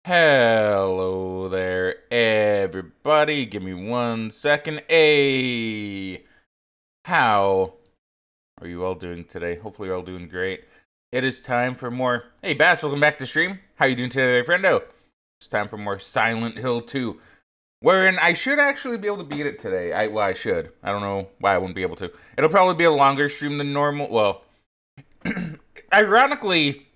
Hello there, everybody. Give me 1 second. Hey, how are you all doing today? Hopefully you're all doing great. It is time for more. Hey, Bass, welcome back to stream. How you doing today, friendo? It's time for more Silent Hill 2, wherein I should actually be able to beat it today. I should. I don't know why I wouldn't be able to. It'll probably be a longer stream than normal. Well, ironically,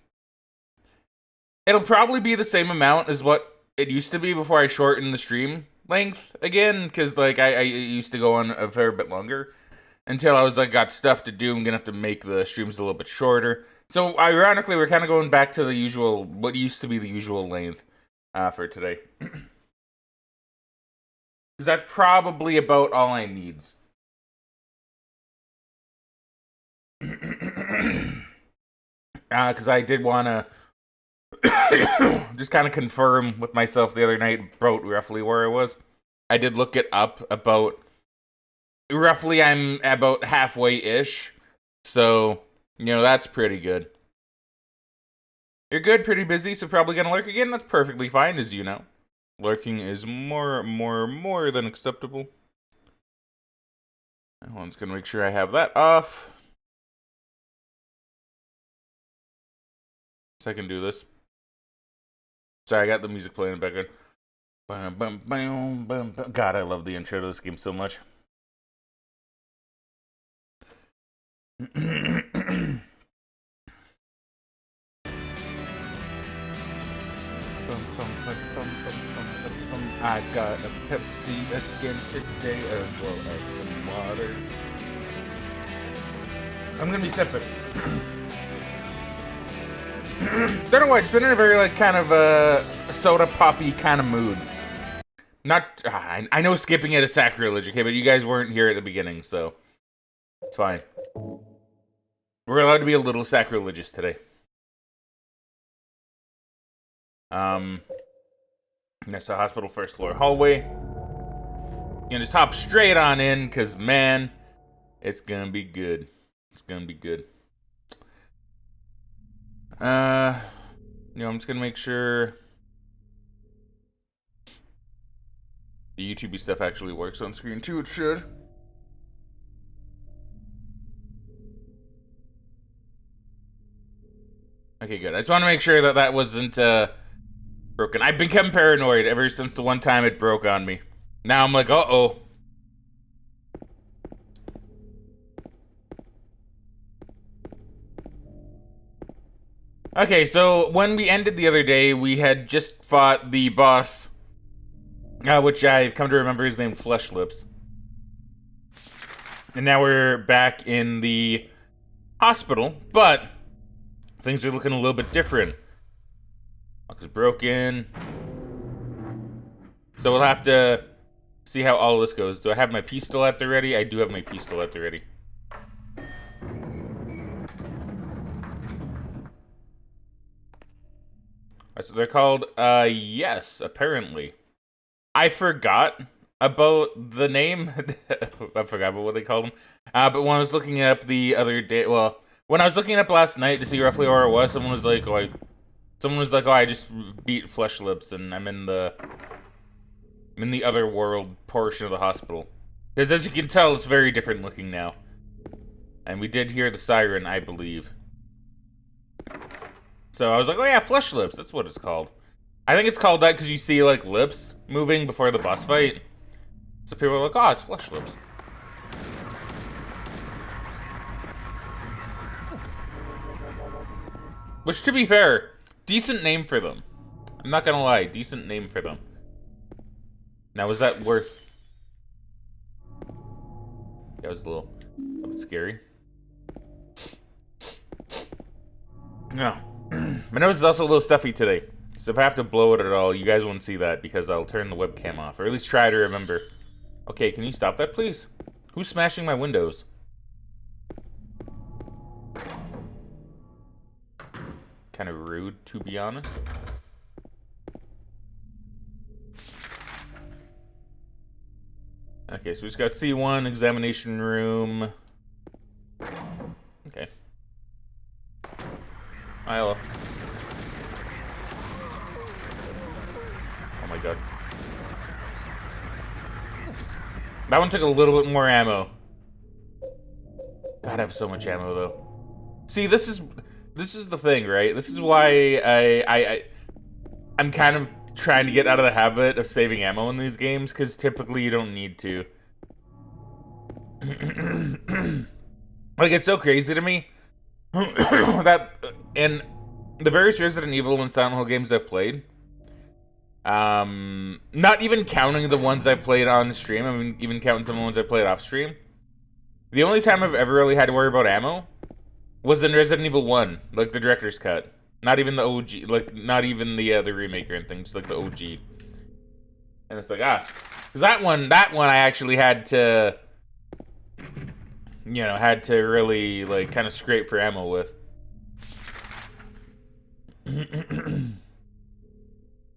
it'll probably be the same amount as what it used to be before I shortened the stream length again, because like I used to go on a fair bit longer until I was like got stuff to do. I'm gonna have to make the streams a little bit shorter. So ironically, we're kind of going back to the usual, what used to be the usual length for today, because that's probably about all I need. Because I did want to just kind of confirm with myself the other night about roughly where I was. I did look it up about roughly I'm about halfway-ish. So, that's pretty good. You're good, pretty busy, so probably gonna lurk again. That's perfectly fine, as you know. Lurking is more than acceptable. I'm just gonna make sure I have that off, so I can do this. Sorry, I got the music playing in the background. God, I love the intro to this game so much. I got a Pepsi again today, as well as some water. So I'm gonna be sipping. Don't know why, it's been in a very kind of soda poppy kind of mood. Not, I know skipping it is sacrilege, okay, but you guys weren't here at the beginning, so it's fine. We're allowed to be a little sacrilegious today. That's the hospital first floor hallway. You can just hop straight on in, because, man, it's gonna be good. It's gonna be good. I'm just gonna make sure the YouTube stuff actually works on screen too. It should. Okay, good. I just want to make sure that that wasn't broken. I've become paranoid ever since the one time it broke on me. Now I'm like, uh-oh. Okay, so when we ended the other day, we had just fought the boss, which I've come to remember is named Flesh Lips. And now we're back in the hospital, but things are looking a little bit different. Lock is broken. So we'll have to see how all this goes. Do I have my pistol at the ready? I do have my pistol at the ready. So they're called, yes, apparently. I forgot about the name. I forgot about what they called them. But when I was looking up the other day, well, when I was looking up last night to see roughly where it was, someone was like, oh, I just beat Flesh Lips, and I'm in the other world portion of the hospital. Because as you can tell, it's very different looking now. And we did hear the siren, I believe. So I was like, oh yeah, Flesh Lips, that's what it's called. I think it's called that because you see, like, lips moving before the boss fight. So people are like, oh, it's Flesh Lips. Which, to be fair, decent name for them. I'm not gonna lie, decent name for them. Now, was that worth... That was a bit scary. No. My nose is also a little stuffy today. So if I have to blow it at all, you guys won't see that because I'll turn the webcam off. Or at least try to remember. Okay, can you stop that, please? Who's smashing my windows? Kind of rude, to be honest. Okay, so we just got C1, examination room. Okay. Hi, hello. Oh my god. That one took a little bit more ammo. God, I have so much ammo though. See, this is the thing, right? This is why I'm kind of trying to get out of the habit of saving ammo in these games, because typically you don't need to. Like, it's so crazy to me that in the various Resident Evil and Silent Hill games I've played, not even counting the ones I've played on stream, I mean, even counting some of the ones I played off stream, the only time I've ever really had to worry about ammo was in Resident Evil 1, like the director's cut. Not even the OG, like, not even the remake or anything, just like the OG. And it's like, because that one I actually had to, you know, really, like, kind of scrape for ammo with.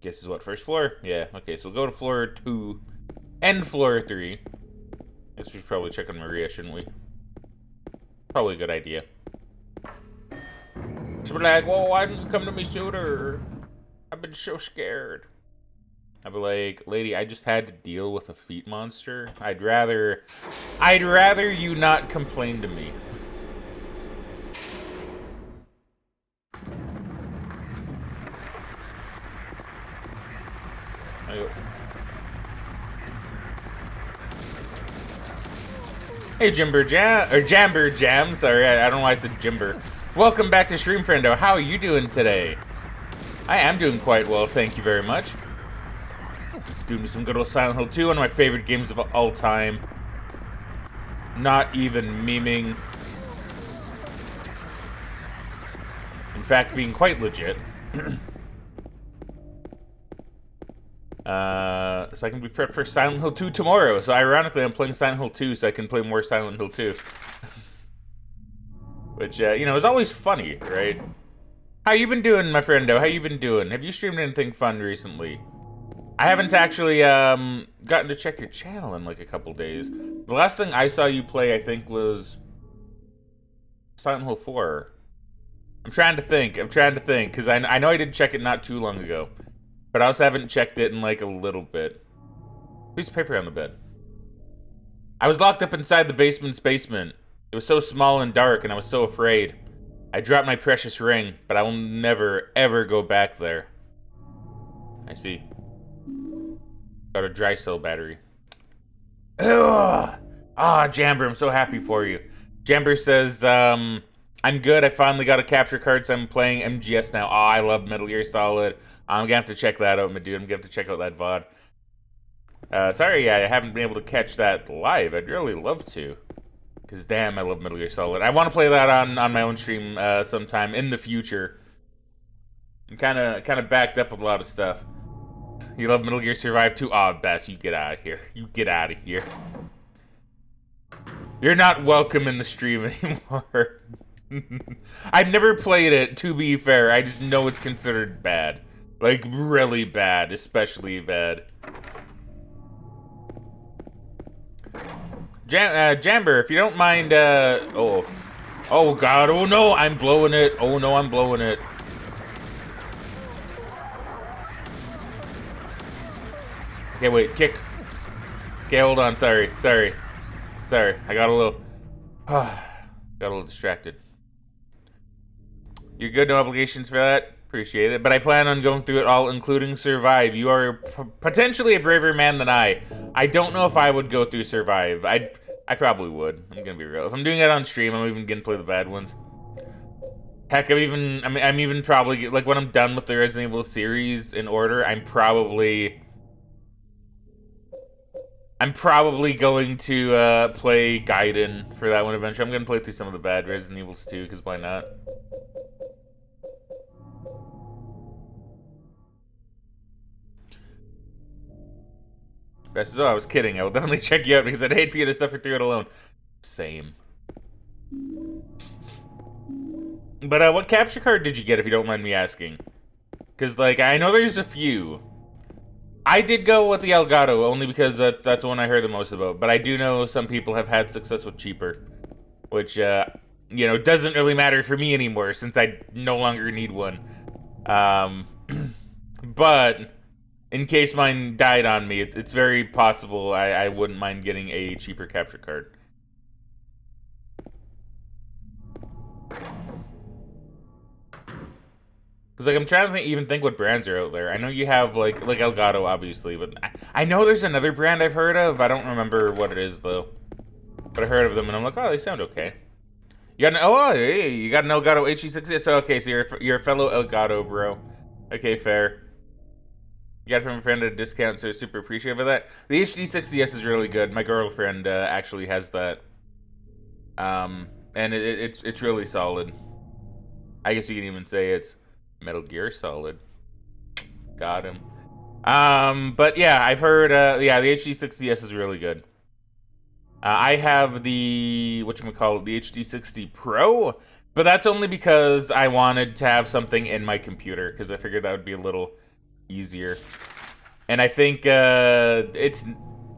Guess is what, first floor? Yeah, okay, so we'll go to floor 2 and floor 3. Guess we should probably check on Maria, shouldn't we? Probably a good idea. She'll be like, well, why didn't you come to me sooner? I've been so scared. I'd be like, lady, I just had to deal with a feet monster. I'd rather you not complain to me. Hey, Jamber Jam, sorry, I don't know why I said Jimber. Welcome back to Stream Friendo. How are you doing today? I am doing quite well, thank you very much. Doing me some good old Silent Hill 2, one of my favorite games of all time. Not even memeing. In fact, being quite legit. So I can be prepped for Silent Hill 2 tomorrow. So ironically, I'm playing Silent Hill 2 so I can play more Silent Hill 2. Which, you know, is always funny, right? How you been doing, my friendo? How you been doing? Have you streamed anything fun recently? I haven't actually gotten to check your channel in like a couple days. The last thing I saw you play, I think, was Silent Hill 4. I'm trying to think, because I know I did check it not too long ago. But I also haven't checked it in like a little bit. Piece of paper on the bed. I was locked up inside the basement's basement. It was so small and dark, and I was so afraid. I dropped my precious ring, but I will never, ever go back there. I see. Got a dry cell battery. Ugh! Jamber, I'm so happy for you. Jamber says, I'm good. I finally got a capture card, so I'm playing MGS now. I love Metal Gear Solid. I'm gonna have to check that out, my dude. I'm gonna have to check out that VOD. Sorry, I haven't been able to catch that live. I'd really love to. Because damn, I love Metal Gear Solid. I want to play that on my own stream sometime in the future. I'm kind of backed up with a lot of stuff. You love Metal Gear Survive too? Aw, Bess, you get out of here. You get out of here. You're not welcome in the stream anymore. I've never played it, to be fair. I just know it's considered bad. Like, really bad. Especially bad. Jamber, if you don't mind, oh god, oh no, I'm blowing it. Oh no, I'm blowing it. Okay, wait, kick. Okay, hold on, sorry. I got a little distracted. You're good, no obligations for that. Appreciate it. But I plan on going through it all, including Survive. You are potentially a braver man than I. I don't know if I would go through Survive. I probably would. I'm gonna be real. If I'm doing it on stream, I'm even gonna play the bad ones. Heck, I'm even probably, like, when I'm done with the Resident Evil series in order, I'm probably going to play Gaiden for that one eventually. I'm gonna play through some of the bad Resident Evils too, because why not? Best as I was kidding. I will definitely check you out because I'd hate for you to suffer through it alone. Same. But what capture card did you get, if you don't mind me asking? Because, like, I know there's a few. I did go with the Elgato only because that's the one I heard the most about. But I do know some people have had success with cheaper, which you know, doesn't really matter for me anymore since I no longer need one. But in case mine died on me, it's very possible I wouldn't mind getting a cheaper capture card. Because, like, I'm trying to even think what brands are out there. I know you have, like Elgato, obviously, but I know there's another brand I've heard of. I don't remember what it is, though. But I heard of them, and I'm like, oh, they sound okay. You got an, oh, hey, you got an Elgato HD60? So, okay, so you're a fellow Elgato, bro. Okay, fair. You got it from a friend at a discount, so super appreciative of that. The HD60S is really good. My girlfriend actually has that. And it's really solid. I guess you can even say it's Metal Gear Solid. Got him. But yeah, I've heard, yeah, the HD60S is really good. I have the, whatchamacallit, the HD60 Pro, but that's only because I wanted to have something in my computer, because I figured that would be a little easier. And I think it's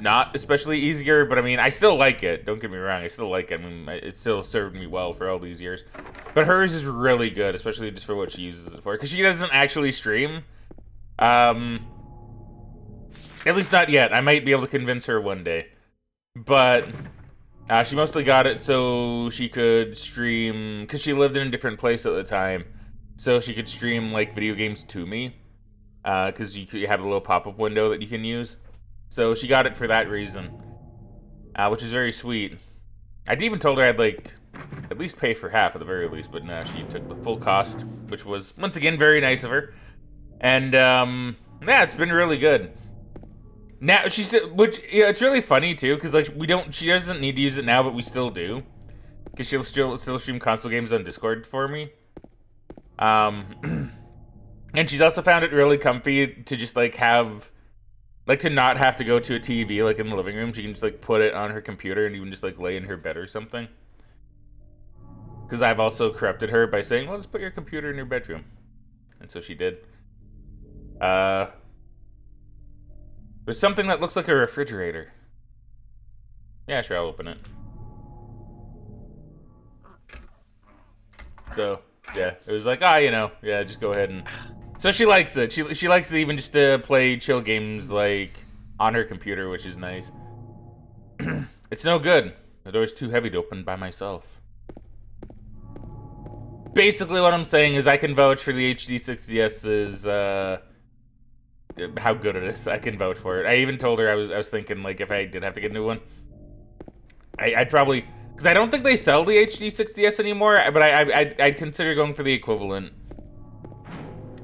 not especially easier, but I mean, I still like it. Don't get me wrong, I still like it. I mean, it still served me well for all these years. But hers is really good, especially just for what she uses it for, because she doesn't actually stream. At least not yet. I might be able to convince her one day. But she mostly got it so she could stream, because she lived in a different place at the time, so she could stream, like, video games to me, because you have a little pop-up window that you can use. So she got it for that reason, which is very sweet. I even told her I'd, like, at least pay for half at the very least, but no, she took the full cost, which was, once again, very nice of her. And, yeah, it's been really good. Now she's, which, yeah, it's really funny too, because like she doesn't need to use it now, but we still do, because she'll still stream console games on Discord for me. And she's also found it really comfy to just like have, like, to not have to go to a TV like in the living room. She can just like put it on her computer and even just like lay in her bed or something. Because I've also corrupted her by saying, well, just put your computer in your bedroom, and so she did. There's something that looks like a refrigerator. Yeah, sure, I'll open it. So, yeah, it was like, you know, yeah, just go ahead and... So she likes it. She likes it even just to play chill games, like, on her computer, which is nice. It's no good. The door's too heavy to open by myself. Basically what I'm saying is I can vouch for the HD60S's, how good it is. I can vouch for it. I even told her I was thinking, like, if I did have to get a new one, I'd probably, because I don't think they sell the HD60S anymore, but I'd consider going for the equivalent,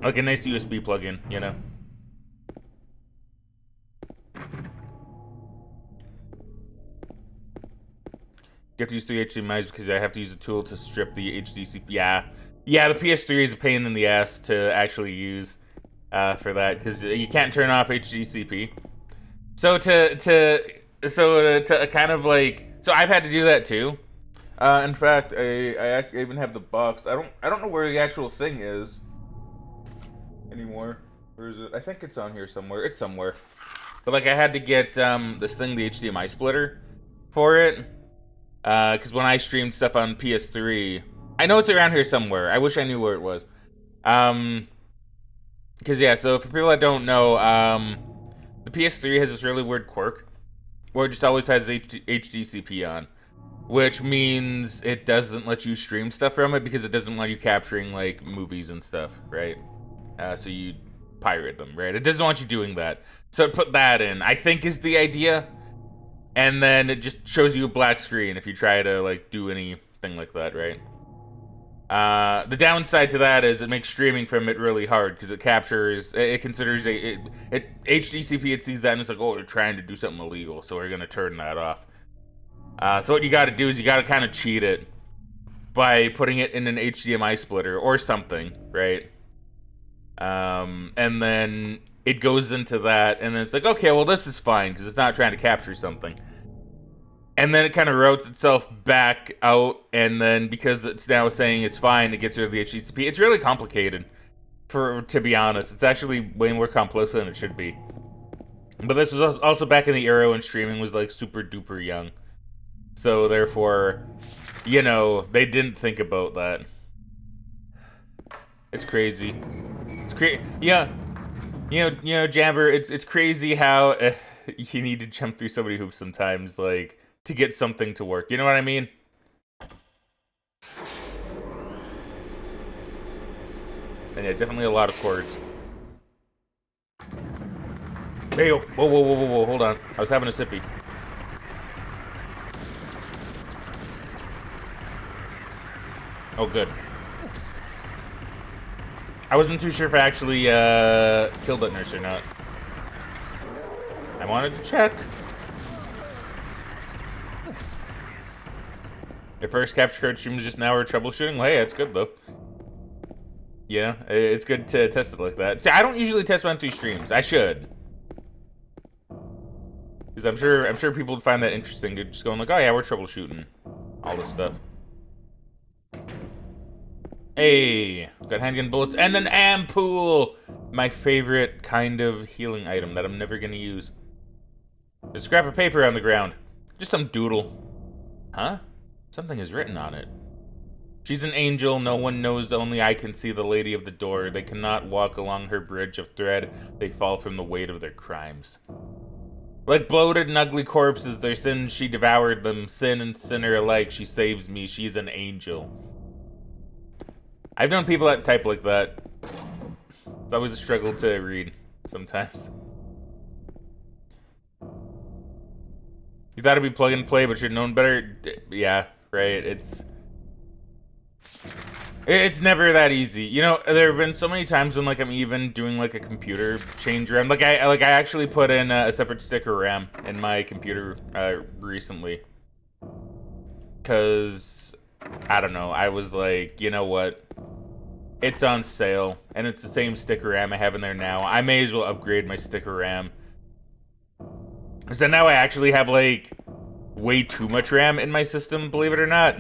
like a nice USB plug-in, you know. You have to use 3 HDMIs because I have to use a tool to strip the HDCP. Yeah, the PS3 is a pain in the ass to actually use. For that, because you can't turn off HDCP. So to kind of like, so I've had to do that too. In fact, I even have the box. I don't know where the actual thing is anymore. Where is it? I think it's on here somewhere. It's somewhere. But like, I had to get this thing, the HDMI splitter, for it. Because when I streamed stuff on PS3, I know it's around here somewhere. I wish I knew where it was. Because, yeah, so for people that don't know, the PS3 has this really weird quirk where it just always has HDCP on, which means it doesn't let you stream stuff from it because it doesn't want you capturing, like, movies and stuff, right? So you pirate them, right? It doesn't want you doing that. So it put that in, I think, is the idea. And then it just shows you a black screen if you try to, like, do anything like that, right? The downside to that is it makes streaming from it really hard because it captures, it considers HDCP, it sees that and it's like, oh, they're trying to do something illegal, so we're gonna turn that off. So what you gotta do is you gotta kind of cheat it by putting it in an HDMI splitter or something, right? And then it goes into that, and then it's like, okay, well, this is fine because it's not trying to capture something. And then it kind of routes itself back out, and then because it's now saying it's fine, it gets rid of the HDCP. It's really complicated, to be honest. It's actually way more complex than it should be. But this was also back in the era when streaming was, like, super duper young. So, therefore, you know, they didn't think about that. It's crazy. It's crazy. Yeah. Jamber, it's crazy how you need to jump through so many hoops sometimes, like, to get something to work. You know what I mean? And yeah, definitely a lot of chords. Hey, whoa, hold on. I was having a sippy. Oh, good. I wasn't too sure if I actually killed that nurse or not. I wanted to check. If first capture card stream is just now or troubleshooting, well, hey, that's good though. Yeah, it's good to test it like that. See, I don't usually test monthly streams. I should, because I'm sure people would find that interesting. Just going like, oh yeah, we're troubleshooting all this stuff. Hey, got handgun bullets and an ampoule, my favorite kind of healing item that I'm never gonna use. There's a scrap of paper on the ground, just some doodle. Huh? Something is written on it. She's an angel, no one knows, only I can see the lady of the door. They cannot walk along her bridge of thread, they fall from the weight of their crimes. Like bloated and ugly corpses, their sins she devoured them, sin and sinner alike, she saves me, she's an angel. I've known people that type like that. It's always a struggle to read, sometimes. You thought it'd be plug and play, but you'd known better? Yeah, right, It's never that easy. You know, there have been so many times when, like, I'm even doing, like, a computer change RAM. Like, I actually put in a separate sticker RAM in my computer recently. Because, I don't know, I was like, you know what? It's on sale, and it's the same sticker RAM I have in there now. I may as well upgrade my sticker RAM. So now I actually have, like, way too much RAM in my system, believe it or not.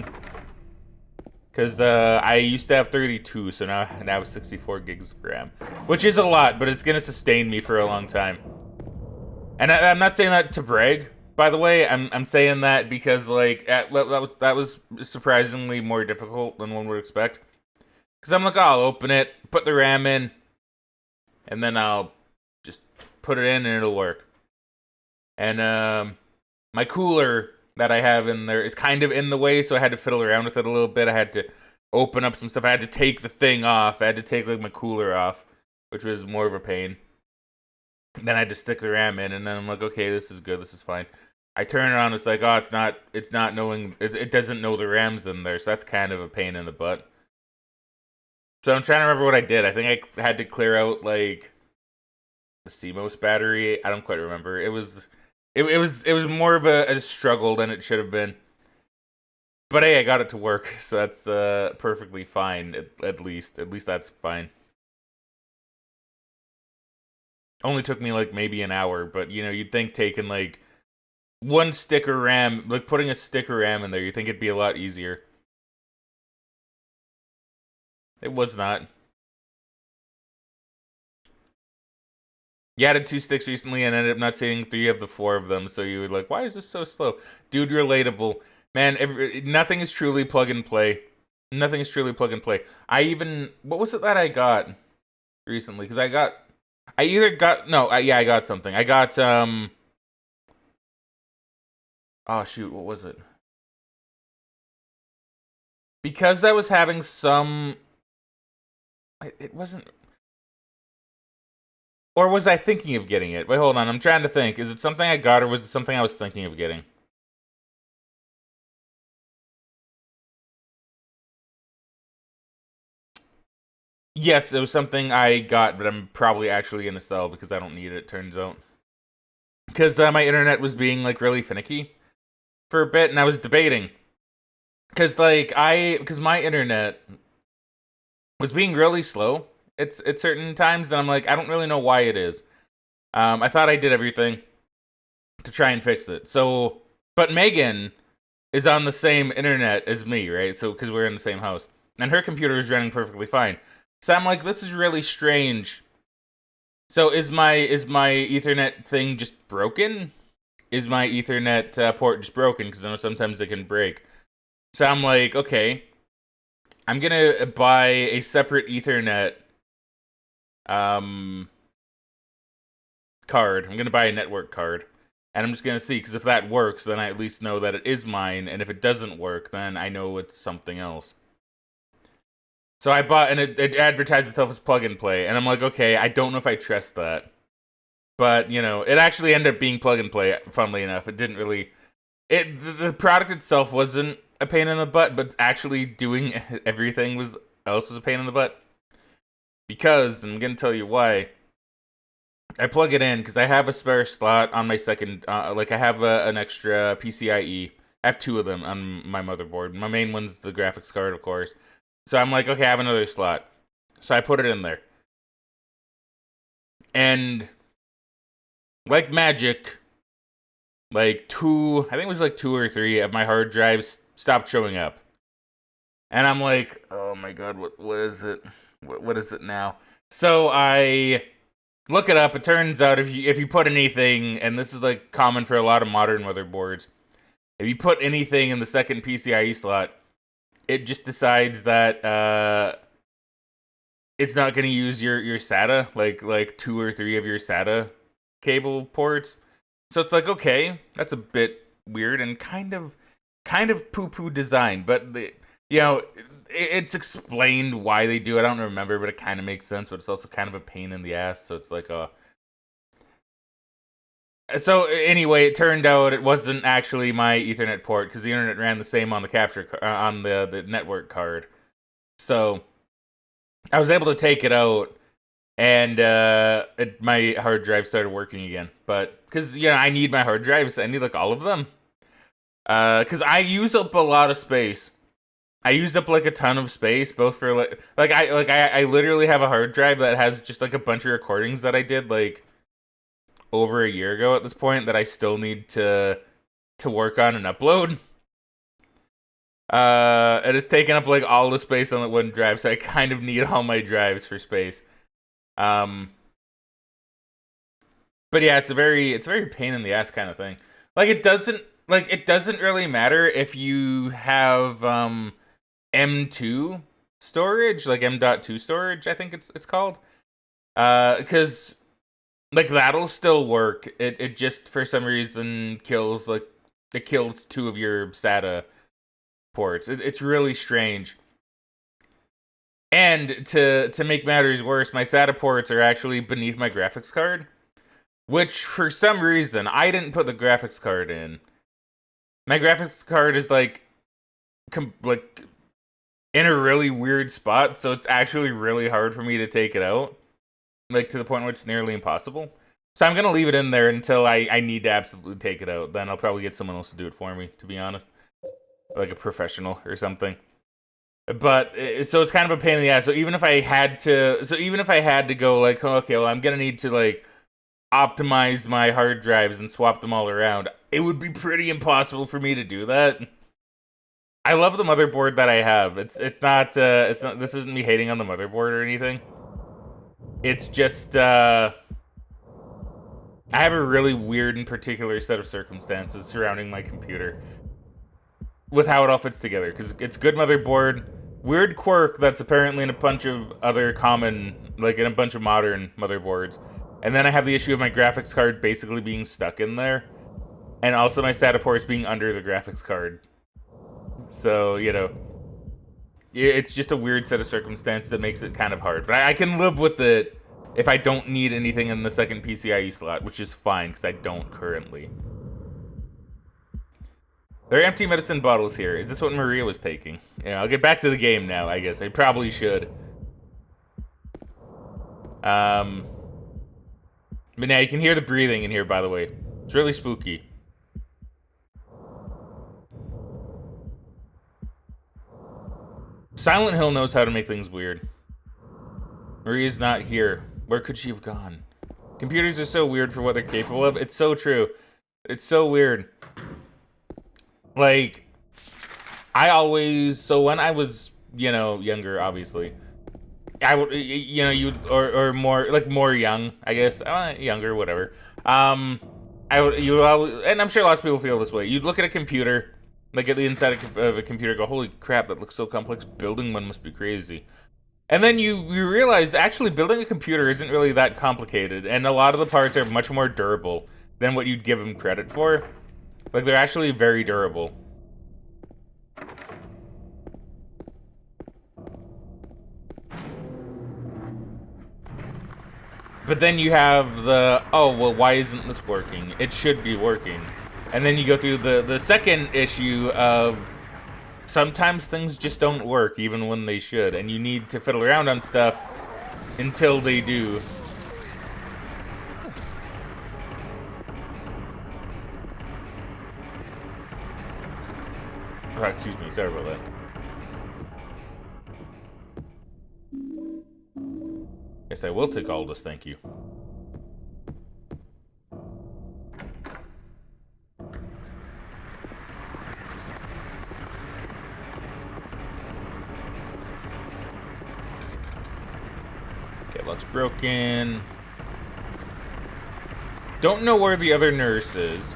Because I used to have 32, so now I have 64 gigs of RAM. Which is a lot, but it's going to sustain me for a long time. And I'm not saying that to brag, by the way. I'm saying that because, like, that was surprisingly more difficult than one would expect. Because I'm like, oh, I'll open it, put the RAM in, and then I'll just put it in and it'll work. And my cooler that I have in there is kind of in the way, so I had to fiddle around with it a little bit. I had to open up some stuff. I had to take the thing off. I had to take, like, my cooler off, which was more of a pain. Then I had to stick the RAM in, and then I'm like, okay, this is good. This is fine. I turn it on. It's like, oh, it's not knowing. It doesn't know the RAM's in there, so that's kind of a pain in the butt. So I'm trying to remember what I did. I think I had to clear out, like, the CMOS battery. I don't quite remember. It was more of a struggle than it should have been. But hey, I got it to work, so that's perfectly fine. At least that's fine. Only took me like maybe an hour, but you know, you'd think taking like one sticker RAM, like putting a sticker RAM in there, you'd think it'd be a lot easier. It was not. You added 2 sticks recently and ended up not seeing 3 of the 4 of them, so you were like, why is this so slow? Dude, relatable. Man, nothing is truly plug and play. Nothing is truly plug and play. What was it that I got recently? Because I got something. I got, oh shoot, what was it? Because I was having some, it wasn't, or was I thinking of getting it? Wait, hold on, I'm trying to think. Is it something I got, or was it something I was thinking of getting? Yes, it was something I got, but I'm probably actually gonna sell because I don't need it, turns out. Because my internet was being, like, really finicky for a bit, and I was debating. Because, like, because my internet was being really slow at certain times, and I'm like, I don't really know why it is. I thought I did everything to try and fix it. So, but Megan is on the same internet as me, right? So, because we're in the same house. And her computer is running perfectly fine. So I'm like, this is really strange. So is my Ethernet thing just broken? Is my Ethernet port just broken? Because I know sometimes they can break. So I'm like, okay, I'm gonna buy a separate Ethernet card. I'm gonna buy a network card, and I'm just gonna see, because if that works, then I at least know that it is mine, and if it doesn't work, then I know it's something else. So I bought, and it advertised itself as plug and play, and I'm like, okay, I don't know if I trust that. But, you know, it actually ended up being plug and play, funnily enough. It didn't really... The product itself wasn't a pain in the butt, but actually doing everything else was a pain in the butt. Because, and I'm going to tell you why, I plug it in because I have a spare slot on my second... like, I have an extra PCIe. I have 2 of them on my motherboard. My main one's the graphics card, of course. So I'm like, okay, I have another slot. So I put it in there. And... like magic, like 2, I think it was like 2 or 3 of my hard drives stopped showing up. And I'm like, oh my god, what is it? What is it now? So I look it up. It turns out if you put anything, and this is like common for a lot of modern motherboards, if you put anything in the second PCIe slot, it just decides that it's not going to use your SATA, like 2 or 3 of your SATA cable ports. So it's like, okay, that's a bit weird and kind of poo-poo design, but it's explained why they do it. I don't remember, but it kind of makes sense, but it's also kind of a pain in the ass. So it's like, so anyway, it turned out it wasn't actually my Ethernet port because the internet ran the same on the on the network card. So I was able to take it out, and my hard drive started working again. But because I need my hard drives, I need like all of them. Because I use up a lot of space. I used up like a ton of space, both for I literally have a hard drive that has just like a bunch of recordings that I did like over a year ago at this point that I still need to work on and upload. It has taken up like all the space on the one drive, so I kind of need all my drives for space. But yeah, it's a very pain in the ass kind of thing. Like it doesn't really matter if you have M2 storage, like M.2 storage, I think it's called. Because like that'll still work. It just for some reason kills 2 of your SATA ports. It's really strange. And to make matters worse, my SATA ports are actually beneath my graphics card, which for some reason I didn't put the graphics card in. My graphics card is like in a really weird spot, so it's actually really hard for me to take it out, like to the point where it's nearly impossible. So I'm gonna leave it in there until I need to absolutely take it out. Then I'll probably get someone else to do it for me, to be honest, like a professional or something. But so it's kind of a pain in the ass. So even if I had to go like, okay, well, I'm gonna need to like optimize my hard drives and swap them all around, it would be pretty impossible for me to do that. I love the motherboard that I have. It's not this isn't me hating on the motherboard or anything. It's just I have a really weird and particular set of circumstances surrounding my computer with how it all fits together, because it's good motherboard, weird quirk that's apparently in a bunch of other common, like in a bunch of modern motherboards, and then I have the issue of my graphics card basically being stuck in there, and also my SATA ports being under the graphics card. So, it's just a weird set of circumstances that makes it kind of hard. But I can live with it if I don't need anything in the second PCIe slot, which is fine, because I don't currently. There are empty medicine bottles here. Is this what Maria was taking? I'll get back to the game now, I guess. I probably should. But now you can hear the breathing in here, by the way. It's really spooky. Silent Hill knows how to make things weird. Maria's not here. Where could she have gone? Computers are so weird for what they're capable of. It's so true. It's so weird. Like, so when I was, younger, obviously, I would, or more, like more young, I guess, younger, whatever. And I'm sure lots of people feel this way. You'd look at a computer, like at the inside of a computer, go, holy crap, that looks so complex. Building one must be crazy. And then you realize actually building a computer isn't really that complicated, and a lot of the parts are much more durable than what you'd give them credit for. Like, they're actually very durable. But then you have the, oh, well, why isn't this working? It should be working. And then you go through the second issue of sometimes things just don't work even when they should, and you need to fiddle around on stuff until they do. Oh, excuse me, sorry about that. Yes, I will take all this, thank you. Okay, lock's broken. Don't know where the other nurse is.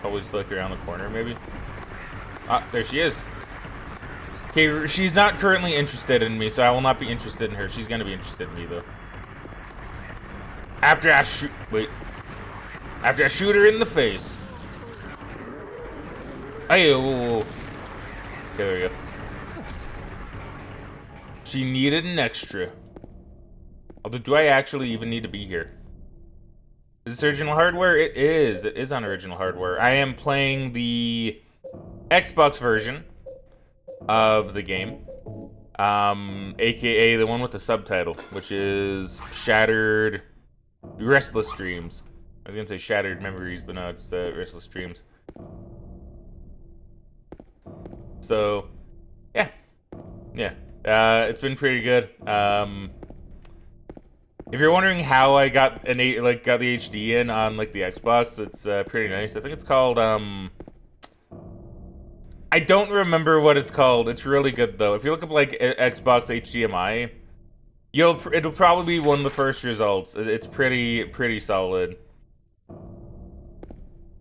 Probably just like around the corner, maybe. Ah, there she is. Okay, she's not currently interested in me, so I will not be interested in her. She's gonna be interested in me, though. After I shoot... Wait. After I shoot her in the face. Hey, whoa, whoa. Okay, there we go. She needed an extra. Although, do I actually even need to be here? Is this original hardware? It is. It is on original hardware. I am playing the Xbox version of the game, aka the one with the subtitle, which is Shattered Restless Dreams. I was gonna say Shattered Memories, but no, it's Restless Dreams. So, yeah, it's been pretty good. If you're wondering how I got got the HD in on like the Xbox, it's pretty nice. I think it's called I don't remember what it's called. It's really good though. If you look up like Xbox HDMI, it'll probably be one of the first results. It's pretty solid.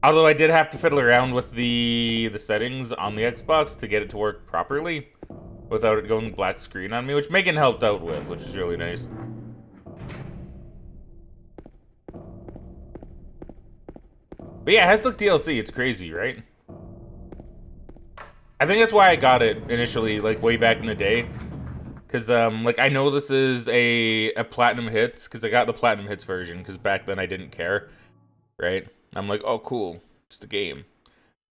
Although I did have to fiddle around with the settings on the Xbox to get it to work properly without it going black screen on me, which Megan helped out with, which is really nice. But yeah, it has like DLC. It's crazy, right? I think that's why I got it initially, like way back in the day. Cause like I know this is a Platinum Hits, cause I got the Platinum Hits version, cause back then I didn't care, right? I'm like, oh cool, it's the game.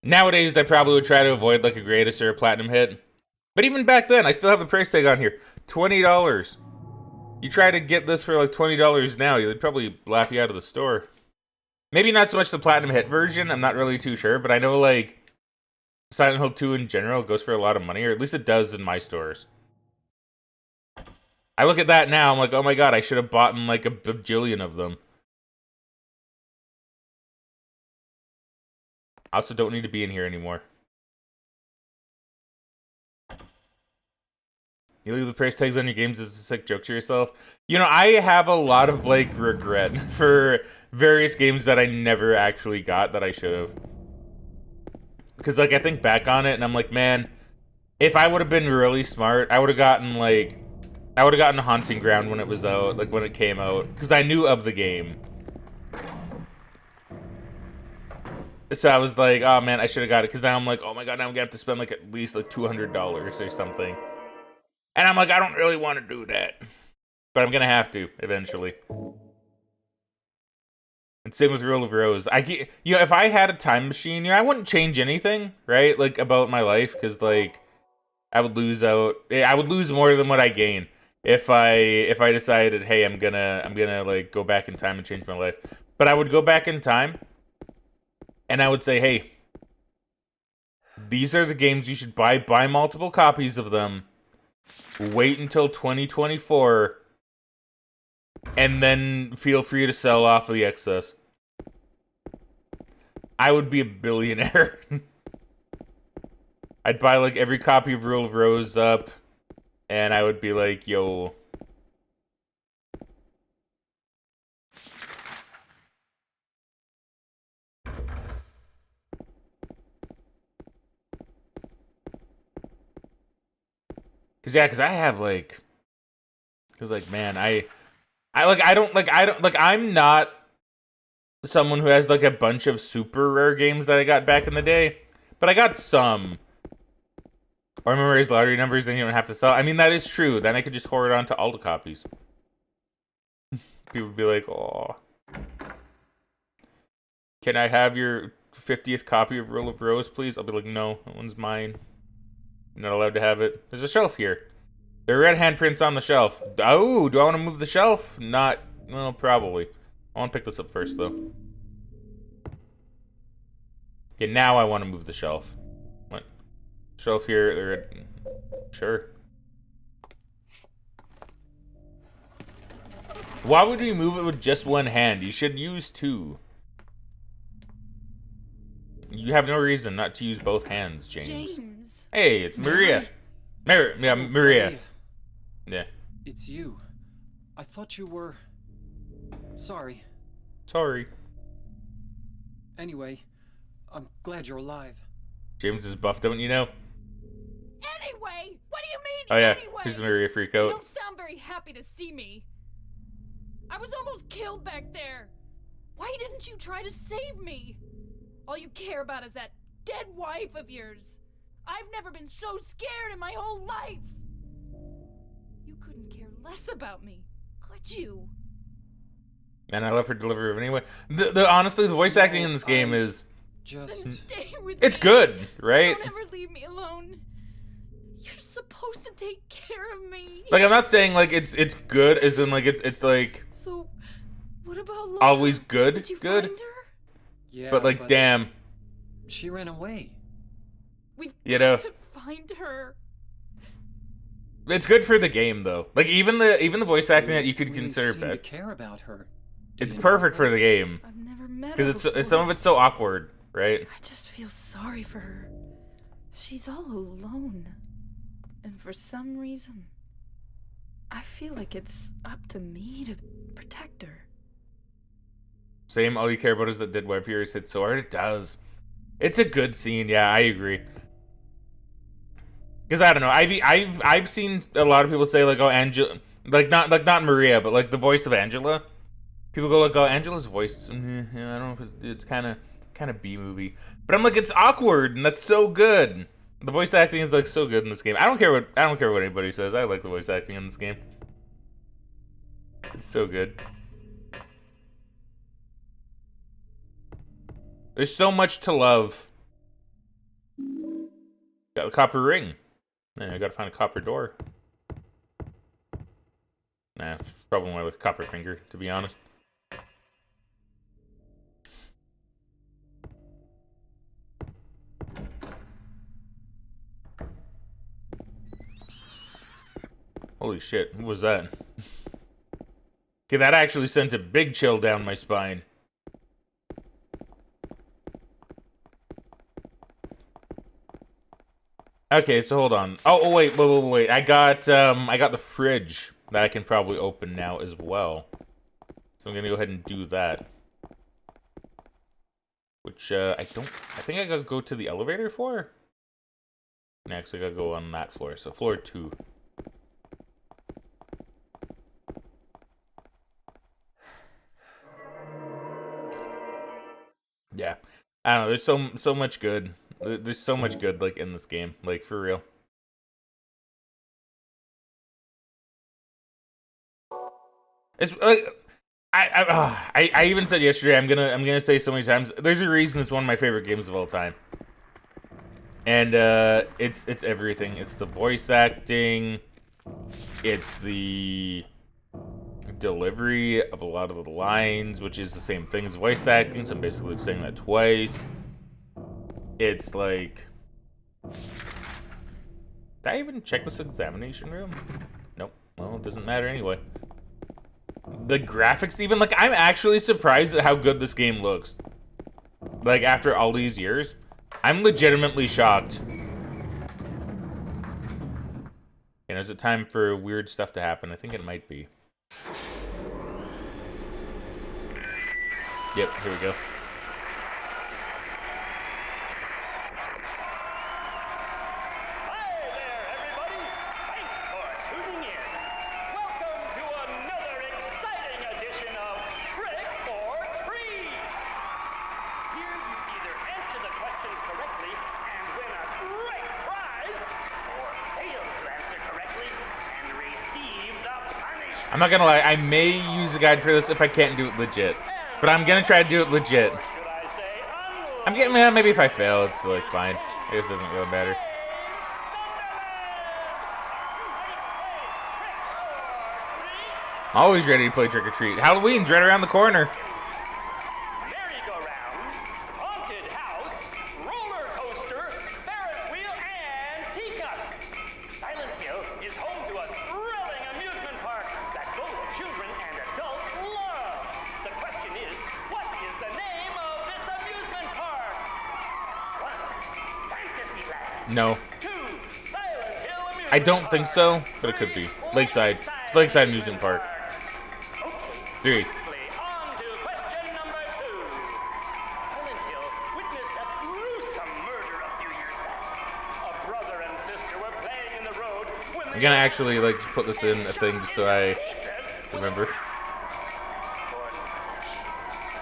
Nowadays I probably would try to avoid like a Greatest or a Platinum Hit. But even back then, I still have the price tag on here. $20. You try to get this for like $20 now, they'd probably laugh you out of the store. Maybe not so much the Platinum Hit version, I'm not really too sure, but I know like Silent Hill 2 in general goes for a lot of money, or at least it does in my stores. I look at that now, I'm like, oh my god, I should have bought like a bajillion of them. I also don't need to be in here anymore. You leave the price tags on your games as a sick joke to yourself. You know, I have a lot of like regret for various games that I never actually got that I should have. Because like I think back on it and I'm like, man, if I would have been really smart, I would have gotten Haunting Ground when it was out, like when it came out, because I knew of the game. So I was like, oh man, I should have got it, because now I'm like, oh my god, now I'm gonna have to spend like at least like $200 or something. And I'm like, I don't really want to do that. But I'm gonna have to, eventually. And same with Rule of Rose. If I had a time machine, I wouldn't change anything, right? Like, about my life, because like, I would lose more than what I gain. If I decided, hey, I'm gonna like go back in time and change my life. But I would go back in time and I would say, hey, these are the games you should buy. Buy multiple copies of them. Wait until 2024 and then feel free to sell off of the excess. I would be a billionaire. I'd buy like every copy of Rule of Rose up and I would be like, yo, Cause I have like, cause like man, I don't I'm not someone who has like a bunch of super rare games that I got back in the day, but I got some. Or memorize lottery numbers, then you don't have to sell. I mean, that is true. Then I could just hoard onto all the copies. People would be like, "Oh, can I have your 50th copy of Rule of Rose, please?" I'll be like, "No, that one's mine. You're not allowed to have it." There's a shelf here. There are red handprints on the shelf. Oh, do I want to move the shelf? Not, well, probably. I want to pick this up first, though. Okay, now I want to move the shelf. What? Shelf here. Sure. Why would we move it with just one hand? You should use two. You have no reason not to use both hands, James. Hey, it's Maria. Maria. Yeah. It's you. I thought you were... Sorry. Sorry. Anyway, I'm glad you're alive. James is buff, don't you know? Anyway? What do you mean, Oh yeah, anyway? here's the Maria freak You out. don't sound very happy to see me. I was almost killed back there. Why didn't you try to save me? All you care about is that dead wife of yours. I've never been so scared in my whole life. You couldn't care less about me, could you? Man, I love her delivery anyway. Honestly, the voice acting in this game is Just... Then stay with it's me. good, right? Don't ever leave me alone. You're supposed to take care of me. Like I'm not saying like it's good, as in like it's like So, what about Laura? always good, Did you good. find her? Yeah, But like, damn, She ran away. We've You got know. to find her. it's good for the game though. Like even the voice acting that you could really consider seem to bad. care about her. Do It's you know perfect her? for the game I've never met her because it's before. some of it's so awkward, right? I just feel sorry for her. She's all alone. And for some reason, I feel like it's up to me to protect her. Same. All you care about is that dead wife here is hit so hard. It does. It's a good scene. Yeah, I agree. Because I don't know. I've seen a lot of people say like, oh, Angela, like not Maria, but like the voice of Angela. People go like, oh, Angela's voice. I don't know if it's kind of B movie, but I'm like, it's awkward and that's so good. The voice acting is like so good in this game. I don't care what anybody says. I like the voice acting in this game. It's so good. There's so much to love. Got the copper ring. Yeah, I gotta find a copper door. Nah, probably more like a copper finger, to be honest. Holy shit, what was that? Okay, that actually sent a big chill down my spine. Okay, so hold on. Oh, wait. I got the fridge that I can probably open now as well. So I'm gonna go ahead and do that. Which I think I gotta go to the elevator for. Next, I gotta go on that floor. So floor 2. Yeah, I don't know. There's so much good. There's so much good like in this game, like for real. It's like I even said yesterday. I'm gonna say so many times. There's a reason it's one of my favorite games of all time. And it's everything. It's the voice acting. It's the delivery of a lot of the lines, which is the same thing as voice acting. So I'm basically saying that twice. It's like, did I even check this examination room? Nope. Well, it doesn't matter anyway. The graphics, even like, I'm actually surprised at how good this game looks. Like after all these years, I'm legitimately shocked. And is it time for weird stuff to happen? I think it might be. Yep, here we go. Hi there, everybody! Thanks I'm not gonna lie, I may use a guide for this if I can't do it legit. But I'm gonna try to do it legit. I'm getting, man, maybe if I fail, it's like fine. It just doesn't really matter. Always ready to play trick or treat. Halloween's right around the corner. Merry-go-round, haunted house, roller coaster, Ferris wheel, and teacups. Silent Hill is home to a thrilling amusement park that both children and adults love. The question is, what is the name of this amusement park? 1. Fantasyland. No. 2. Silent Hill Amusement I don't think so, Park. but it could be. 3. Lakeside. It's Lakeside Amusement Park. 3. On to question number 2. Silent Hill witnessed a gruesome murder a few years back. A brother and sister were playing in the road when I'm gonna actually like just put this in a thing just so I remember.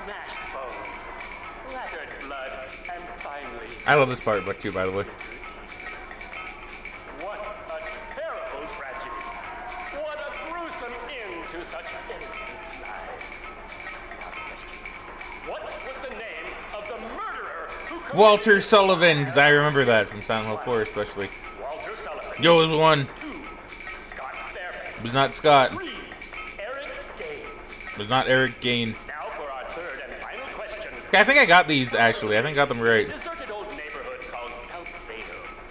Smashed bones, splattered blood, and finally, I love this part, but too, by the way. what a terrible tragedy. What a gruesome end to such innocent lives. What was the name of the murderer who committed Walter Sullivan, because I remember that from Silent Hill 4 especially. Walter Sullivan? Yo, it was 1. 2. Scott Fairbanks. It was not Scott. 3. Eric Gay. It was not Eric Gain. Now for our third and final question. Okay, I think I got these actually. I think I got them right. Deserted old neighborhood called South Vale.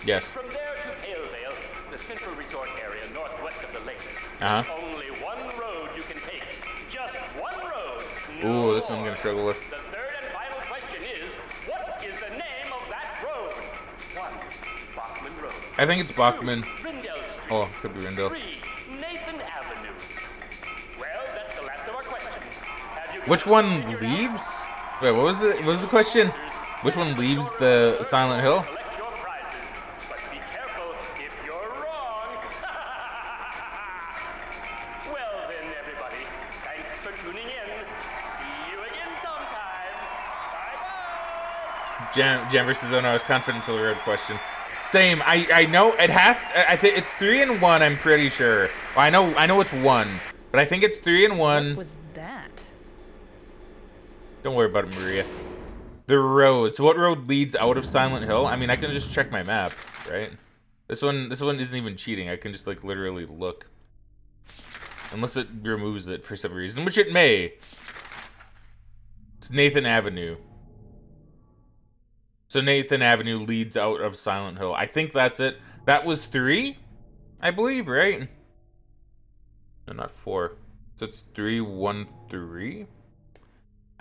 Yes. From there to Pale Vale, the central resort area northwest of the lake. Uh-huh. Only one road you can take. Just one road. Ooh, this one I'm gonna struggle with. The third and final question is, what is the name of that road? 1. Bachman Road. I think it's Bachman. 2. Rindell Street. Oh, could be Rindell. 3. Nathan Avenue. Well, that's the last of our questions. Have you Which one leaves? Wait, what was the question? Which one leaves the Silent Hill? collect your prizes, but be careful if you're wrong. Well then, everybody, thanks for tuning in. See you again sometime. Bye-bye. Jam versus Ono. I was confident until the red question. Same. I know it has. I think it's 3 and 1. I'm pretty sure. Well, I know it's 1, but I think it's 3 and 1. What was that? Don't worry about it, Maria. The road. So what road leads out of Silent Hill? I mean, I can just check my map, right? This one isn't even cheating. I can just like literally look. Unless it removes it for some reason, which it may. It's Nathan Avenue. So Nathan Avenue leads out of Silent Hill. I think that's it. That was 3, I believe, right? No, not 4. So it's 3, 1, 3.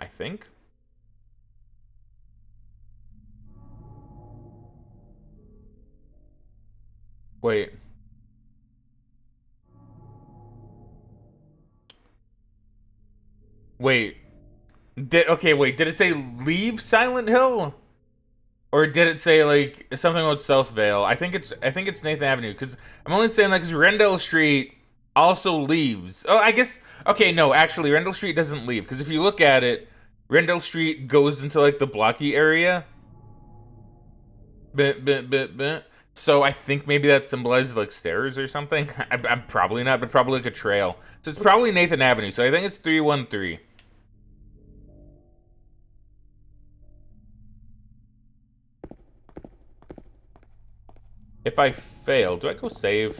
I think. Wait. Wait. Wait. Did it say leave Silent Hill? Or did it say like something about South Vale? I think it's Nathan Avenue, because I'm only saying that because Rendell Street also leaves. Oh, I guess. Okay, no, actually, Rendell Street doesn't leave, because if you look at it, Rendell Street goes into like the blocky area. So I think maybe that symbolizes like stairs or something. I'm probably not, but probably like a trail. So it's probably Nathan Avenue. So I think it's 313. If I fail, do I go save?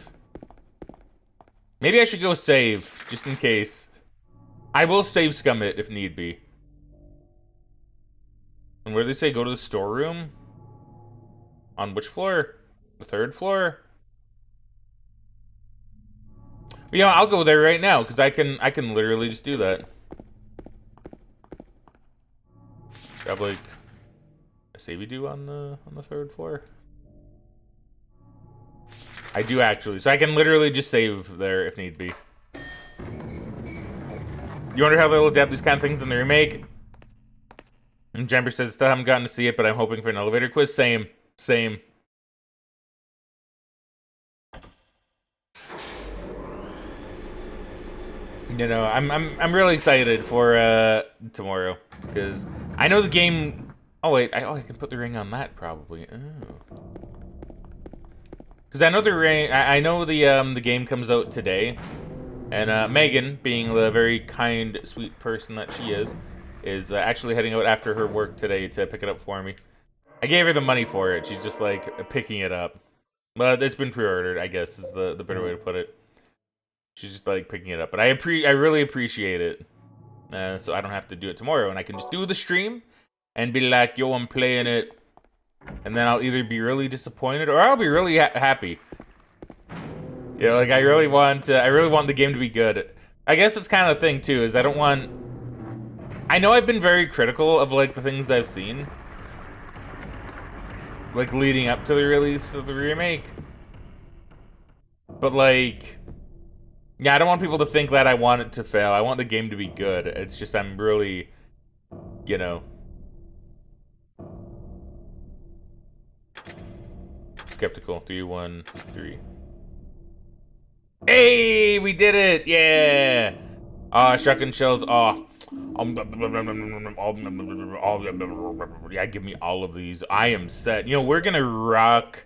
Maybe I should go save, just in case. I will save scum it if need be. And where do they say go to the storeroom? On which floor? The 3rd floor? Yeah, I'll go there right now, because I can literally just do that. Have like a savey do on the 3rd floor? I do actually, so I can literally just save there if need be. You wonder how they'll adapt these kind of things in the remake? And Jumper says, still haven't gotten to see it, but I'm hoping for an elevator quiz. Same. You know, I'm really excited for tomorrow, because I know the game. Oh wait, I can put the ring on that probably. Oh. Because I know the ring. I know the game comes out today, And Megan, being the very kind, sweet person that she is actually heading out after her work today to pick it up for me. I gave her the money for it. She's just like picking it up. But it's been pre-ordered, I guess is the better way to put it. She's just like picking it up. But I really appreciate it. So I don't have to do it tomorrow. And I can just do the stream and be like, yo, I'm playing it. And then I'll either be really disappointed or I'll be really happy. Yeah, like I really want the game to be good. I guess it's kind of the thing too, is I know I've been very critical of like the things I've seen. Like leading up to the release of the remake. But like, yeah, I don't want people to think that I want it to fail. I want the game to be good. It's just I'm really, you know, skeptical. 3, 2, 3. Hey, we did it! Yeah! Shotgun shells. Yeah, give me all of these. I am set. You know, we're gonna rock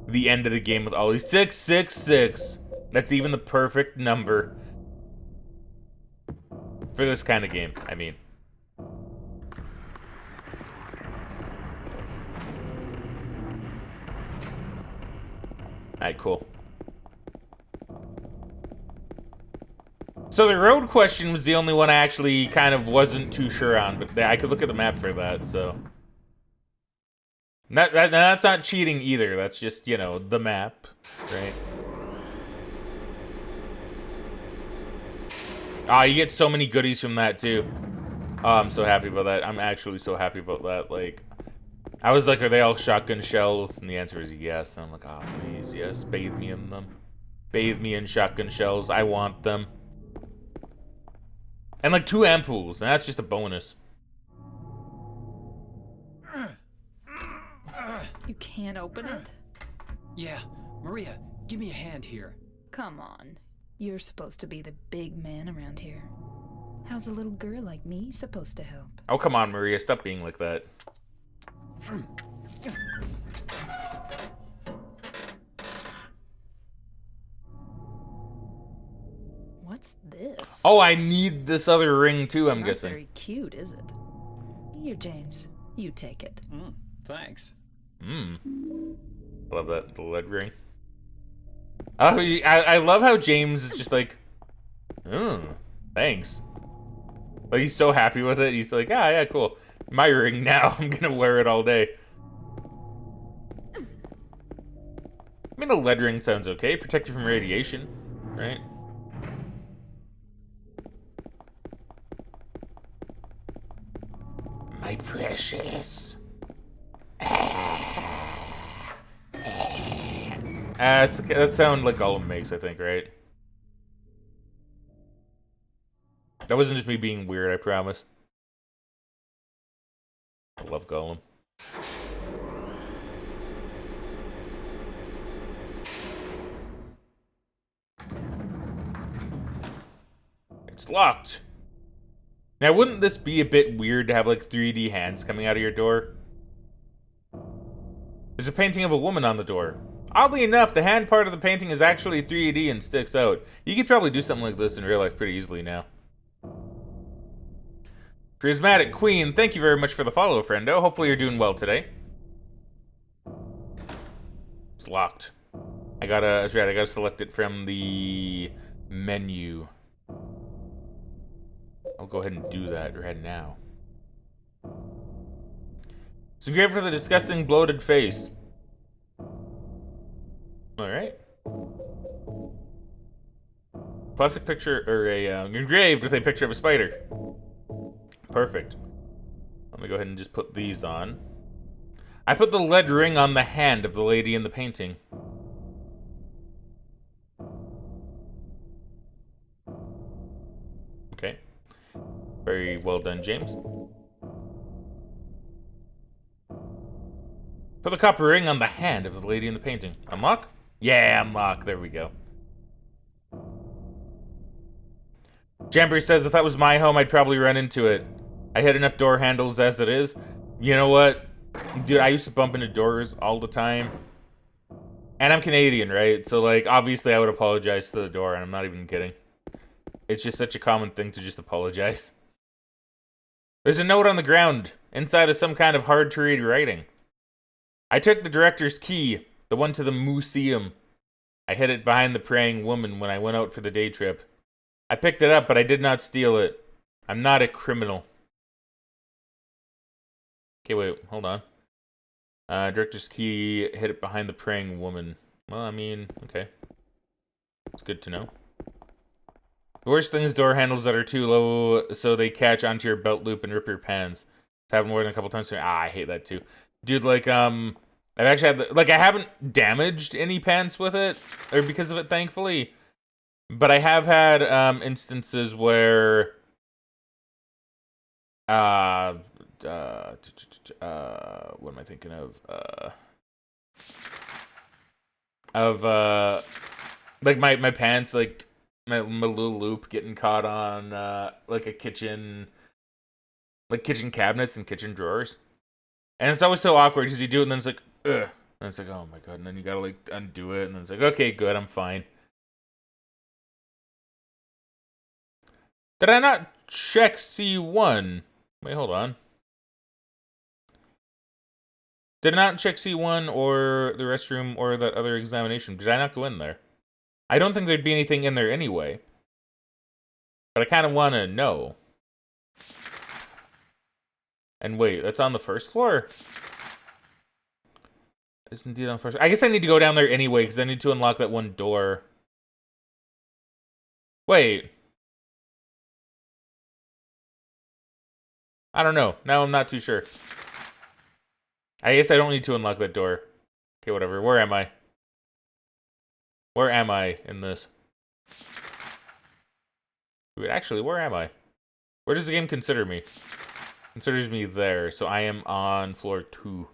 the end of the game with all these. 666. That's even the perfect number for this kind of game, I mean. Alright, cool. So the road question was the only one I actually kind of wasn't too sure on, but I could look at the map for that, so. That's not cheating either, that's just, you know, the map, right? You get so many goodies from that, too. Oh, I'm so happy about that. I'm actually so happy about that, like. I was like, are they all shotgun shells? And the answer is yes. And I'm like, oh, please, yes, bathe me in them. Bathe me in shotgun shells, I want them. And like 2 ampoules, and that's just a bonus. You can't open it? Yeah, Maria, give me a hand here. Come on. You're supposed to be the big man around here. How's a little girl like me supposed to help? Oh, come on, Maria, stop being like that. What's this? Oh, I need this other ring too, I'm Not guessing. very cute, is it? Here, James. You take it. Thanks. Love that, the lead ring. Oh, I love how James is just like, thanks. Like, he's so happy with it. He's like, yeah, cool. My ring now. I'm gonna wear it all day. I mean, a lead ring sounds okay. Protect you from radiation, right? My precious. That sound like Gollum makes, I think, right? That wasn't just me being weird, I promise. I love Gollum. It's locked. Now, wouldn't this be a bit weird to have like 3D hands coming out of your door? There's a painting of a woman on the door. Oddly enough, the hand part of the painting is actually 3D and sticks out. You could probably do something like this in real life pretty easily now. Prismatic Queen, thank you very much for the follow, friendo. Hopefully you're doing well today. It's locked. That's right, I gotta select it from the menu. I'll go ahead and do that right now. It's engraved for the disgusting bloated face. Alright. Plastic picture, or engraved with a picture of a spider. Perfect. Let me go ahead and just put these on. I put the lead ring on the hand of the lady in the painting. Okay. Very well done, James. Put the copper ring on the hand of the lady in the painting. Unlock? Yeah, unlock. There we go. Jamboree says, if that was my home, I'd probably run into it. I hit enough door handles as it is. You know what? Dude, I used to bump into doors all the time. And I'm Canadian, right? So, like, obviously I would apologize to the door, and I'm not even kidding. it's just such a common thing to just apologize. There's a note on the ground. Inside is some kind of hard-to-read writing. I took the director's key, the one to the museum. I hid it behind the praying woman when I went out for the day trip. I picked it up, but I did not steal it. I'm not a criminal. Okay, wait, hold on. Director's key, hid it behind the praying woman. Well, I mean, okay. It's good to know. The worst thing is door handles that are too low so they catch onto your belt loop and rip your pants. It's happened more than a couple times to me. I hate that too. Dude, like, I've actually had, I haven't damaged any pants with it, or because of it, thankfully. But I have had, instances where, what am I thinking of? Like, my pants, like, my little loop getting caught on, like, a kitchen, like, kitchen cabinets and kitchen drawers. And it's always so awkward, because you do it, and then it's like, ugh. And it's like, oh my god, and then you gotta, like, undo it, and then it's like, okay, good, I'm fine. Did I not check C1? Wait, hold on. Did I not check C1 or the restroom or that other examination? Did I not go in there? I don't think there'd be anything in there anyway. But I kind of want to know. And wait, that's on the first floor? It's indeed on the first. I guess I need to go down there anyway, because I need to unlock that one door. Wait. I don't know. Now I'm not too sure. I guess I don't need to unlock that door. Okay, whatever. Where am I? Where am I in this? Wait, actually, where am I? Where does the game consider me? Considers me there, so I am on floor 2.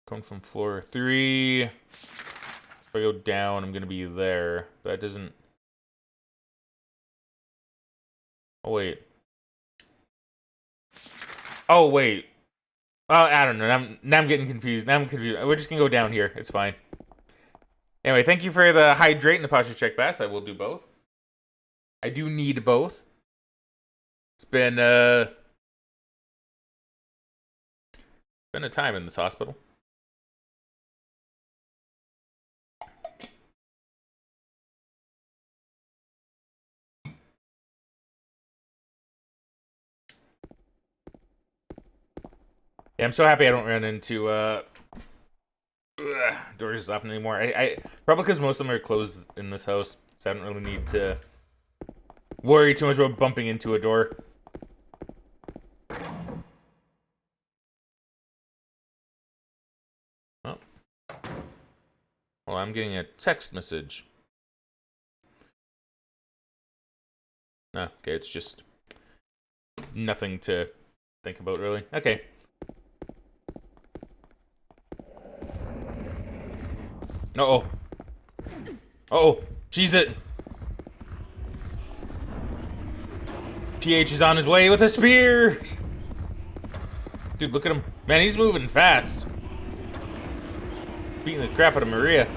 Coming from floor 3. If I go down, I'm gonna be there. That doesn't... Oh, wait. Oh, wait. Oh, I don't know. Now I'm getting confused. Now I'm confused. We're just gonna go down here. It's fine. Anyway, thank you for the hydrate and the posture check, Bass. I will do both. I do need both. It's been a time in this hospital. Yeah, I'm so happy I don't run into doors often anymore. I probably because most of them are closed in this house, so I don't really need to worry too much about bumping into a door. Oh. Well, I'm getting a text message. Oh, okay, it's just nothing to think about, really. Okay. Uh-oh. Uh-oh. She's it. PH is on his way with a spear. Dude, look at him. Man, he's moving fast. Beating the crap out of Maria.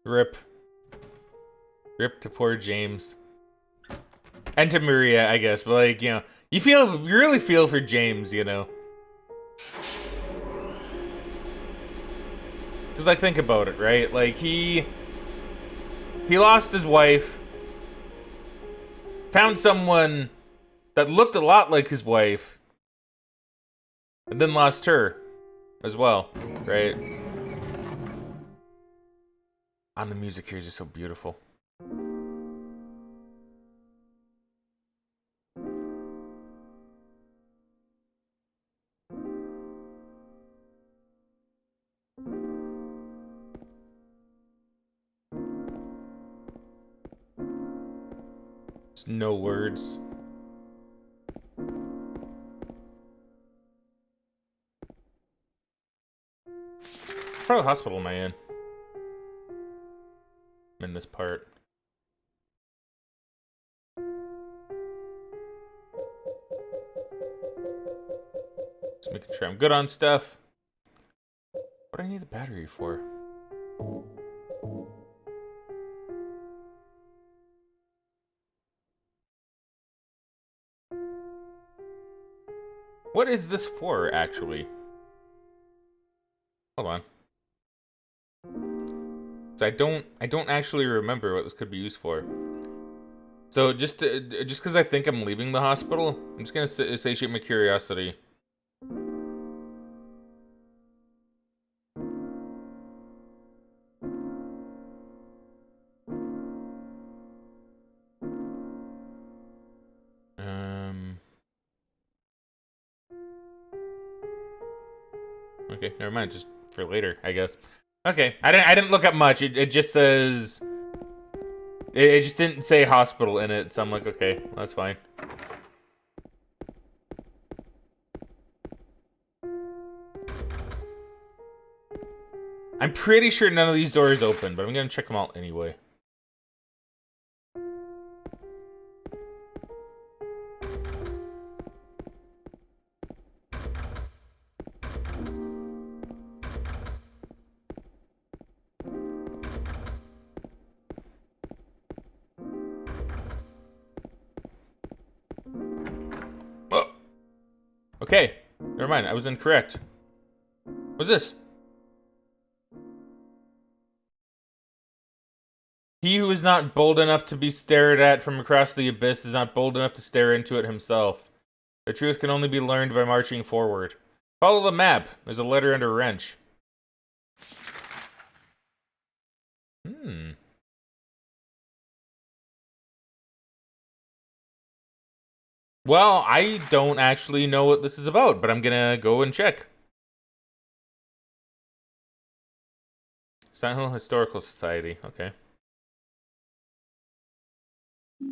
Rip. Rip to poor James. And to Maria, I guess. But, like, you know, you really feel for James, you know. Because, like, think about it, right? Like, he lost his wife. Found someone that looked a lot like his wife. And then lost her as well, right? And the music here is just so beautiful. Just no words. What part of the hospital am I in? I'm in this part. Just making sure I'm good on stuff. What do I need the battery for? What is this for, actually? Hold on. So I don't actually remember what this could be used for. So just because I think I'm leaving the hospital, I'm just gonna satiate my curiosity. Okay, never mind. Just for later, I guess. Okay, I didn't look up much. It just says. It just didn't say hospital in it, so I'm like, okay, well, that's fine. I'm pretty sure none of these doors open, but I'm gonna check them out anyway. Oh. Okay, never mind. I was incorrect. What's this? He who is not bold enough to be stared at from across the abyss is not bold enough to stare into it himself. The truth can only be learned by marching forward. Follow the map. There's a letter and a wrench. Well, I don't actually know what this is about, but I'm gonna go and check. Silent Hill Historical Society. Okay.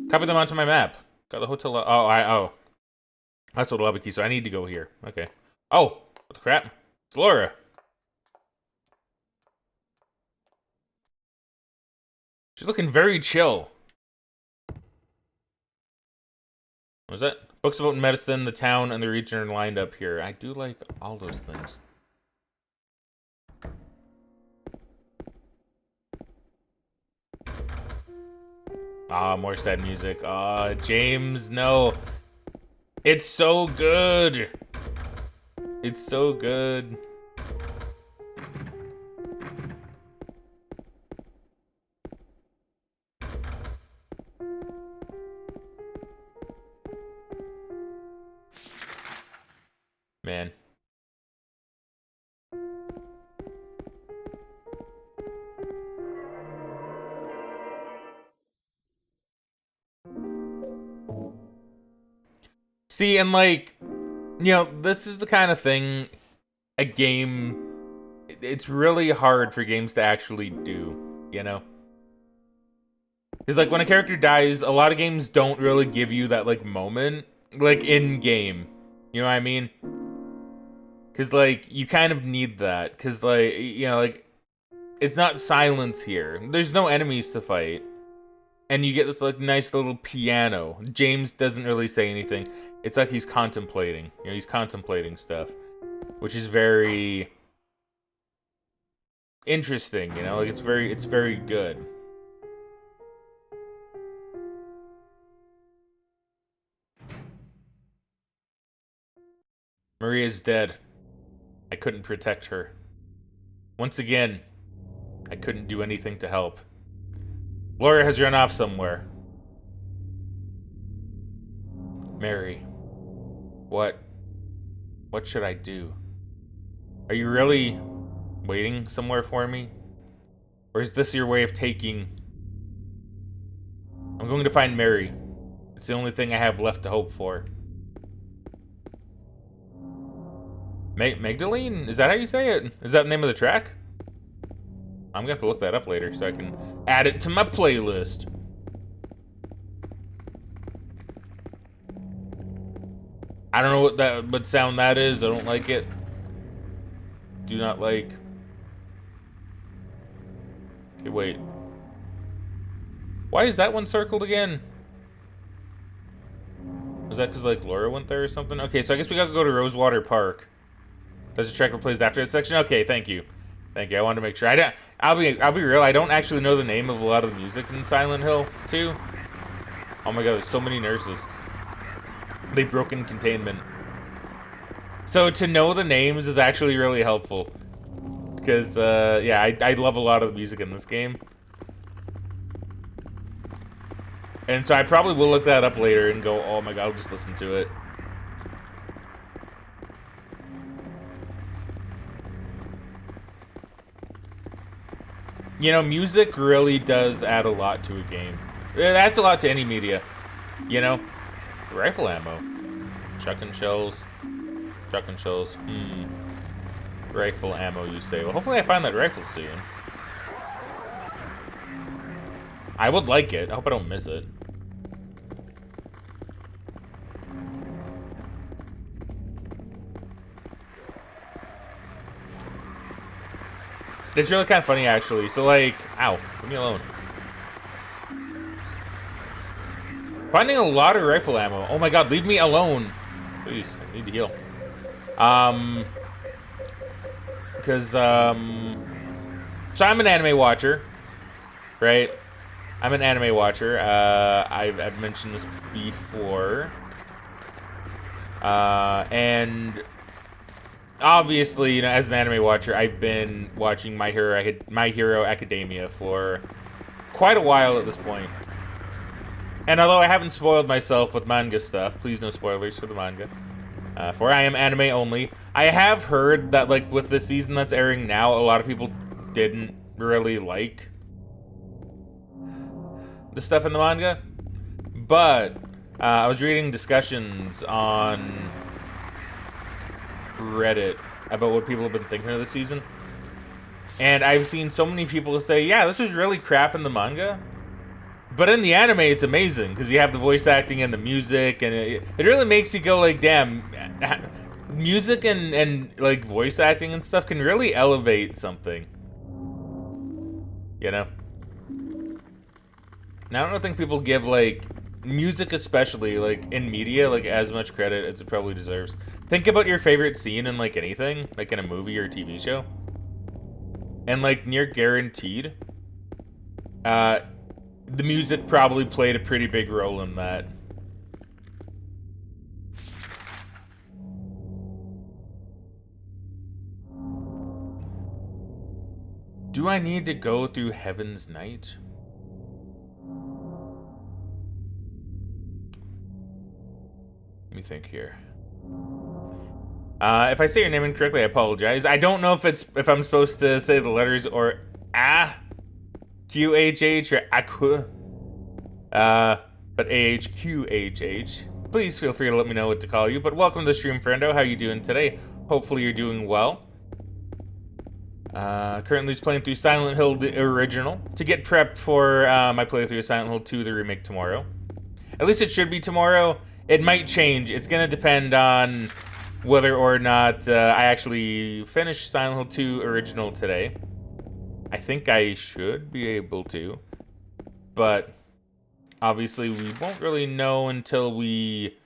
Copy them onto my map. Got the hotel. Oh. That's what lobby key. So I need to go here. Okay. Oh, what the crap? It's Laura. She's looking very chill. What was that? Books about medicine, the town, and the region are lined up here. I do like all those things. Ah, more sad music. Ah, James, no. It's so good. It's so good. Man. See, and like, this is the kind of thing a game, it's really hard for games to actually do, Because, like, when a character dies, a lot of games don't really give you that, like, moment, like, in-game. You know what I mean? Because, like, you kind of need that. Because, like, like, it's not silence here. There's no enemies to fight. And you get this, like, nice little piano. James doesn't really say anything. It's like he's contemplating. He's contemplating stuff. Which is very interesting, Like, it's very good. Maria's dead. I couldn't protect her. Once again, I couldn't do anything to help. Laura has run off somewhere. Mary. What should I do? Are you really waiting somewhere for me? Or is this your way of taking... I'm going to find Mary. It's the only thing I have left to hope for. Magdalene? Is that how you say it? Is that the name of the track? I'm gonna have to look that up later so I can add it to my playlist. I don't know what sound that is. I don't like it. Do not like. Okay, wait. Why is that one circled again? Was that because like Laura went there or something? Okay, so I guess we gotta go to Rosewater Park. There's a track that plays after that section. Okay, thank you. Thank you. I wanted to make sure. I'll be real. I don't actually know the name of a lot of the music in Silent Hill 2. Oh my god, there's so many nurses. They've broken containment. So to know the names is actually really helpful. Because, yeah, I love a lot of the music in this game. And so I probably will look that up later and go, oh my god, I'll just listen to it. You know, music really does add a lot to a game. It adds a lot to any media. You know? Rifle ammo. Chucking shells. Chucking shells. Rifle ammo, you say. Well, hopefully I find that rifle soon. I would like it. I hope I don't miss it. It's really kind of funny, actually. So, like, ow, leave me alone. Finding a lot of rifle ammo. Oh my god, leave me alone. Please, I need to heal. Because, so I'm an anime watcher, right? I'm an anime watcher. I've mentioned this before. And obviously, you know, as an anime watcher, I've been watching My Hero Academia for quite a while at this point. And although I haven't spoiled myself with manga stuff, please no spoilers for the manga. For I am anime only. I have heard that, like, with the season that's airing now, a lot of people didn't really like the stuff in the manga. But I was reading discussions on Reddit about what people have been thinking of the season. And I've seen so many people say, yeah, this was really crap in the manga. But in the anime, it's amazing, because you have the voice acting and the music, and it really makes you go, like, damn, music and like, voice acting and stuff can really elevate something. You know? Now, I don't think people give, like, music especially, like, in media, like, as much credit as it probably deserves. Think about your favorite scene in, like, anything, like, in a movie or a TV show. And, like, near guaranteed, the music probably played a pretty big role in that. Do I need to go through Heaven's Night? Let me think here. If I say your name incorrectly, I apologize. I don't know if I'm supposed to say the letters or QHH or AQ. But AHQHH. Please feel free to let me know what to call you. But welcome to the stream, friendo. How you doing today? Hopefully you're doing well. Currently just playing through Silent Hill the original to get prepped for my playthrough of Silent Hill 2 the remake tomorrow. At least it should be tomorrow. It might change. It's gonna depend on whether or not I actually finish Silent Hill 2 original today. I think I should be able to, but obviously we won't really know until we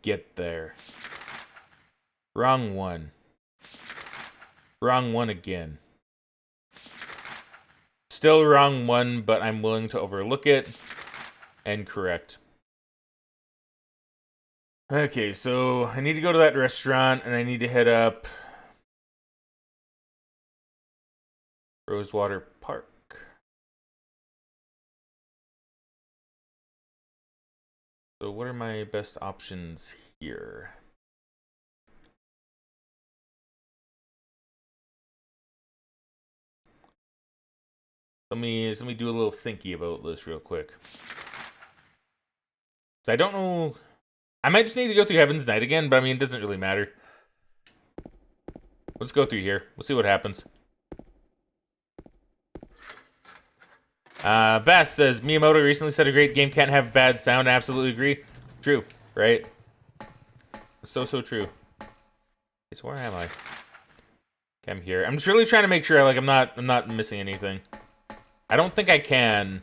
get there. Wrong one. Wrong one again. Still wrong one, but I'm willing to overlook it and correct. Okay, so I need to go to that restaurant and I need to head up Rosewater Park. So what are my best options here? Let me do a little thinky about this real quick. So I don't know. I might just need to go through Heaven's Night again, but I mean it doesn't really matter. Let's go through here. We'll see what happens. Bass says, Miyamoto recently said a great game can't have bad sound. I absolutely agree. True, right? So true. Okay, so where am I? Okay, I'm here. I'm just really trying to make sure like I'm not missing anything. I don't think I can.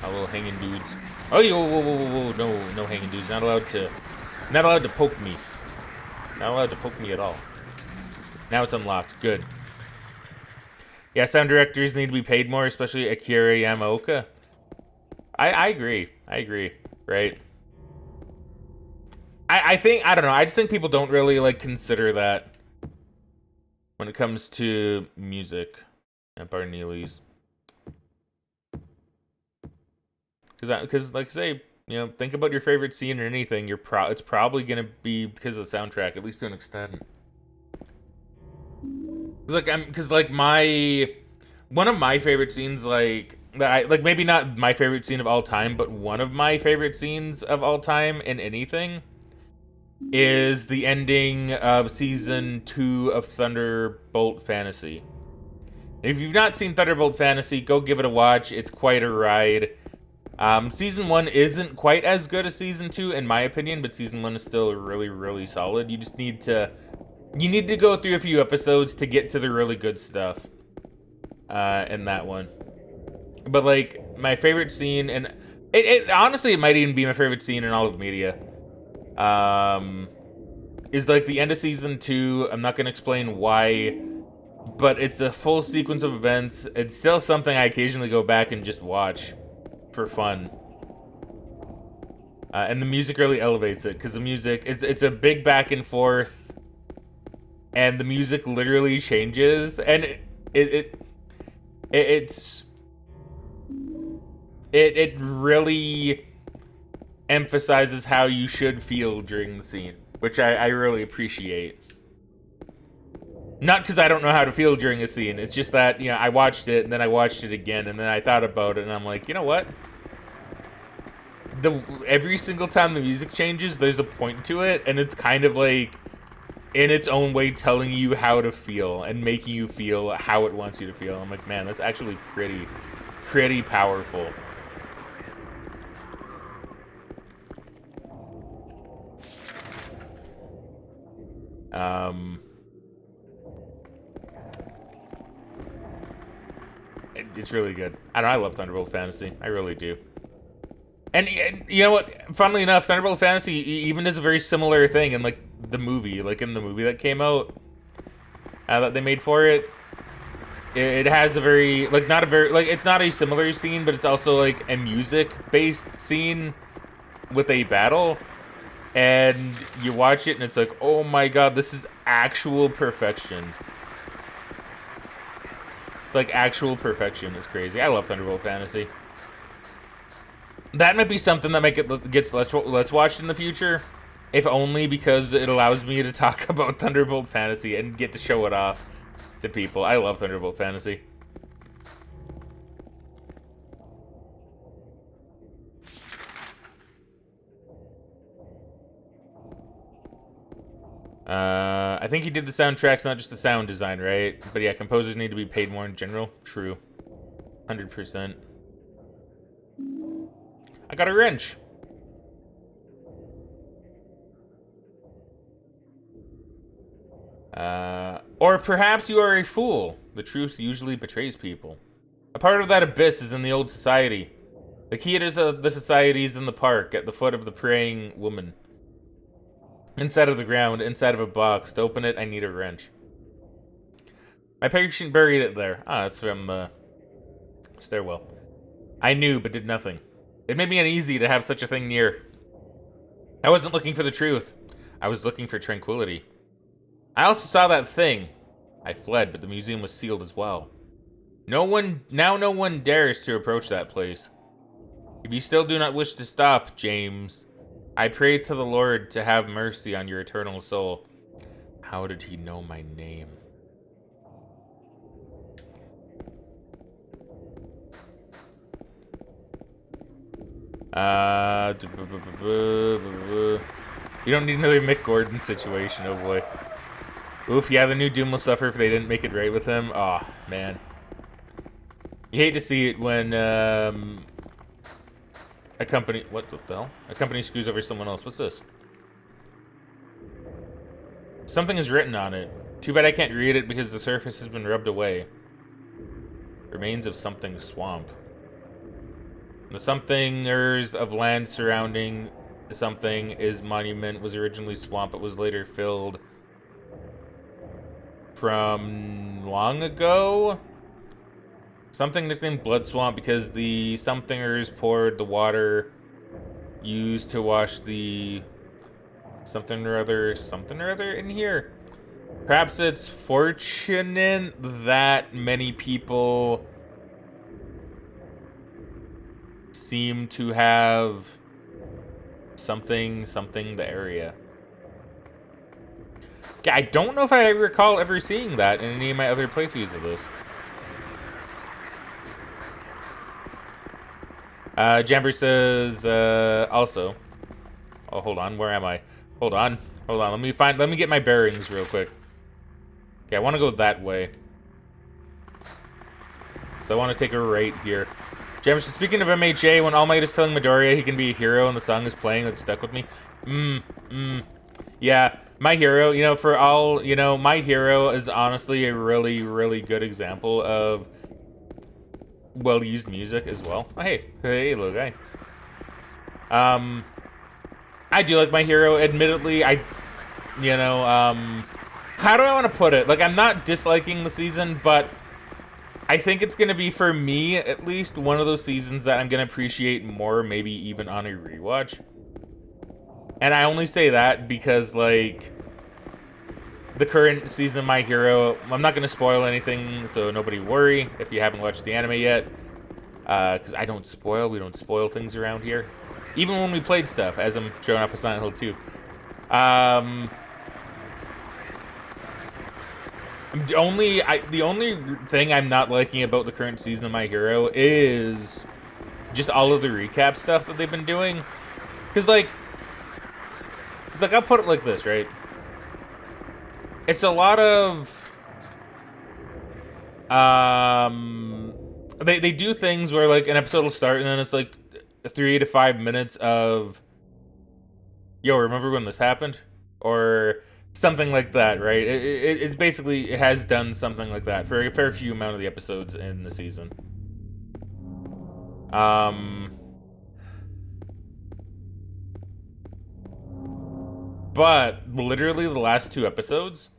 A little hanging dudes. Oh, whoa, no hanging dudes. Not allowed to poke me. Not allowed to poke me at all. Now it's unlocked. Good. Yeah, sound directors need to be paid more, especially Akira Yamaoka. I agree. I agree. Right. I think, I don't know. I just think people don't really like consider that when it comes to music at Barneely's. Because like I say, you know, think about your favorite scene or anything. It's probably gonna be because of the soundtrack, at least to an extent. Because one of my favorite scenes, like maybe not my favorite scene of all time, but one of my favorite scenes of all time in anything is the ending of season 2 of Thunderbolt Fantasy. If you've not seen Thunderbolt Fantasy, go give it a watch. It's quite a ride. Season 1 isn't quite as good as season 2 in my opinion, but season 1 is still really, really solid. You just need to go through a few episodes to get to the really good stuff in that one. But like my favorite scene, and it honestly, it might even be my favorite scene in all of media, is like the end of season 2. I'm not gonna explain why, but it's a full sequence of events. It's still something I occasionally go back and just watch for fun. And the music really elevates it, because the music, it's a big back and forth, and the music literally changes, and it really emphasizes how you should feel during the scene, which I really appreciate. Not because I don't know how to feel during a scene. It's just that, you know, I watched it, and then I watched it again, and then I thought about it, and I'm like, you know what? Every single time the music changes, there's a point to it, and it's kind of like, in its own way, telling you how to feel, and making you feel how it wants you to feel. I'm like, man, that's actually pretty powerful. It's really good. I love Thunderbolt Fantasy. I really do. And you know what? Funnily enough, Thunderbolt Fantasy even is a very similar thing in like the movie, that came out that they made for it. It has a very it's not a similar scene, but it's also like a music-based scene with a battle. And you watch it, and it's like, oh my god, this is actual perfection. It's like actual perfection. It's crazy. I love Thunderbolt Fantasy. That might be something that gets Let's Watched in the future. If only because it allows me to talk about Thunderbolt Fantasy and get to show it off to people. I love Thunderbolt Fantasy. I think he did the soundtracks, not just the sound design, right? But yeah, composers need to be paid more in general. True. 100%. I got a wrench. Or perhaps you are a fool. The truth usually betrays people. A part of that abyss is in the old society. The key to the society is in the park, at the foot of the praying woman. Inside of the ground, inside of a box. To open it, I need a wrench. My patient buried it there. Ah, that's from the stairwell. I knew, but did nothing. It made me uneasy to have such a thing near. I wasn't looking for the truth. I was looking for tranquility. I also saw that thing. I fled, but the museum was sealed as well. No one dares to approach that place. If you still do not wish to stop, James, I pray to the Lord to have mercy on your eternal soul. How did he know my name? You don't need another Mick Gordon situation, oh boy. Oof, yeah, the new Doom will suffer if they didn't make it right with him. Aw, man. You hate to see it when a company, what the hell? A company screws over someone else. What's this? Something is written on it. Too bad I can't read it because the surface has been rubbed away. Remains of something swamp. The somethingers of land surrounding something is monument was originally swamp. It was later filled from long ago. Something nicknamed Blood Swamp because the somethingers poured the water used to wash the something or other in here. Perhaps it's fortunate that many people seem to have something the area. Yeah, I don't know if I recall ever seeing that in any of my other playthroughs of this. Jamber says, also. Oh, hold on. Where am I? Hold on. Let me get my bearings real quick. Okay, I want to go that way. So I want to take a right here. Jamber says, speaking of MHA, when All Might is telling Midoriya he can be a hero and the song is playing, that stuck with me. Yeah, My Hero, you know, for all, you know, My Hero is honestly a really, really good example of well-used music as well. Oh, hey, little guy. I do like My Hero. Admittedly, how do I want to put it? Like, I'm not disliking the season, but I think it's gonna be, for me at least, one of those seasons that I'm gonna appreciate more, maybe even on a rewatch. And I only say that because, like, the current season of My Hero, I'm not gonna spoil anything, so nobody worry if you haven't watched the anime yet. Because we don't spoil things around here. Even when we played stuff, as I'm showing off of Silent Hill 2. The only thing I'm not liking about the current season of My Hero is just all of the recap stuff that they've been doing. Because, like, I'll put it like this, right? It's a lot of... They do things where, like, an episode will start and then it's, like, 3 to 5 minutes of... Yo, remember when this happened? Or something like that, right? It basically has done something like that for a fair few amount of the episodes in the season. But literally the last 2 episodes,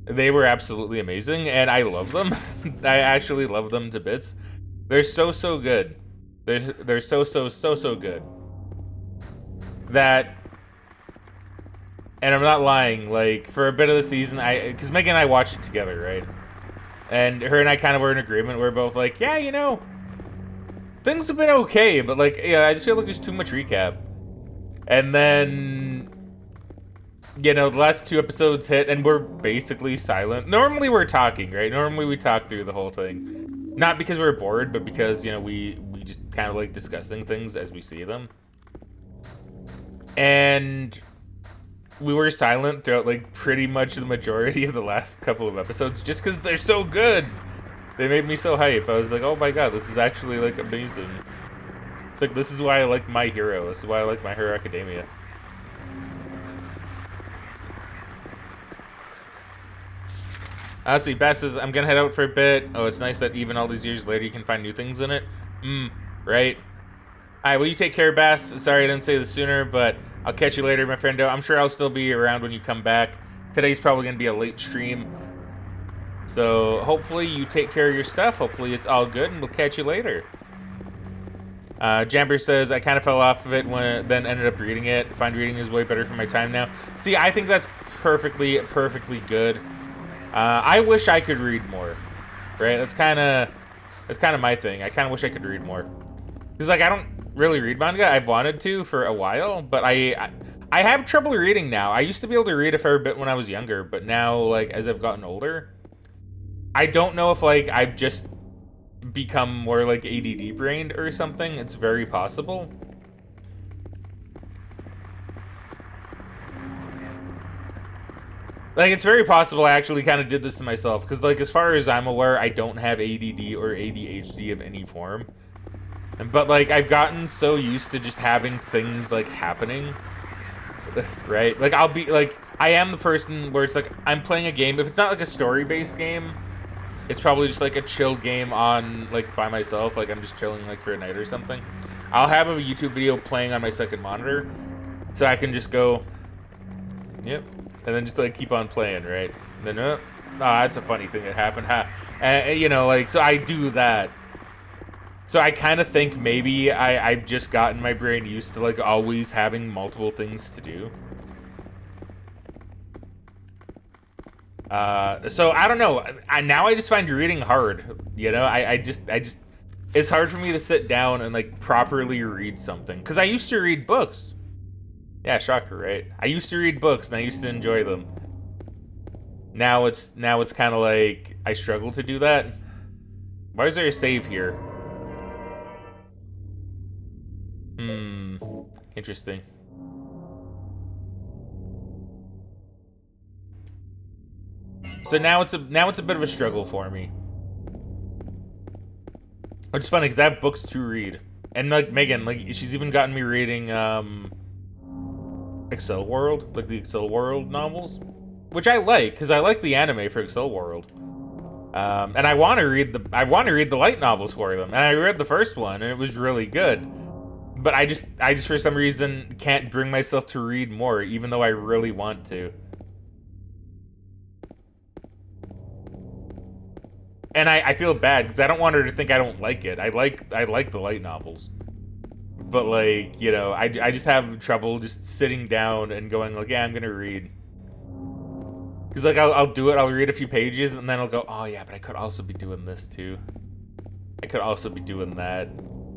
they were absolutely amazing, and I love them. I actually love them to bits. They're so good. They're so good. That, and I'm not lying, like, for a bit of the season, because Megan and I watched it together, right? And her and I kind of were in agreement. We're both like, yeah, you know, things have been okay, but, like, yeah, I just feel like there's too much recap. And then, you know, the last 2 episodes hit, and we're basically silent. Normally we're talking, right? Normally we talk through the whole thing. Not because we're bored, but because, you know, we just kind of like discussing things as we see them. And we were silent throughout, like, pretty much the majority of the last couple of episodes, just because they're so good. They made me so hype. I was like, oh my god, this is actually, like, amazing. It's like, this is why I like My Hero. This is why I like My Hero Academia. Let's see, Bass says, I'm gonna head out for a bit. Oh, it's nice that even all these years later you can find new things in it. Right? Alright, well, you take care, Bass. Sorry I didn't say this sooner, but I'll catch you later, my friendo. I'm sure I'll still be around when you come back. Today's probably gonna be a late stream. So, hopefully you take care of your stuff. Hopefully it's all good, and we'll catch you later. Jamber says, I kind of fell off of it then ended up reading it. Find reading is way better for my time now. See, I think that's perfectly good. I wish I could read more, right? That's kind of my thing. I kind of wish I could read more. Because, like, I don't really read manga. I've wanted to for a while, but I have trouble reading now. I used to be able to read a fair bit when I was younger, but now, like, as I've gotten older, I don't know if, like, I've just become more, like, ADD brained or something. It's very possible. Like, it's very possible I actually kind of did this to myself, because, like, as far as I'm aware, I don't have ADD or ADHD of any form. But, like, I've gotten so used to just having things, like, happening, right? Like, I'll be, like, I am the person where it's, like, I'm playing a game. If it's not, like, a story-based game, it's probably just, like, a chill game on, like, by myself. Like, I'm just chilling, like, for a night or something. I'll have a YouTube video playing on my second monitor, so I can just go, yep. And then just, like, keep on playing, right? And then, oh, that's a funny thing that happened. You know, like, so I do that. So I kind of think maybe I've just gotten my brain used to, like, always having multiple things to do. So I don't know. Now I just find reading hard. You know, I just, it's hard for me to sit down and, like, properly read something. Because I used to read books. Yeah, shocker, right? I used to read books, and I used to enjoy them. Now it's kind of like I struggle to do that. Why is there a save here? Interesting. So now it's a bit of a struggle for me. Which is funny because I have books to read, and like Megan, like she's even gotten me reading Excel World, like the Excel World novels, which I like because I like the anime for Excel World, and I want to read the light novels for them, and I read the first one and it was really good, but I just for some reason can't bring myself to read more, even though I really want to. And I feel bad because I don't want her to think I don't like it. I like the light novels. But, like, you know, I just have trouble just sitting down and going, like, yeah, I'm going to read. Because, like, I'll do it. I'll read a few pages, and then I'll go, oh, yeah, but I could also be doing this, too. I could also be doing that.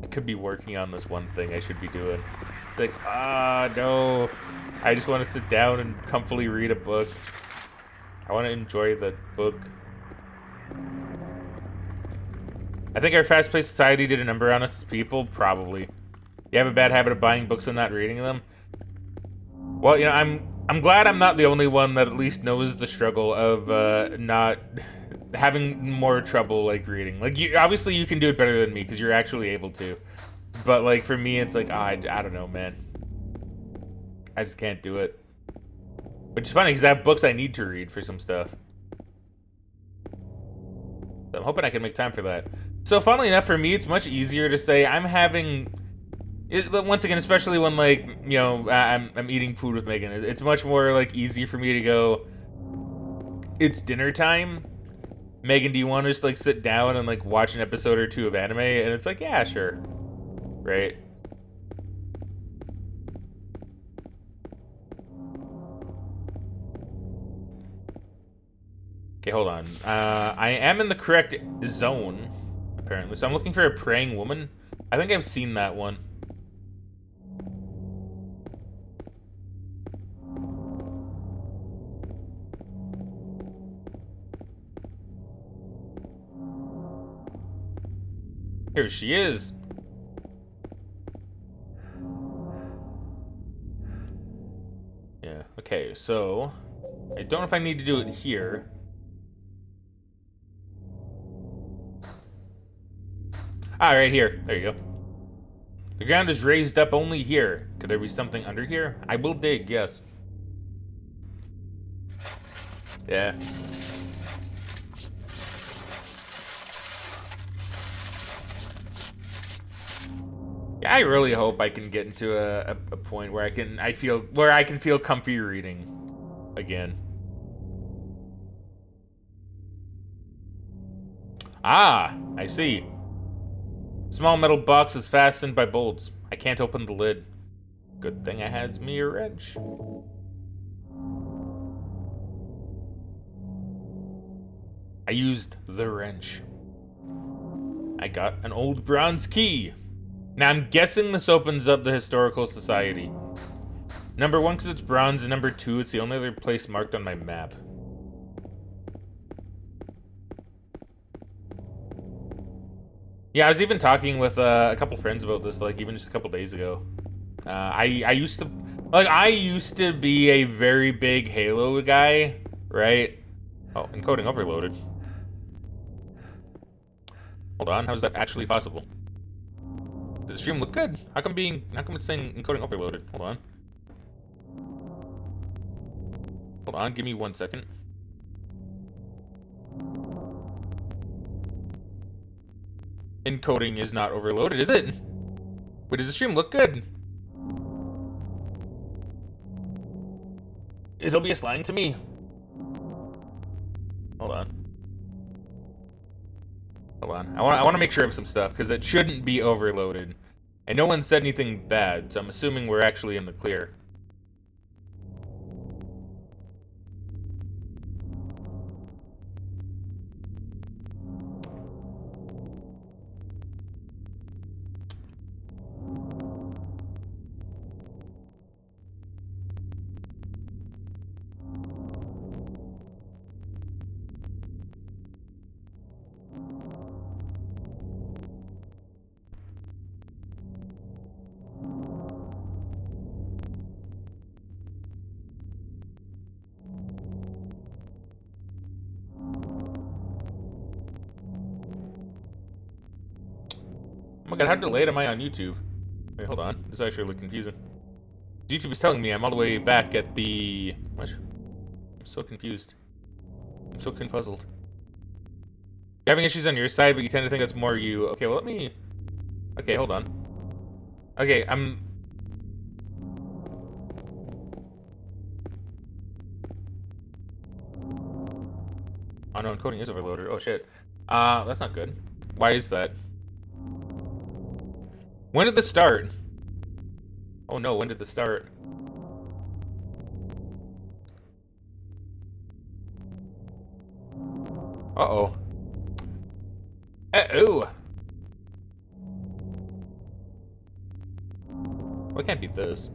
I could be working on this one thing I should be doing. It's like, no. I just want to sit down and comfortably read a book. I want to enjoy the book. I think our fast-paced society did a number on us as people, probably. You have a bad habit of buying books and not reading them? Well, you know, I'm glad I'm not the only one that at least knows the struggle of not having more trouble, like, reading. Like, obviously you can do it better than me because you're actually able to. But, like, for me, it's like, I don't know, man. I just can't do it. Which is funny because I have books I need to read for some stuff. So I'm hoping I can make time for that. So, funnily enough, for me, it's much easier to say I'm having... once again, especially when, like, you know, I'm eating food with Megan, it's much more, like, easy for me to go, it's dinner time. Megan, do you want to just, like, sit down and, like, watch an episode or two of anime? And it's like, yeah, sure. Right? Okay, hold on. I am in the correct zone, apparently. So I'm looking for a praying woman. I think I've seen that one. Here she is. Yeah, okay, so I don't know if I need to do it here. Ah, right here. There you go. The ground is raised up only here. Could there be something under here? I will dig, yes. Yeah. Yeah, I really hope I can get into a point where I can feel comfy reading again. Ah, I see. Small metal box is fastened by bolts. I can't open the lid. Good thing I has me a wrench. I used the wrench. I got an old bronze key. Now I'm guessing this opens up the historical society. Number 1, because it's bronze, and number 2, it's the only other place marked on my map. Yeah, I was even talking with a couple friends about this, like, even just a couple days ago. I used to be a very big Halo guy, right? Oh, encoding overloaded. Hold on, how's that actually possible? Does the stream look good? How come it's saying encoding overloaded? Hold on. Hold on, give me 1 second. Encoding is not overloaded, is it? Wait, does the stream look good? Is OBS lying to me? Hold on. Hold on. I want to make sure of some stuff, because it shouldn't be overloaded. And no one said anything bad, so I'm assuming we're actually in the clear. Oh my god, how delayed am I on YouTube? Wait, hold on. This is actually really confusing. YouTube is telling me I'm all the way back at the... What? I'm so confused. I'm so confuzzled. You're having issues on your side, but you tend to think that's more you. Okay, well, let me... Okay, hold on. Okay, I'm... Oh no, encoding is overloaded. Oh shit. That's not good. Why is that? When did this start? Oh no, when did this start? Uh-oh. Uh-oh. Well, it can't be this.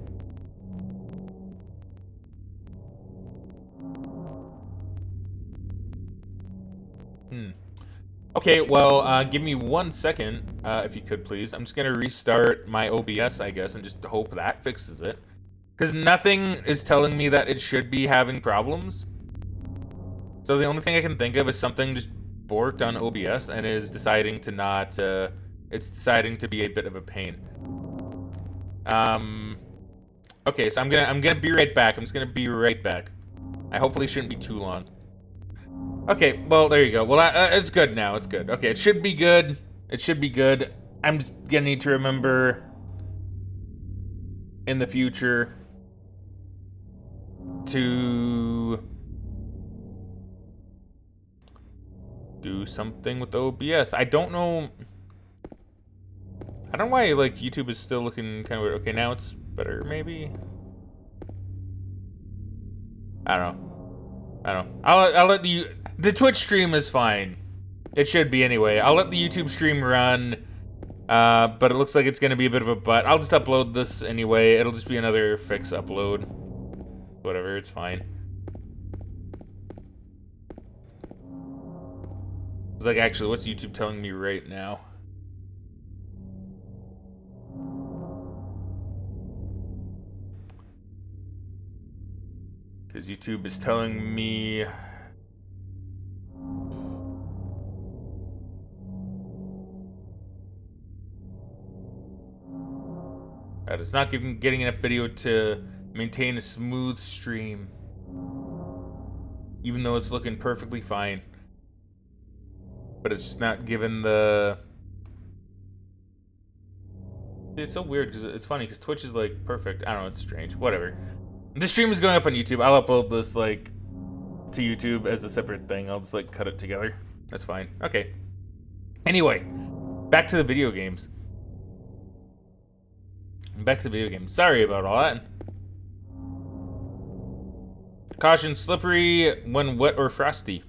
Okay, well, give me 1 second, if you could, please. I'm just gonna restart my OBS, I guess, and just hope that fixes it. Because nothing is telling me that it should be having problems. So the only thing I can think of is something just borked on OBS and is deciding to not, it's deciding to be a bit of a pain. Okay, so I'm gonna be right back. I'm just gonna be right back. I hopefully shouldn't be too long. Okay, well, there you go. Well, it's good now. It's good. Okay, it should be good. It should be good. I'm just gonna need to remember in the future to do something with the OBS. I don't know why, like, YouTube is still looking kind of weird. Okay, now it's better, maybe? I don't know. I'll let the Twitch stream is fine. It should be anyway. I'll let the YouTube stream run, but it looks like it's gonna be a bit of a butt. I'll just upload this anyway. It'll just be another fix upload. Whatever, it's fine. It's like, actually, what's YouTube telling me right now? Because YouTube is telling me... that it's not getting enough video to maintain a smooth stream. Even though it's looking perfectly fine. But it's just not given the... It's so weird, because it's funny, because Twitch is, like, perfect. I don't know, it's strange. Whatever. This stream is going up on YouTube. I'll upload this, like, to YouTube as a separate thing. I'll just, like, cut it together. That's fine. Okay. Anyway, back to the video games. Back to the video games. Sorry about all that. Caution, slippery when wet or frosty.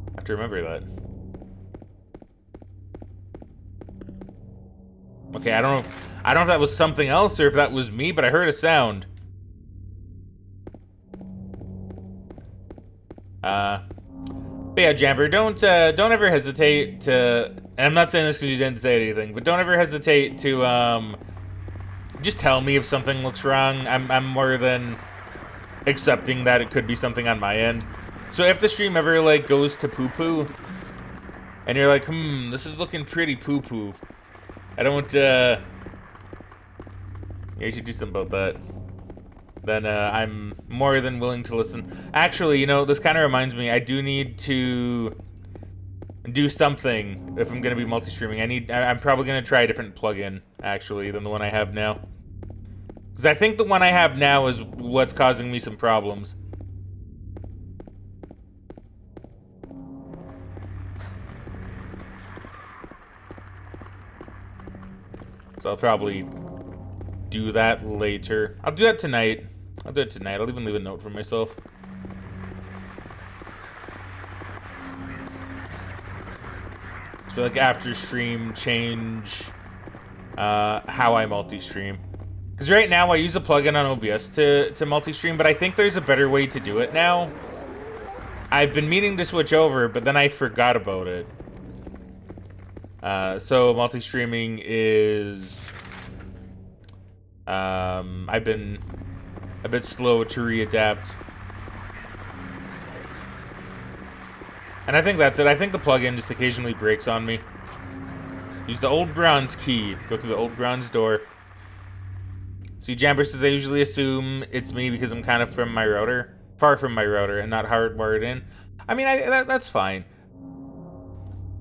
I have to remember that. Okay, I don't know if that was something else or if that was me, but I heard a sound. But yeah, Jamper, don't ever hesitate to, and I'm not saying this because you didn't say anything, but don't ever hesitate to just tell me if something looks wrong. I'm more than accepting that it could be something on my end. So if the stream ever like goes to poo-poo, and you're like, this is looking pretty poo-poo, I don't, yeah, you should do something about that. Then I'm more than willing to listen. Actually, you know, this kind of reminds me, I do need to do something if I'm gonna be multi-streaming. I'm probably gonna try a different plugin, actually, than the one I have now. Because I think the one I have now is what's causing me some problems. So I'll probably do that later. I'll do that tonight. I'll do it tonight. I'll even leave a note for myself. Just be like after stream, change how I multi-stream. Because right now I use a plugin on OBS to multi-stream, but I think there's a better way to do it now. I've been meaning to switch over, but then I forgot about it. So multi-streaming is... I've been a bit slow to readapt. And I think that's it. I think the plugin just occasionally breaks on me. Use the old bronze key. Go through the old bronze door. See, Jamber says I usually assume it's me because I'm kind of from my router. Far from my router and not hardwired in. I mean, that's fine.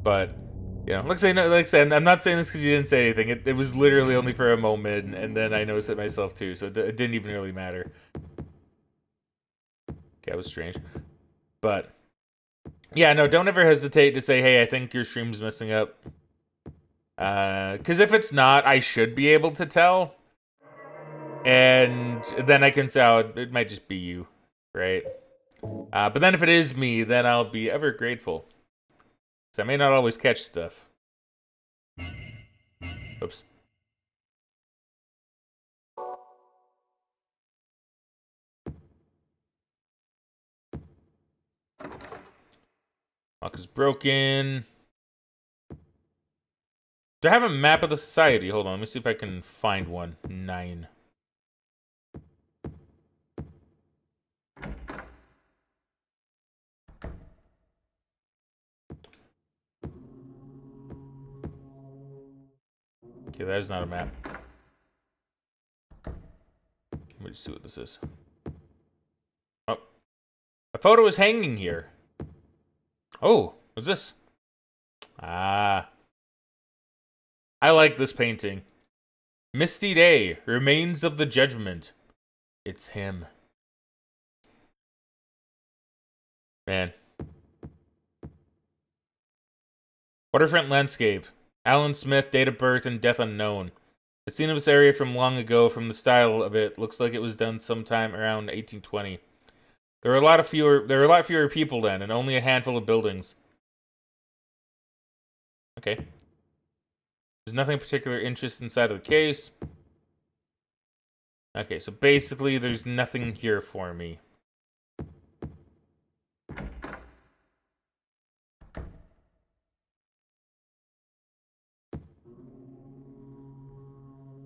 But, you know, like I said, I'm not saying this because you didn't say anything. It was literally only for a moment, and then I noticed it myself too, so it didn't even really matter. Okay, that was strange. But, yeah, no, don't ever hesitate to say, hey, I think your stream's messing up. Because if it's not, I should be able to tell. And then I can say, oh, it might just be you, right? But then if it is me, then I'll be ever grateful. Because I may not always catch stuff. Oops. Lock is broken. Do I have a map of the society? Hold on, let me see if I can find one. 9. Okay, that is not a map. Let me just see what this is. Oh. A photo is hanging here. Oh, what's this? Ah. I like this painting. Misty Day, Remains of the Judgment. It's him. Man. Waterfront landscape. Alan Smith, date of birth and death unknown. The scene of this area from long ago, from the style of it, looks like it was done sometime around 1820. There were a lot fewer people then, and only a handful of buildings. Okay. There's nothing of particular interest inside of the case. Okay, so basically there's nothing here for me.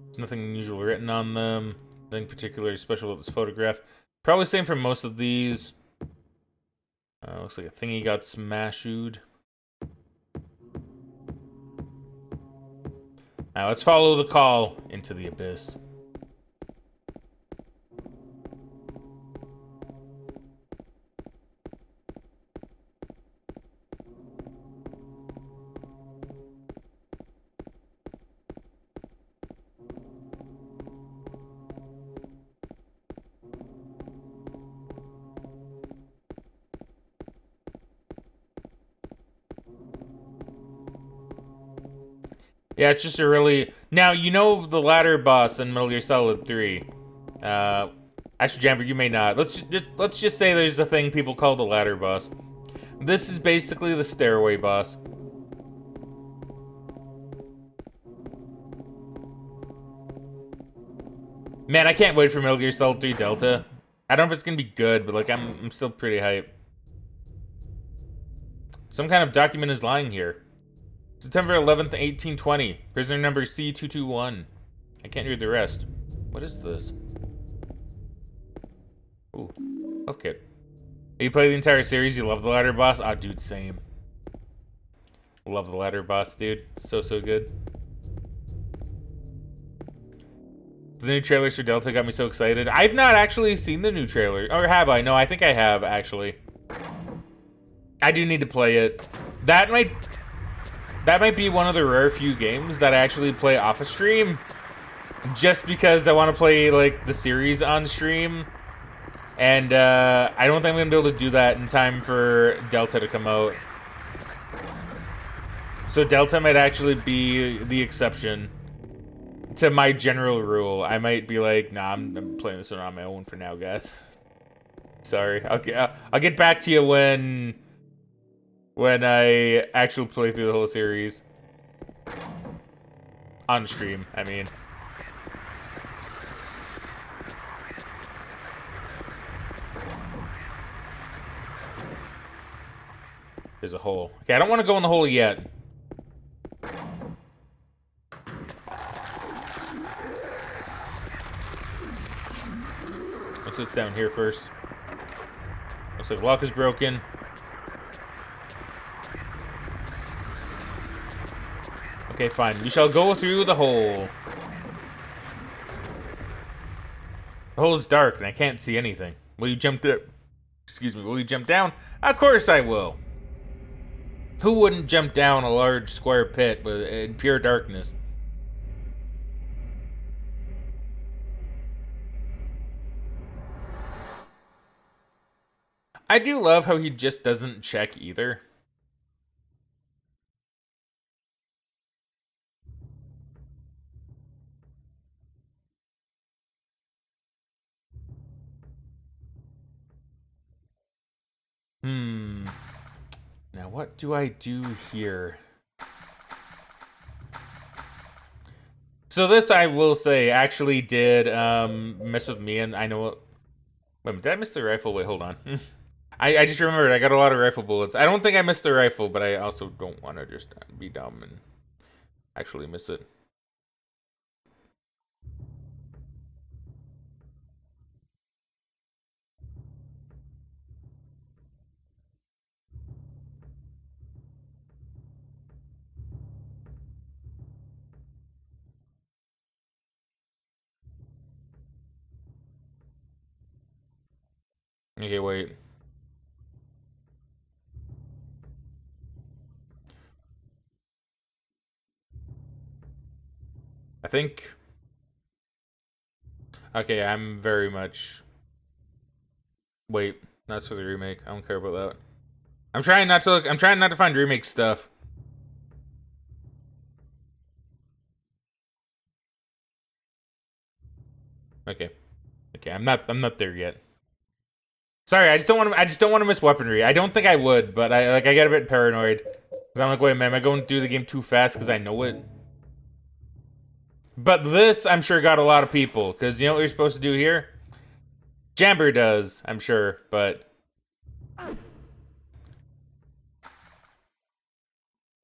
There's nothing unusual written on them. Nothing particularly special about this photograph. Probably same for most of these. Looks like a thingy got smashed. Now let's follow the call into the abyss. Yeah, it's just a really... Now, you know the ladder boss in Metal Gear Solid 3. Actually, Jamber, you may not. Let's just say there's a thing people call the ladder boss. This is basically the stairway boss. Man, I can't wait for Metal Gear Solid 3 Delta. I don't know if it's gonna be good, but like I'm still pretty hyped. Some kind of document is lying here. September 11th, 1820. Prisoner number C221. I can't read the rest. What is this? Ooh, health kit. You play the entire series, you love the ladder boss? Ah, dude, same. Love the ladder boss, dude. So good. The new trailers for Delta got me so excited. I've not actually seen the new trailer. Or have I? No, I think I have, actually. I do need to play it. That might be one of the rare few games that I actually play off a stream. Just because I want to play, like, the series on stream. And, I don't think I'm going to be able to do that in time for Delta to come out. So Delta might actually be the exception to my general rule. I might be like, nah, I'm playing this one on my own for now, guys. Sorry. I'll get back to you when I actually play through the whole series. On stream, I mean. There's a hole. Okay, I don't want to go in the hole yet. Let's down here first. Looks like lock is broken. Okay, fine. We shall go through the hole. The hole is dark and I can't see anything. Will you jump there? Excuse me, will you jump down? Of course I will. Who wouldn't jump down a large square pit in pure darkness? I do love how he just doesn't check either. Now what do I do here? So this, I will say, actually did mess with me, and I know what... Wait, did I miss the rifle? Wait, hold on. I just remembered I got a lot of rifle bullets. I don't think I missed the rifle, but I also don't want to just be dumb and actually miss it. Okay, wait. I think... Okay, I'm very much... Wait, that's for the remake. I don't care about that. I'm trying not to find remake stuff. Okay. Okay, I'm not there yet. Sorry, I just don't want to miss weaponry. I don't think I would, but I get a bit paranoid. Cuz I'm like, wait, man, am I going through the game too fast cuz I know it? But this, I'm sure, got a lot of people. Because you know what you're supposed to do here? Jamber does, I'm sure, but...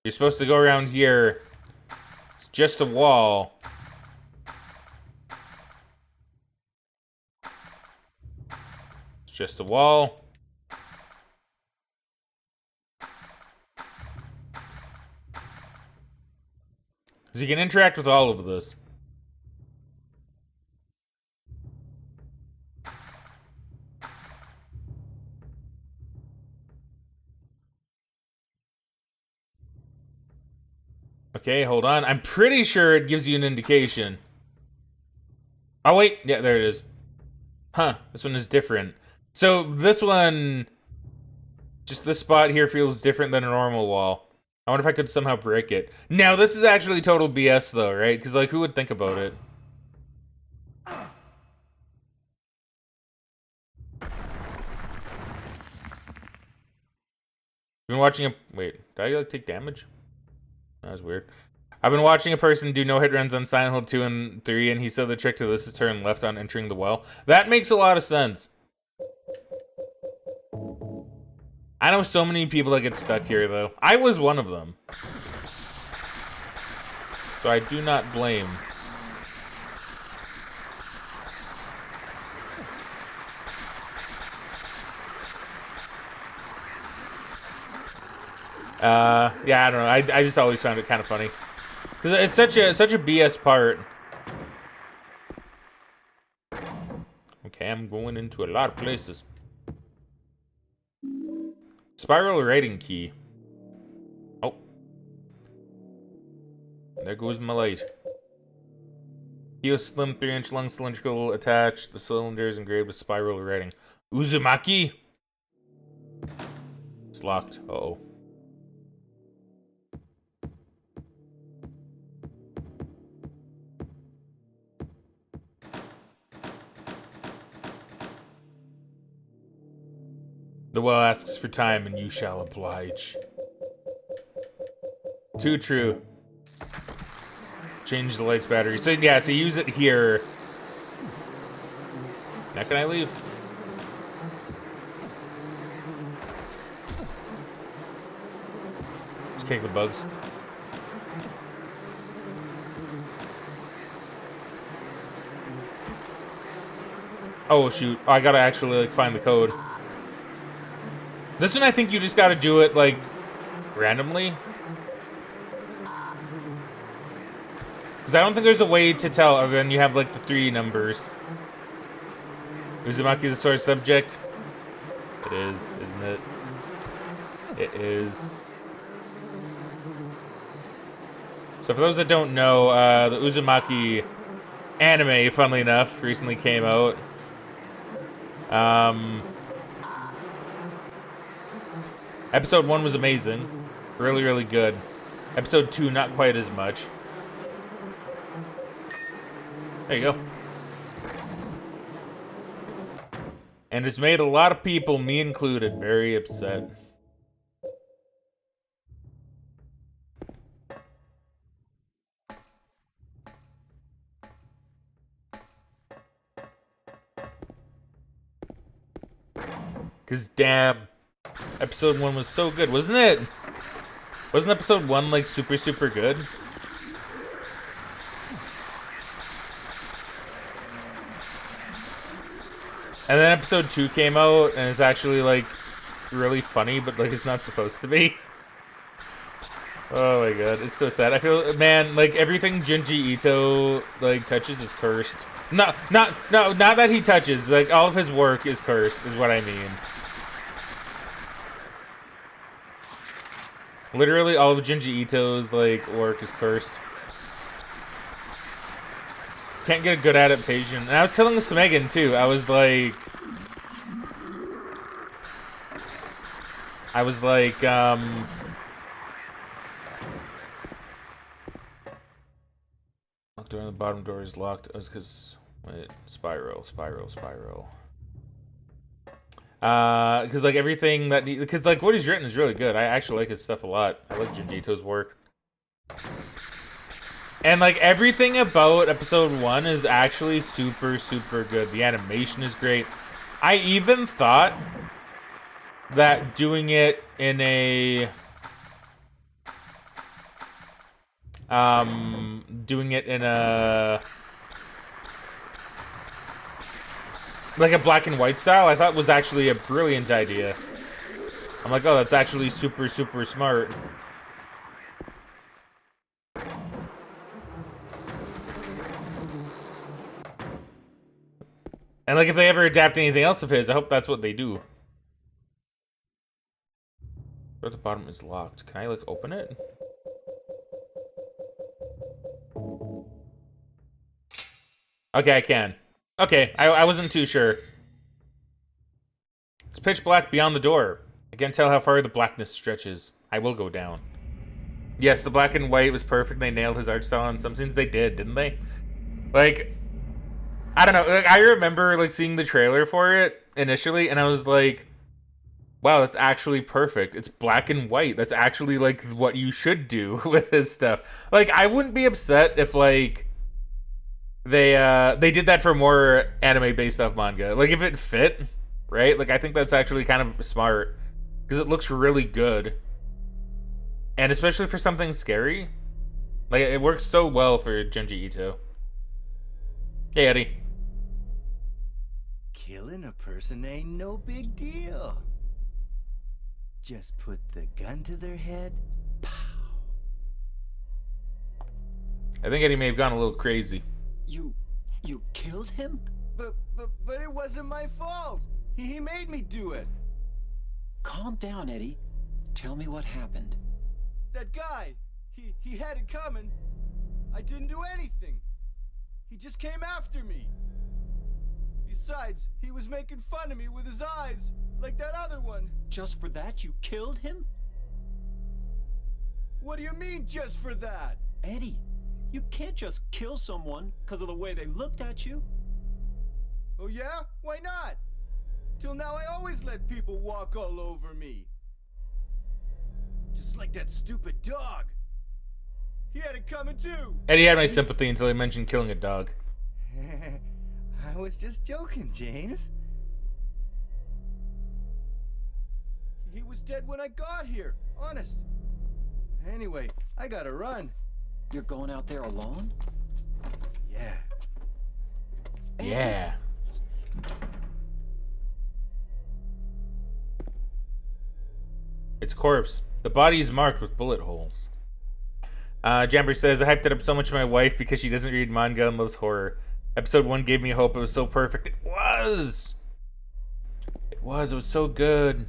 You're supposed to go around here. It's just a wall. It's just a wall. Because you can interact with all of this. Okay, hold on. I'm pretty sure it gives you an indication. Oh, wait. Yeah, there it is. Huh. This one is different. So, this one... Just this spot here feels different than a normal wall. I wonder if I could somehow break it. Now, this is actually total BS, though, right? Because, like, who would think about it? Been watching a... Wait, did I, like, take damage? That was weird. I've been watching a person do no-hit runs on Silent Hill 2 and 3, and he said the trick to this is turn left on entering the well. That makes a lot of sense. I know so many people that get stuck here, though. I was one of them. So I do not blame. Yeah, I don't know. I just always found it kind of funny because it's such a BS part. Okay, I'm going into a lot of places. Spiral rating key. Oh, there goes my light. Key with slim 3-inch long cylindrical attached. The cylinder is engraved with spiral writing. Uzumaki. It's locked. Uh-oh. The well asks for time, and you shall oblige. Too true. Change the light's battery. So yeah, so use it here. Now can I leave? Just kick the bugs. Oh shoot! Oh, I gotta actually like find the code. This one I think you just gotta do it like randomly. Because I don't think there's a way to tell other than you have like the 3 numbers. Uzumaki's a source subject. It is, isn't it? It is. So for those that don't know, the Uzumaki anime, funnily enough, recently came out. Episode 1 was amazing. Really, really good. Episode 2, not quite as much. There you go. And it's made a lot of people, me included, very upset. Cause damn, episode 1 was so good, wasn't it? Wasn't episode 1 like super, super good? And then episode 2 came out, and it's actually, like, really funny, but, like, it's not supposed to be. Oh my god, it's so sad. I feel, man, like, everything Junji Ito, like, touches is cursed. No, not that he touches. Like, all of his work is cursed, is what I mean. Literally, all of Junji Ito's, like, work is cursed. Can't get a good adaptation. And I was telling this to Megan, too. I was like, locked door on the bottom door is locked. It was because, wait, spiral. Because, like, everything that, because, like, what he's written is really good. I actually like his stuff a lot. I like Junji Ito's work. And, like, everything about episode 1 is actually super, super good. The animation is great. I even thought that doing it in a... like a black and white style, I thought was actually a brilliant idea. I'm like, oh, that's actually super, super smart. And, like, if they ever adapt anything else of his, I hope that's what they do. But at the bottom is locked. Can I, like, open it? Okay, I can. Okay, I wasn't too sure. It's pitch black beyond the door. I can't tell how far the blackness stretches. I will go down. Yes, the black and white was perfect. They nailed his art style in some scenes. They did, didn't they? Like... I don't know, like, I remember, like, seeing the trailer for it initially, and I was like, wow, that's actually perfect. It's black and white. That's actually, like, what you should do with this stuff. Like, I wouldn't be upset if, like, they did that for more anime-based off manga. Like, if it fit, right? Like, I think that's actually kind of smart, because it looks really good. And especially for something scary. Like, it works so well for Junji Ito. Hey, Eddie. Killing a person ain't no big deal. Just put the gun to their head. Pow. I think Eddie may have gone a little crazy. You killed him? But it wasn't my fault. He made me do it. Calm down, Eddie. Tell me what happened. That guy, he had it coming. I didn't do anything. He just came after me. Besides, he was making fun of me with his eyes, like that other one. Just for that, you killed him? What do you mean, just for that? Eddie, you can't just kill someone because of the way they looked at you. Oh yeah? Why not? Till now I always let people walk all over me. Just like that stupid dog. He had it coming too. Eddie had my sympathy until he mentioned killing a dog. I was just joking, James. He was dead when I got here, honest. Anyway, I gotta run. You're going out there alone? Yeah. Yeah. It's corpse. The body is marked with bullet holes. Jamber says, I hyped it up so much to my wife because she doesn't read manga and loves horror. Episode 1 gave me hope. It was so perfect. It was! It was so good.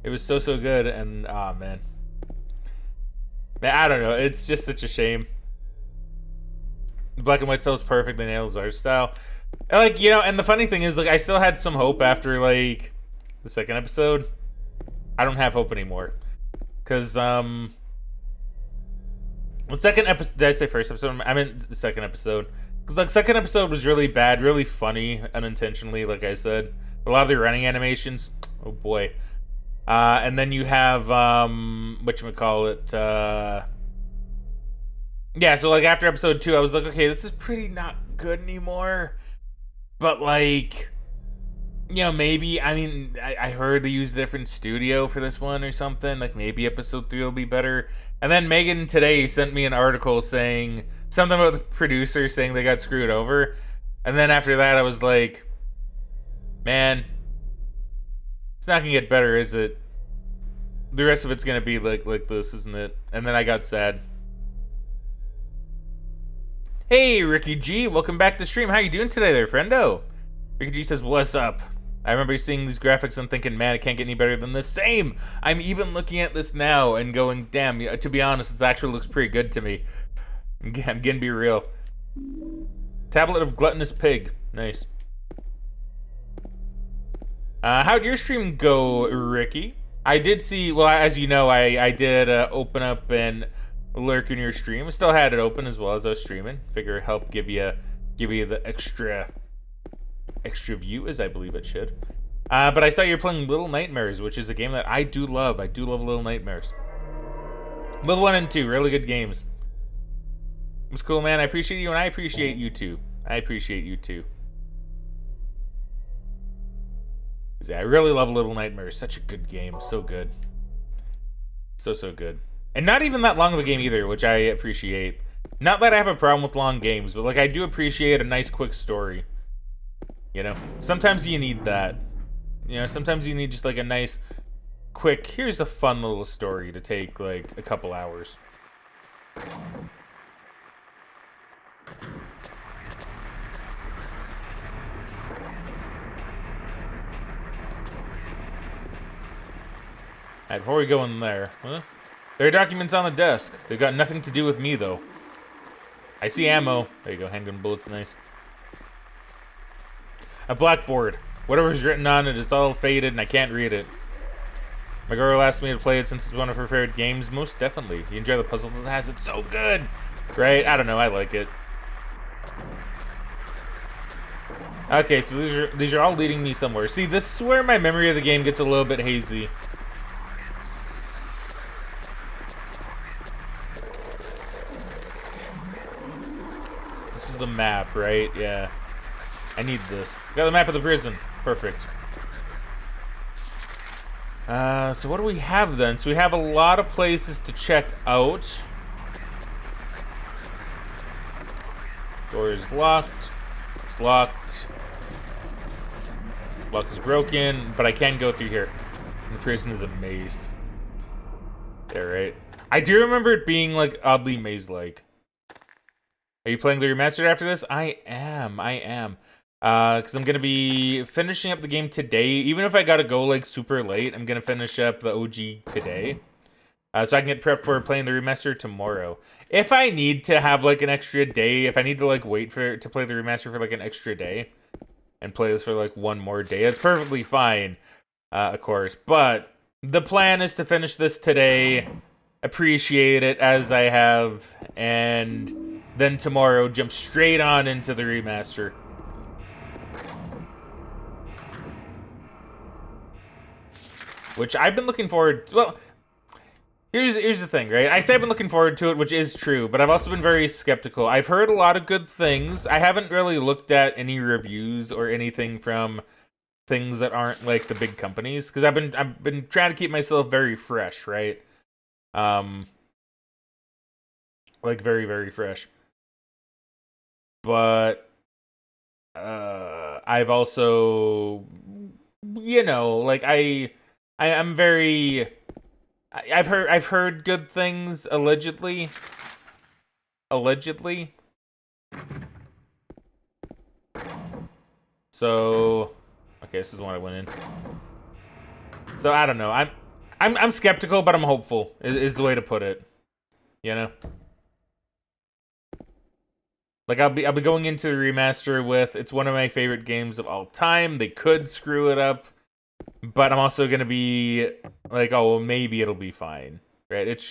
It was so good, and, oh, man. Man, I don't know. It's just such a shame. The black and white style is perfect. They nailed his art style. And, like, you know, and the funny thing is, like, I still had some hope after, like, the second episode. I don't have hope anymore. Because, the second episode, did I say first episode? I meant the second episode. Because, like, second episode was really bad, really funny, unintentionally, like I said. A lot of the running animations, oh boy. And then you have, whatchamacallit, yeah, so, like, after episode 2, I was like, okay, this is pretty not good anymore. But, like, you know, maybe, I mean, I heard they used a different studio for this one or something. Like, maybe episode 3 will be better. And then Megan today sent me an article saying something about the producers saying they got screwed over. And then after that, I was like, man, it's not gonna get better, is it? The rest of it's gonna be like this, isn't it? And then I got sad. Hey, Ricky G, welcome back to stream. How you doing today there, friendo? Ricky G says, what's up? I remember seeing these graphics and thinking, man, it can't get any better than this. Same! I'm even looking at this now and going, damn, to be honest, this actually looks pretty good to me. I'm gonna be real. Tablet of Gluttonous Pig. Nice. How'd your stream go, Ricky? I did see, well, as you know, I did open up and lurk in your stream. I still had it open as well as I was streaming. Figure it helped give you the extra view, as I believe it should. But I saw you're playing Little Nightmares, which is a game that I do love. I do love Little Nightmares. Little 1 and 2, really good games. It was cool, man. I appreciate you, and I appreciate you too. I appreciate you too. Yeah, I really love Little Nightmares. Such a good game. So good. So good. And not even that long of a game either, which I appreciate. Not that I have a problem with long games, but like I do appreciate a nice quick story. You know? Sometimes you need that. You know, sometimes you need just like a nice quick, here's a fun little story to take like a couple hours. Alright, before we go in there, huh? There are documents on the desk. They've got nothing to do with me, though. I see ammo. There you go, handgun bullets, nice. A blackboard. Whatever's written on it is all faded and I can't read it. My girl asked me to play it since it's one of her favorite games. Most definitely. You enjoy the puzzles it has. It's so good! Right? I don't know, I like it. Okay, so these are all leading me somewhere. See, this is where my memory of the game gets a little bit hazy. This is the map, right? Yeah. I need this. Got the map of the prison. Perfect. So what do we have then? So we have a lot of places to check out. Door is locked. It's locked. Lock is broken, but I can go through here. And the prison is a maze. Yeah, right. I do remember it being like oddly maze-like. Are you playing the remastered after this? I am. Because I'm gonna be finishing up the game today. Even if I gotta go like super late, I'm gonna finish up the OG today. So I can get prepped for playing the remaster tomorrow. If I need to have like an extra day, if I need to like wait to play the remaster for like an extra day and play this for like one more day, that's perfectly fine, of course. But the plan is to finish this today, appreciate it as I have, and then tomorrow jump straight on into the remaster. Which I've been looking forward to. Well, here's the thing, right? I say I've been looking forward to it, which is true, but I've also been very skeptical. I've heard a lot of good things. I haven't really looked at any reviews or anything from things that aren't like the big companies, because I've been trying to keep myself very fresh, right? Like very, very fresh. But I've also, like I'm very. I've heard good things allegedly. So, okay, this is the one I went in. So I don't know. I'm skeptical, but I'm hopeful. Is the way to put it. You know. Like I'll be going into the remaster with, it's one of my favorite games of all time. They could screw it up. But I'm also gonna be like, oh, well, maybe it'll be fine, right?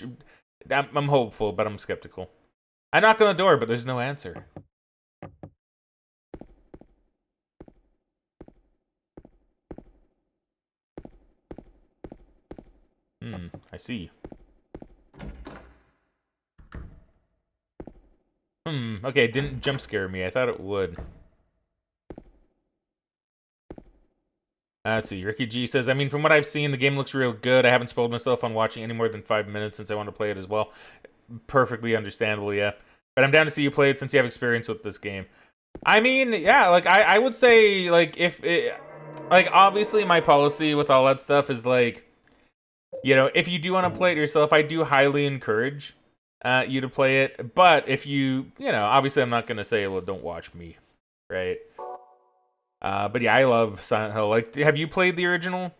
I'm hopeful, but I'm skeptical. I knock on the door, but there's no answer. I see. Okay, it didn't jump scare me. I thought it would. Let's see. Ricky G says, I mean, from what I've seen, the game looks real good. I haven't spoiled myself on watching any more than 5 minutes since I want to play it as well. Perfectly understandable, yeah. But I'm down to see you play it since you have experience with this game. I mean, yeah, like, I would say, like, obviously my policy with all that stuff is, like, if you do want to play it yourself, I do highly encourage you to play it. But if you, obviously I'm not going to say, well, don't watch me, right? But yeah, I love Silent Hill. Like, have you played the original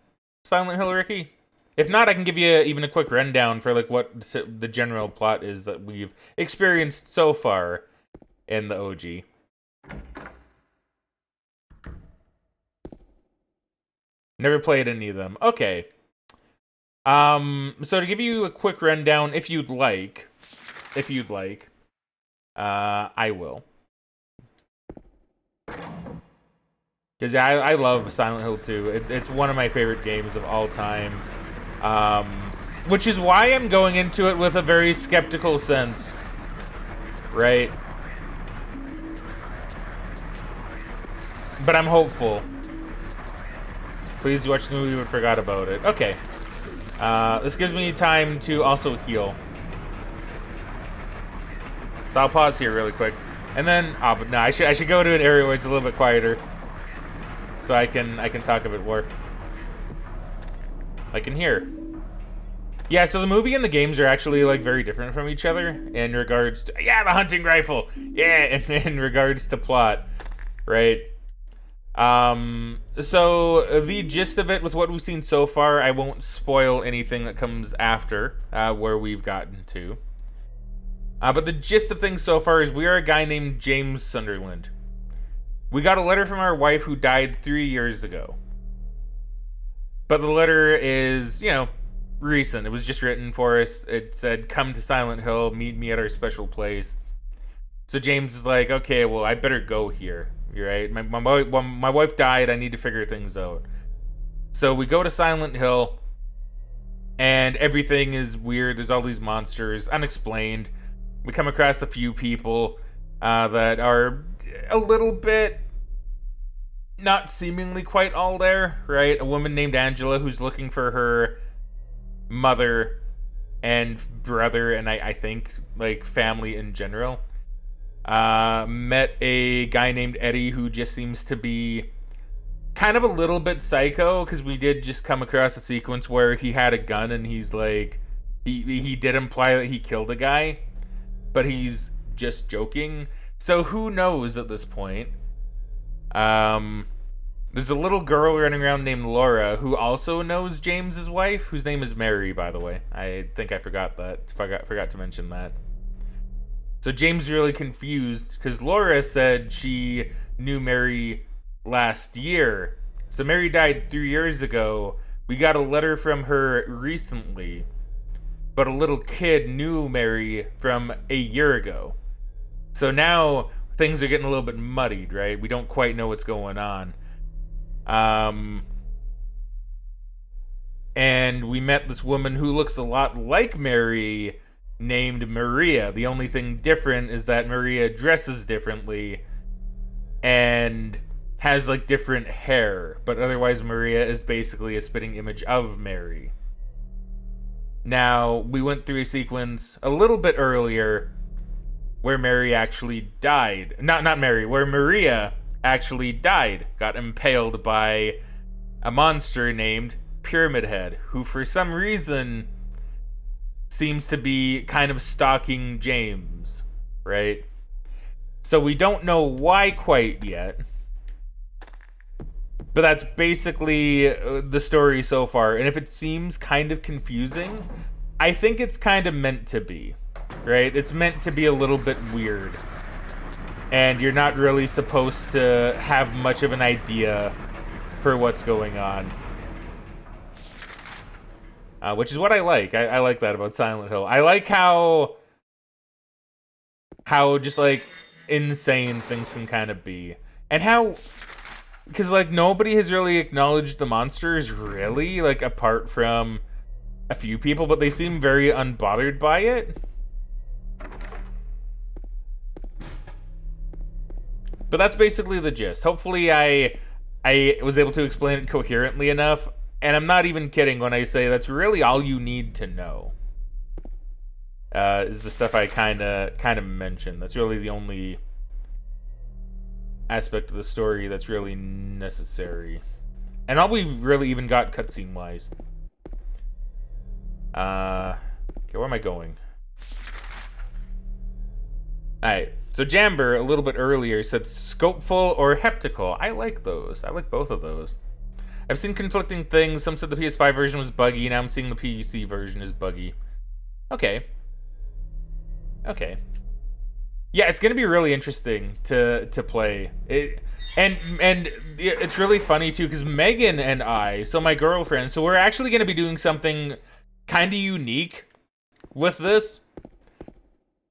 Silent Hill, Ricky? If not, I can give you even a quick rundown for like what the general plot is that we've experienced so far in the OG. Never played any of them. Okay. So to give you a quick rundown, if you'd like, I will. Because I love Silent Hill 2. It's one of my favorite games of all time. Which is why I'm going into it with a very skeptical sense. Right? But I'm hopeful. Please watch the movie but forgot about it. Okay. This gives me time to also heal. So I'll pause here really quick. And then, but no, I should go to an area where it's a little bit quieter. So I can talk a bit more. I can hear. Yeah, so the movie and the games are actually like very different from each other in regards to, the hunting rifle. Yeah, in regards to plot, right? So the gist of it with what we've seen so far, I won't spoil anything that comes after where we've gotten to. But the gist of things so far is we are a guy named James Sunderland. We got a letter from our wife who died 3 years ago. But the letter is, recent. It was just written for us. It said, come to Silent Hill, meet me at our special place. So James is like, okay, well, I better go here. You're right. My wife died. I need to figure things out. So we go to Silent Hill, and everything is weird. There's all these monsters, unexplained. We come across a few people that are a little bit not seemingly quite all there, right? A woman named Angela who's looking for her mother and brother, and I think like family in general. Met a guy named Eddie who just seems to be kind of a little bit psycho, because we did just come across a sequence where he had a gun and he's like, he did imply that he killed a guy, but he's just joking. So who knows at this point? There's a little girl running around named Laura who also knows James's wife, whose name is Mary, by the way. I think I forgot that. Forgot to mention that. So James is really confused because Laura said she knew Mary last year. So Mary died 3 years ago. We got a letter from her recently, but a little kid knew Mary from a year ago. So now things are getting a little bit muddied, right? We don't quite know what's going on. And we met this woman who looks a lot like Mary, named Maria. The only thing different is that Maria dresses differently and has like different hair, but otherwise Maria is basically a spitting image of Mary. Now, we went through a sequence a little bit earlier where Mary actually died. Not Mary, where Maria actually died, got impaled by a monster named Pyramid Head, who for some reason seems to be kind of stalking James, right? So we don't know why quite yet, but that's basically the story so far. And if it seems kind of confusing, I think it's kind of meant to be, right? It's meant to be a little bit weird. And you're not really supposed to have much of an idea for what's going on. Which is what I like. I like that about Silent Hill. I like how just like insane things can kind of be. And how, because like nobody has really acknowledged the monsters really, like apart from a few people, but they seem very unbothered by it. But that's basically the gist. Hopefully I was able to explain it coherently enough, and I'm not even kidding when I say that's really all you need to know. Is the stuff I kind of mentioned. That's really the only aspect of the story that's really necessary. And all we've really even got cutscene wise. Okay, where am I going? Alright, so Jamber, a little bit earlier, said scopeful or heptical. I like those. I like both of those. I've seen conflicting things. Some said the PS5 version was buggy. Now I'm seeing the PC version is buggy. Okay. Okay. Yeah, it's gonna be really interesting to play. And it's really funny too, because Megan and I, so my girlfriend, so we're actually gonna be doing something kind of unique with this,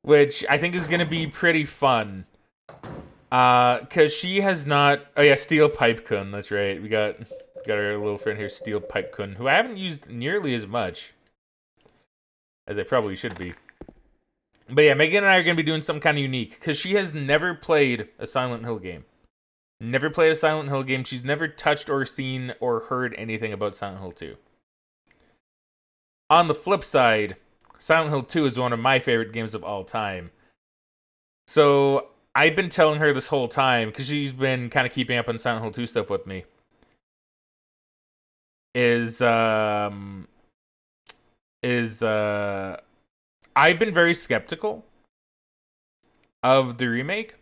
which I think is gonna be pretty fun. Cause she has not. Oh yeah, Steel Pipe Kun. That's right. We got our little friend here, Steel Pipe Kun, who I haven't used nearly as much as I probably should be. But yeah, Megan and I are gonna be doing something kind of unique because she has never played a Silent Hill game. Never played a Silent Hill game. She's never touched or seen or heard anything about Silent Hill 2. On the flip side, Silent Hill 2 is one of my favorite games of all time. So I've been telling her this whole time, because she's been kind of keeping up on Silent Hill 2 stuff with me, I've been very skeptical of the remake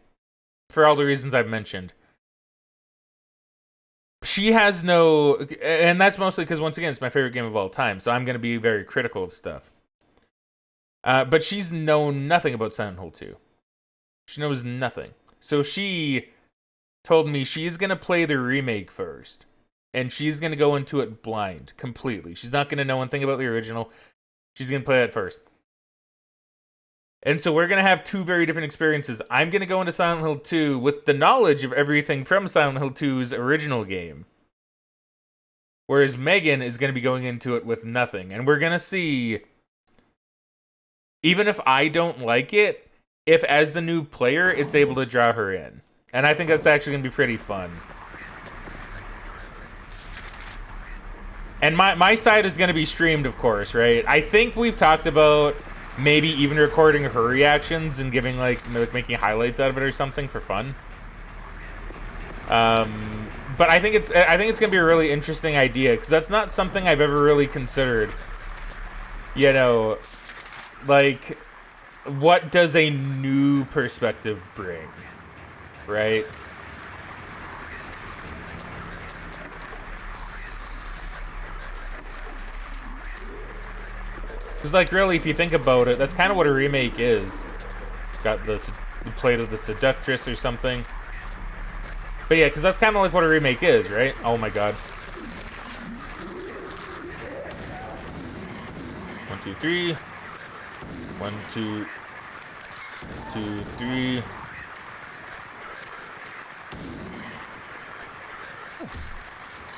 for all the reasons I've mentioned. She has no, and that's mostly because, once again, it's my favorite game of all time, so I'm going to be very critical of stuff. But she's known nothing about Silent Hill 2. She knows nothing. So she told me she's going to play the remake first, and she's going to go into it blind, completely. She's not going to know anything about the original. She's going to play that first. And so we're going to have two very different experiences. I'm going to go into Silent Hill 2 with the knowledge of everything from Silent Hill 2's original game. Whereas Megan is going to be going into it with nothing. And we're going to see, even if I don't like it, if as the new player, it's able to draw her in. And I think that's actually going to be pretty fun. And my side is going to be streamed, of course, right? I think we've talked about maybe even recording her reactions and giving like making highlights out of it or something for fun. But I think it's gonna be a really interesting idea, because that's not something I've ever really considered. You know, like, what does a new perspective bring, right? Because, like, really, if you think about it, that's kind of what a remake is. Got the plate of the seductress or something. But yeah, because that's kind of like what a remake is, right? Oh my god. 1, 2, 3. 1, 2, 2, 3.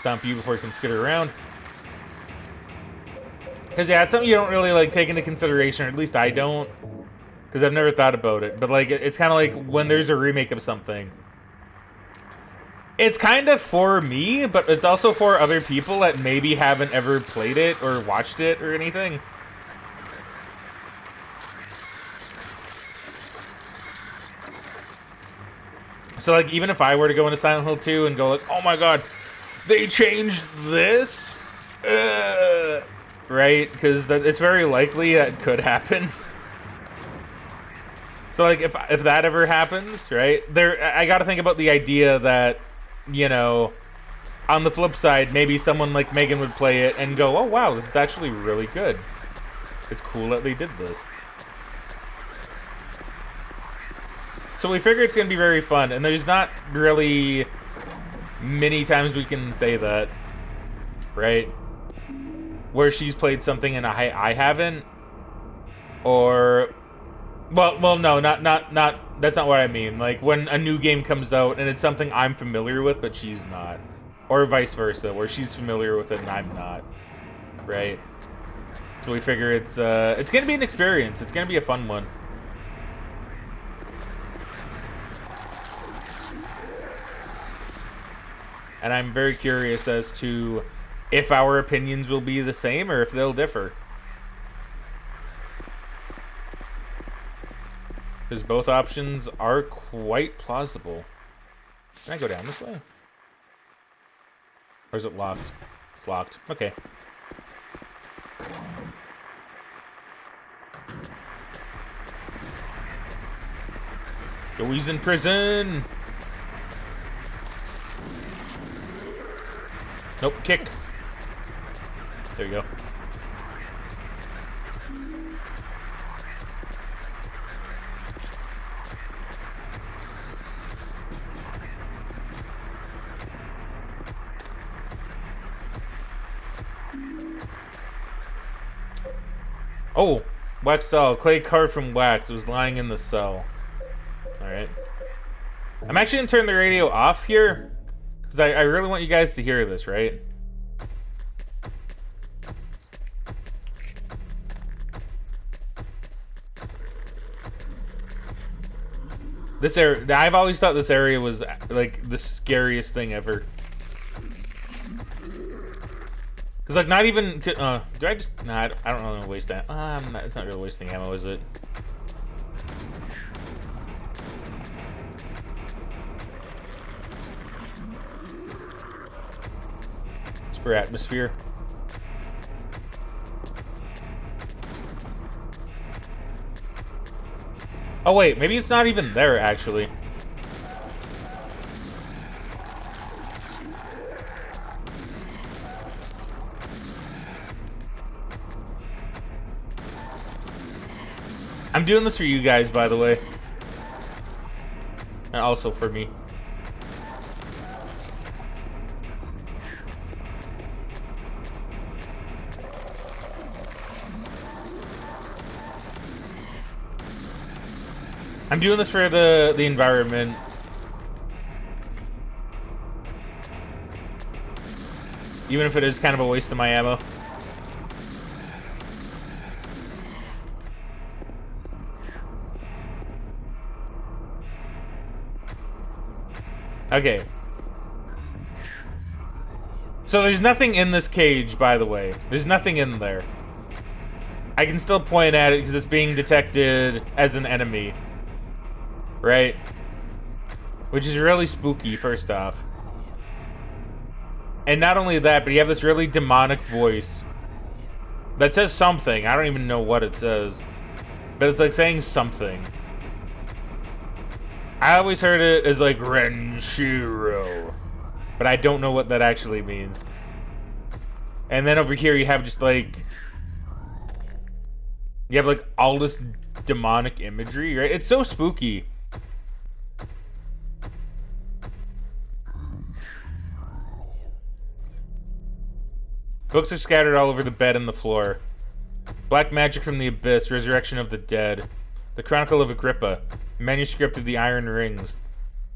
Stomp you before you can skitter around. Because, yeah, it's something you don't really, like, take into consideration, or at least I don't. Because I've never thought about it. But, like, it's kind of like when there's a remake of something. It's kind of for me, but it's also for other people that maybe haven't ever played it or watched it or anything. So, like, even if I were to go into Silent Hill 2 and go, like, oh my god, they changed this? Right? Because it's very likely that could happen. So, like, if that ever happens, right? I gotta think about the idea that, you know, on the flip side, maybe someone like Megan would play it and go, oh wow, this is actually really good. It's cool that they did this. So we figure it's gonna be very fun, and there's not really many times we can say that, right? Where she's played something and I haven't, or well, no, not. That's not what I mean. Like when a new game comes out and it's something I'm familiar with, but she's not, or vice versa, where she's familiar with it and I'm not, right? So we figure it's gonna be an experience. It's gonna be a fun one. And I'm very curious as to if our opinions will be the same or if they'll differ. Because both options are quite plausible. Can I go down this way? Or is it locked? It's locked. Okay. Yo, he's in prison! Nope, kick. There you go. Oh, wax doll. Clay card from wax. It was lying in the cell. Alright. I'm actually going to turn the radio off here. Because I really want you guys to hear this, right? This area, I've always thought this area was like the scariest thing ever. Cause like not even, do I just, nah, I don't really want to waste that. It's not really wasting ammo, is it? It's for atmosphere. Oh wait, maybe it's not even there actually. I'm doing this for you guys, by the way. And also for me. I'm doing this for the environment. Even if it is kind of a waste of my ammo. Okay. So there's nothing in this cage, by the way. There's nothing in there. I can still point at it because it's being detected as an enemy. Right? Which is really spooky, first off. And not only that, but you have this really demonic voice that says something. I don't even know what it says. But it's like saying something. I always heard it as like Renshiro. But I don't know what that actually means. And then over here you have just like... You have like all this demonic imagery, right? It's so spooky. Books are scattered all over the bed and the floor. Black Magic from the Abyss, Resurrection of the Dead. The Chronicle of Agrippa. Manuscript of the Iron Rings.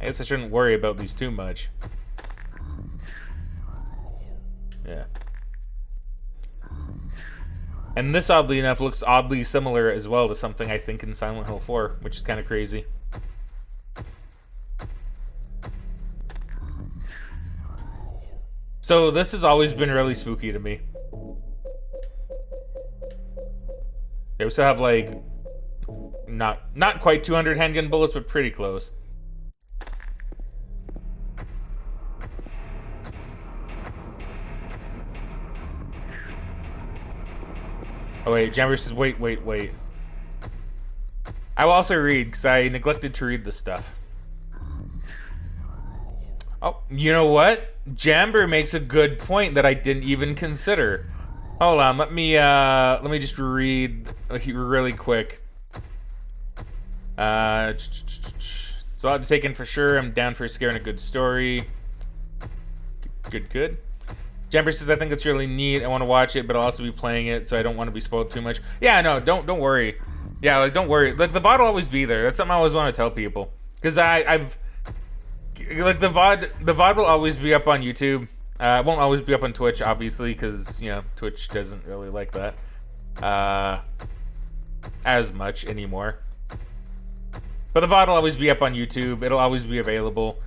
I guess I shouldn't worry about these too much. Yeah. And this, oddly enough, looks oddly similar as well to something I think in Silent Hill 4, which is kind of crazy. So this has always been really spooky to me. They also have like not quite 200 handgun bullets, but pretty close. Oh wait, Jammer says wait. I will also read because I neglected to read this stuff. Oh, you know what? Jamber makes a good point that I didn't even consider. Hold on, let me just read really quick. So I'll take in for sure. I'm down for a scare and a good story. Good. Jamber says I think it's really neat. I want to watch it, but I'll also be playing it, so I don't want to be spoiled too much. Yeah, no, don't worry. Yeah, like don't worry. Like the VOD will always be there. That's something I always want to tell people because I've like the VOD will always be up on YouTube. It won't always be up on Twitch, obviously, because you know Twitch doesn't really like that as much anymore. But the VOD will always be up on YouTube. It'll always be available.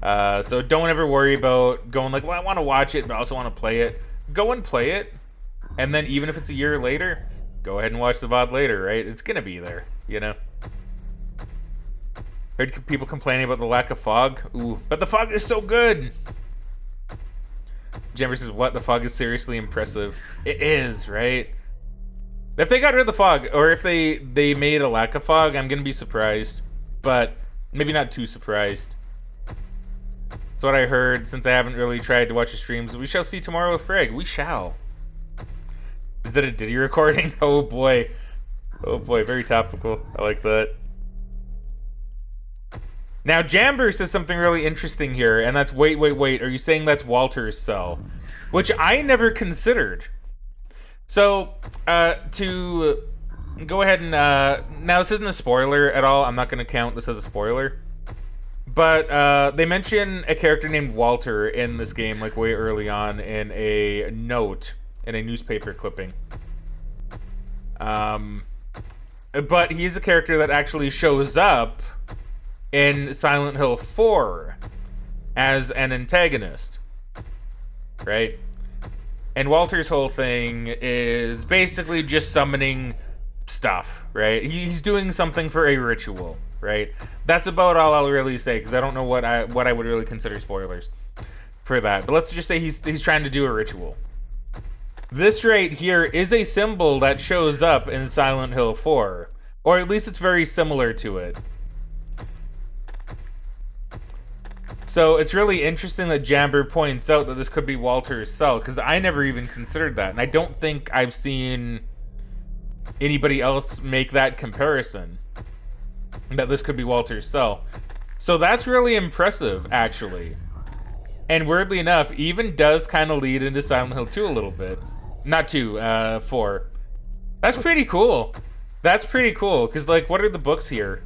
So don't ever worry about going like, well, I want to watch it, but I also want to play it. Go and play it, and then even if it's a year later, go ahead and watch the VOD later, right? It's gonna be there, you know. Heard people complaining about the lack of fog. Ooh, but the fog is so good. Jennifer says, what? The fog is seriously impressive. It is, right? If they got rid of the fog, or if they made a lack of fog, I'm gonna be surprised. But maybe not too surprised. That's what I heard, since I haven't really tried to watch the streams. We shall see tomorrow with Frag. We shall. Is that a Diddy recording? Oh boy. Oh boy, very topical. I like that. Now, Jamber says something really interesting here, and that's, wait. Are you saying that's Walter's cell? Which I never considered. So, to go ahead and, now this isn't a spoiler at all. I'm not going to count this as a spoiler. But, they mention a character named Walter in this game, like, way early on in a note in a newspaper clipping. But he's a character that actually shows up in Silent Hill 4 as an antagonist, right? And Walter's whole thing is basically just summoning stuff, right? He's doing something for a ritual, right? That's about all I'll really say, because I don't know what I would really consider spoilers for that. But let's just say he's trying to do a ritual. This right here is a symbol that shows up in Silent Hill 4, or at least it's very similar to it. So it's really interesting that Jamber points out that this could be Walter's cell, because I never even considered that, and I don't think I've seen anybody else make that comparison, that this could be Walter's cell. So that's really impressive, actually. And weirdly enough, even does kind of lead into Silent Hill 2 a little bit. Not 2, 4. That's pretty cool. That's pretty cool, because, like, what are the books here?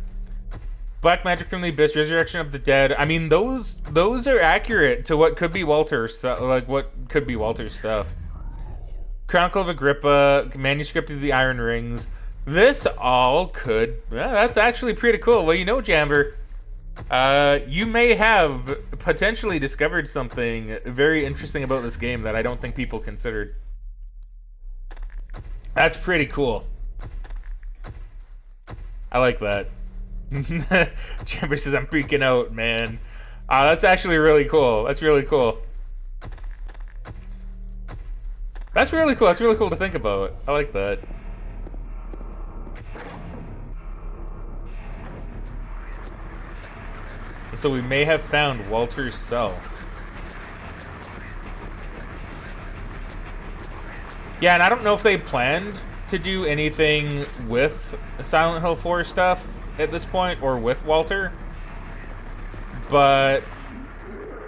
Black Magic from the Abyss, Resurrection of the Dead. I mean, those are accurate to what could be Walter's stuff. Chronicle of Agrippa, Manuscript of the Iron Rings. This all could... Yeah, that's actually pretty cool. Well, you know, Jamber, you may have potentially discovered something very interesting about this game that I don't think people considered. That's pretty cool. I like that. Jamber says, I'm freaking out, man. That's actually really cool. That's really cool. That's really cool. That's really cool to think about. I like that. And so we may have found Walter's cell. Yeah, and I don't know if they planned to do anything with Silent Hill 4 stuff at this point, or with Walter. But,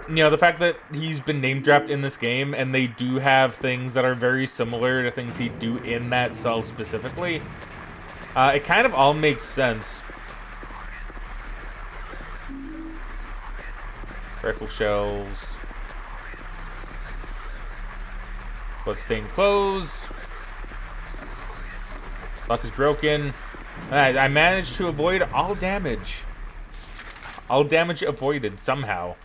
you know, the fact that he's been name-dropped in this game, and they do have things that are very similar to things he'd do in that cell specifically, it kind of all makes sense. Rifle shells. Bloodstained clothes. Lock is broken. I managed to avoid all damage. All damage avoided somehow.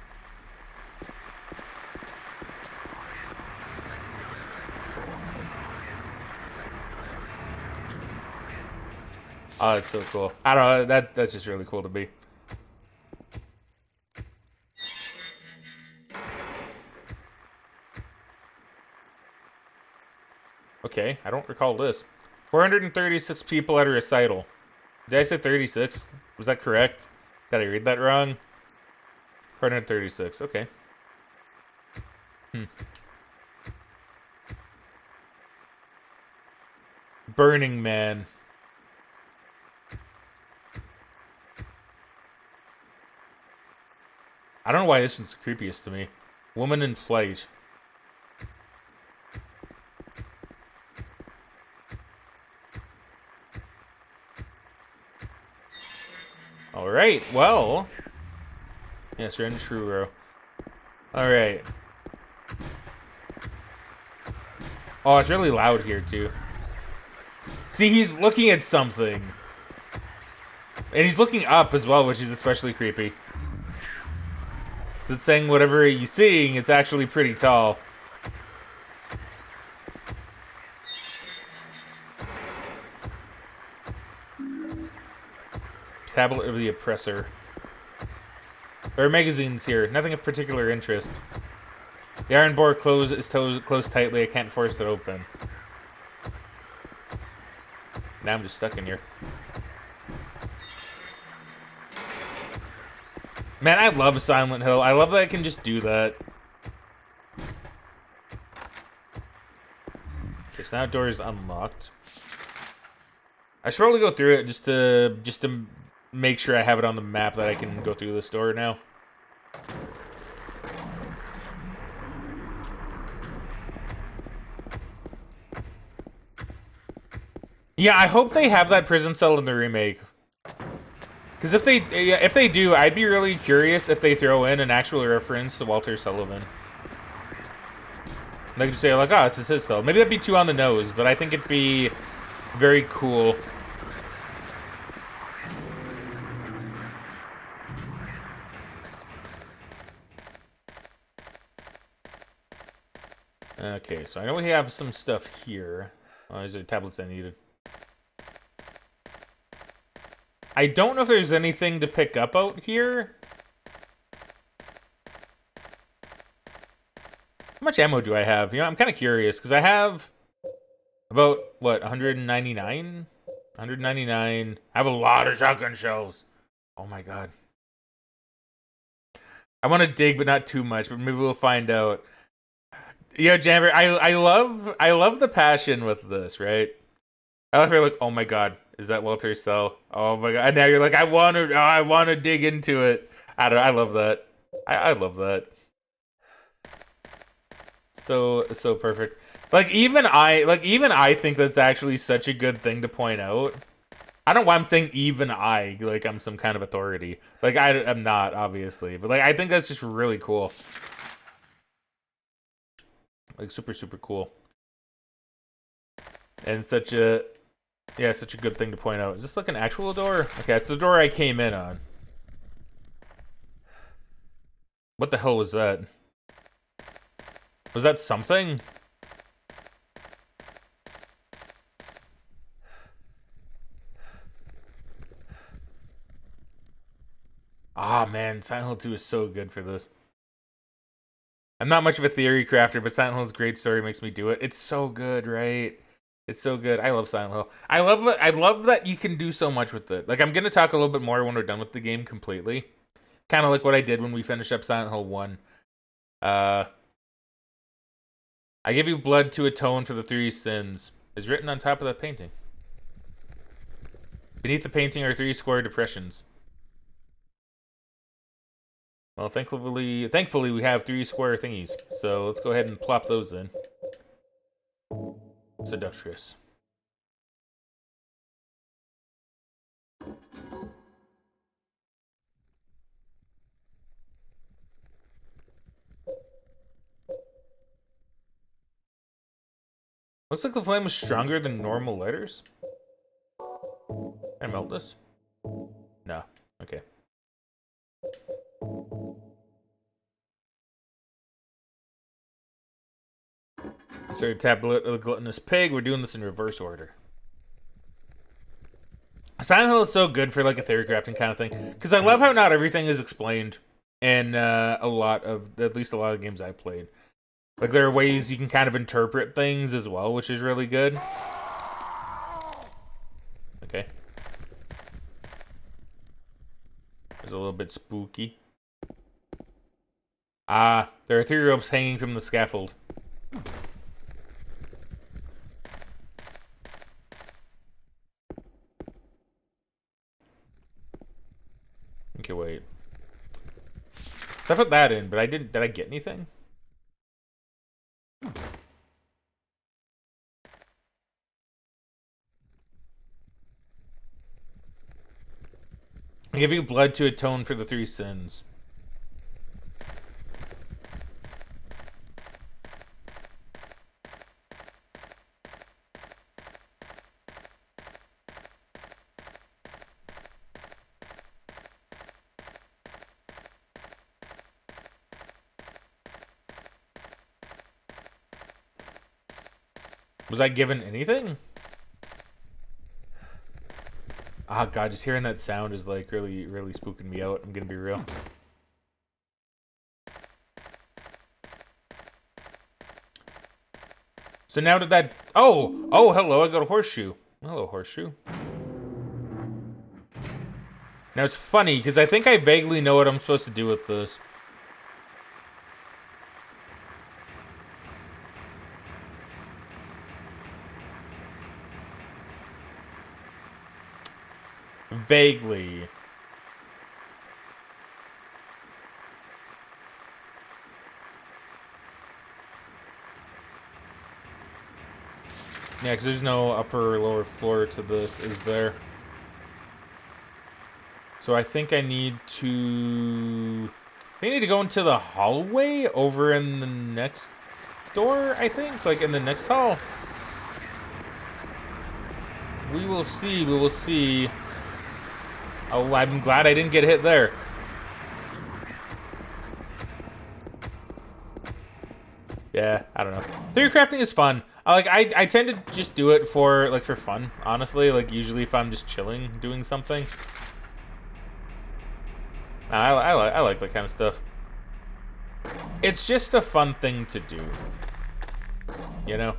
Oh, that's so cool. I don't know, that's just really cool to me. Okay, I don't recall this. 436 people at a recital. Did I say 36? Was that correct? Did I read that wrong? 436, okay. Burning Man. I don't know why this one's the creepiest to me. Woman in Flight. Alright, well. Yes, Ren Truro. Alright. Oh, it's really loud here, too. See, he's looking at something. And he's looking up as well, which is especially creepy. So it's saying whatever he's seeing, it's actually pretty tall. Tablet of the Oppressor. There are magazines here. Nothing of particular interest. The iron bar is closed tightly. I can't force it open. Now I'm just stuck in here. Man, I love Silent Hill. I love that I can just do that. Okay, so now door is unlocked. I should probably go through it just to make sure I have it on the map that I can go through this door now. Yeah, I hope they have that prison cell in the remake. Because if they do, I'd be really curious if they throw in an actual reference to Walter Sullivan. They could say like, oh, this is his cell. Maybe that'd be too on the nose, but I think it'd be very cool. Okay, so I know we have some stuff here. Oh, these are tablets I needed. I don't know if there's anything to pick up out here. How much ammo do I have? You know, I'm kind of curious, because I have about, what, 199? 199. I have a lot of shotgun shells. Oh my god. I want to dig, but not too much, but maybe we'll find out. Yeah, Jammer, I love the passion with this, right? I love you're like, oh my god, is that Walter's cell? Oh my god, and now you're like, I want to dig into it. I love that. I love that. So perfect. Like even I think that's actually such a good thing to point out. I don't know why I'm saying even I, like I'm some kind of authority. Like I'm not, obviously, but like I think that's just really cool. Like super cool. And such a good thing to point out. Is this like an actual door? Okay, it's the door I came in on. What the hell was that? Was that something? Ah, man, Silent Hill 2 is so good for this. I'm not much of a theory crafter, but Silent Hill's great story makes me do it. It's so good, right? It's so good. I love Silent Hill. I love that you can do so much with it. Like, I'm gonna talk a little bit more when we're done with the game completely. Kind of like what I did when we finished up Silent Hill 1. I give you blood to atone for the 3 sins is written on top of that painting. Beneath the painting are 3 square depressions. Well, thankfully we have 3 square thingies. So let's go ahead and plop those in. Seductress. Looks like the flame was stronger than normal lighters. Can I melt this? No. Okay. Insert a tablet of the gluttonous pig. We're doing this in reverse order. Silent Hill is so good for like a theory crafting kind of thing. Because I love how not everything is explained in at least a lot of games I played. Like there are ways you can kind of interpret things as well, which is really good. Okay. It's a little bit spooky. Ah, there are 3 ropes hanging from the scaffold. Okay, wait. So I put that in, but I didn't. Did I get anything? I give you blood to atone for the 3 sins. Was I given anything? Oh god, just hearing that sound is like really spooking me out. I'm gonna be real. So now did that... Oh, hello, I got a horseshoe. Hello, horseshoe. Now it's funny, because I think I vaguely know what I'm supposed to do with this. Vaguely. Yeah, because there's no upper or lower floor to this, is there? So I think I need to... I need to go into the hallway over in the next door, I think? Like, in the next hall? We will see, we will see. Oh, I'm glad I didn't get hit there. Yeah, I don't know. Theory crafting is fun. I tend to just do it for fun, honestly. Like usually if I'm just chilling doing something. I like that kind of stuff. It's just a fun thing to do. You know?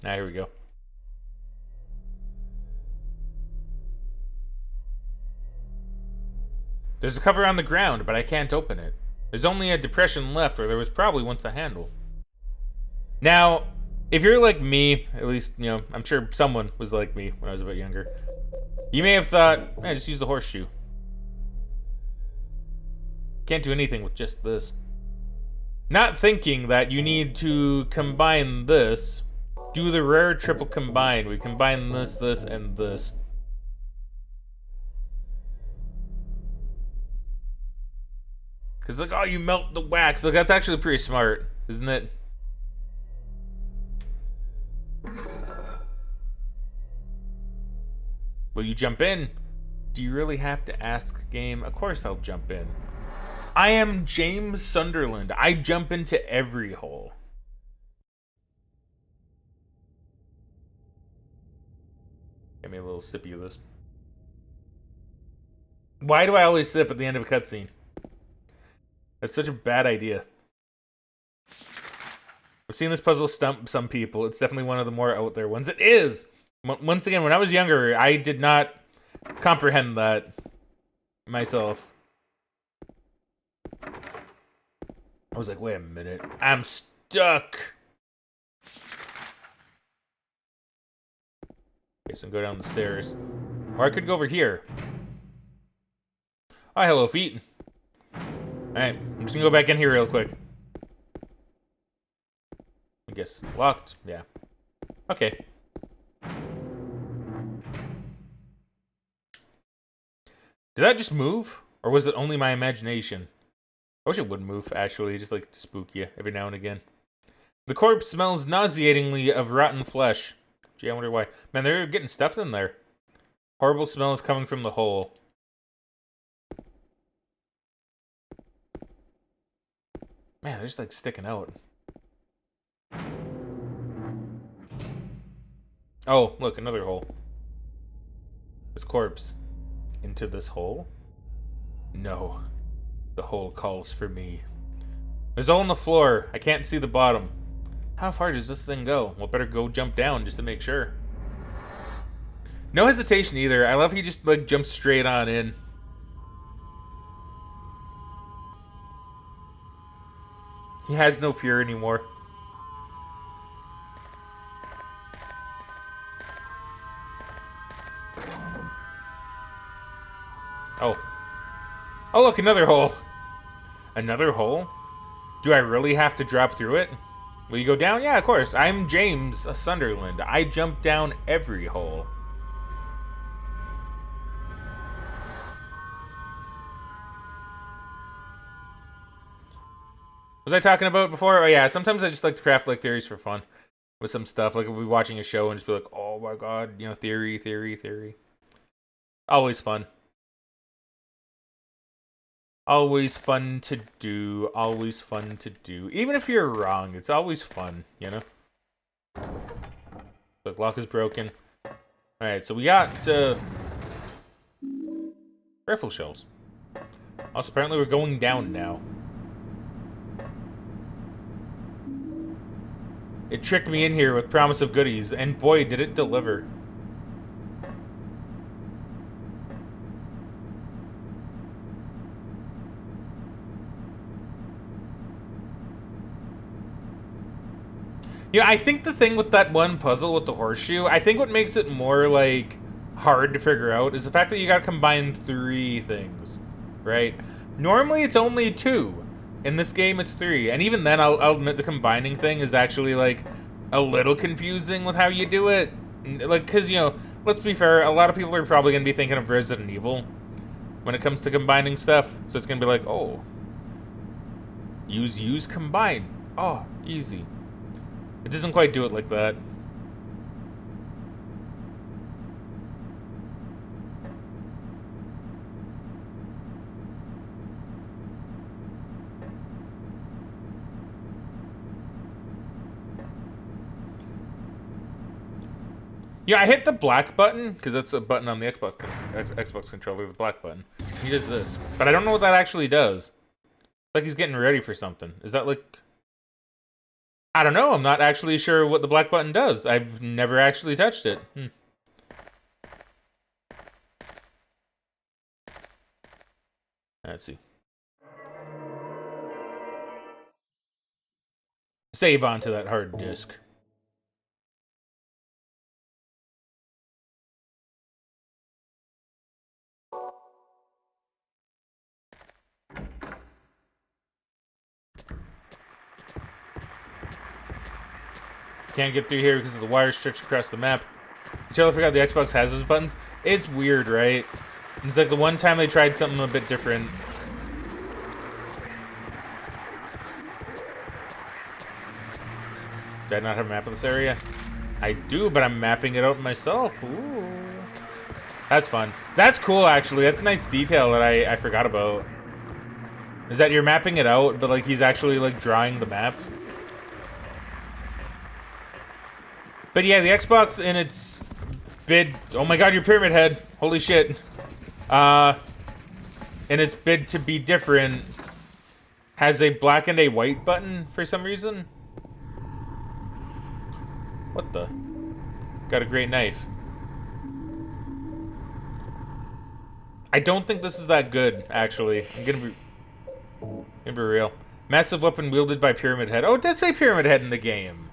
Ah, here we go. There's a cover on the ground, but I can't open it. There's only a depression left where there was probably once a handle. Now, if you're like me, at least, you know, I'm sure someone was like me when I was a bit younger. You may have thought, just use the horseshoe. Can't do anything with just this. Not thinking that you need to combine this. Do the rare triple combine. We combine this, this, and this. Because, like, oh, you melt the wax. Like, that's actually pretty smart, isn't it? Will you jump in? Do you really have to ask, game? Of course I'll jump in. I am James Sunderland. I jump into every hole. Give me a little sippy of this. Why do I always sip at the end of a cutscene? That's such a bad idea. I've seen this puzzle stump some people. It's definitely one of the more out there ones. It is! Once again, when I was younger, I did not comprehend that myself. I was like, wait a minute. I'm stuck! Okay, so go down the stairs. Or I could go over here. Oh, hello, feet. Alright, I'm just gonna go back in here real quick. I guess locked. Yeah. Okay. Did that just move? Or was it only my imagination? I wish it would move, actually, just like to spook you every now and again. The corpse smells nauseatingly of rotten flesh. Gee, I wonder why. Man, they're getting stuffed in there. Horrible smell is coming from the hole. Man, they're just like sticking out. Oh, look, another hole. This corpse. Into this hole? No. The hole calls for me. There's a hole in the floor. I can't see the bottom. How far does this thing go? Well, better go jump down just to make sure. No hesitation either. I love he just like jumps straight on in. He has no fear anymore. Oh. Oh, look, another hole. Another hole? Do I really have to drop through it? Will you go down? Yeah, of course. I'm James Sunderland. I jump down every hole. Was I talking about before? Oh yeah, sometimes I just like to craft like theories for fun with some stuff. Like we'll be watching a show and just be like, oh my god, you know, theory. Always fun. Always fun to do. Always fun to do. Even if you're wrong, it's always fun, you know? Look, lock is broken. Alright, so we got rifle shells. Also, apparently we're going down now. It tricked me in here with promise of goodies, and boy, did it deliver. Yeah, I think the thing with that one puzzle with the horseshoe, I think what makes it more, like, hard to figure out is the fact that you gotta combine 3 things, right? Normally it's only 2. In this game, it's 3. And even then, I'll admit the combining thing is actually, like, a little confusing with how you do it. Like, because, you know, let's be fair, a lot of people are probably going to be thinking of Resident Evil when it comes to combining stuff. So it's going to be like, oh, use, combine. Oh, easy. It doesn't quite do it like that. Yeah, I hit the black button, because that's a button on the Xbox controller, the black button. He does this. But I don't know what that actually does. Like he's getting ready for something. Is that like... I don't know, I'm not actually sure what the black button does. I've never actually touched it. Let's see. Save onto that hard disk. Can't get through here because of the wires stretched across the map. You totally forgot the Xbox has those buttons. It's weird, right? It's like the one time they tried something a bit different. Do I not have a map of this area? I do, but I'm mapping it out myself. Ooh. That's fun. That's cool, actually. That's a nice detail that I forgot about. Is that you're mapping it out, but like he's actually like drawing the map. But yeah, the Xbox in its bid... Oh my god, your pyramid head. Holy shit. in its bid to be different, has a black and a white button for some reason. What the? Got a great knife. I don't think this is that good, actually. I'm gonna be real. Massive weapon wielded by Pyramid Head. Oh, it does say Pyramid Head in the game.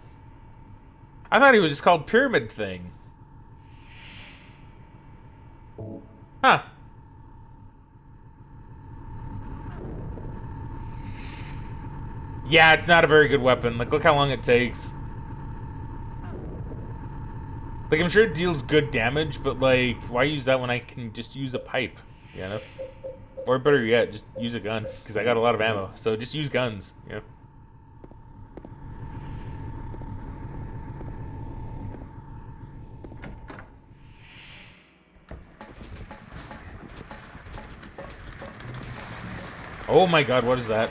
I thought he was just called Pyramid Thing. Huh. Yeah, it's not a very good weapon. Like, look how long it takes. Like, I'm sure it deals good damage, but, like, why use that when I can just use a pipe? You know? Or better yet, just use a gun, because I got a lot of ammo. So just use guns, you know? Oh my god, what is that?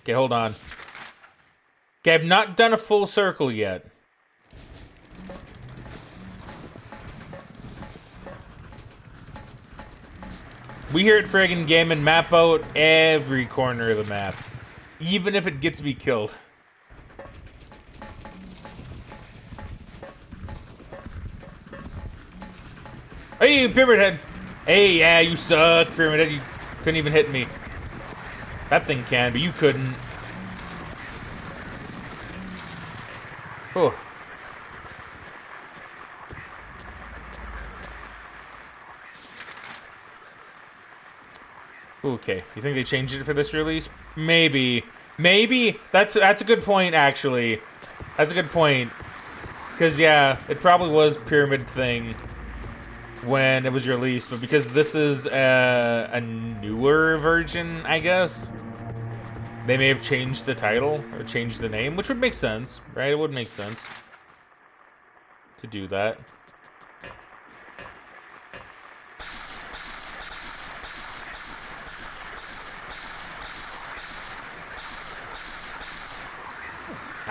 Okay, hold on. Okay, I've not done a full circle yet. We here at Fraggin Gamin map out every corner of the map, even if it gets me killed. Hey, Pyramid Head! Hey, yeah, you suck, Pyramid Head. You couldn't even hit me. That thing can, but you couldn't. Oh. Okay, you think they changed it for this release? Maybe. Maybe. That's a good point, actually. That's a good point. Because, yeah, it probably was Pyramid Thing when it was released, but because this is a newer version, I guess, they may have changed the title or changed the name, which would make sense, right? It would make sense to do that.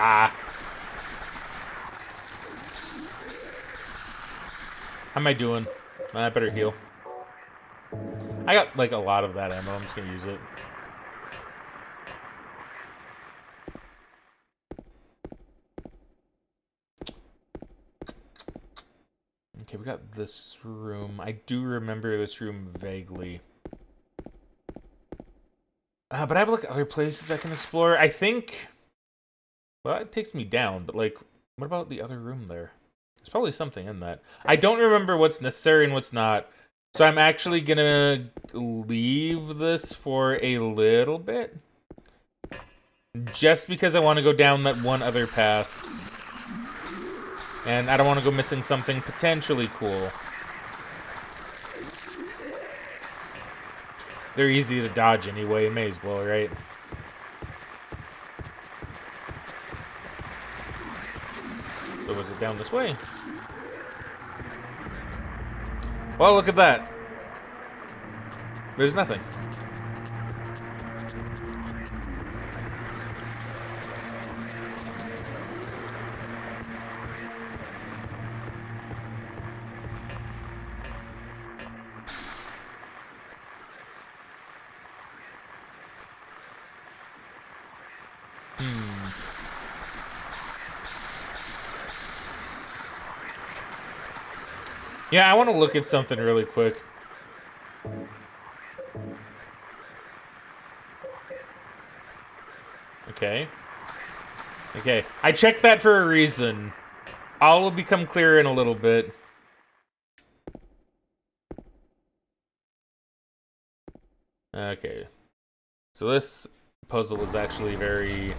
Ah. How am I doing? I better heal. I got, like, a lot of that ammo. I'm just gonna use it. Okay, we got this room. I do remember this room vaguely. But I have, like, other places I can explore. I think... Well, it takes me down, but, like, what about the other room there? There's probably something in that. I don't remember what's necessary and what's not. So I'm actually gonna leave this for a little bit. Just because I want to go down that one other path. And I don't want to go missing something potentially cool. They're easy to dodge anyway, may as well, right? Or was it down this way? Well, look at that. There's nothing. Yeah, I want to look at something really quick. Okay. Okay. I checked that for a reason. All will become clear in a little bit. Okay. So this puzzle is actually very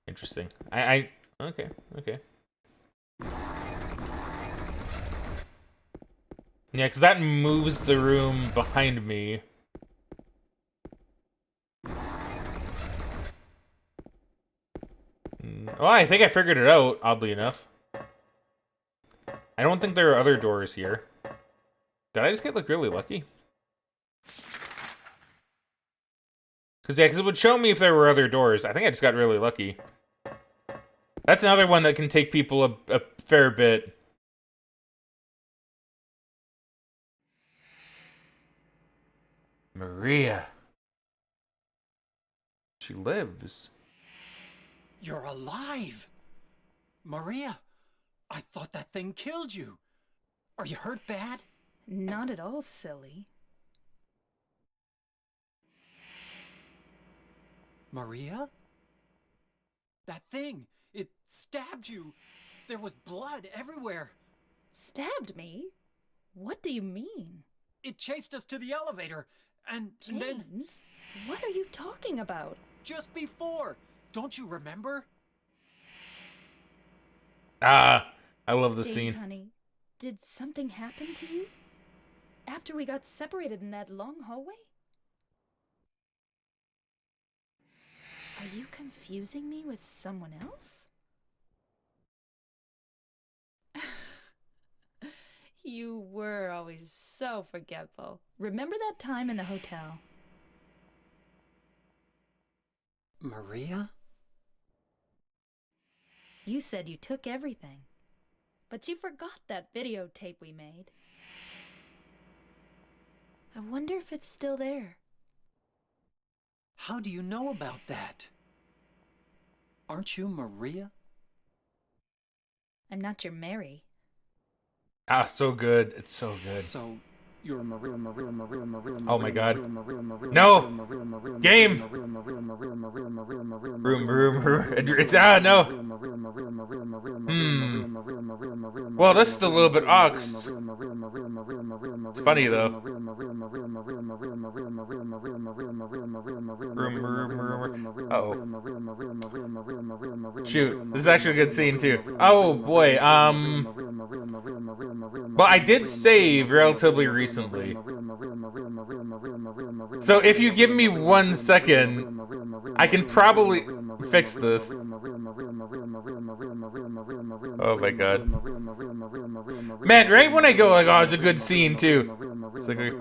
interesting. Okay. Yeah, because that moves the room behind me. Well, I think I figured it out, oddly enough. I don't think there are other doors here. Did I just get, like, really lucky? Because it would show me if there were other doors. I think I just got really lucky. That's another one that can take people a fair bit. Maria. She lives. You're alive! Maria, I thought that thing killed you. Are you hurt bad? Not at all, silly. Maria? That thing, it stabbed you. There was blood everywhere. Stabbed me? What do you mean? It chased us to the elevator, and then James, what are you talking about? just before, don't you remember? Ah, I love the James, scene. honey, did something happen to you? After we got separated in that long hallway? Are you confusing me with someone else? You were always so forgetful. Remember that time in the hotel? Maria? You said you took everything, but you forgot that videotape we made. I wonder if it's still there. How do you know about that? Aren't you Maria? I'm not your Mary. Ah, so good. It's so good. So, you're Maria. Oh my God. No! Game! Room. It's, no! Well, this is a little bit ox. It's funny, though. Uh-oh. Shoot, this is actually a good scene, too. Oh, boy, well, I did save relatively recently. So if you give me 1 second, I can probably fix this. Oh my God. Man, right when I go like, oh, it's a good scene too. It's like room.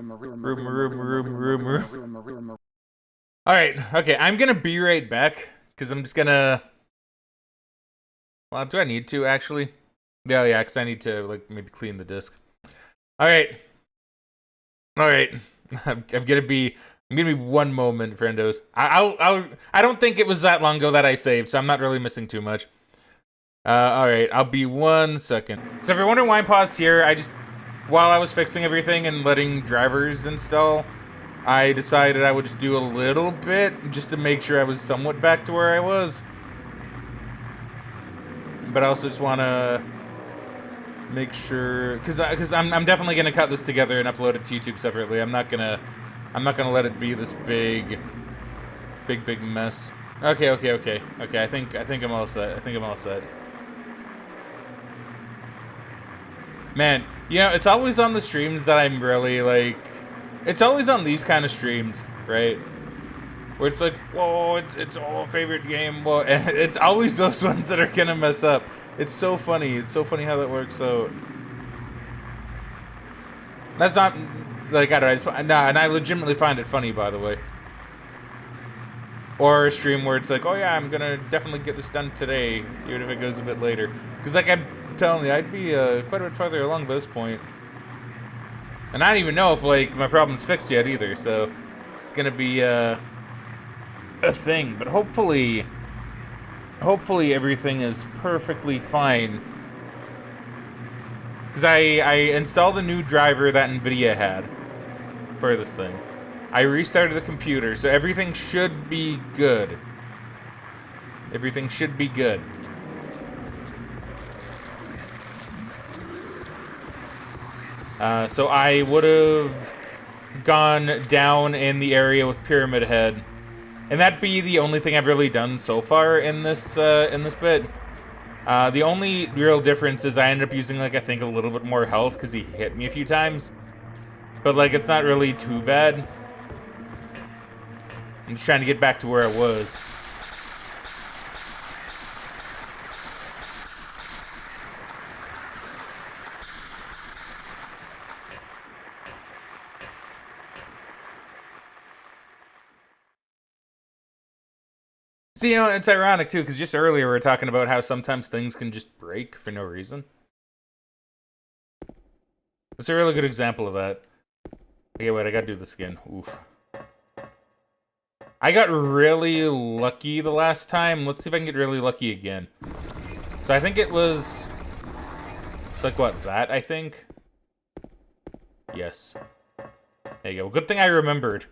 Alright, okay, I'm gonna be right back. Because I'm just gonna... Well, do I need to actually? Yeah, because I need to like maybe clean the disc. Alright. I'm gonna be 1 moment, friendos. I don't think it was that long ago that I saved, so I'm not really missing too much. Alright, I'll be 1 second. So if you're wondering why I paused here, while I was fixing everything and letting drivers install, I decided I would just do a little bit, just to make sure I was somewhat back to where I was. But I also just wanna make sure, because I'm definitely gonna cut this together and upload it to YouTube separately. I'm not gonna let it be this big mess. Okay. I think I'm all set. Man, you know, it's always on the streams that I'm really like, it's always on these kind of streams, right? Where it's like, whoa, it's all favorite game. Well, it's always those ones that are gonna mess up. It's so funny. It's so funny how that works out. That's not like, I don't know. Nah, and I legitimately find it funny, by the way. Or a stream where it's like, oh yeah, I'm gonna definitely get this done today, even if it goes a bit later. Because like I'm telling you, I'd be quite a bit farther along by this point. And I don't even know if like my problem's fixed yet either, so it's gonna be a thing. But hopefully everything is perfectly fine. Because I installed a new driver that NVIDIA had for this thing. I restarted the computer, so everything should be good. Everything should be good. So I would have gone down in the area with Pyramid Head. And that'd be the only thing I've really done so far in this bit. The only real difference is I ended up using, like, I think a little bit more health because he hit me a few times. But, like, it's not really too bad. I'm just trying to get back to where I was. See, you know, it's ironic, too, because just earlier we were talking about how sometimes things can just break for no reason. It's a really good example of that. Okay, wait, I gotta do this again. Oof. I got really lucky the last time. Let's see if I can get really lucky again. So I think it was... It's like, what, that, I think? Yes. There you go. Good thing I remembered.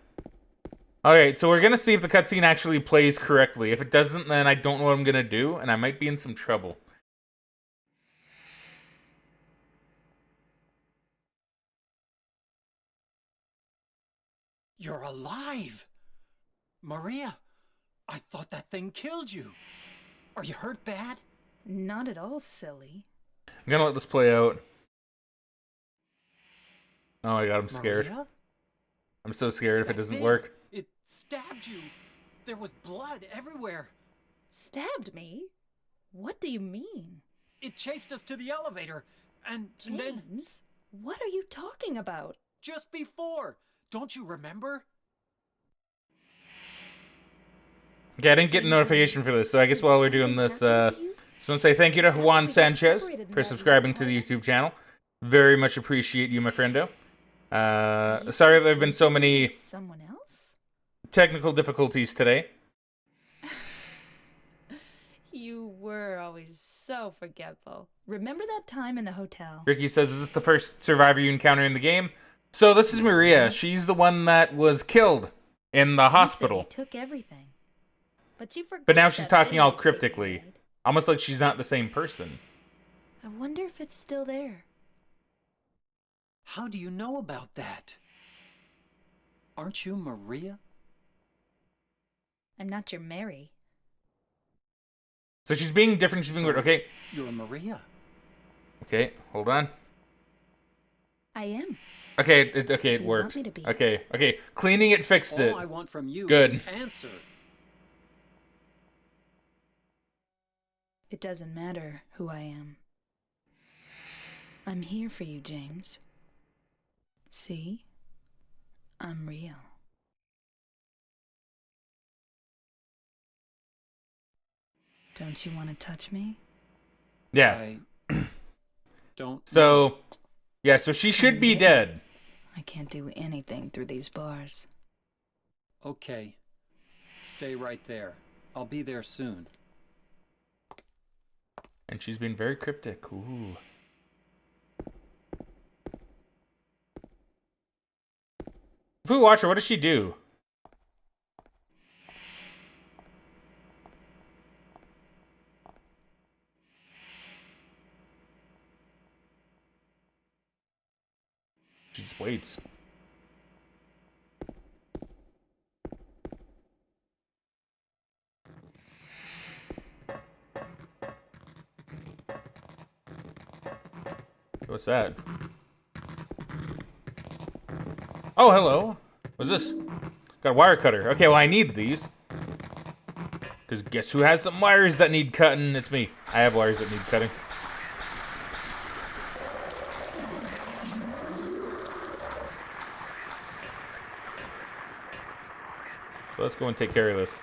Alright, so we're gonna see if the cutscene actually plays correctly. If it doesn't, then I don't know what I'm gonna do, and I might be in some trouble. You're alive! Maria, I thought that thing killed you. Are you hurt bad? Not at all, silly. I'm gonna let this play out. Oh my god, I'm scared. Maria? I'm so scared if it That doesn't thing, work. It stabbed you. There was blood everywhere. Stabbed me? What do you mean? It chased us to the elevator, and then James, what are you talking about? just before. Don't you remember? Okay, I didn't get a notification for this, so I guess while we're doing this, just want to say thank you to Juan Sanchez for subscribing to the YouTube channel. Very much appreciate you, my friendo. Sorry there have been so many Someone else? technical difficulties today. You were always so forgetful. Remember that time in the hotel? Ricky says, is this the first survivor you encounter in the game? So this is Maria. She's the one that was killed in the You said hospital. you took everything. But you forgot. But now she's that talking all videotape you cryptically. made. Almost like she's not the same person. I wonder if it's still there. How do you know about that? Aren't you Maria? I'm not your Mary. So she's being different, she's being weird. Okay, You're Maria. okay, hold on. I am. Okay, it If you want worked. me to be. Okay, cleaning it fixed All it. I want from you Good. is an answer. It doesn't matter who I am. I'm here for you, James. See? I'm real. Don't you want to touch me? Yeah. I don't. So, yeah, so she should be dead. I can't do anything through these bars. Okay. Stay right there. I'll be there soon. And she's been very cryptic. Ooh. If we watch her, what does she do? She just waits. What's that? Oh, hello. What's this? Got a wire cutter. Okay, well, I need these. Because guess who has some wires that need cutting? It's me. I have wires that need cutting. So let's go and take care of this.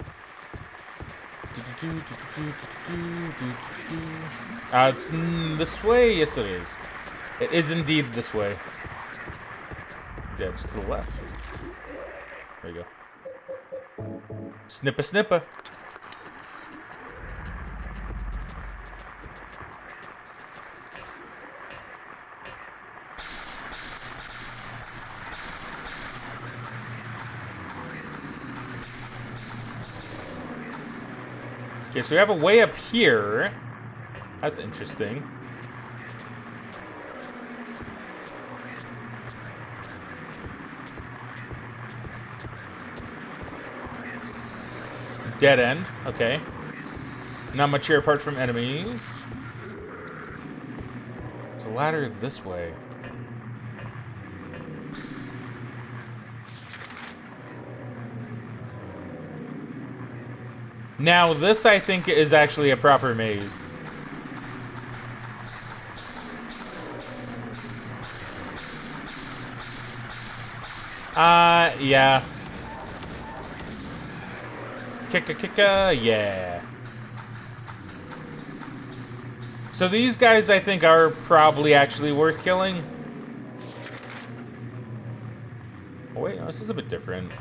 It's this way? Yes, it is. It is indeed this way. Yeah, just to the left. There you go. Snippa snippa. Okay, so we have a way up here. That's interesting. Dead end. Okay. Not much here apart from enemies. It's a ladder this way. Now, this, I think, is actually a proper maze. Yeah. Kicka, yeah. So these guys, I think, are probably actually worth killing. Oh, wait, no, this is a bit different.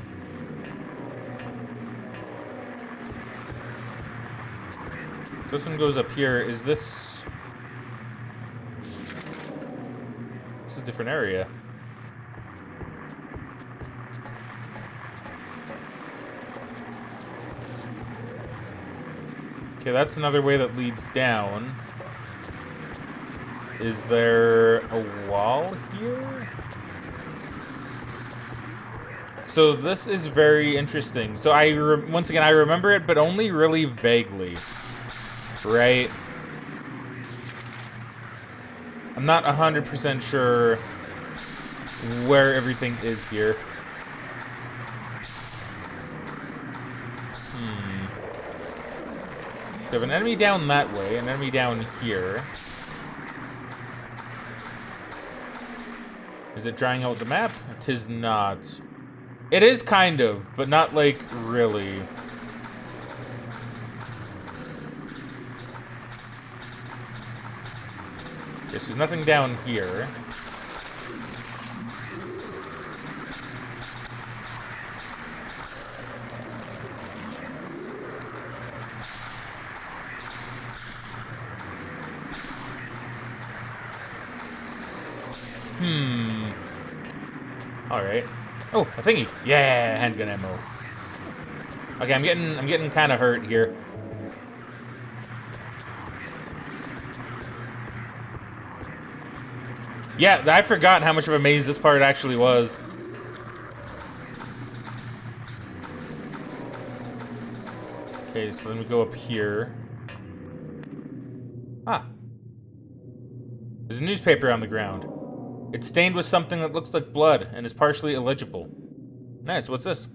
This one goes up here. Is this... This is a different area. Okay, that's another way that leads down. Is there a wall here? So this is very interesting. So once again, I remember it, but only really vaguely. Right? I'm not 100% sure where everything is here. We have an enemy down that way, an enemy down here. Is it drawing out the map? It is not. It is kind of, but not like really. Okay, so there's nothing down here. Alright. Oh, a thingy. Yeah, handgun ammo. Okay, I'm getting kind of hurt here. Yeah, I forgot how much of a maze this part actually was. Okay, so let me go up here. Ah. There's a newspaper on the ground. It's stained with something that looks like blood and is partially illegible. Nice, what's this?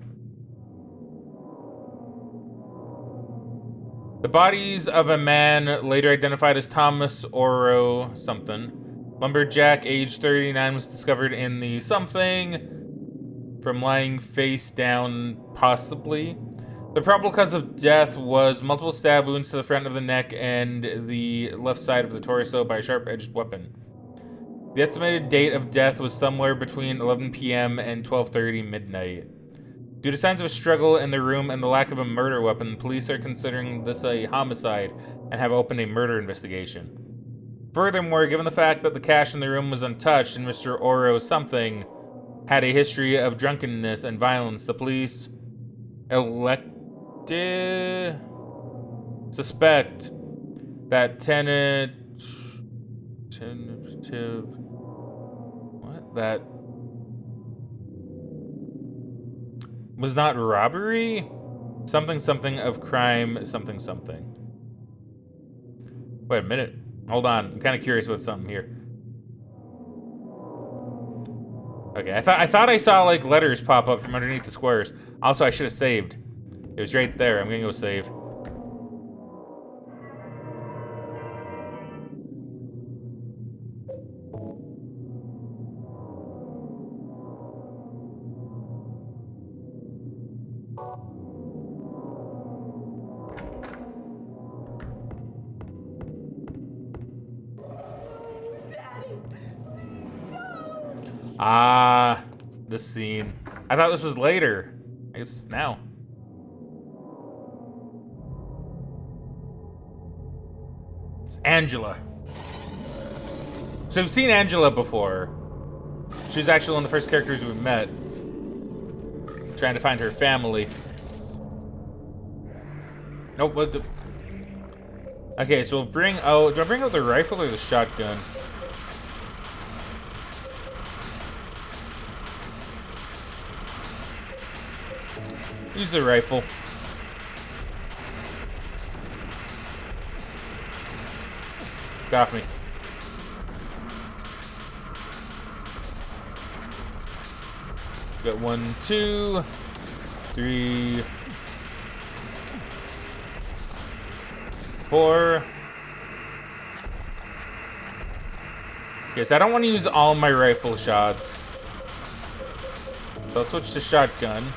The bodies of a man later identified as Thomas Oro something. Lumberjack, age 39, was discovered in the something from lying face down, possibly. The probable cause of death was multiple stab wounds to the front of the neck and the left side of the torso by a sharp-edged weapon. The estimated date of death was somewhere between 11 p.m. and 12:30 midnight. Due to signs of a struggle in the room and the lack of a murder weapon, police are considering this a homicide and have opened a murder investigation. Furthermore, given the fact that the cash in the room was untouched and Mr. Oro something had a history of drunkenness and violence, the police suspect that that was not robbery? Something of crime, something. Wait a minute. Hold on. I'm kind of curious about something here. Okay, I thought I saw like letters pop up from underneath the squares. Also, I should have saved. It was right there. I'm gonna go save. Ah, this scene. I thought this was later. I guess it's now. It's Angela. So I've seen Angela before. She's actually one of the first characters we met. Trying to find her family. Nope, what the... Okay, so we'll bring out... Do I bring out the rifle or the shotgun? Use the rifle. Get off me. Got 1, 2, 3, 4. Okay, so I don't want to use all my rifle shots. So I'll switch to shotgun.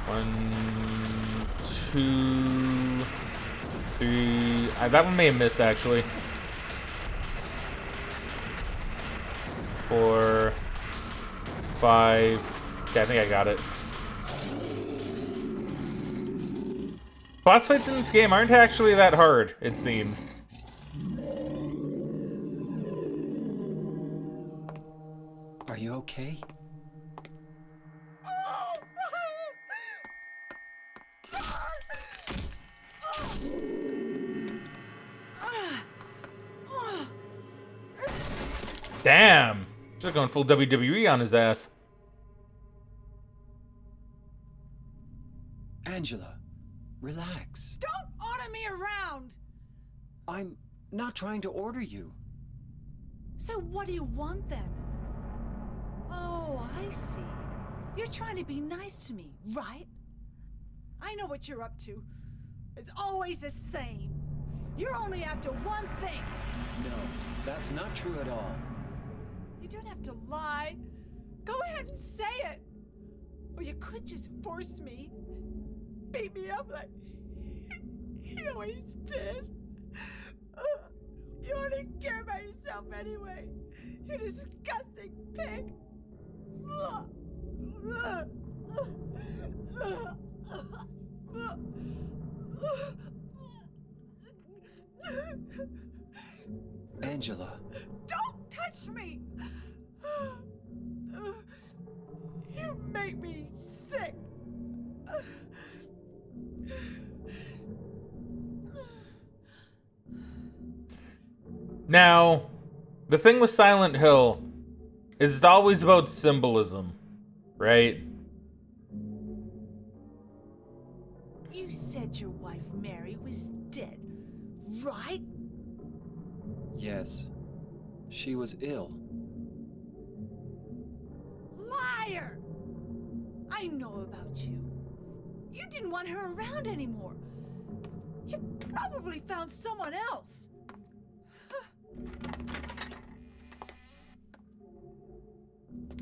1, 2, 3. That one may have missed actually. 4, 5. Okay, I think I got it. Boss fights in this game aren't actually that hard, it seems. Are you okay? Damn! Just going full WWE on his ass. Angela, relax. Don't order me around! I'm not trying to order you. So what do you want then? Oh, I see. You're trying to be nice to me, right? I know what you're up to. It's always the same. You're only after one thing. No, that's not true at all. You don't have to lie. Go ahead and say it. Or you could just force me. Beat me up like you always did. You only care about yourself anyway. You disgusting pig. Angela. Don't touch me! You make me sick. Now, the thing with Silent Hill is it's always about symbolism, right? You said your wife Mary was dead, right? Yes. She was ill. Liar! I know about you. You didn't want her around anymore. You probably found someone else.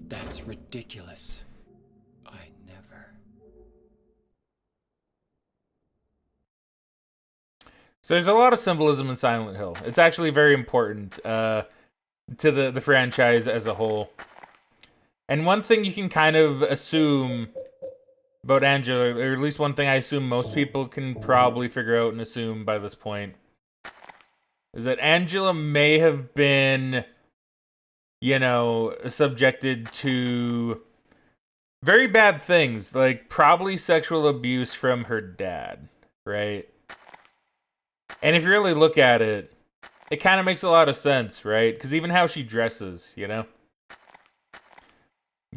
That's ridiculous. I never. So there's a lot of symbolism in Silent Hill. It's actually very important to the franchise as a whole. And one thing you can kind of assume about Angela, or at least one thing I assume most people can probably figure out and assume by this point, is that Angela may have been, you know, subjected to very bad things, like probably sexual abuse from her dad, right? And if you really look at it, it kind of makes a lot of sense, right? Because even how she dresses, you know?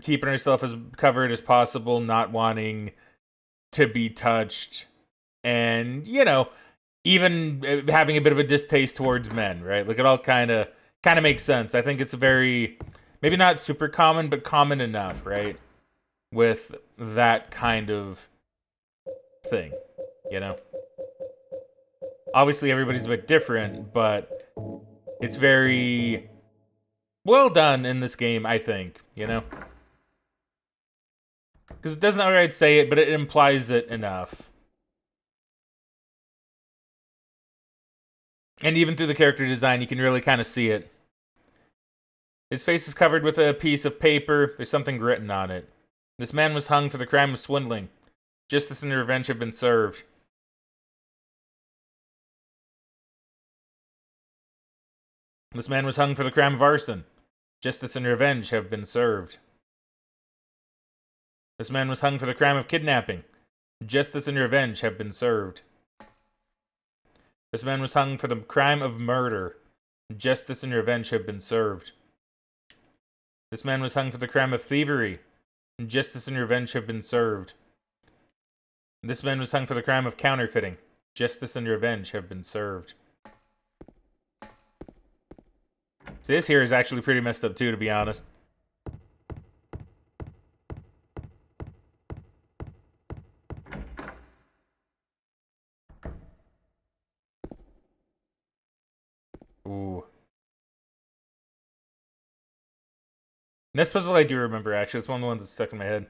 Keeping herself as covered as possible, not wanting to be touched, and, you know, even having a bit of a distaste towards men, right? Like, it all kind of makes sense. I think it's very, maybe not super common, but common enough, right? With that kind of thing, you know? Obviously, everybody's a bit different, but it's very well done in this game, I think, you know? Because it doesn't outright say it, but it implies it enough. And even through the character design, you can really kind of see it. His face is covered with a piece of paper. There's something written on it. This man was hung for the crime of swindling. Justice and revenge have been served. This man was hung for the crime of arson. Justice and revenge have been served. This man was hung for the crime of kidnapping. Justice and revenge have been served. This man was hung for the crime of murder. Justice and revenge have been served. This man was hung for the crime of thievery. Justice and revenge have been served. This man was hung for the crime of counterfeiting. Justice and revenge have been served. So this here is actually pretty messed up too, to be honest. Ooh. This puzzle I do remember, actually. It's one of the ones that's stuck in my head.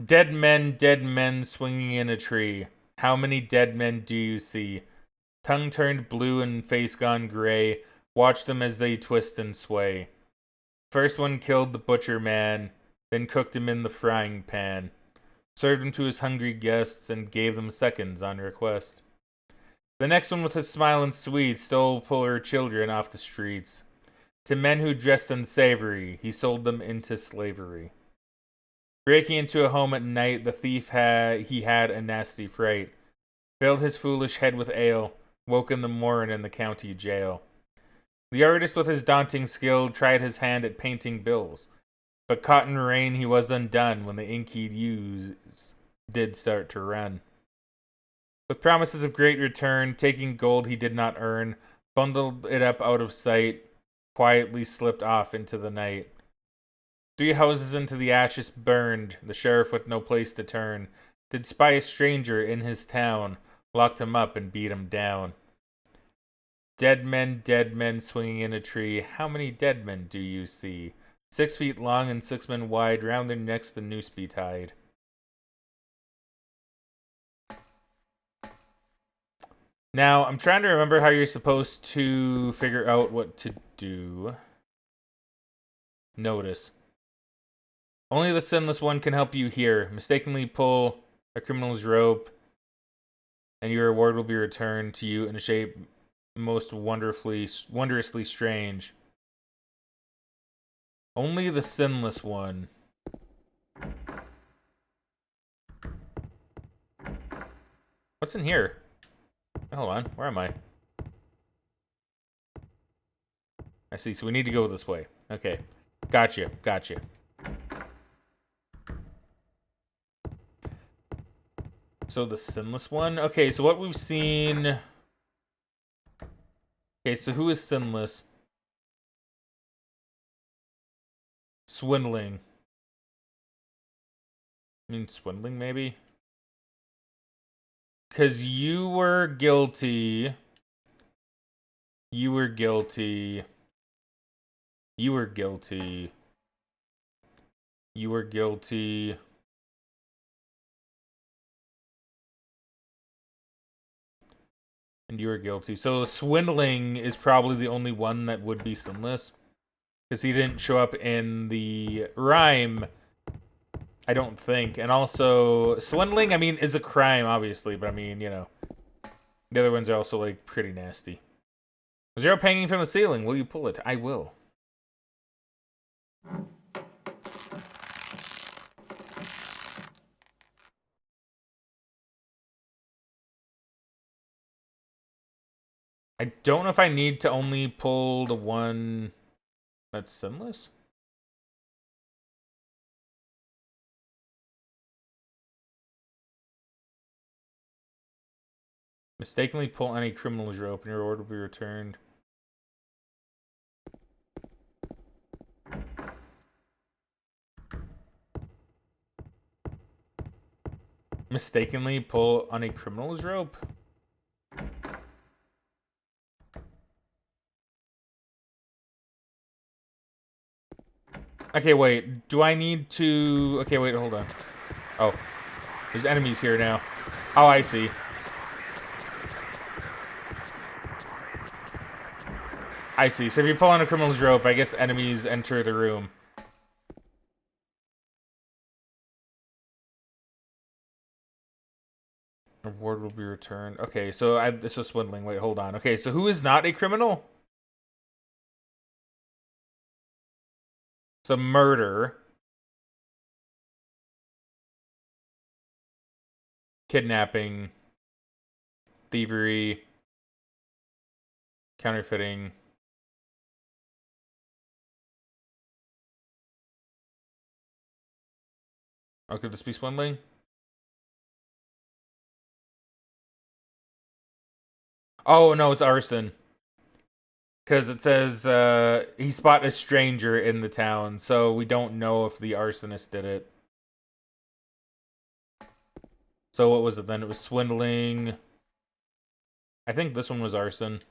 Dead men swinging in a tree. How many dead men do you see? Tongue turned blue and face gone gray. Watch them as they twist and sway. First one killed the butcher man, then cooked him in the frying pan. Served him to his hungry guests and gave them seconds on request. The next one with his smile and sweet stole poor children off the streets. To men who dressed unsavory, he sold them into slavery. Breaking into a home at night, the thief had a nasty fright. Filled his foolish head with ale, woke in the morn in the county jail. The artist with his daunting skill tried his hand at painting bills, but caught in rain he was undone when the ink he'd used did start to run. With promises of great return, taking gold he did not earn, bundled it up out of sight, quietly slipped off into the night. 3 houses into the ashes burned, the sheriff with no place to turn, did spy a stranger in his town, locked him up and beat him down. Dead men swinging in a tree, how many dead men do you see? 6 feet long and 6 men wide, round their necks the noose be tied. Now, I'm trying to remember how you're supposed to figure out what to do. Notice. Only the sinless one can help you here. Mistakenly pull a criminal's rope, and your reward will be returned to you in a shape most wondrously strange. Only the sinless one. What's in here? Hold on, where am I? I see, so we need to go this way. Okay. Gotcha. So the sinless one? Okay, so what we've seen... Okay, so who is sinless? Swindling. I mean, swindling, maybe? Because you were guilty. You were guilty. You were guilty. You were guilty. And you were guilty. So swindling is probably the only one that would be sinless. Because he didn't show up in the rhyme, I don't think. And also, swindling, I mean, is a crime, obviously. But I mean, you know. The other ones are also, like, pretty nasty. Was there a hanging from the ceiling? Will you pull it? I will. I don't know if I need to only pull the one that's sinless. Mistakenly pull any criminal's rope and your reward will be returned. Mistakenly pull on a criminal's rope? Okay, wait. Do I need to... Okay, wait, hold on. Oh. There's enemies here now. Oh, I see. I see. So if you pull on a criminal's rope, I guess enemies enter the room. Reward will be returned. Okay, so this was swindling. Wait, hold on. Okay, so who is not a criminal? So murder. Kidnapping. Thievery. Counterfeiting. Oh, could this be swindling? Oh, no, it's arson. Because it says he spotted a stranger in the town, so we don't know if the arsonist did it. So what was it then? It was swindling. I think this one was arson.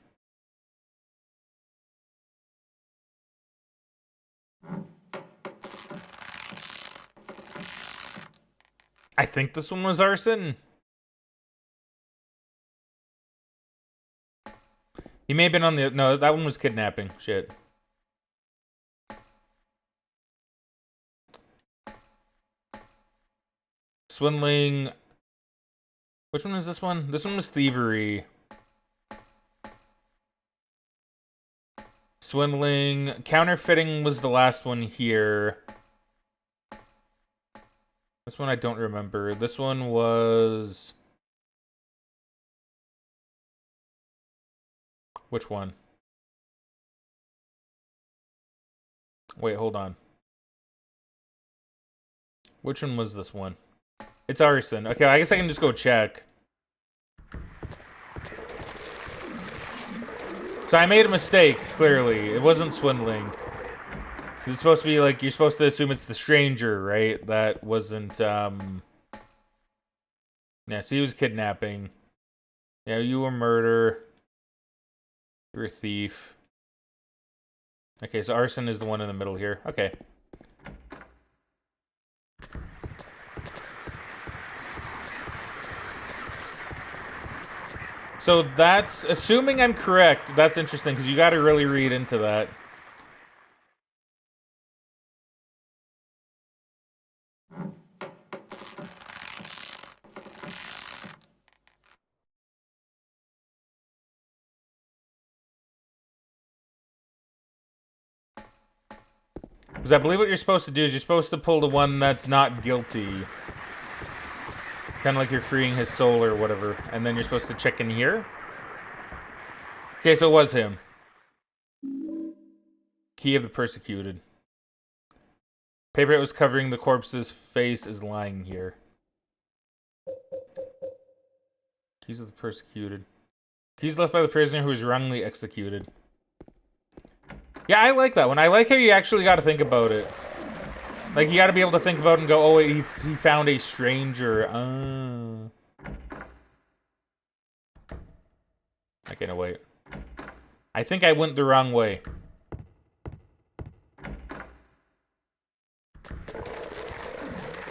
I think this one was arson. He may have been on the... No, that one was kidnapping. Shit. Swindling. Which one is this one? This one was thievery. Swindling. Counterfeiting was the last one here. This one I don't remember. This one was... Which one? Wait, hold on. Which one was this one? It's arson. Okay, I guess I can just go check. So I made a mistake, clearly. It wasn't swindling. It's supposed to be like, you're supposed to assume it's the stranger, right? That wasn't, Yeah, so he was kidnapping. Yeah, you were murder. You were a thief. Okay, so arson is the one in the middle here. Okay. So that's, assuming I'm correct, that's interesting, because you got to really read into that. Because I believe what you're supposed to do is you're supposed to pull the one that's not guilty. Kind of like you're freeing his soul or whatever. And then you're supposed to check in here. Okay, so it was him. Key of the persecuted. Paper that was covering the corpse's face is lying here. Keys of the persecuted. Keys left by the prisoner who was wrongly executed. Yeah, I like that one. I like how you actually got to think about it. Like, you got to be able to think about it and go, oh, wait, he found a stranger. Okay, no, wait. I think I went the wrong way.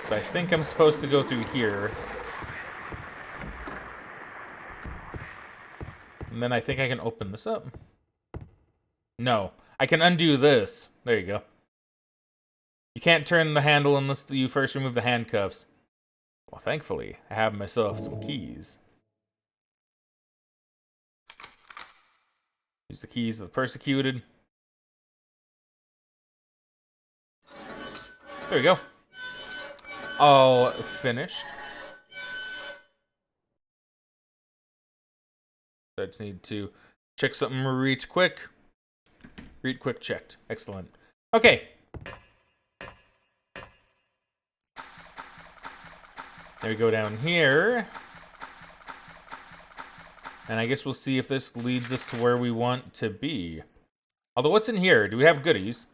So I think I'm supposed to go through here. And then I think I can open this up. No. I can undo this. There you go. You can't turn the handle unless you first remove the handcuffs. Well, thankfully, I have myself some keys. Use the keys of the persecuted. There we go. All finished. I just need to check something real quick. Read quick checked. Excellent. Okay. There we go down here. And I guess we'll see if this leads us to where we want to be. Although, what's in here? Do we have goodies?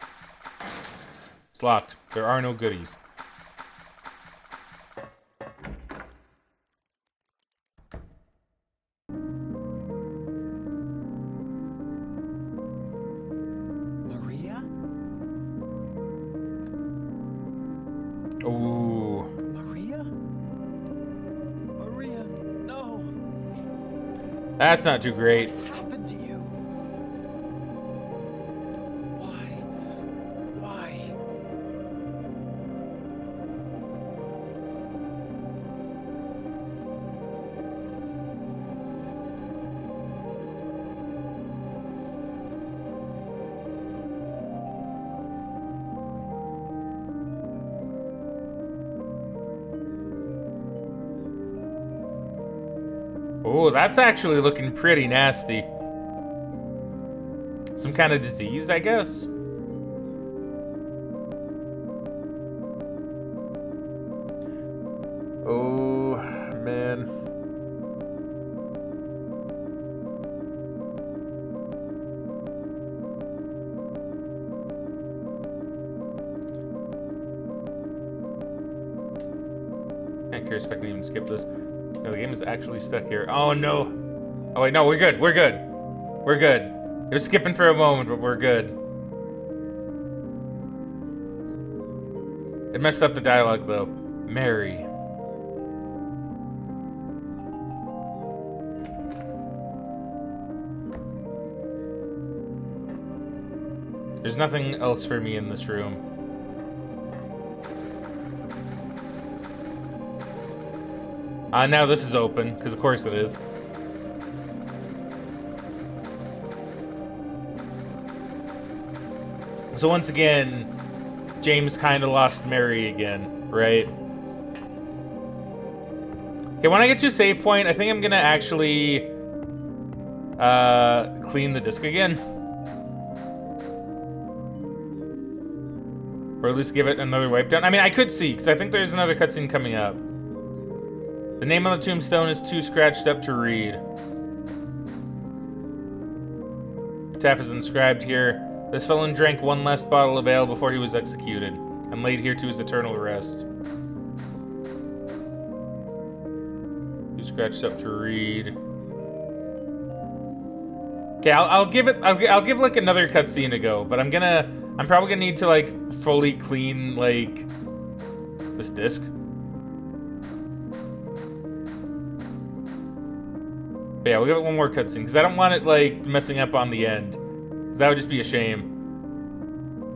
It's locked. There are no goodies. Maria? Ooh. Maria? Maria, no. That's not too great. What happened to you? Why? Why? Oh, that's actually looking pretty nasty. Some kind of disease, I guess? Oh, man. Can't care if I can even skip this. No, the game is actually stuck here. Oh, no. Oh, wait, no, we're good. We're good. We're good. It was skipping for a moment, but we're good. It messed up the dialogue, though. Mary. There's nothing else for me in this room. Now this is open, because of course it is. So once again, James kind of lost Mary again, right? Okay, when I get to a save point, I think I'm gonna actually clean the disc again. Or at least give it another wipe down. I mean, I could see, because I think there's another cutscene coming up. The name on the tombstone is too scratched up to read. Epitaph is inscribed here. This felon drank one last bottle of ale before he was executed, and laid here to his eternal rest. Too scratched up to read. Okay, I'll give it. I'll give like another cutscene to go, but I'm probably gonna need to like fully clean like this disc. But yeah, we'll give it one more cutscene because I don't want it like messing up on the end, because that would just be a shame.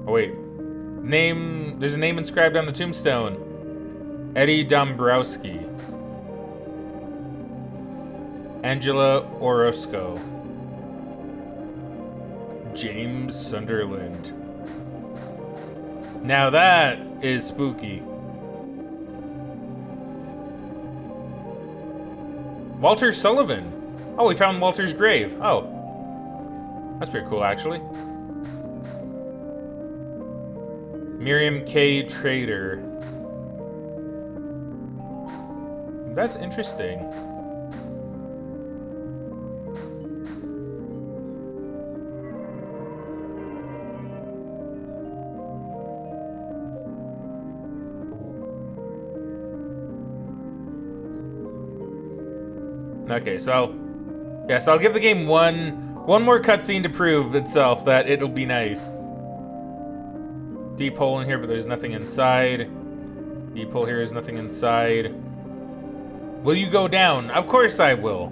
Oh wait, name. There's a name inscribed on the tombstone. Eddie Dombrowski. Angela Orozco. James Sunderland. Now that is spooky. Walter Sullivan. Oh, we found Walter's grave. Oh. That's pretty cool, actually. Miriam K. Trader. That's interesting. Okay, so I'll give the game one more cutscene to prove itself that it'll be nice. Deep hole in here, but there's nothing inside. Deep hole here is nothing inside. Will you go down? Of course I will.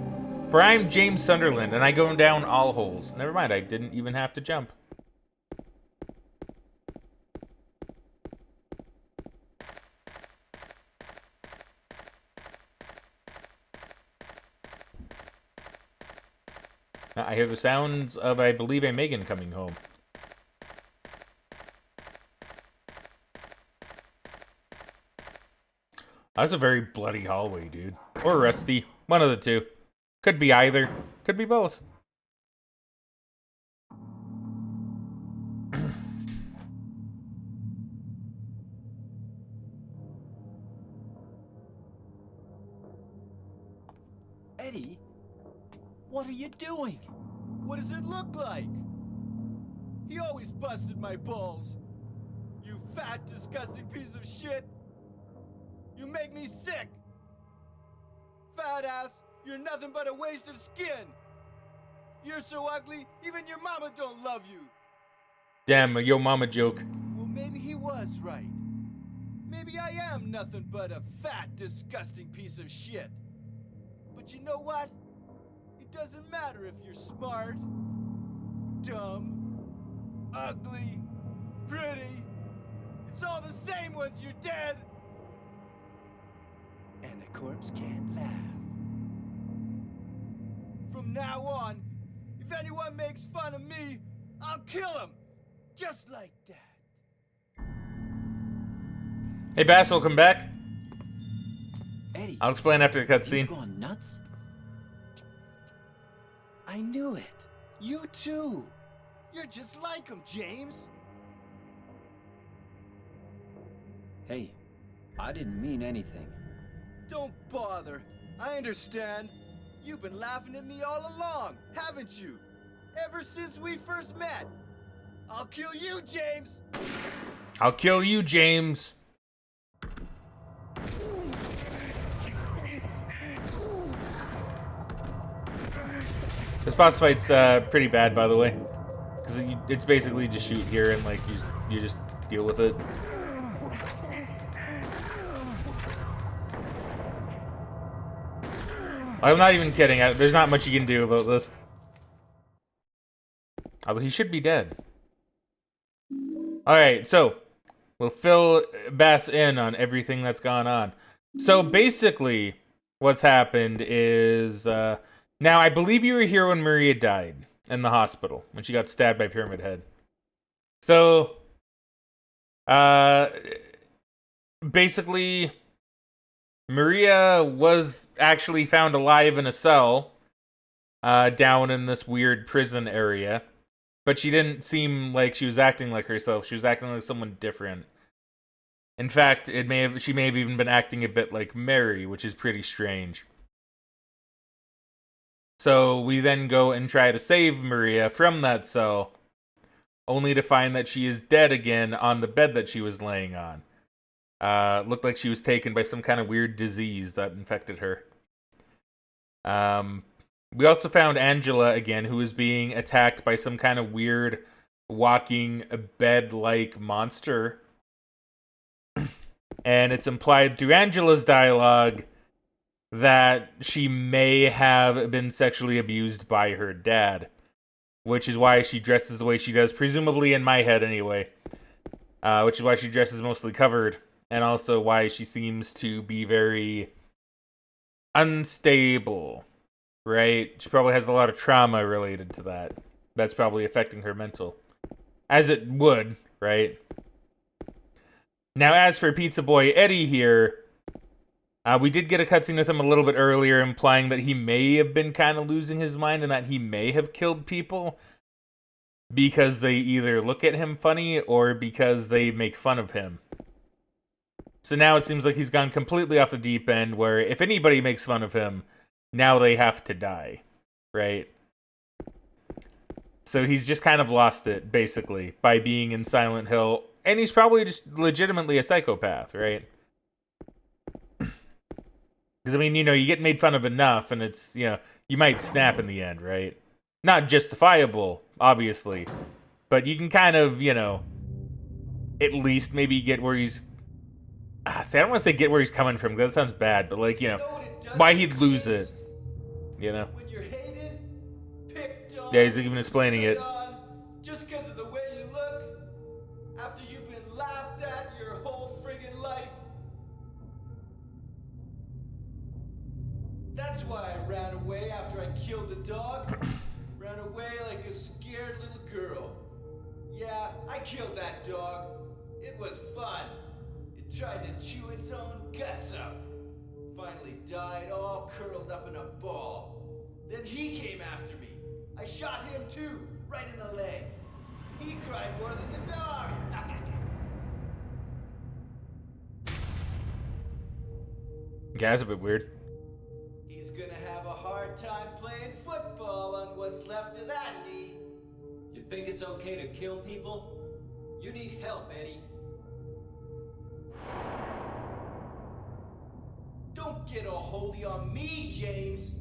For I'm James Sunderland, and I go down all holes. Never mind, I didn't even have to jump. I hear the sounds of, I believe, a Megan coming home. That's a very bloody hallway, dude. Or rusty. One of the two. Could be either. Could be both. Eddie, what are you doing? What does it look like? He always busted my balls. You fat, disgusting piece of shit. You make me sick. Fat ass, you're nothing but a waste of skin. You're so ugly, even your mama don't love you. Damn, a yo mama joke. Well, maybe he was right. Maybe I am nothing but a fat, disgusting piece of shit. But you know what? It doesn't matter if you're smart, dumb, ugly, pretty. It's all the same once you're dead. And a corpse can't laugh. From now on, if anyone makes fun of me, I'll kill him. Just like that. Hey, Bash, welcome back. Eddie, I'll explain after the you cutscene. gone nuts? I knew it. You too. You're just like him, James. Hey, I didn't mean anything. Don't bother. I understand. You've been laughing at me all along, haven't you? Ever since we first met. I'll kill you, James. I'll kill you, James. This boss fight's pretty bad, by the way, because it's basically just shoot here and like you just deal with it. I'm not even kidding. There's not much you can do about this. Although he should be dead. Alright, so we'll fill Bass in on everything that's gone on. So basically, what's happened is... now, I believe you were here when Maria died in the hospital, when she got stabbed by Pyramid Head. So, Basically, Maria was actually found alive in a cell, down in this weird prison area. But she didn't seem like she was acting like herself. She was acting like someone different. In fact, she may have even been acting a bit like Mary, which is pretty strange. So we then go and try to save Maria from that cell, only to find that she is dead again on the bed that she was laying on. Looked like she was taken by some kind of weird disease that infected her. We also found Angela again, who was being attacked by some kind of weird walking bed-like monster. And it's implied through Angela's dialogue that she may have been sexually abused by her dad, which is why she dresses the way she does, presumably in my head anyway. Which is why she dresses mostly covered, and also why she seems to be very unstable, right? She probably has a lot of trauma related to that. That's probably affecting her mental. As it would, right? Now, as for Pizza Boy Eddie here, we did get a cutscene with him a little bit earlier, implying that he may have been kind of losing his mind and that he may have killed people because they either look at him funny or because they make fun of him. So now it seems like he's gone completely off the deep end, where if anybody makes fun of him, now they have to die, right? So he's just kind of lost it, basically, by being in Silent Hill. And he's probably just legitimately a psychopath, right? Because, I mean, you know, you get made fun of enough, and it's, you know, you might snap in the end, right? Not justifiable, obviously. But you can kind of, you know, at least maybe get where he's... See, I don't want to say get where he's coming from, because that sounds bad. But, like, you know, why he'd lose it, you know? When you're hated, picked on, Yeah, he's even explaining it. Just because of the way you look, after you've been laughed at your whole friggin' life. That's why I ran away after I killed the dog. Ran away like a scared little girl. Yeah, I killed that dog. It was fun. It tried to chew its own guts up. Finally died all curled up in a ball. Then he came after me. I shot him too, right in the leg. He cried more than the dog. Yeah, that's a bit weird. He's gonna have a hard time playing football on what's left of that knee. You think it's okay to kill people? You need help, Eddie. Don't get all holy on me, James.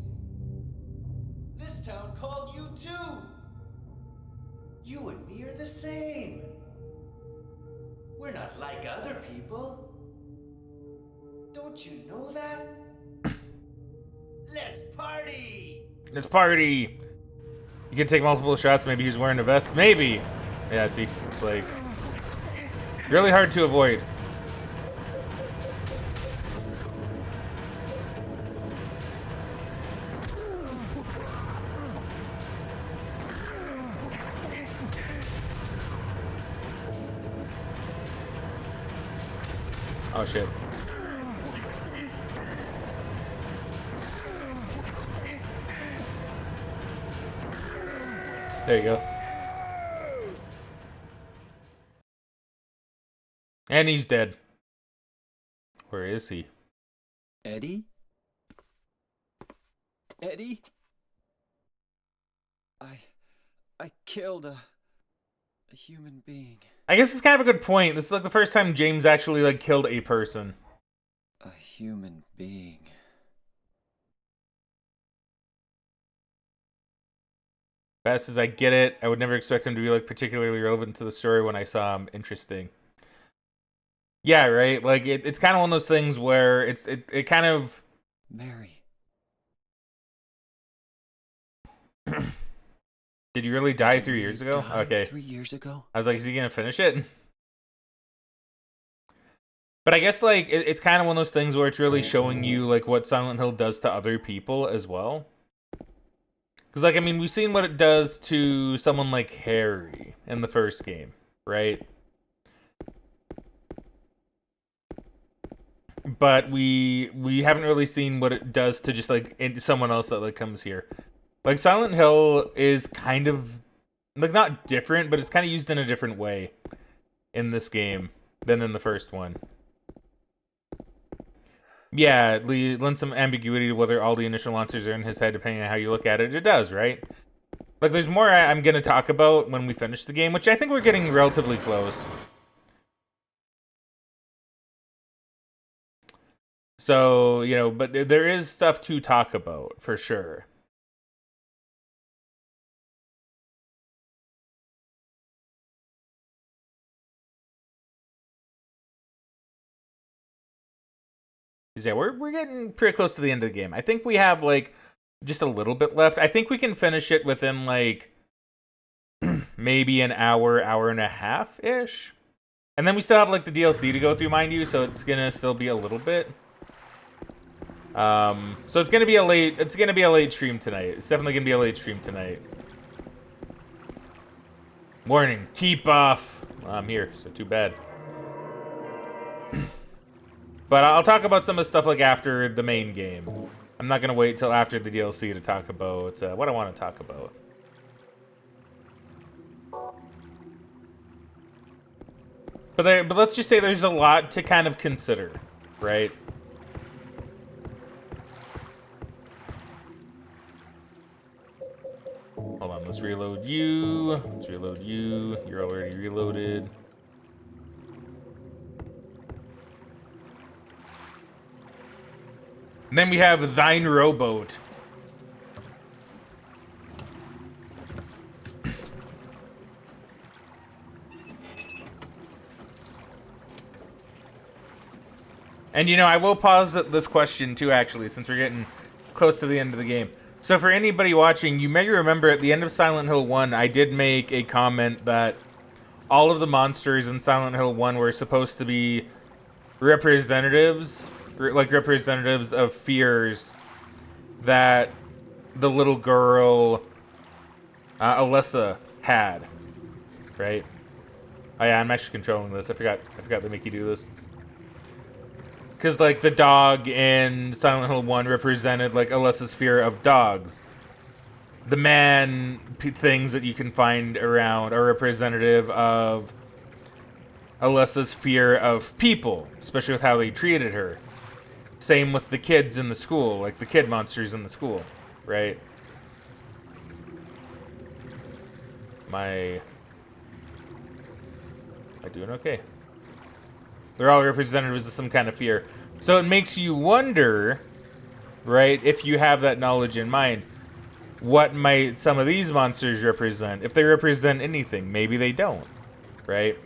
This town called you too. You and me are the same. We're not like other people. Don't you know that? Let's party! Let's party! You can take multiple shots, maybe he's wearing a vest. Maybe! Yeah, see, it's like... really hard to avoid. Oh shit. There you go. And he's dead. Where is he? Eddie? Eddie? I killed a human being. I guess it's kind of a good point. This is like the first time James actually like killed a person. A human being. Best as I get it, I would never expect him to be like particularly relevant to the story when I saw him. Interesting. Yeah, right? Like it's kind of one of those things where it kind of Mary. Did you really die 3 years ago? Died Okay. 3 years ago? I was like, is he gonna finish it? But I guess like it's kind of one of those things where it's really showing you like what Silent Hill does to other people as well. Because like I mean, we've seen what it does to someone like Harry in the first game, right? but we haven't really seen what it does to just like someone else that like comes here. Like Silent Hill is kind of like not different, but it's kind of used in a different way in this game than in the first one. Yeah, it lends some ambiguity to whether all the initial monsters are in his head, depending on how you look at it. It does, right? Like, there's more I'm going to talk about when we finish the game, which I think we're getting relatively close. So, you know, but there is stuff to talk about, for sure. Yeah, we're getting pretty close to the end of the game. I think we have, like, just a little bit left. I think we can finish it within, like, maybe an hour, hour and a half-ish. And then we still have, like, the DLC to go through, mind you, so it's gonna still be a little bit. So it's gonna be a late stream tonight. It's definitely gonna be a late stream tonight. Warning, keep off. Well, I'm here, so too bad. But I'll talk about some of the stuff like after the main game. I'm not gonna wait till after the DLC to talk about what I want to talk about. But let's just say there's a lot to kind of consider, right? Hold on, let's reload you. Let's reload you. You're already reloaded. And then we have thine rowboat. And you know, I will pause this question too, actually, since we're getting close to the end of the game. So for anybody watching, you may remember at the end of Silent Hill 1, I did make a comment that all of the monsters in Silent Hill 1 were supposed to be representatives of fears that the little girl, Alyssa, had, right? Oh yeah, I'm actually controlling this. I forgot to make you do this. Because, like, the dog in Silent Hill 1 represented, like, Alyssa's fear of dogs. The man things that you can find around are representative of Alyssa's fear of people, especially with how they treated her. Same with the kids in the school, like the kid monsters in the school, right? Am I doing okay? They're all representatives of some kind of fear. So it makes you wonder, right, if you have that knowledge in mind, what might some of these monsters represent? If they represent anything, maybe they don't, right?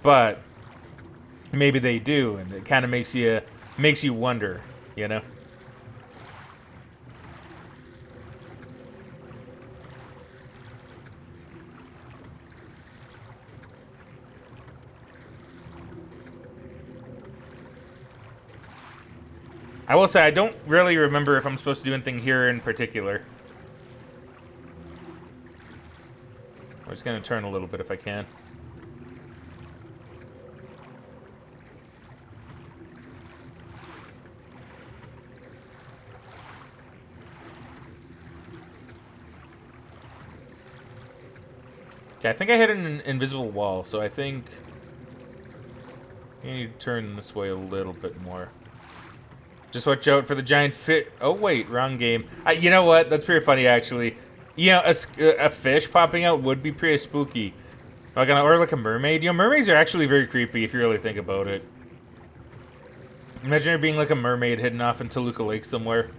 But maybe they do, and it kind of makes you wonder, you know? I will say I don't really remember if I'm supposed to do anything here in particular. I'm just gonna turn a little bit if I can. Okay, I think I hit an invisible wall, so I think I need to turn this way a little bit more. Just watch out for the giant fit. Oh wait, wrong game. You know what? That's pretty funny, actually. You know, a fish popping out would be pretty spooky. Or like a mermaid. You know, mermaids are actually very creepy if you really think about it. Imagine there being like a mermaid hidden off in Toluca Lake somewhere.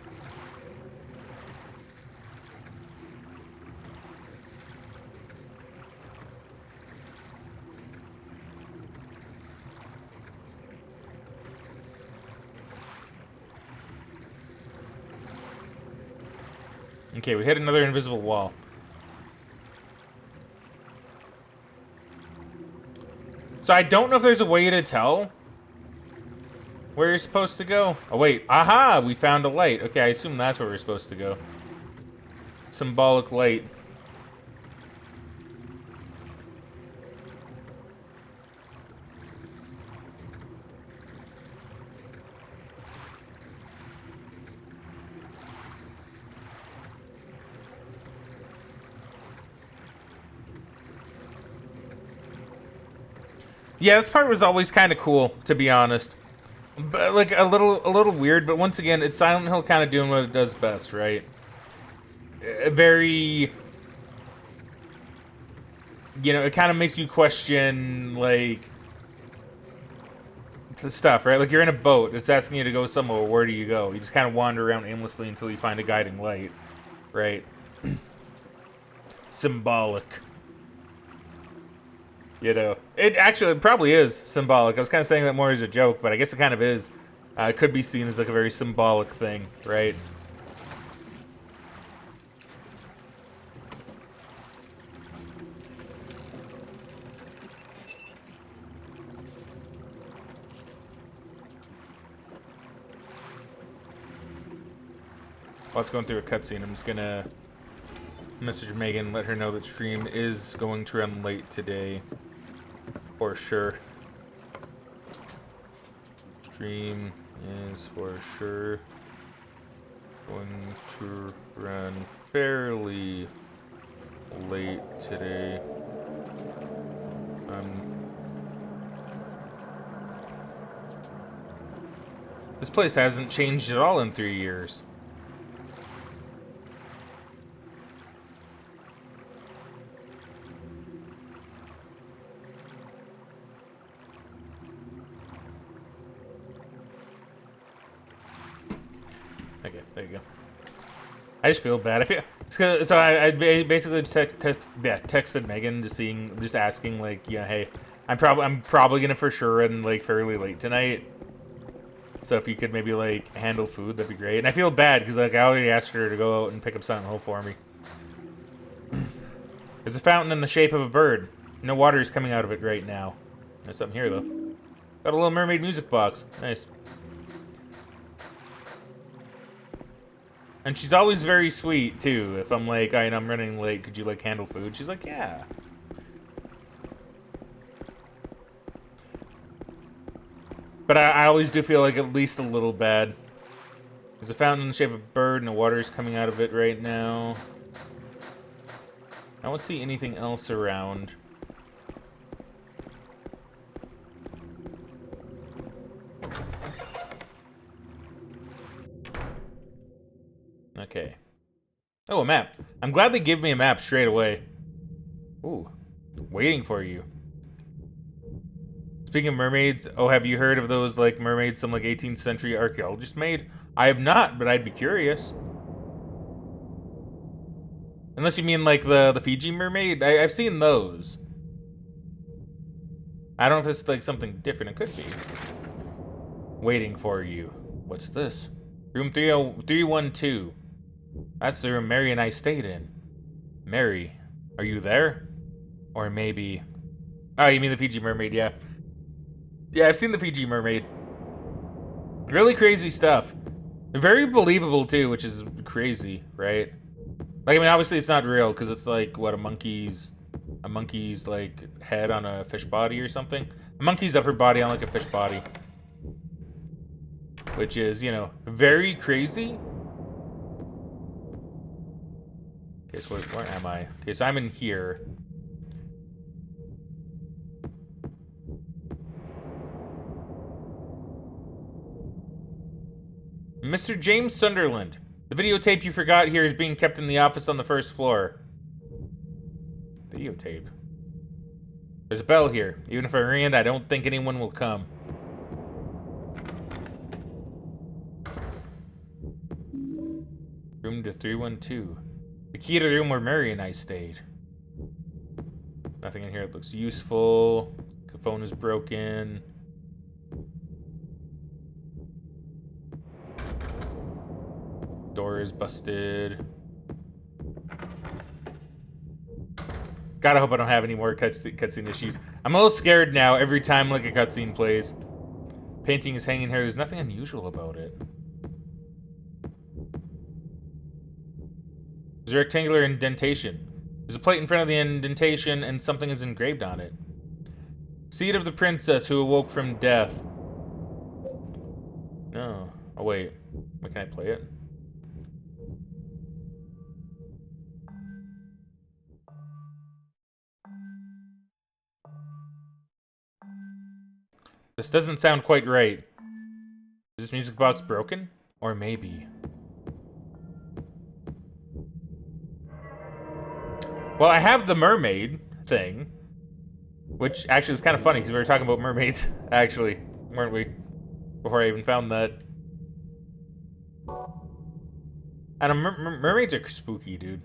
Okay, we hit another invisible wall. So I don't know if there's a way to tell where you're supposed to go. Oh wait, aha! We found a light. Okay, I assume that's where we're supposed to go. Symbolic light. Yeah, this part was always kind of cool, to be honest. But like a little weird, but once again, it's Silent Hill kind of doing what it does best, right? Very, you know, it kind of makes you question like the stuff, right? Like you're in a boat, it's asking you to go somewhere. Where do you go? You just kind of wander around aimlessly until you find a guiding light, right? Symbolic. You know, it probably is symbolic. I was kind of saying that more as a joke, but I guess it kind of is. It could be seen as like a very symbolic thing, right? While it's going through a cutscene, I'm just gonna message Megan, let her know that stream is going to run late today. For sure. Stream is for sure going to run fairly late today. This place hasn't changed at all in 3 years. Okay, there you go. I just feel bad. I feel so. I basically just texted Megan, just asking like, yeah, hey, I'm probably gonna for sure run like fairly late tonight. So if you could maybe like handle food, that'd be great. And I feel bad because like I already asked her to go out and pick up Silent Hill for me. There's a fountain in the shape of a bird. No water is coming out of it right now. There's something here though. Got a Little Mermaid music box. Nice. And she's always very sweet, too. If I'm like, I'm running late, could you, like, handle food? She's like, yeah. But I always do feel like at least a little bad. There's a fountain in the shape of a bird, and the water is coming out of it right now. I don't see anything else around. Okay. Oh, a map. I'm glad they give me a map straight away. Ooh. Waiting for you. Speaking of mermaids, oh, have you heard of those, like, mermaids some, like, 18th century archaeologists made? I have not, but I'd be curious. Unless you mean, like, the Fiji mermaid? I've seen those. I don't know if it's, like, something different. It could be. Waiting for you. What's this? Room 312. That's the room Mary and I stayed in. Mary, are you there? Or maybe... Oh, you mean the Fiji mermaid, yeah. Yeah, I've seen the Fiji mermaid. Really crazy stuff. Very believable, too, which is crazy, right? Like, I mean, obviously it's not real, because it's like, what, a monkey's, like, head on a fish body or something? A monkey's upper body on, like, a fish body. Which is, you know, very crazy. Okay, so where am I? Okay, so I'm in here. Mr. James Sunderland. The videotape you forgot here is being kept in the office on the first floor. Videotape? There's a bell here. Even if I ring it, I don't think anyone will come. Room to 312. The key to the room where Mary and I stayed. Nothing in here that looks useful. The phone is broken. Door is busted. God, I hope I don't have any more cutscene issues. I'm a little scared now every time like a cutscene plays. Painting is hanging here. There's nothing unusual about it. There's a rectangular indentation. There's a plate in front of the indentation and something is engraved on it. Seed of the princess who awoke from death. No. Oh, wait. Can I play it? This doesn't sound quite right. Is this music box broken? Or maybe. Well, I have the mermaid thing. Which actually is kind of funny, because we were talking about mermaids, actually. Weren't we? Before I even found that. And mermaids are spooky, dude.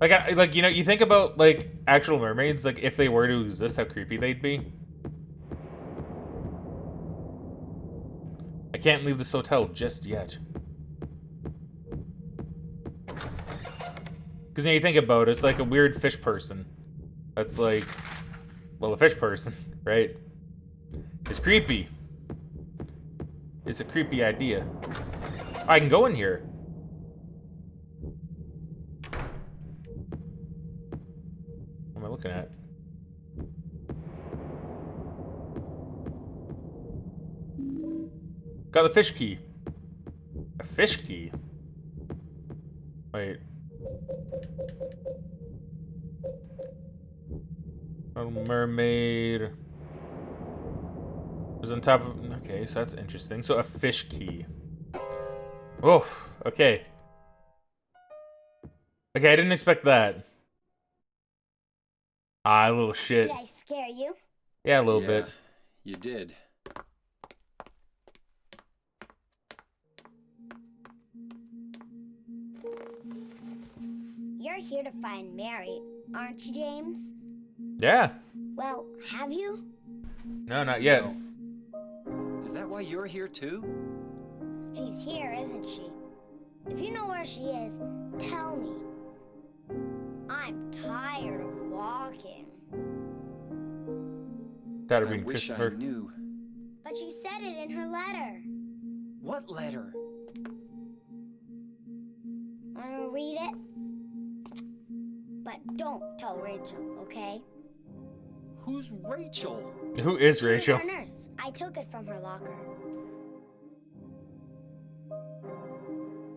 Like, you know, you think about, like, actual mermaids, like, if they were to exist, how creepy they'd be. I can't leave this hotel just yet. Because, you know, you think about it, it's like a weird fish person. That's like, well, a fish person, right? It's creepy. It's a creepy idea. I can go in here. What am I looking at? Got the fish key. A fish key? Wait. Little mermaid. Was on top of... Okay, so that's interesting. So a fish key. Oof. Okay. Okay, I didn't expect that. Ah, a little shit. Did I scare you? Yeah, a little bit. You did. You're here to find Mary, aren't you, James? Yeah. Well, have you? No, not yet. Is that why you're here too? She's here, isn't she? If you know where she is, tell me. I'm tired of walking. That'd I be wish Christopher. I knew. But she said it in her letter. What letter? Wanna read it? But don't tell Rachel, okay? Who's Rachel? Who is She was Rachel? our nurse. I took it from her locker.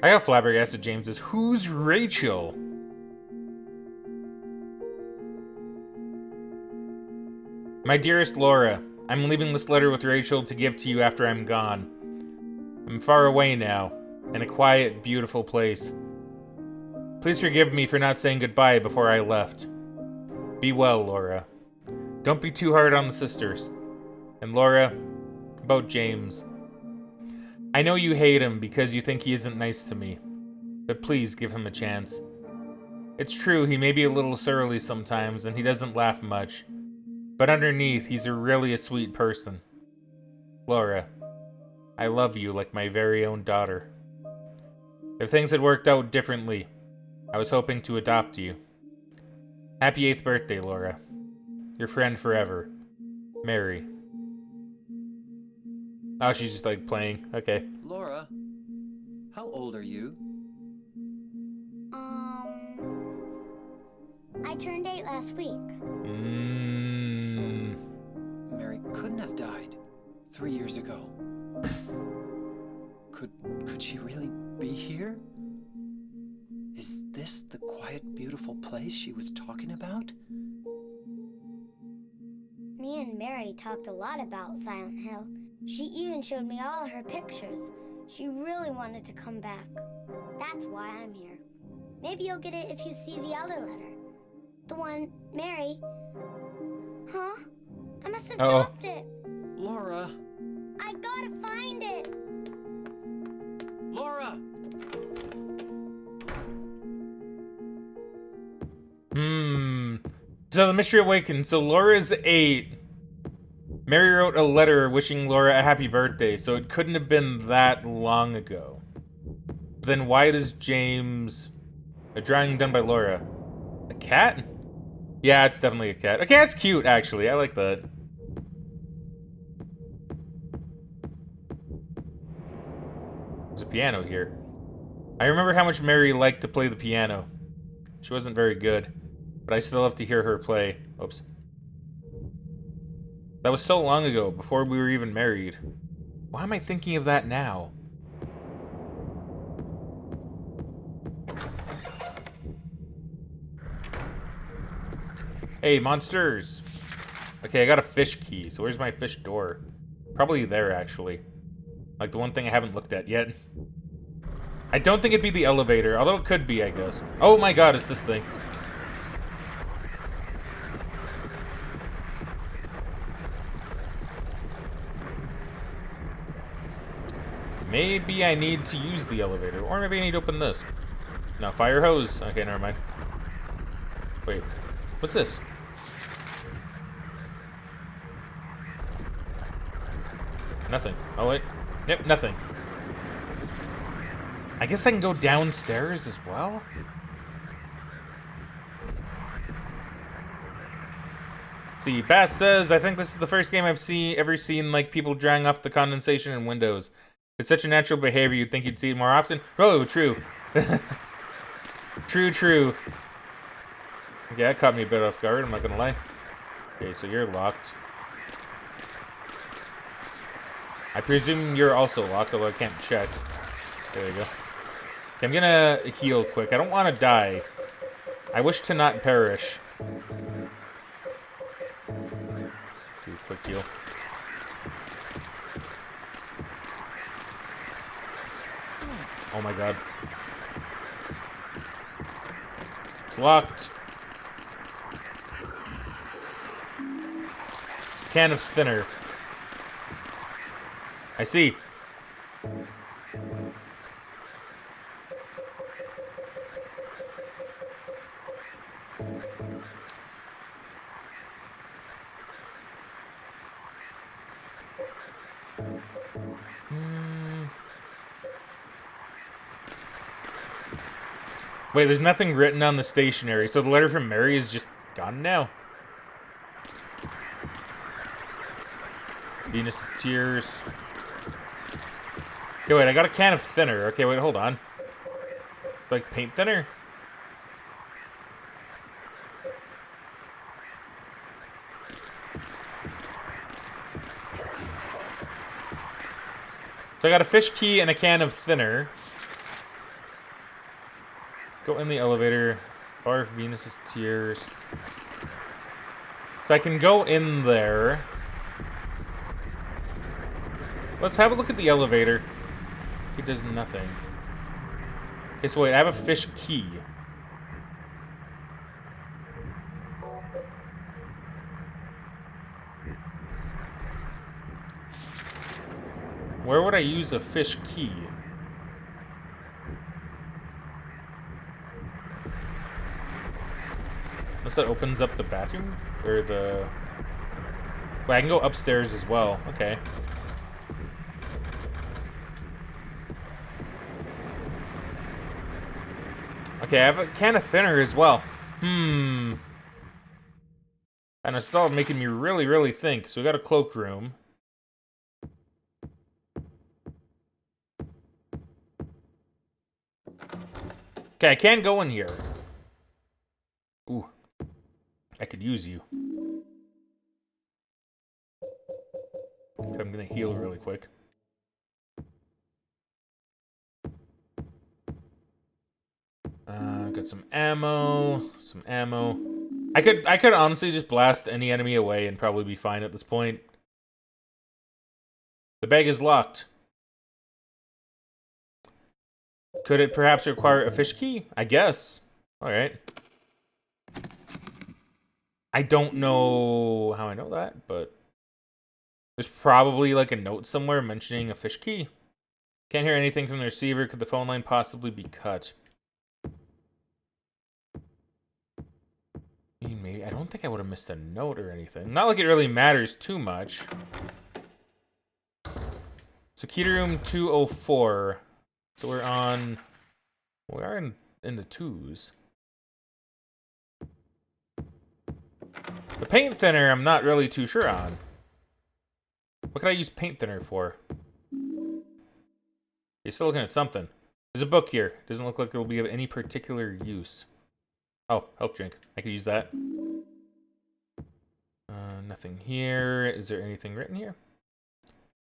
I got flabbergasted. James is. Who's Rachel? My dearest Laura, I'm leaving this letter with Rachel to give to you after I'm gone. I'm far away now, in a quiet, beautiful place. Please forgive me for not saying goodbye before I left. Be well, Laura. Don't be too hard on the sisters. And Laura, about James. I know you hate him because you think he isn't nice to me, but please give him a chance. It's true, he may be a little surly sometimes and he doesn't laugh much, but underneath, he's really a sweet person. Laura, I love you like my very own daughter. If things had worked out differently, I was hoping to adopt you. Happy 8th birthday, Laura. Your friend forever, Mary. Oh, she's just like playing. Okay. Laura, how old are you? I turned 8 last week. Mary couldn't have died 3 years ago. Could she really be here? Is this the quiet, beautiful place she was talking about? Me and Mary talked a lot about Silent Hill. She even showed me all her pictures. She really wanted to come back. That's why I'm here. Maybe you'll get it if you see the other letter. The one Mary... Huh? I must have dropped it. Laura! I gotta find it. Laura! So the mystery awakens. So Laura's 8. Mary wrote a letter wishing Laura a happy birthday, so it couldn't have been that long ago. But then why does James... A drawing done by Laura. A cat? Yeah, it's definitely a cat. A cat's cute, actually. I like that. There's a piano here. I remember how much Mary liked to play the piano. She wasn't very good, but I still love to hear her play. Oops. That was so long ago, before we were even married. Why am I thinking of that now? Hey, monsters! Okay, I got a fish key, so where's my fish door? Probably there, actually. Like, the one thing I haven't looked at yet. I don't think it'd be the elevator, although it could be, I guess. Oh my god, it's this thing. Maybe I need to use the elevator, or maybe I need to open this. No, fire hose. Okay, never mind. Wait, what's this? Nothing. Oh, wait. Yep, nothing. I guess I can go downstairs as well? Let's see, Bass says, I think this is the first game I've ever seen like people drying off the condensation in windows. It's such a natural behavior, you'd think you'd see it more often. Oh, true. True. Okay, that caught me a bit off guard, I'm not gonna lie. Okay, so you're locked. I presume you're also locked, although I can't check. There you go. Okay, I'm gonna heal quick. I don't want to die. I wish to not perish. Do a quick heal. Oh my god. It's locked. It's a can of thinner. I see. Wait, there's nothing written on the stationery, so the letter from Mary is just gone now. Venus's tears. Okay, wait, I got a can of thinner. Okay, wait, hold on. Like paint thinner? So I got a fish key and a can of thinner. Go in the elevator. Barf Venus's tears. So I can go in there. Let's have a look at the elevator. It does nothing. Okay, so wait, I have a fish key. Where would I use a fish key? Unless that opens up the bathroom? Or the... Wait, I can go upstairs as well. Okay. Okay, I have a can of thinner as well. And it's still making me really think. So we got a cloakroom. Okay, I can go in here. Ooh. I could use you. Okay, I'm gonna heal really quick. Got some ammo. I could honestly just blast any enemy away and probably be fine at this point. The bag is locked. Could it perhaps require a fish key? I guess. Alright. I don't know how I know that, but there's probably like a note somewhere mentioning a fish key. Can't hear anything from the receiver. Could the phone line possibly be cut? Maybe. I don't think I would have missed a note or anything. Not like it really matters too much. So key to room 204. So we're on... We are in the twos. The paint thinner I'm not really too sure on. What could I use paint thinner for? You're still looking at something. There's a book here. Doesn't look like it'll be of any particular use. Oh, health drink. I could use that. Nothing here. Is there anything written here?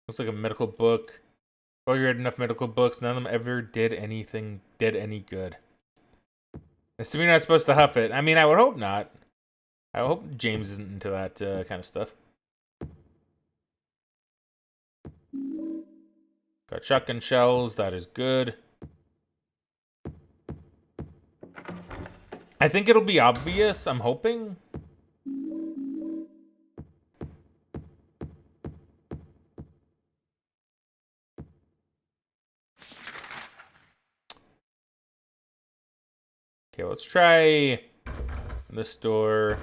Looks like a medical book. Oh, you read enough medical books. None of them ever did any good. Assuming you're not supposed to huff it. I mean, I would hope not. I hope James isn't into that kind of stuff. Got shotgun shells. That is good. I think it'll be obvious. I'm hoping. Okay, let's try this door.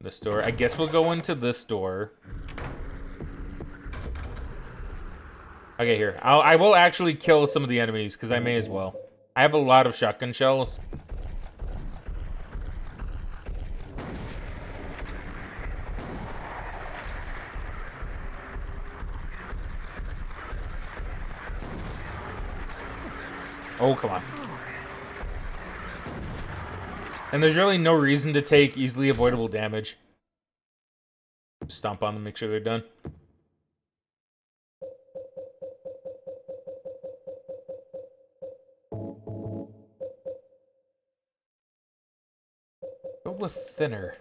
This door. I guess we'll go into this door. Okay, here. I will actually kill some of the enemies, because I may as well. I have a lot of shotgun shells. Oh, come on. And there's really no reason to take easily avoidable damage. Just stomp on them, make sure they're done. Go with thinner.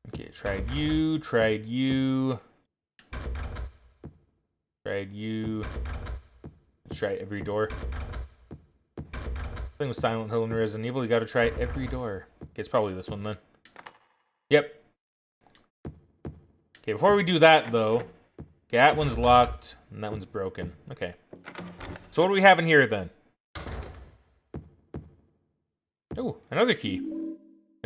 Okay, tried you, tried you. Tried you. Try every door. Thing with Silent Hill and Resident Evil, you gotta try every door. Okay, it's probably this one then. Yep. Okay, before we do that though, okay, that one's locked and that one's broken. Okay. So what do we have in here then? Oh, another key. An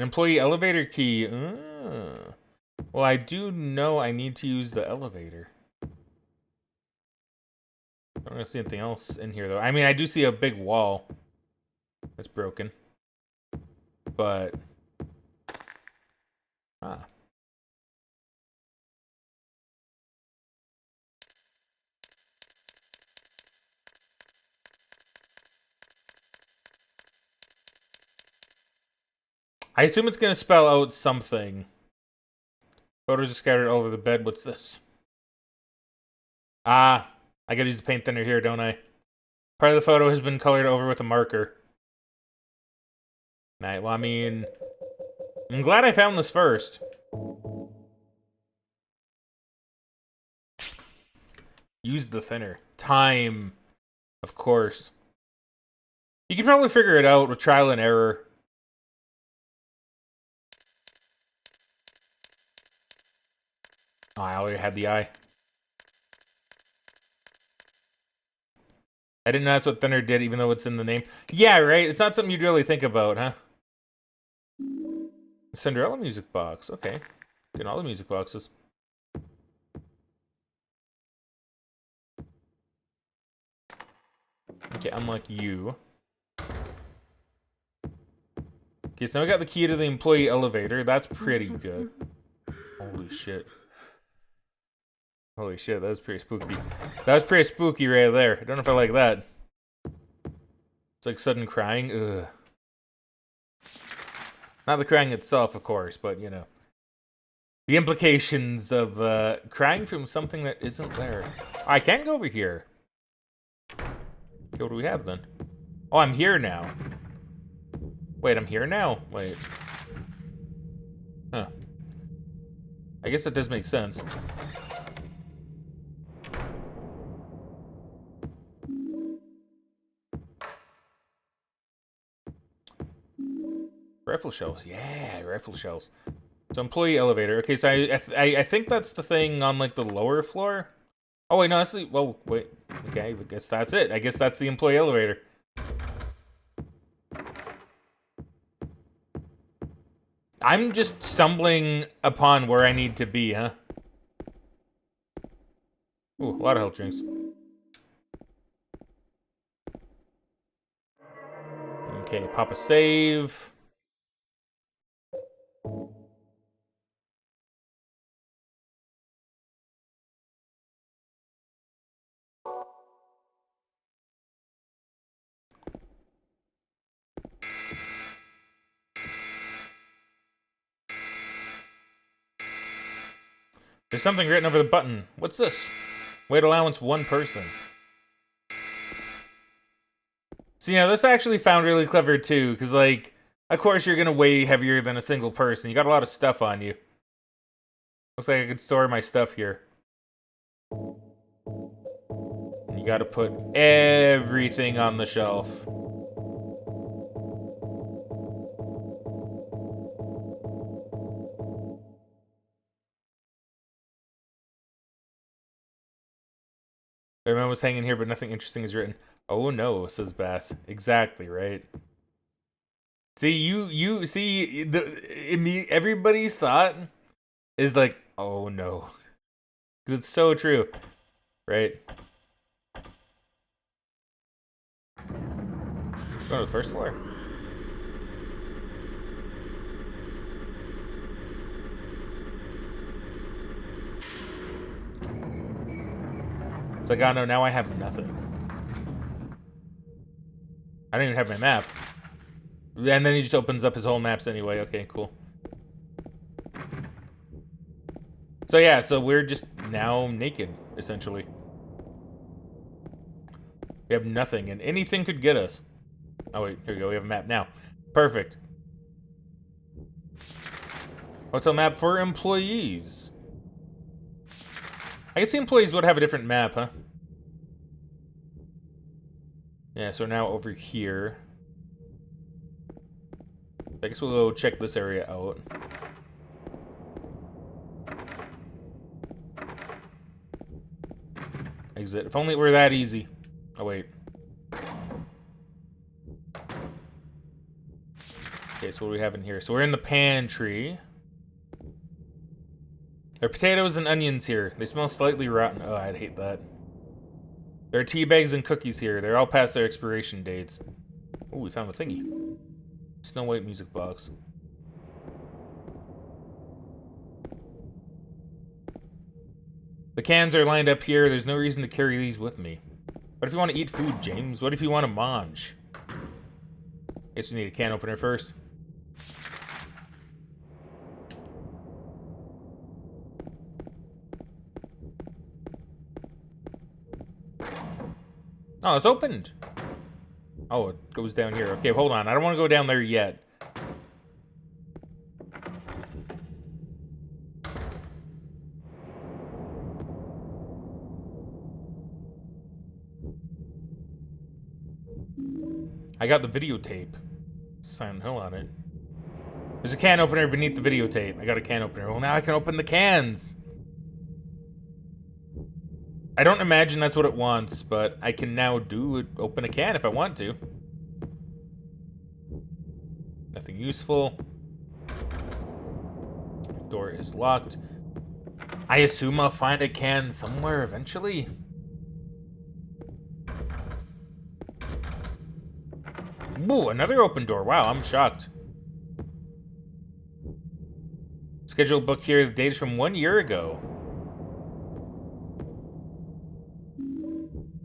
employee elevator key. Well, I do know I need to use the elevator. I don't really see anything else in here, though. I mean, I do see a big wall that's broken. But... Ah. I assume it's going to spell out something. Photos are scattered all over the bed. What's this? Ah. I gotta use the paint thinner here, don't I? Part of the photo has been colored over with a marker. Right, well, I mean... I'm glad I found this first. Use the thinner. Time. Of course. You can probably figure it out with trial and error. Oh, I already had the eye. I didn't know that's what thinner did, even though it's in the name. Yeah, right? It's not something you'd really think about, huh? Cinderella music box. Okay. Getting all the music boxes. Okay, unlock you. Okay, so now we got the key to the employee elevator. That's pretty good. Holy shit. Holy shit, that was pretty spooky. That was pretty spooky right there. I don't know if I like that. It's like sudden crying. Ugh. Not the crying itself, of course, but, you know. The implications of crying from something that isn't there. I can go over here. Okay, what do we have then? Oh, I'm here now. Wait, I'm here now? Wait. Huh. I guess that does make sense. Rifle shells. Yeah, rifle shells. So employee elevator. Okay, so I think that's the thing on like the lower floor. Oh wait, no, that's the, well, wait. Okay, I guess that's it. I guess that's the employee elevator. I'm just stumbling upon where I need to be, huh? Ooh, a lot of health drinks. Okay, pop a save. There's something written over the button. What's this? Weight allowance 1 person. So, you know, this I actually found really clever too, because, like, of course you're going to weigh heavier than a single person. You got a lot of stuff on you. Looks like I could store my stuff here. And you gotta put everything on the shelf. Everyone was hanging here, but nothing interesting is written. Oh no, says Bass. Exactly, right? See, you see, everybody's thought is like, oh no. Because it's so true, right? Go to the first floor. It's like, oh no, now I have nothing. I don't even have my map. And then he just opens up his whole maps anyway. Okay, cool. So yeah, so we're just now naked, essentially. We have nothing, and anything could get us. Oh wait, here we go, we have a map now. Perfect. Hotel map for employees. I guess the employees would have a different map, huh? Yeah, so now over here. I guess we'll go check this area out. Exit. If only it were that easy. Oh, wait. Okay, so what do we have in here? So we're in the pantry. There are potatoes and onions here. They smell slightly rotten. Oh, I'd hate that. There are tea bags and cookies here. They're all past their expiration dates. Oh, we found the thingy. Snow White music box. The cans are lined up here. There's no reason to carry these with me. What if you want to eat food, James? What if you want to mange? Guess we need a can opener first. Oh, it's opened. Oh, it goes down here. Okay, hold on. I don't want to go down there yet. I got the videotape. Silent Hill on it. There's a can opener beneath the videotape. I got a can opener. Well, now I can open the cans. I don't imagine that's what it wants, but I can now open a can if I want to. Nothing useful. Door is locked. I assume I'll find a can somewhere eventually. Ooh, another open door. Wow, I'm shocked. Scheduled book here. The date is from 1 year ago.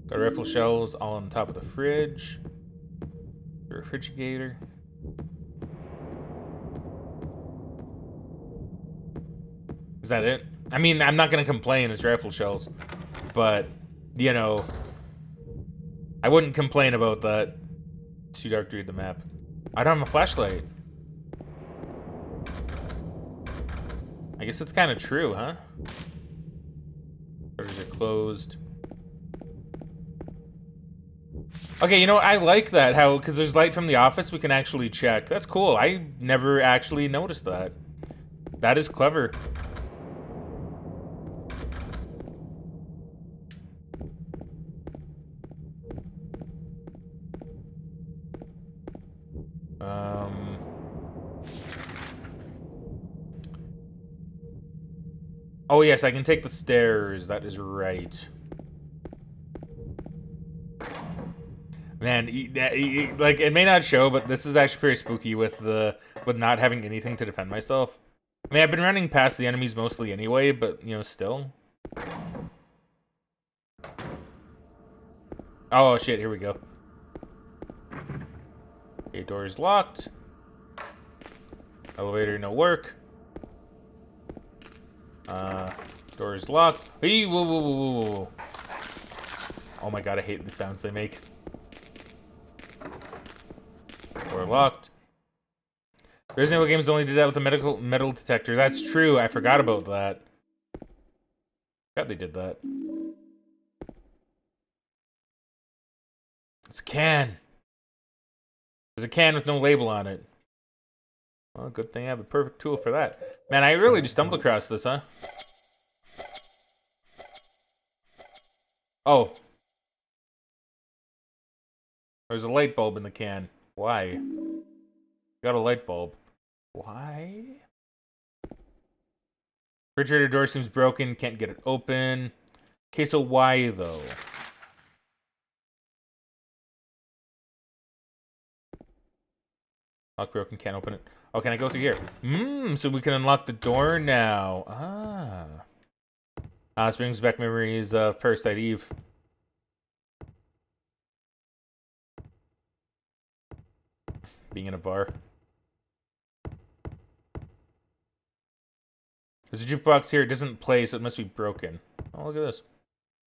Got rifle shells all on top of the fridge. The refrigerator. Is that it? I mean, I'm not gonna complain, it's rifle shells. But, you know, I wouldn't complain about that. It's too dark to read the map. I don't have a flashlight. I guess it's kind of true, huh? Doors are closed. Okay, you know what? I like that, how, because there's light from the office, we can actually check. That's cool. I never actually noticed that. That is clever. Oh yes, I can take the stairs. That is right. Man, like, it may not show, but this is actually pretty spooky with not having anything to defend myself. I mean, I've been running past the enemies mostly anyway, but, you know, still. Oh, shit, here we go. Okay, door is locked. Elevator, no work. Door is locked. Hey, whoa, whoa, whoa, whoa, whoa. Oh my god, I hate the sounds they make. Door locked. Resident Evil games only did that with the metal detector. That's true. I forgot about that. Forgot they did that. It's a can. There's a can with no label on it. Well, good thing I have the perfect tool for that. Man, I really just stumbled across this, huh? Oh. There's a light bulb in the can. Why? Got a light bulb. Why? Refrigerator door seems broken. Can't get it open. Okay, so why, though? Lock broken, can't open it. Oh, can I go through here? So we can unlock the door now. This brings back memories of Parasite Eve. Being in a bar. There's a jukebox here. It doesn't play, so it must be broken. Oh, look at this.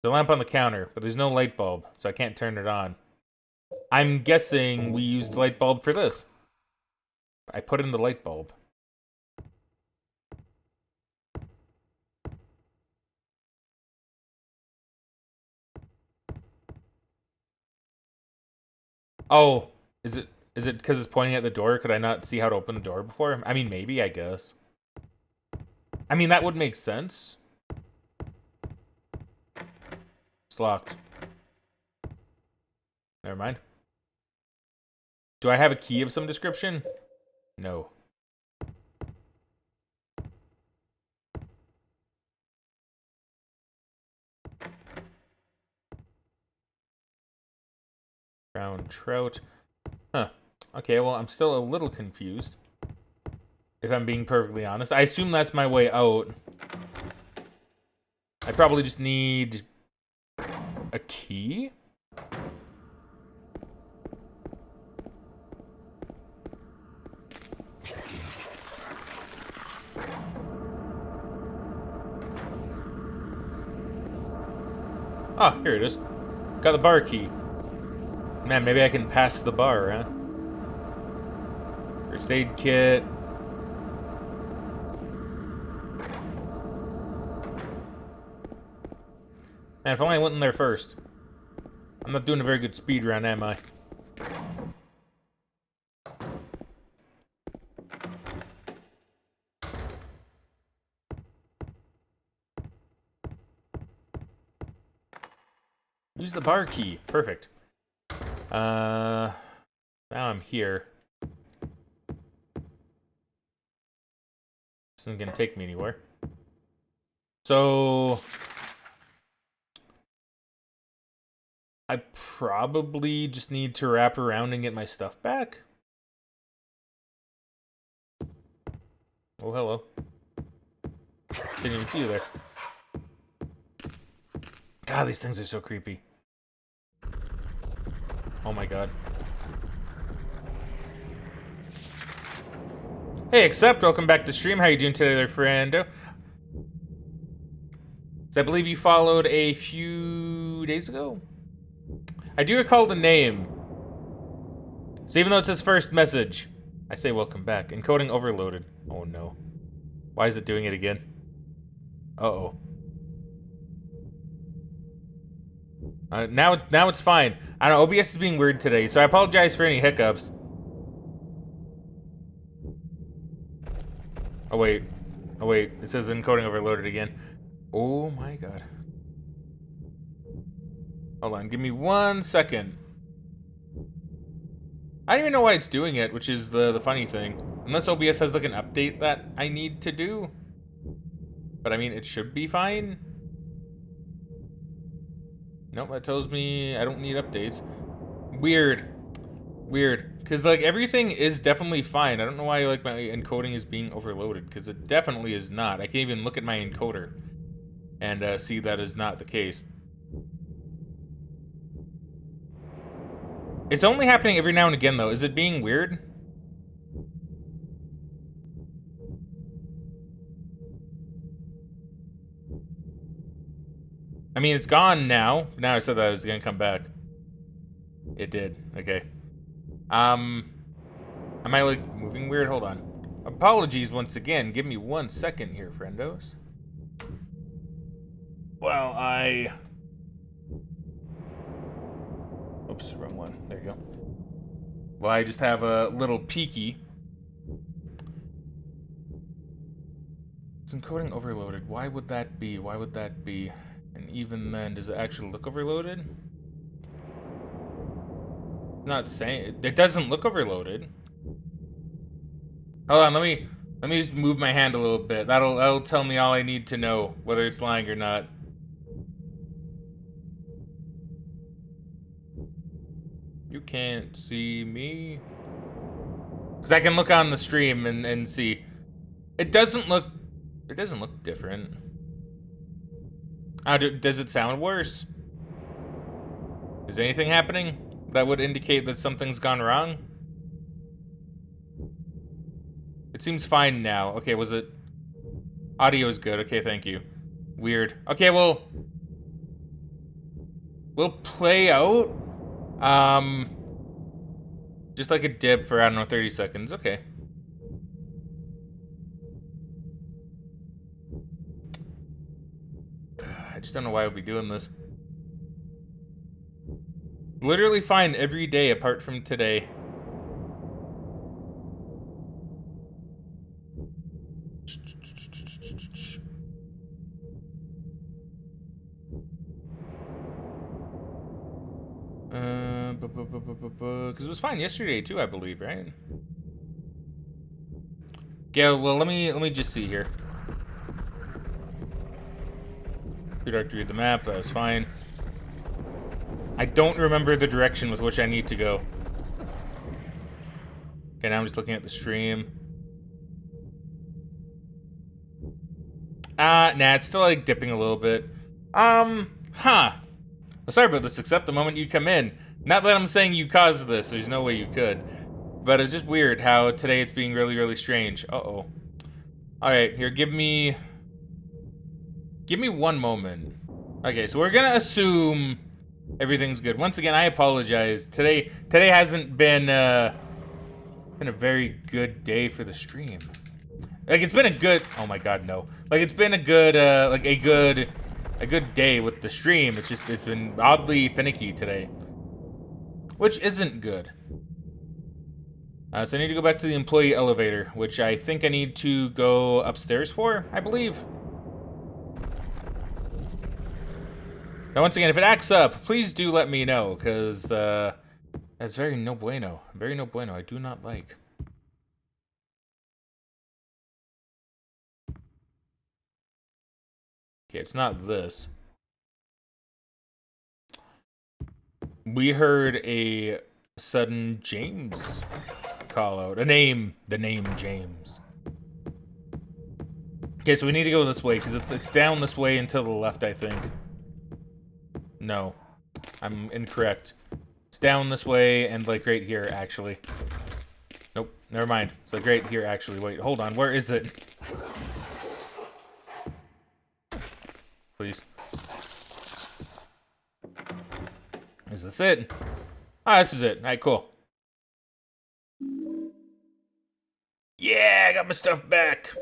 There's a lamp on the counter, but there's no light bulb, so I can't turn it on. I'm guessing we used the light bulb for this. I put in the light bulb. Oh, is it because it's pointing at the door? Could I not see how to open the door before? I mean, maybe, I guess. I mean, that would make sense. It's locked. Never mind. Do I have a key of some description? No. Brown trout. Huh. Okay, well, I'm still a little confused. If I'm being perfectly honest. I assume that's my way out. I probably just need a key? Ah, here it is. Got the bar key. Man, maybe I can pass the bar, huh? First aid kit. Man, if only I went in there first. I'm not doing a very good speed run, am I? Use the bar key. Perfect. Now I'm here. This isn't gonna take me anywhere. So I probably just need to wrap around and get my stuff back. Oh, hello. Didn't even see you there. God, these things are so creepy. Oh my god. Hey, Accept, welcome back to stream. How you doing today there, friendo? So I believe you followed a few days ago? I do recall the name. So even though it's his first message, I say welcome back. Encoding overloaded. Oh no. Why is it doing it again? Uh-oh. Now it's fine. I don't know, OBS is being weird today, so I apologize for any hiccups. Oh wait, it says encoding overloaded again. Oh my god. Hold on, give me 1 second. I don't even know why it's doing it, which is the funny thing. Unless OBS has like an update that I need to do. But I mean, it should be fine. Nope, that tells me I don't need updates. Weird. Because like everything is definitely fine. I don't know why like my encoding is being overloaded, because it definitely is not. I can't even look at my encoder and see that is not the case. It's only happening every now and again though. Is it being weird? I mean, it's gone now. Now I said that it was gonna come back. It did. Okay. Am I like moving weird? Hold on. Apologies once again. Give me 1 second here, friendos. Well, oops, wrong one. There you go. Well, I just have a little peeky. It's encoding overloaded. Why would that be? Why would that be? And even then, does it actually look overloaded? Not saying it doesn't look overloaded. Hold on, let me just move my hand a little bit. That'll tell me all I need to know, whether it's lying or not. You can't see me. Because I can look on the stream and see. It doesn't look different. Does it sound worse? Is anything happening that would indicate that something's gone wrong? It seems fine now. Okay, was it? Audio's good. Okay, thank you. Weird. Okay, well, we'll play out. Just like a dip for, I don't know, 30 seconds. Okay. I just don't know why I would be doing this. Literally fine every day apart from today. Because it was fine yesterday too, I believe, right? Yeah, well, let me just see here. Too dark to read the map, that was fine. I don't remember the direction with which I need to go. Okay, now I'm just looking at the stream. Nah, it's still like dipping a little bit. Well, sorry about this, except the moment you come in. Not that I'm saying you caused this, there's no way you could. But it's just weird how today it's being really, really strange. Uh-oh. Alright, here, give me 1 moment. Okay, so we're gonna assume everything's good. Once again, I apologize. Today hasn't been a very good day for the stream. Like, it's been a good, oh my god, no. Like, it's been a good, a good day with the stream. It's been oddly finicky today. Which isn't good. So I need to go back to the employee elevator, which I think I need to go upstairs for, I believe. Now, once again, if it acts up, please do let me know, because that's very no bueno. Very no bueno. I do not like. Okay, it's not this. We heard a sudden James call out. The name James. Okay, so we need to go this way, because it's down this way and to the left, I think. No, I'm incorrect. It's down this way and like right here, actually. Nope, never mind. It's like right here, actually. Wait, hold on. Where is it? Please. Is this it? Ah, this is it. All right, cool. Yeah, I got my stuff back.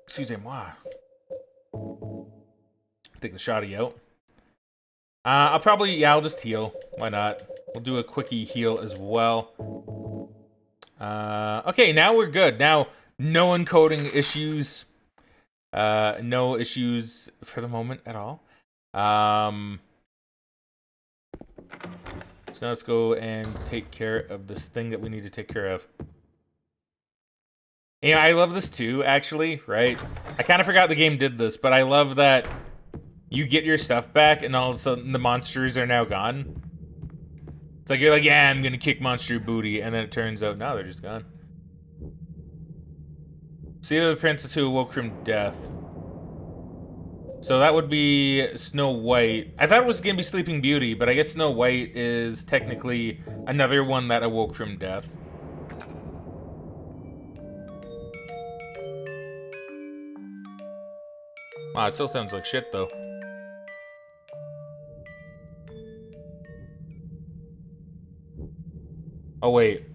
Excusez-moi. Take the shotty out. I'll just heal. Why not? We'll do a quickie heal as well. Okay, now we're good. Now, no encoding issues. No issues for the moment at all. So now let's go and take care of this thing that we need to take care of. Yeah, I love this too, actually, right? I kind of forgot the game did this, but I love that you get your stuff back and all of a sudden the monsters are now gone. It's like you're like, yeah, I'm gonna kick monster booty, and then it turns out, no, they're just gone. See the princess who awoke from death. So that would be Snow White. I thought it was gonna be Sleeping Beauty, but I guess Snow White is technically another one that awoke from death. Wow, it still sounds like shit though. Oh wait.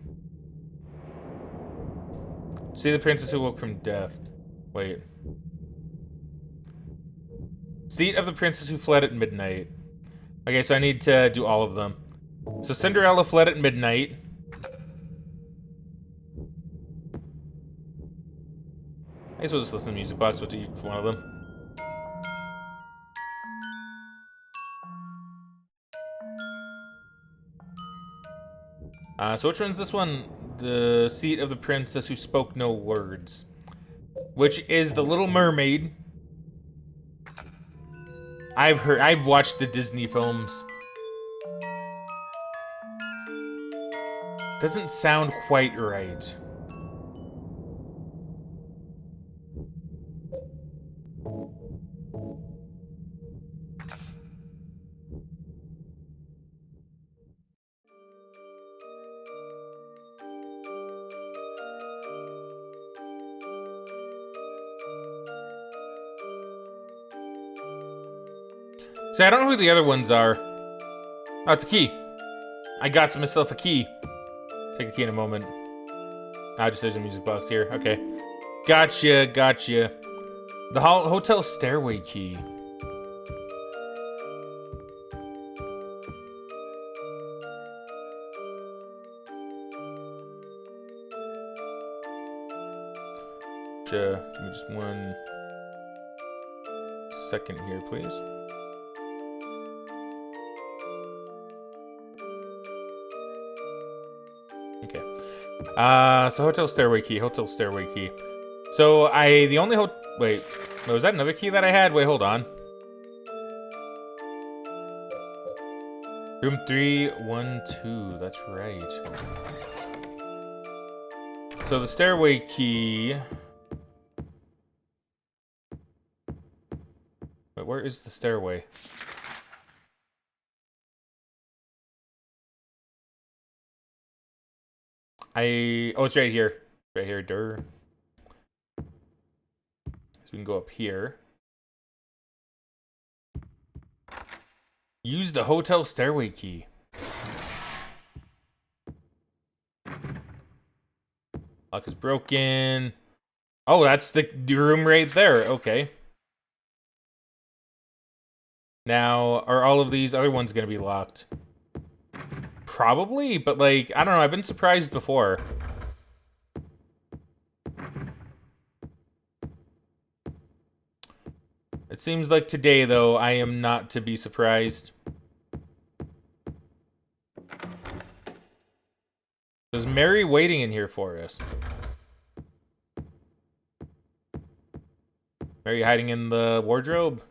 See the princess who woke from death. Wait. Seat of the princess who fled at midnight. Okay, so I need to do all of them. So Cinderella fled at midnight. I guess we'll just listen to the music box with each one of them. So which one's this one? The Seat of the Princess Who Spoke No Words. Which is the Little Mermaid. I've watched the Disney films. Doesn't sound quite right. See, I don't know who the other ones are. Oh, it's a key. I got myself a key. Take a key in a moment. Just there's a music box here. Okay. Gotcha, gotcha. The hotel stairway key. Give me just 1 second here, please. Okay. So hotel stairway key, hotel stairway key. So the only wait, was that another key that I had? Wait, hold on. Room 312, that's right. So the stairway key. Wait, where is the stairway? Oh, it's right here. Right here, So we can go up here. Use the hotel stairway key. Lock is broken. Oh, that's the room right there. Okay. Now, are all of these other ones going to be locked? Probably, but like, I don't know. I've been surprised before. It seems like today, though, I am not to be surprised. There's Mary waiting in here for us. Mary hiding in the wardrobe?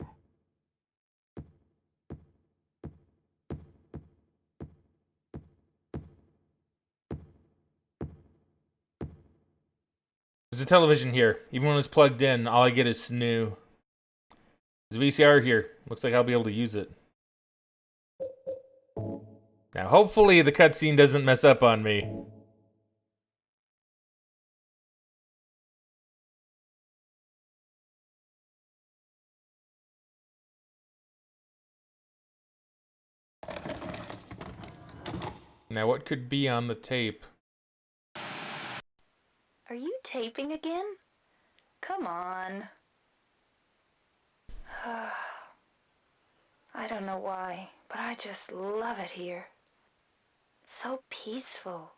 There's a television here. Even when it's plugged in, all I get is snoo. There's a VCR here. Looks like I'll be able to use it. Now, hopefully the cutscene doesn't mess up on me. Now, what could be on the tape? Are you taping again? Come on. I don't know why, but I just love it here. It's so peaceful.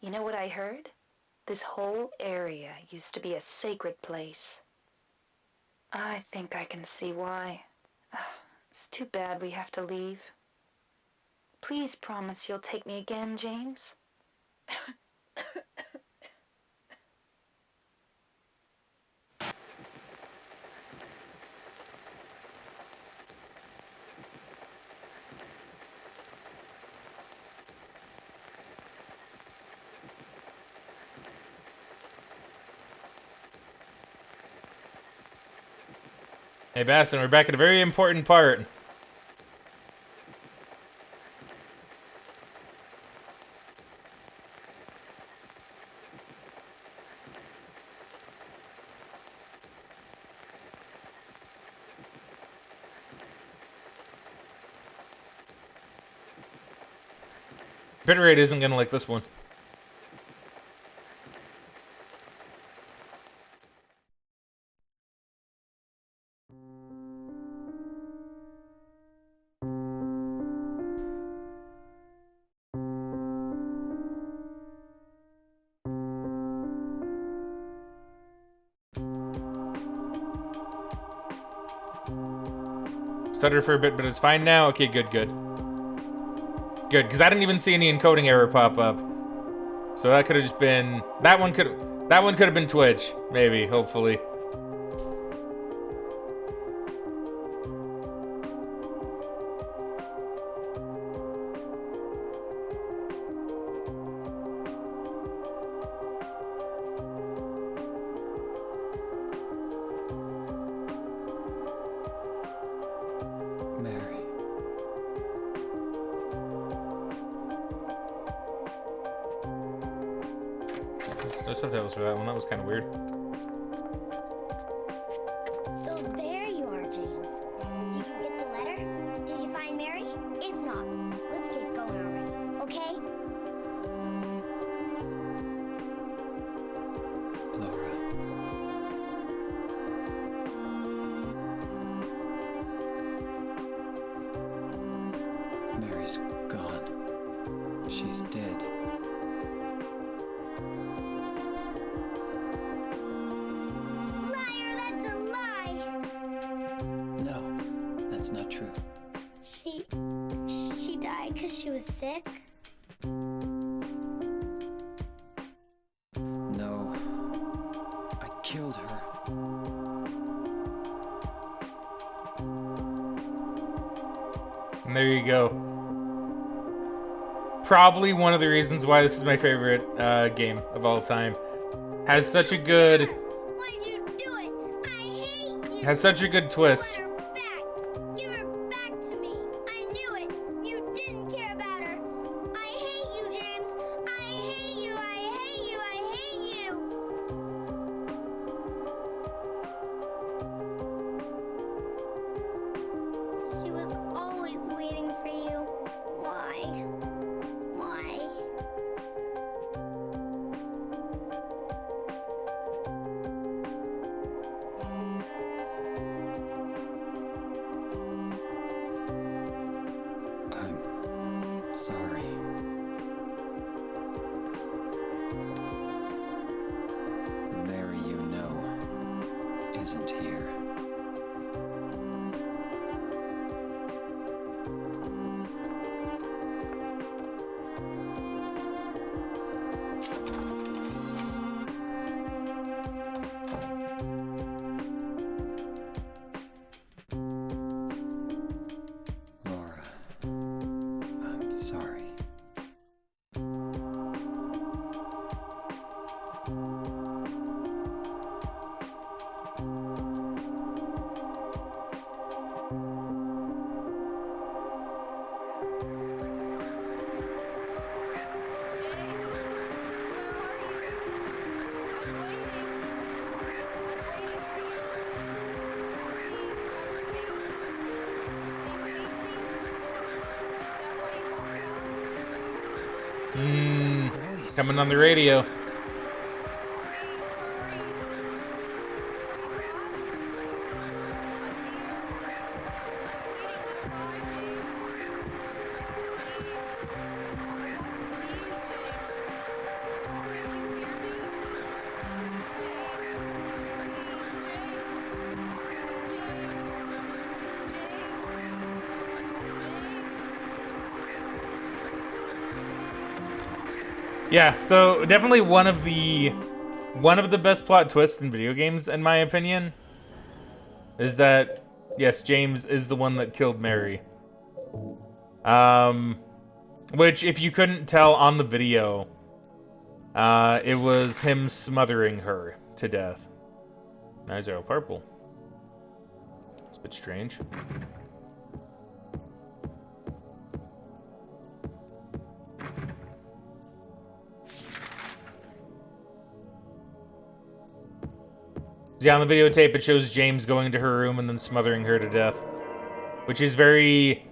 You know what I heard? This whole area used to be a sacred place. I think I can see why. It's too bad we have to leave. Please promise you'll take me again, James. Hey, Bastin, we're back at a very important part. Bitrate isn't gonna like this one. Stuttered for a bit, but it's fine now. Okay, good, good. Good, because I didn't even see any encoding error pop up. So that could have just been... That one could have been Twitch. Maybe, hopefully. Mary. No subtitles for that one. That was kind of weird. So there you are, James. Did you get the letter? Did you find Mary? If not, let's get going already, okay? Laura. Mary's gone. She's dead. Liar, that's a lie! No, that's not true. She died because she was sick? No. I killed her. And there you go. Probably one of the reasons why this is my favorite game of all time. Has such a good... Why'd you do it? I hate you! Has such a good twist. I want her back! Give her back to me! I knew it! You didn't care about her! I hate you, James! I hate you! I hate you! I hate you! She was always waiting for you. Why? Why? I'm sorry. The Mary you know isn't here. Laura, I'm sorry. Voice. Coming on the radio. Yeah, so definitely one of the best plot twists in video games, in my opinion, is that yes, James is the one that killed Mary. Which, if you couldn't tell on the video, it was him smothering her to death. Eyes are all purple. It's a bit strange. Yeah, on the videotape, it shows James going into her room and then smothering her to death. Which is very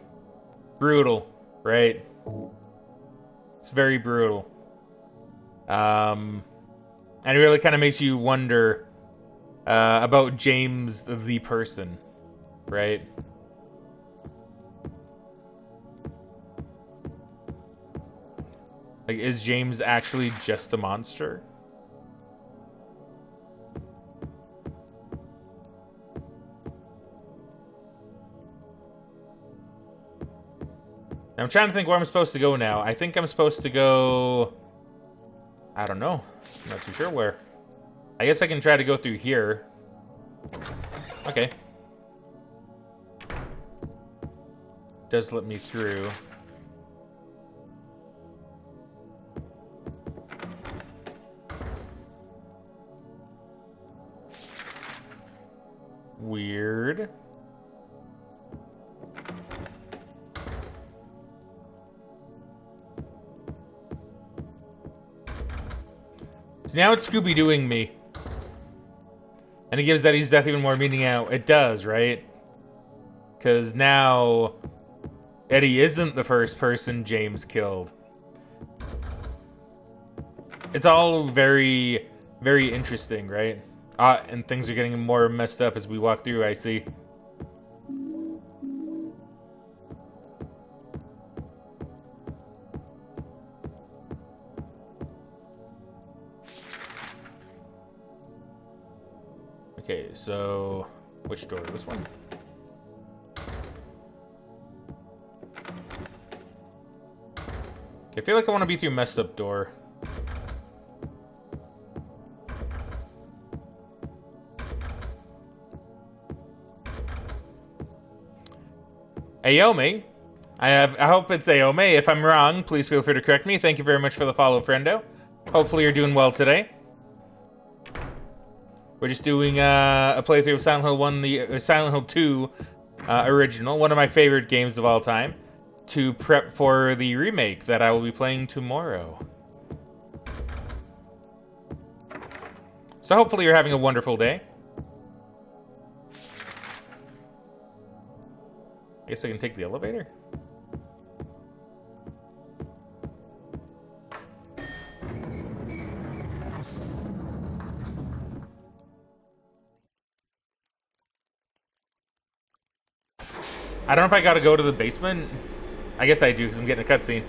brutal, right? It's very brutal. And it really kind of makes you wonder about James the person, right? Like, is James actually just a monster? I'm trying to think where I'm supposed to go now. I think I'm supposed to go... I don't know. I'm not too sure where. I guess I can try to go through here. Okay. Does let me through. Weird. So now it's Scooby-Dooing me. And it gives Eddie's death even more meaning out. It does, right? Because now Eddie isn't the first person James killed. It's all very, very interesting, right? And things are getting more messed up as we walk through, I see. Okay, so which door? This one? I feel like I want to be through messed up door. Aomi? I hope it's Aomi. If I'm wrong, please feel free to correct me. Thank you very much for the follow, friendo. Hopefully you're doing well today. We're just doing a playthrough of Silent Hill 1, the Silent Hill 2 original, one of my favorite games of all time, to prep for the remake that I will be playing tomorrow. So hopefully you're having a wonderful day. I guess I can take the elevator. I don't know if I gotta go to the basement. I guess I do, because I'm getting a cutscene.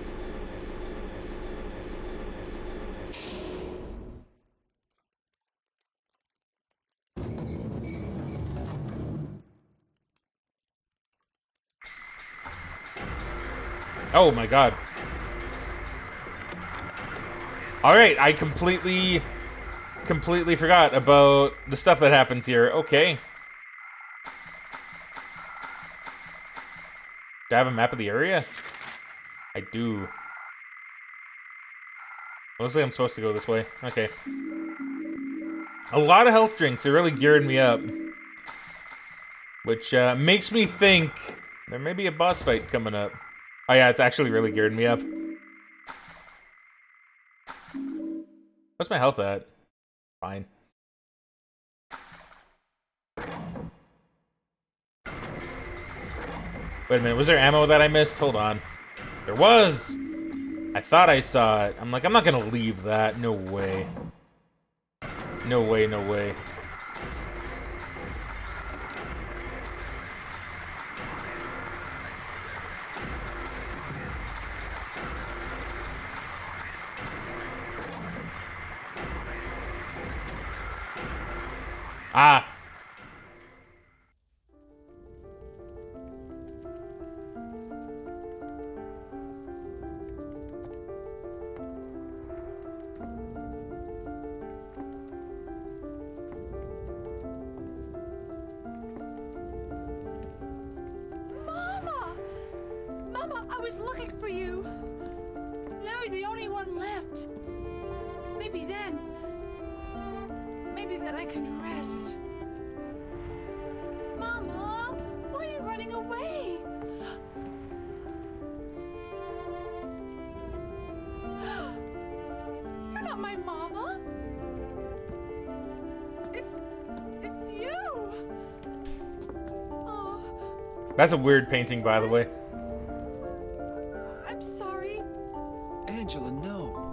Oh my god. Alright, I completely forgot about the stuff that happens here. Okay. Do I have a map of the area? I do. Looks like I'm supposed to go this way. Okay. A lot of health drinks. They're really gearing me up. Which makes me think there may be a boss fight coming up. Oh yeah, it's actually really gearing me up. What's my health at? Fine. Wait a minute, was there ammo that I missed? Hold on. There was! I thought I saw it. I'm like, I'm not gonna leave that. No way. No way, no way. Ah! I was looking for you. Now you're the only one left. Maybe then I can rest. Mama, why are you running away? You're not my mama. It's you. Oh. That's a weird painting, by the way. I'm sorry. Angela, no.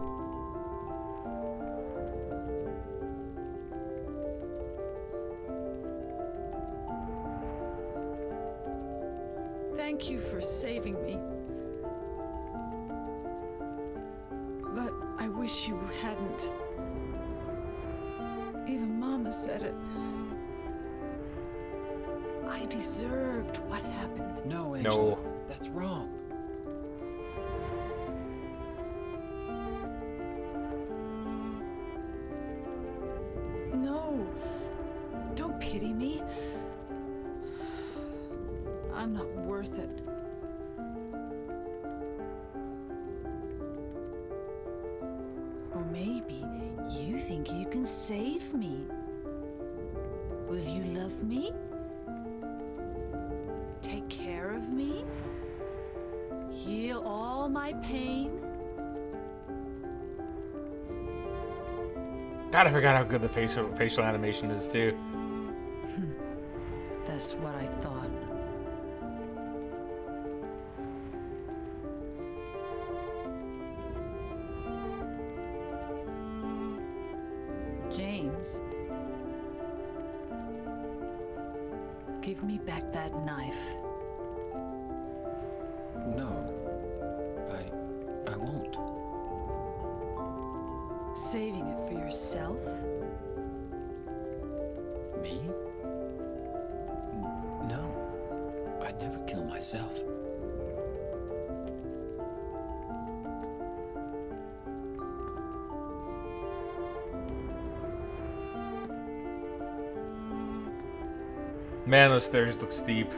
Thank you for saving me. But I wish you hadn't. Even Mama said it. I deserved what happened. No, Angela. No. That's wrong. I'm not worth it. Or maybe you think you can save me. Will you love me? Take care of me? Heal all my pain? God, I forgot how good the facial animation is too. That's what I thought. James, give me back that knife. No. I won't. Saving it for yourself? Me? No. I'd never kill myself. Man, those stairs look steep.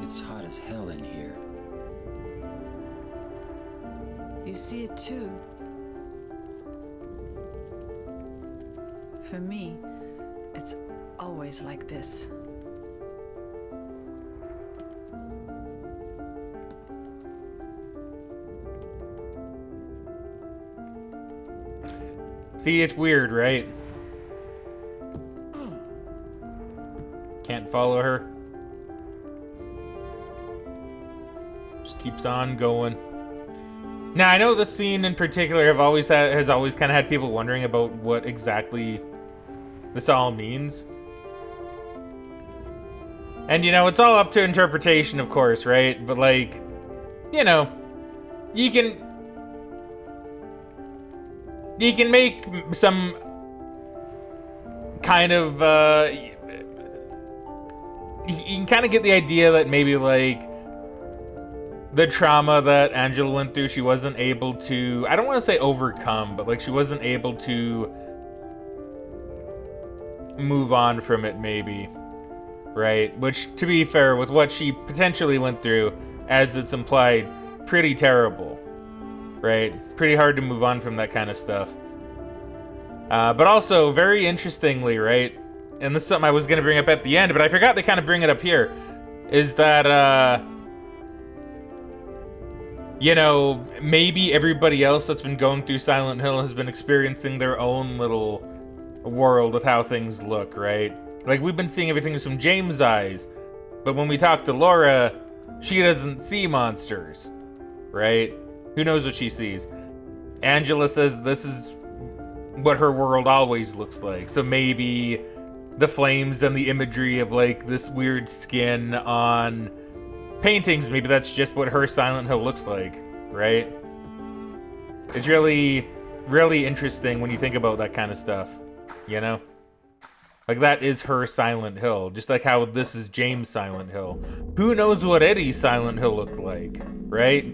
It's hot as hell in here. You see it too. For me, it's always like this. See, it's weird, right? Can't follow her. Just keeps on going. Now, I know this scene in particular has always kind of had people wondering about what exactly this all means. And, you know, it's all up to interpretation, of course, right? But, like, you know, you can make some kind of, you can kind of get the idea that maybe, like, the trauma that Angela went through, she wasn't able to, I don't want to say overcome, but, like, she wasn't able to move on from it, maybe, right? Which, to be fair, with what she potentially went through, as it's implied, pretty terrible. Right? Pretty hard to move on from that kind of stuff. But also, very interestingly, right? And this is something I was going to bring up at the end, but I forgot to kind of bring it up here. Is that, you know, maybe everybody else that's been going through Silent Hill has been experiencing their own little world with how things look, right? Like, we've been seeing everything from James' eyes, but when we talk to Laura, she doesn't see monsters, right? Who knows what she sees? Angela says this is what her world always looks like. So maybe the flames and the imagery of, like, this weird skin on paintings, maybe that's just what her Silent Hill looks like, right? It's really, really interesting when you think about that kind of stuff, you know? Like, that is her Silent Hill, just like how this is James' Silent Hill. Who knows what Eddie's Silent Hill looked like, right?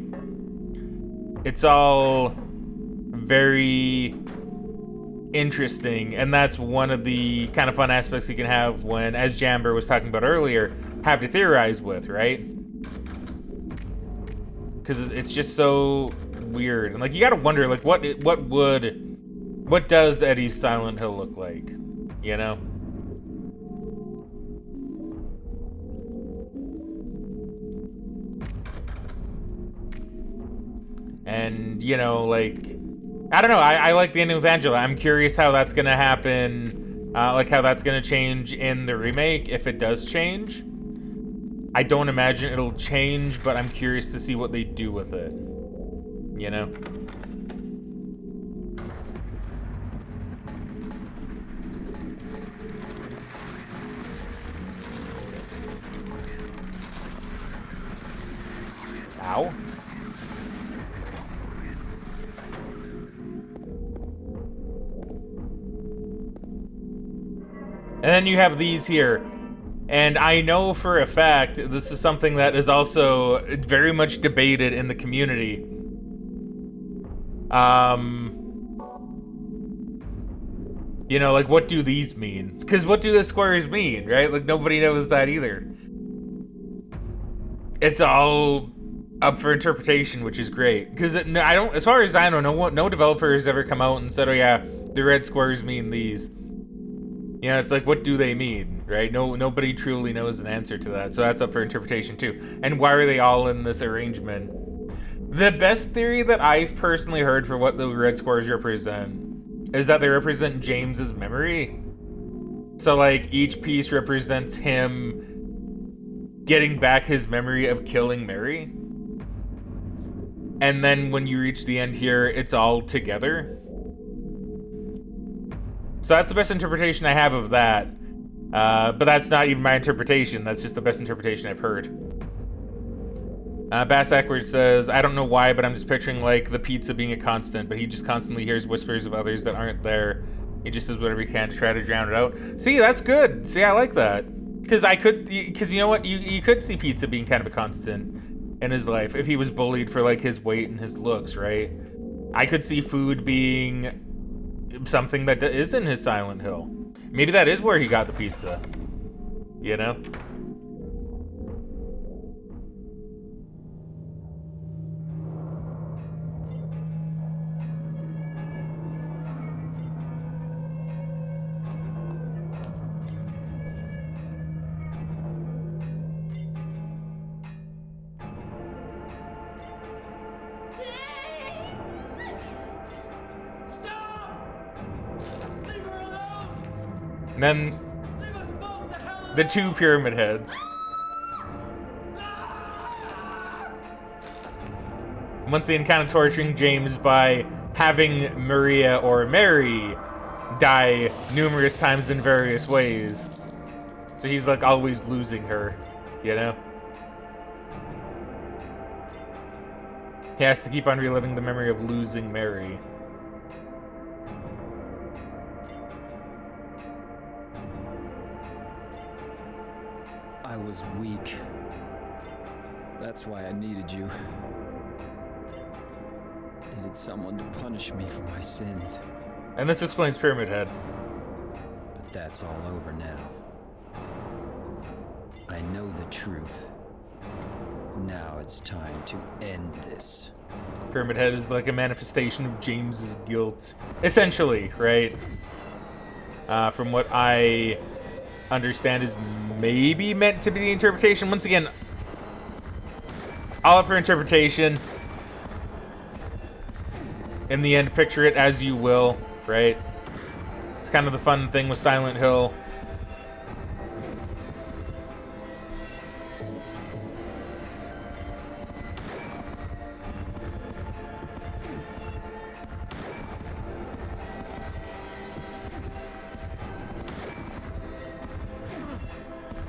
It's all very interesting, and that's one of the kind of fun aspects you can have when, as Jamber was talking about earlier, have to theorize with, right? Because it's just so weird, and, like, you gotta wonder, like, what does Eddie's Silent Hill look like, you know? And, you know, like, I don't know, I like the ending with Angela. I'm curious how that's gonna happen, like how that's gonna change in the remake, if it does change. I don't imagine it'll change, but I'm curious to see what they do with it, you know? Ow. And then you have these here. And I know for a fact this is something that is also very much debated in the community. You know, like, what do these mean? Because what do the squares mean, right? Like, nobody knows that either. It's all up for interpretation, which is great. Because I don't, as far as I know, no developer has ever come out and said, oh yeah, the red squares mean these. You know, it's like, what do they mean, right? Nobody truly knows an answer to that. So that's up for interpretation too. And why are they all in this arrangement? The best theory that I've personally heard for what the red squares represent is that they represent James's memory. So like each piece represents him getting back his memory of killing Mary. And then when you reach the end here, it's all together. So that's the best interpretation I have of that. But that's not even my interpretation. That's just the best interpretation I've heard. Bass Ackwards says, I don't know why, but I'm just picturing like the pizza being a constant, but he just constantly hears whispers of others that aren't there. He just does whatever he can to try to drown it out. See, that's good. See, I like that. Because you know what? You could see pizza being kind of a constant in his life if he was bullied for like his weight and his looks, right? I could see food being something that is in his Silent Hill. Maybe that is where he got the pizza. You know? And then the two pyramid heads. Once again, kind of torturing James by having Maria or Mary die numerous times in various ways. So he's like always losing her, you know? He has to keep on reliving the memory of losing Mary. I was weak. That's why I needed you. Needed someone to punish me for my sins. And this explains Pyramid Head. But that's all over now. I know the truth. Now it's time to end this. Pyramid Head is like a manifestation of James's guilt. Essentially, right? From what I understand is maybe meant to be the interpretation. Once again, all up for interpretation. In the end, picture it as you will, right? It's kind of the fun thing with Silent Hill.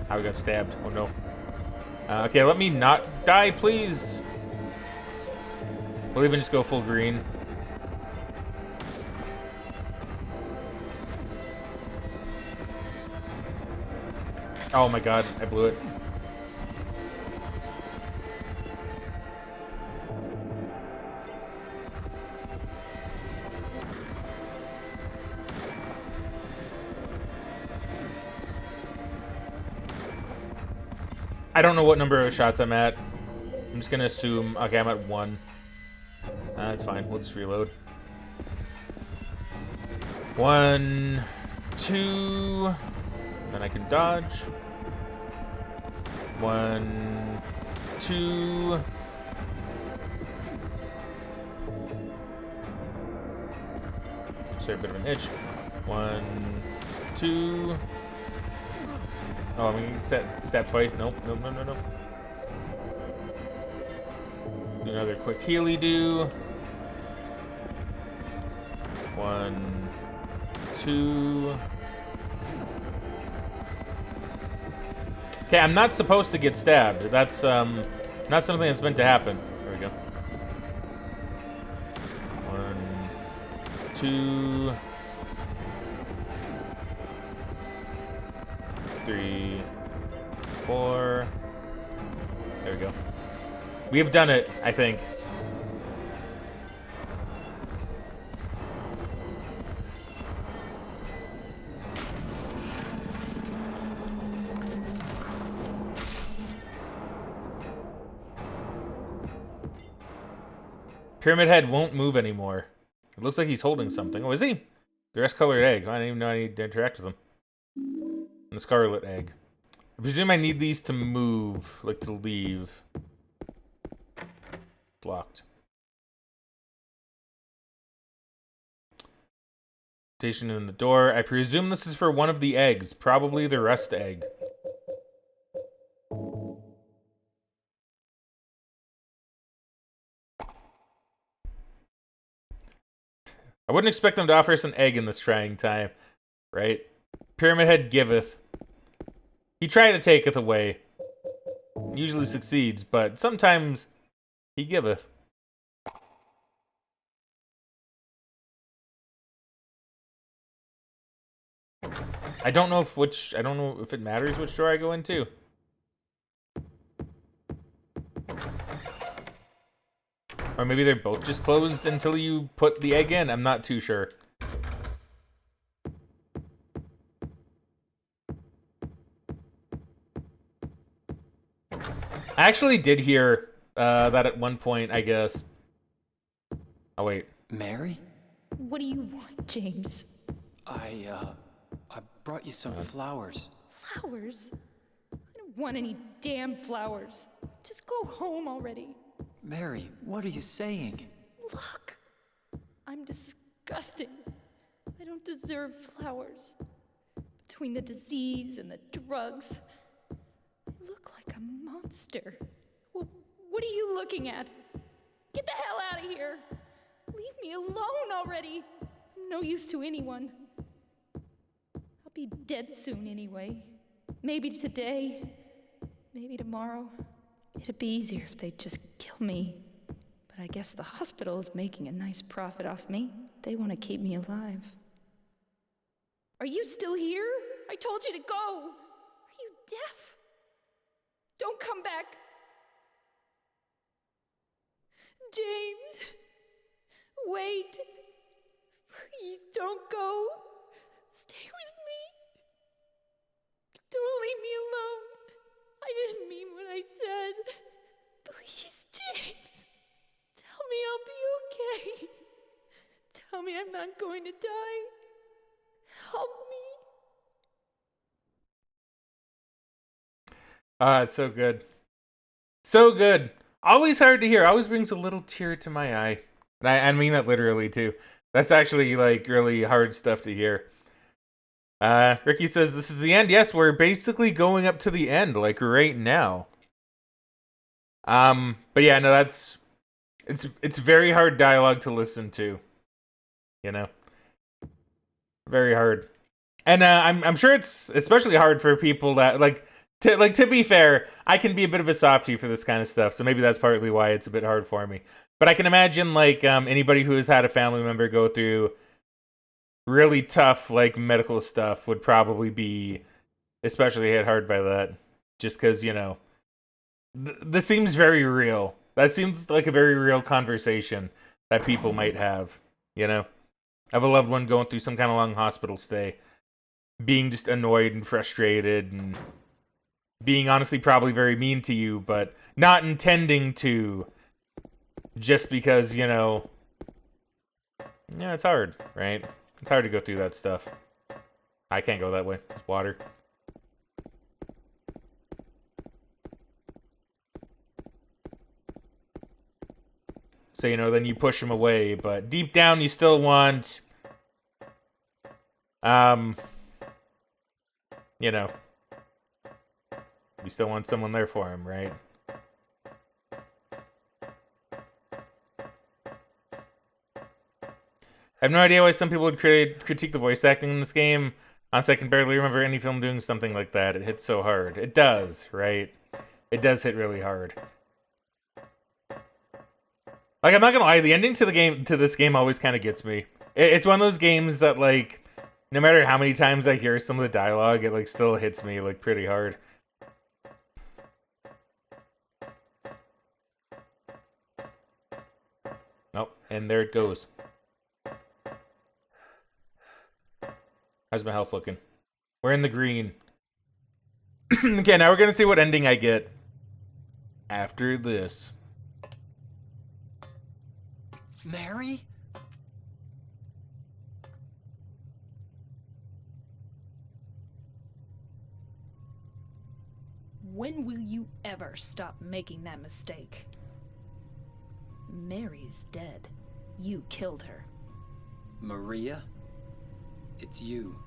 I got stabbed. Oh no. Okay, let me not die, please. We'll even just go full green. Oh my god, I blew it. I don't know what number of shots I'm at. I'm just gonna assume, okay, I'm at 1. That's fine, we'll just reload. 1, 2, then I can dodge. 1, 2. Sorry, a bit of an itch. 1, 2. Oh, I'm gonna stab twice. Nope, nope, no, no, no. Do another quick healy do. 1, 2. Okay, I'm not supposed to get stabbed. That's not something that's meant to happen. There we go. 1, 2. 3, 4. There we go. We have done it, I think. Pyramid Head won't move anymore. It looks like he's holding something. Oh, is he? The rest-colored egg. I didn't even know I need to interact with him. And the scarlet egg. I presume I need these to move, like to leave. It's locked. Station in the door. I presume this is for one of the eggs. Probably the rust egg. I wouldn't expect them to offer us an egg in this trying time, right? Pyramid Head giveth. He try to taketh away. Usually succeeds, but sometimes he giveth. I don't know if it matters which door I go into. Or maybe they're both just closed until you put the egg in. I'm not too sure. I actually did hear that at one point, I guess. Oh, wait. Mary? What do you want, James? I brought you some flowers. Flowers? I don't want any damn flowers. Just go home already. Mary, what are you saying? Look, I'm disgusting. I don't deserve flowers. Between the disease and the drugs, I look like a monster. Well, what are you looking at? Get the hell out of here. Leave me alone already. I'm no use to anyone. I'll be dead soon anyway. Maybe today, maybe tomorrow. It'd be easier if they'd just kill me. But I guess the hospital is making a nice profit off me. They want to keep me alive. Are you still here? I told you to go. Are you deaf? Don't come back. James, wait. Please don't go. Stay with me. Don't leave me alone. I didn't mean what I said. Please, James. Tell me I'll be okay. Tell me I'm not going to die. Help me. It's so good. So good. Always hard to hear. Always brings a little tear to my eye. And I mean that literally, too. That's actually, like, really hard stuff to hear. Ricky says, this is the end. Yes, we're basically going up to the end, like, right now. But yeah, no, it's very hard dialogue to listen to. You know? Very hard. And, I'm sure it's especially hard for people that, to be fair, I can be a bit of a softie for this kind of stuff, so maybe that's partly why it's a bit hard for me. But I can imagine, like, anybody who has had a family member go through really tough, like, medical stuff would probably be especially hit hard by that. Just because, you know, this seems very real. That seems like a very real conversation that people might have, you know? Of a loved one going through some kind of long hospital stay. Being just annoyed and frustrated and being honestly probably very mean to you, but not intending to, just because, you know, yeah, it's hard, right? It's hard to go through that stuff. I can't go that way. It's water. So, you know, then you push him away, but deep down you still want, you know, you still want someone there for him, right? I have no idea why some people would critique the voice acting in this game. Honestly, I can barely remember any film doing something like that. It hits so hard. It does, right? It does hit really hard. Like, I'm not gonna lie, the ending to this game always kind of gets me. It's one of those games that, like, no matter how many times I hear some of the dialogue, it, like, still hits me, like, pretty hard. Nope, and there it goes. How's my health looking? We're in the green. Okay, now we're gonna see what ending I get after this. Mary? When will you ever stop making that mistake? Mary's dead. You killed her. Maria? It's you.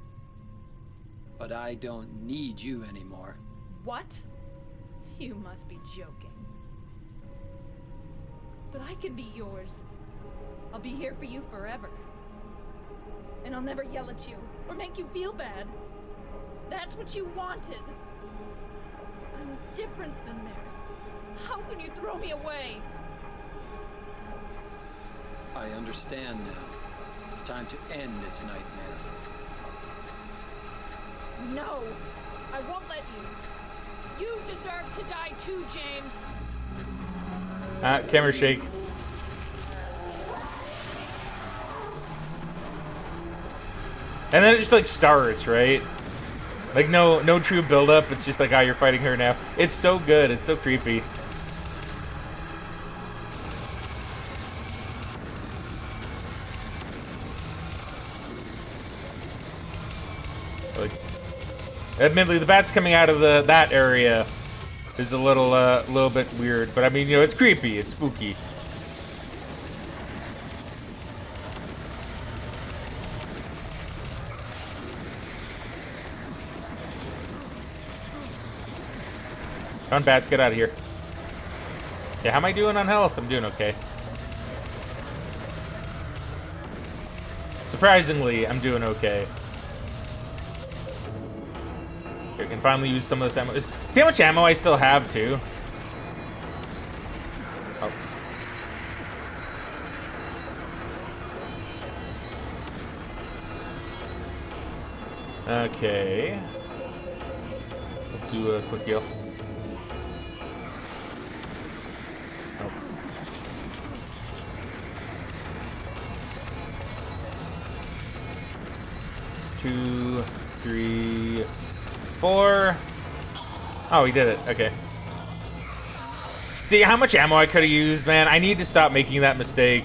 But I don't need you anymore. What? You must be joking. But I can be yours. I'll be here for you forever. And I'll never yell at you or make you feel bad. That's what you wanted. I'm different than Mary. How can you throw me away? I understand now. It's time to end this nightmare. No, I won't let you. You deserve to die too, James. Camera shake. And then it just like starts, right? Like no true build up. It's just like, ah, you're fighting her now. It's so good. It's so creepy. Like, admittedly, the bats coming out of that area is a little bit weird, but I mean, you know, it's creepy. It's spooky. Come on, bats, get out of here. Yeah, how am I doing on health? I'm doing okay. Surprisingly, I'm doing okay. I can finally use some of this ammo. See how much ammo I still have, too? Oh. Okay. Let's do a quick heal. Oh. 2, 3, 4. Oh, he did it. Okay. See how much ammo I could have used, man. I need to stop making that mistake.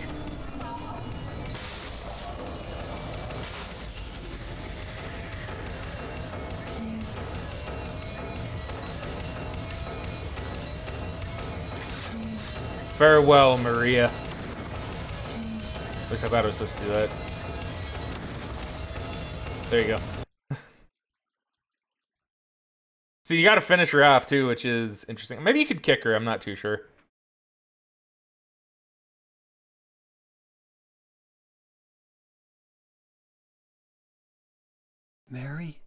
Farewell, Maria. At least I thought I was supposed to do that. There you go. See, you gotta finish her off, too, which is interesting. Maybe you could kick her, I'm not too sure. Mary?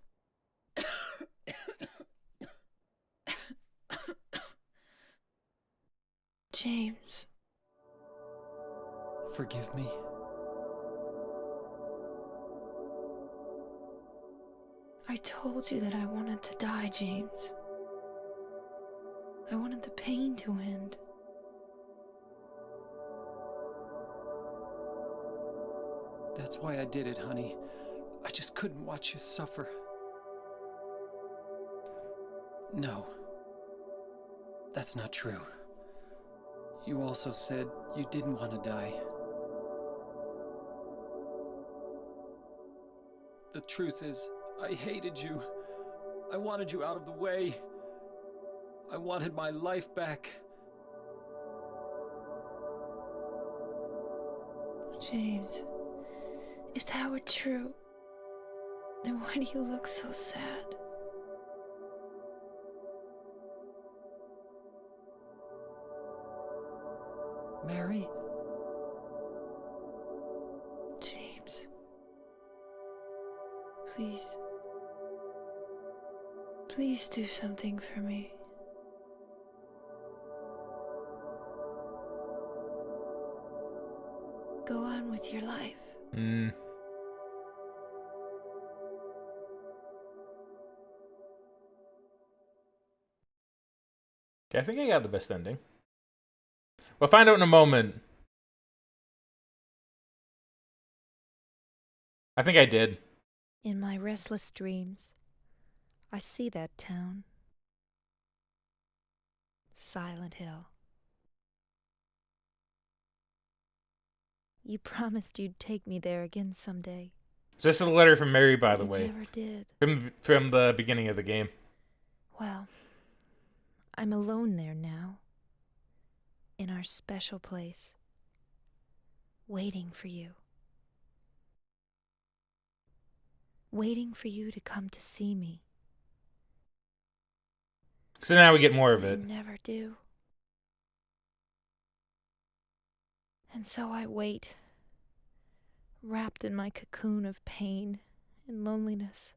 James. Forgive me. I told you that I wanted to die, James. I wanted the pain to end. That's why I did it, honey. I just couldn't watch you suffer. No. That's not true. You also said you didn't want to die. The truth is, I hated you. I wanted you out of the way. I wanted my life back. James, if that were true, then why do you look so sad? Mary? James. Please. Please do something for me. Go on with your life. Hmm. Okay, I think I got the best ending. We'll find out in a moment. I think I did. In my restless dreams, I see that town. Silent Hill. You promised you'd take me there again someday. Just a letter from Mary, by the You way. never did. From the beginning of the game. Well, I'm alone there now. In our special place. Waiting for you. Waiting for you to come to see me. So now we get more of I it. never do. And so I wait, wrapped in my cocoon of pain and loneliness.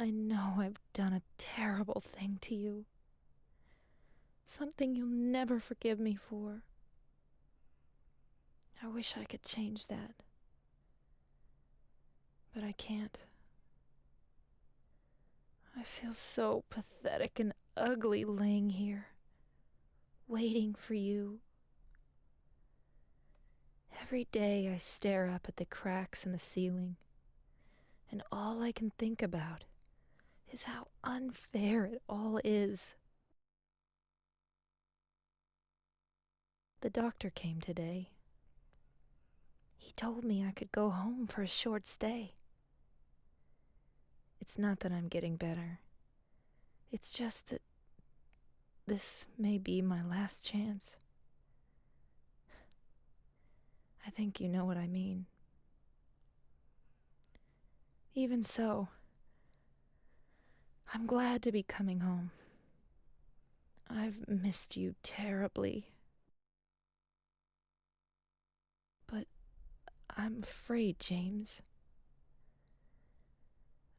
I know I've done a terrible thing to you. Something you'll never forgive me for. I wish I could change that. But I can't. I feel so pathetic and ugly laying here, waiting for you. Every day I stare up at the cracks in the ceiling, and all I can think about is how unfair it all is. The doctor came today. He told me I could go home for a short stay. It's not that I'm getting better. It's just that this may be my last chance. I think you know what I mean. Even so, I'm glad to be coming home. I've missed you terribly. But I'm afraid, James.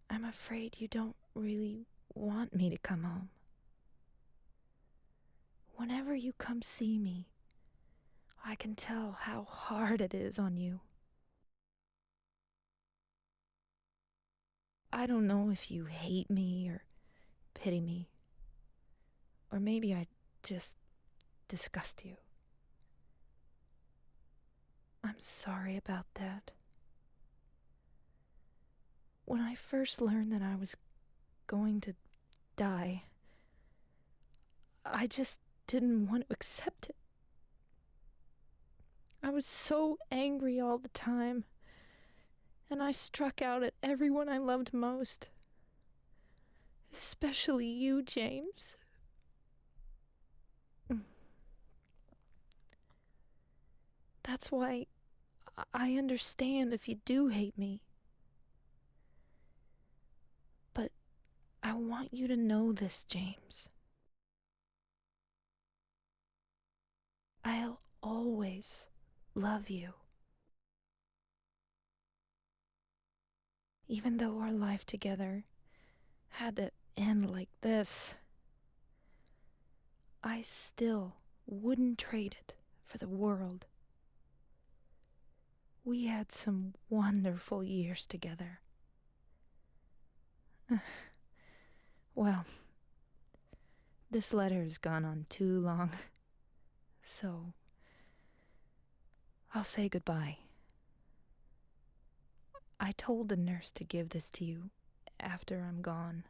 I'm afraid you don't really want me to come home. Whenever you come see me, I can tell how hard it is on you. I don't know if you hate me or pity me. Or maybe I just disgust you. I'm sorry about that. When I first learned that I was going to die, I just didn't want to accept it. I was so angry all the time, and I struck out at everyone I loved most. Especially you, James. That's why I understand if you do hate me. But I want you to know this, James. I'll always love you. Even though our life together had to end like this, I still wouldn't trade it for the world. We had some wonderful years together. Well, this letter has gone on too long, so I'll say goodbye. I told the nurse to give this to you after I'm gone.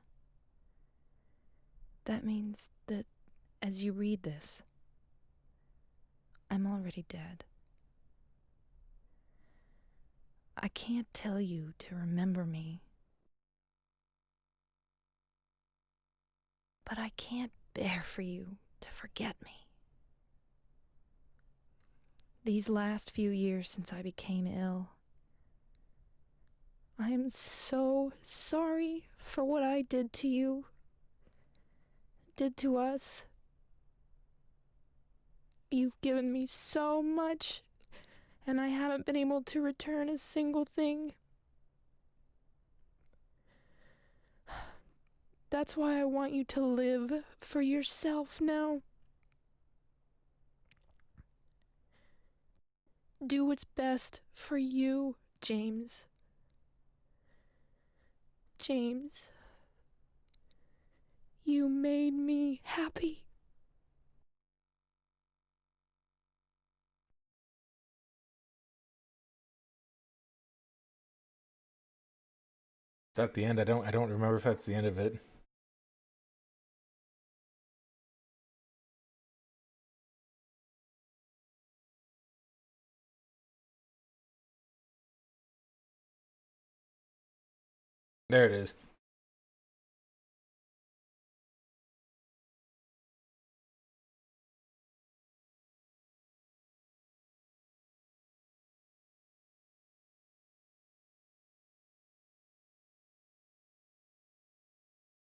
That means that as you read this, I'm already dead. I can't tell you to remember me, but I can't bear for you to forget me. These last few years since I became ill, I am so sorry for what I did to you, did to us. You've given me so much, and I haven't been able to return a single thing. That's why I want you to live for yourself now. Do what's best for you, James. James, you made me happy. Is that the end? I don't remember if that's the end of it. There it is.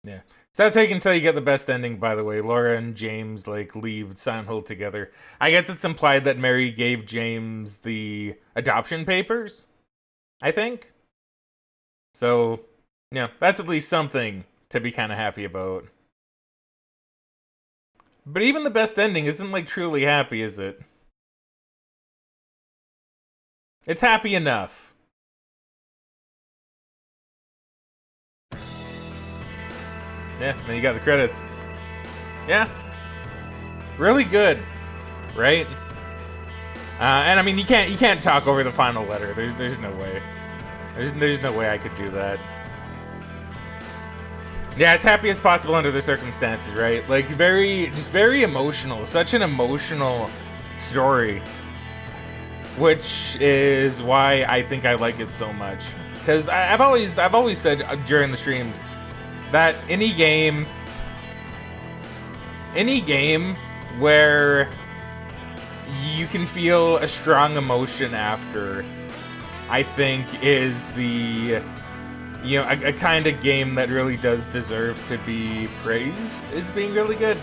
Yeah. So that's how you can tell you get the best ending, by the way. Laura and James, like, leave Silent Hill together. I guess it's implied that Mary gave James the adoption papers, I think. So, yeah, that's at least something to be kind of happy about. But even the best ending isn't, like, truly happy, is it? It's happy enough. Yeah, then you got the credits. Yeah. Really good, right? And I mean, you can't talk over the final letter. There's no way. There's no way I could do that. Yeah, as happy as possible under the circumstances, right? Like, just very emotional. Such an emotional story. Which is why I think I like it so much. Because I've always said during the streams that any game where you can feel a strong emotion after, I think is the, you know, a kind of game that really does deserve to be praised as being really good.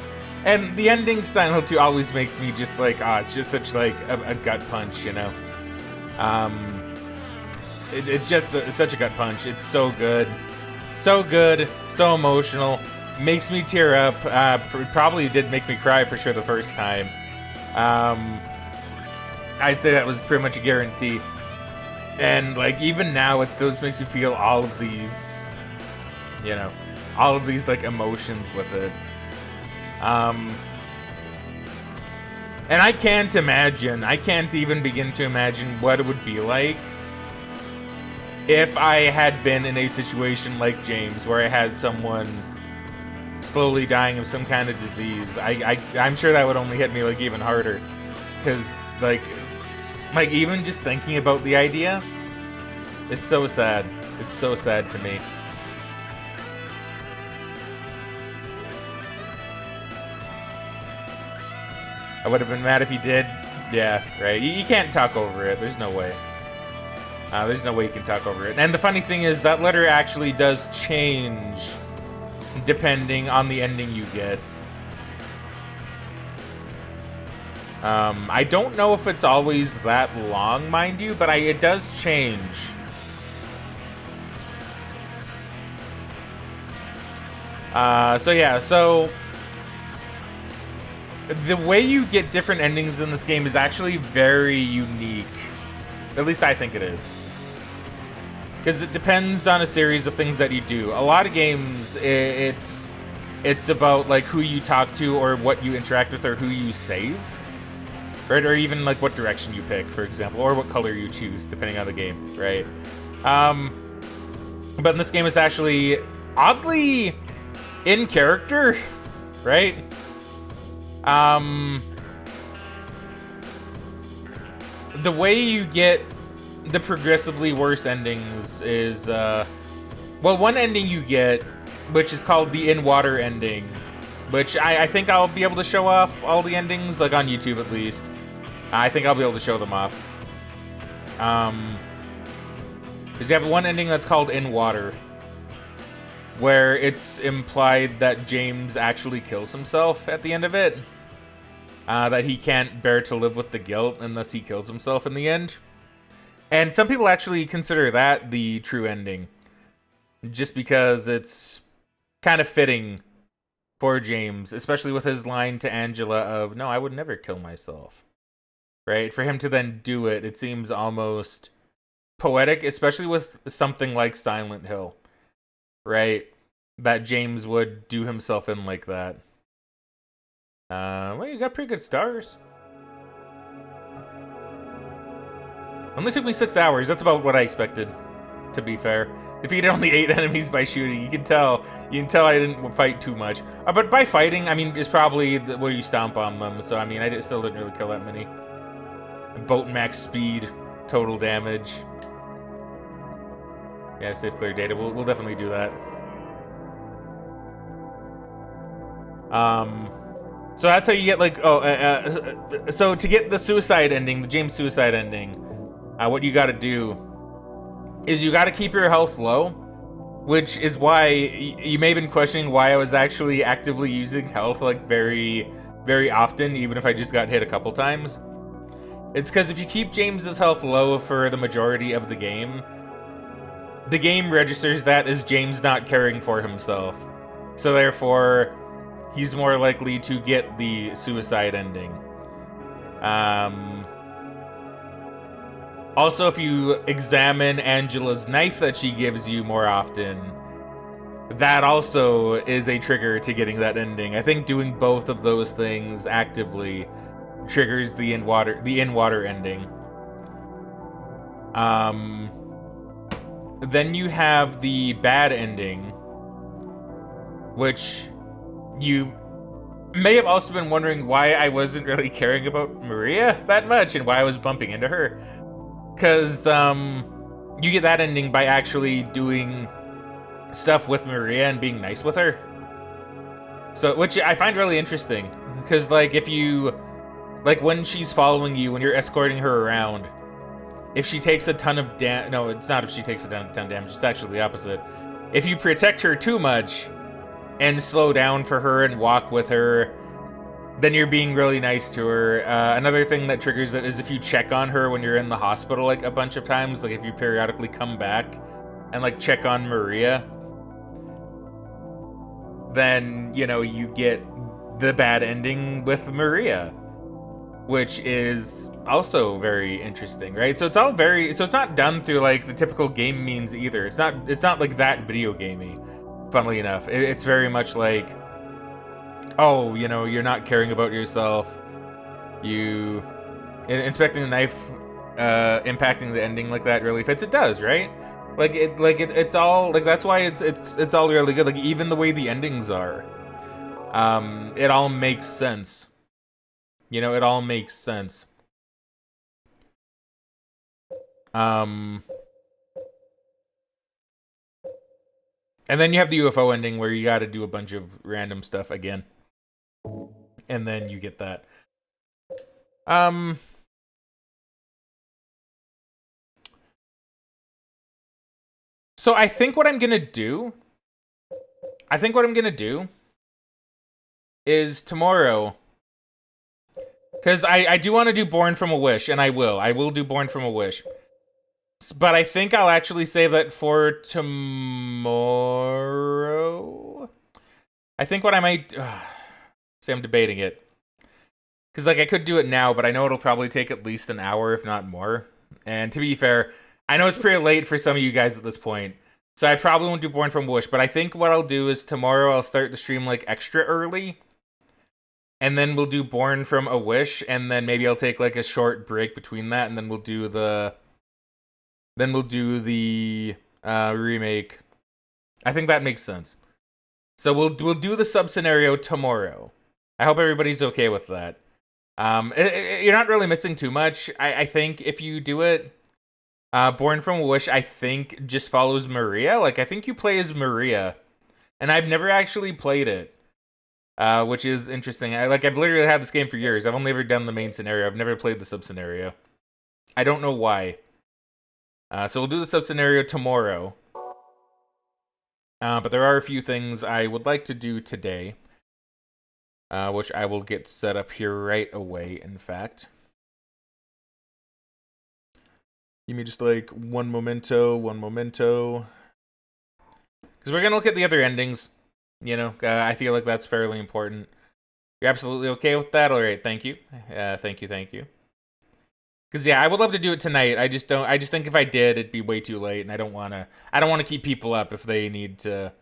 And the ending to Silent Hill 2 always makes me just like, it's just such like a gut punch, you know? It's just such a gut punch. It's so good. So good, so emotional, makes me tear up. Probably did make me cry for sure the first time. I'd say that was pretty much a guarantee. And like even now, it still just makes me feel all of these, you know, all of these like emotions with it. And I can't even begin to imagine what it would be like if I had been in a situation like James, where I had someone slowly dying of some kind of disease. I'm sure that would only hit me like even harder, because like even just thinking about the idea is so sad. It's so sad to me. I would have been mad if he did. Yeah, right. You can't talk over it. There's no way. There's no way you can talk over it. And the funny thing is, that letter actually does change depending on the ending you get. I don't know if it's always that long, mind you, but it does change. So the way you get different endings in this game is actually very unique. At least I think it is. Because it depends on a series of things that you do. A lot of games, it's about like who you talk to or what you interact with or who you save. Right? Or even like what direction you pick, for example, or what color you choose, depending on the game, right? But in this game, it's actually oddly in character, right? The way you get the progressively worse endings is, well, one ending you get, which is called the in-water ending, which I think I'll be able to show off all the endings, like on YouTube at least. I think I'll be able to show them off. Because you have one ending that's called In Water, where it's implied that James actually kills himself at the end of it. That he can't bear to live with the guilt unless he kills himself in the end. And some people actually consider that the true ending, just because it's kind of fitting for James, especially with his line to Angela of, "No, I would never kill myself." Right? For him to then do it, it seems almost poetic, especially with something like Silent Hill. Right? That James would do himself in like that. Well, you got pretty good stars. Only took me 6 hours. That's about what I expected, to be fair. Defeated only 8 enemies by shooting. You can tell I didn't fight too much. But by fighting, I mean, it's probably where you stomp on them. So, I mean, still didn't really kill that many. Boat max speed, total damage. Yeah, save clear data. We'll definitely do that. So that's how you get like so to get the suicide ending, the James suicide ending, what you got to do is you got to keep your health low, which is why you may have been questioning why I was actually actively using health like very, very often, even if I just got hit a couple times. It's because if you keep James's health low for the majority of the game registers that as James not caring for himself. So therefore, he's more likely to get the suicide ending. Also, if you examine Angela's knife that she gives you more often, that also is a trigger to getting that ending. I think doing both of those things actively triggers the in-water ending. Then you have the bad ending, which you may have also been wondering why I wasn't really caring about Maria that much and why I was bumping into her. Because you get that ending by actually doing stuff with Maria and being nice with her. So, which I find really interesting. Because, like, if you, like, when she's following you, when you're escorting her around, if she takes a ton of no, it's not if she takes a ton of damage, it's actually the opposite. If you protect her too much and slow down for her and walk with her, then you're being really nice to her. Another thing that triggers it is if you check on her when you're in the hospital like a bunch of times, like if you periodically come back and like check on Maria, then, you know, you get the bad ending with Maria, which is also very interesting, right? So it's all very, so it's not done through like the typical game means either. It's not like that video gamey, funnily enough. It's very much like, oh, you know, you're not caring about yourself. You inspecting the knife, impacting the ending like that really fits. It does, right? It's all like, that's why it's all really good. Like even the way the endings are, it all makes sense. You know, it all makes sense. And then you have the UFO ending where you got to do a bunch of random stuff again. And then you get that. So I think what I'm going to do is tomorrow, because I do want to do Born from a Wish, and I will do Born from a Wish. But I think I'll actually save that for tomorrow. I think what I might... see, I'm debating it. Because, like, I could do it now, but I know it'll probably take at least an hour, if not more. And to be fair, I know it's pretty late for some of you guys at this point. So I probably won't do Born from a Wish. But I think what I'll do is tomorrow I'll start the stream, like, extra early. And then we'll do Born from a Wish. And then maybe I'll take, like, a short break between that. And then we'll do the... remake. I think that makes sense. So we'll do the sub scenario tomorrow. I hope everybody's okay with that. You're not really missing too much. I think if you do it, Born from a Wish, I think just follows Maria. Like I think you play as Maria, and I've never actually played it, which is interesting. I've literally had this game for years. I've only ever done the main scenario. I've never played the sub scenario. I don't know why. So we'll do the sub-scenario tomorrow. But there are a few things I would like to do today. Which I will get set up here right away, in fact. Give me just like one memento. Because we're going to look at the other endings. You know, I feel like that's fairly important. You're absolutely okay with that? Alright, thank you. Thank you. Because yeah, I would love to do it tonight. I just think if I did, it'd be way too late, and I don't want to keep people up if they need to.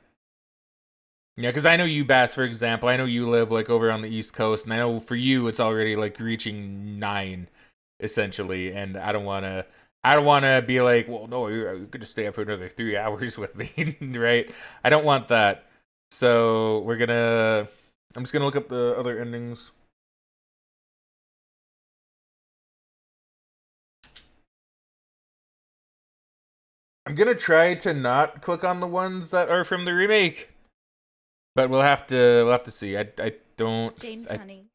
Yeah, because I know you, Bass, for example. I know you live like over on the East Coast, and I know for you it's already like reaching 9, essentially. And I don't want to be like, well, no, you could just stay up for another 3 hours with me, right? I don't want that. So I'm just gonna look up the other endings. I'm gonna try to not click on the ones that are from the remake, but we'll have to see. I don't. James, honey,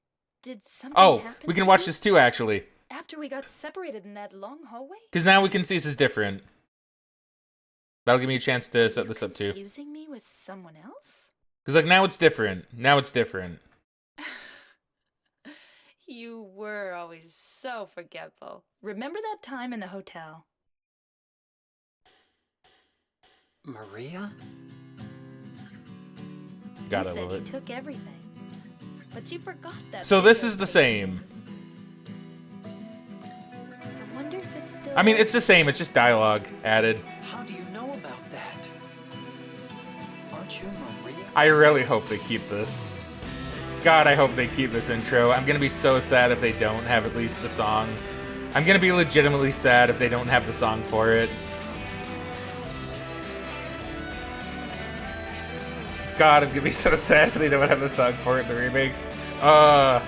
did something Oh, happen we can to watch you this too, actually, after we got separated in that long hallway? because now we can see this is different. That'll give me a chance to set this up too. Confusing me with someone else? Because like now it's different. Now it's different. You were always so forgetful. Remember that time in the hotel? Maria? Gotta You said love you it. took everything, but you forgot that. So this video is the tape. same. I wonder if it's still. I mean, it's the same. It's just dialogue added. How do you know about that? Aren't you Maria? I really hope they keep this. God, I hope they keep this intro. I'm gonna be so sad if they don't have at least the song. I'm gonna be legitimately sad if they don't have the song for it. God, I'm gonna be so sad if they don't have the song for it in the remake. I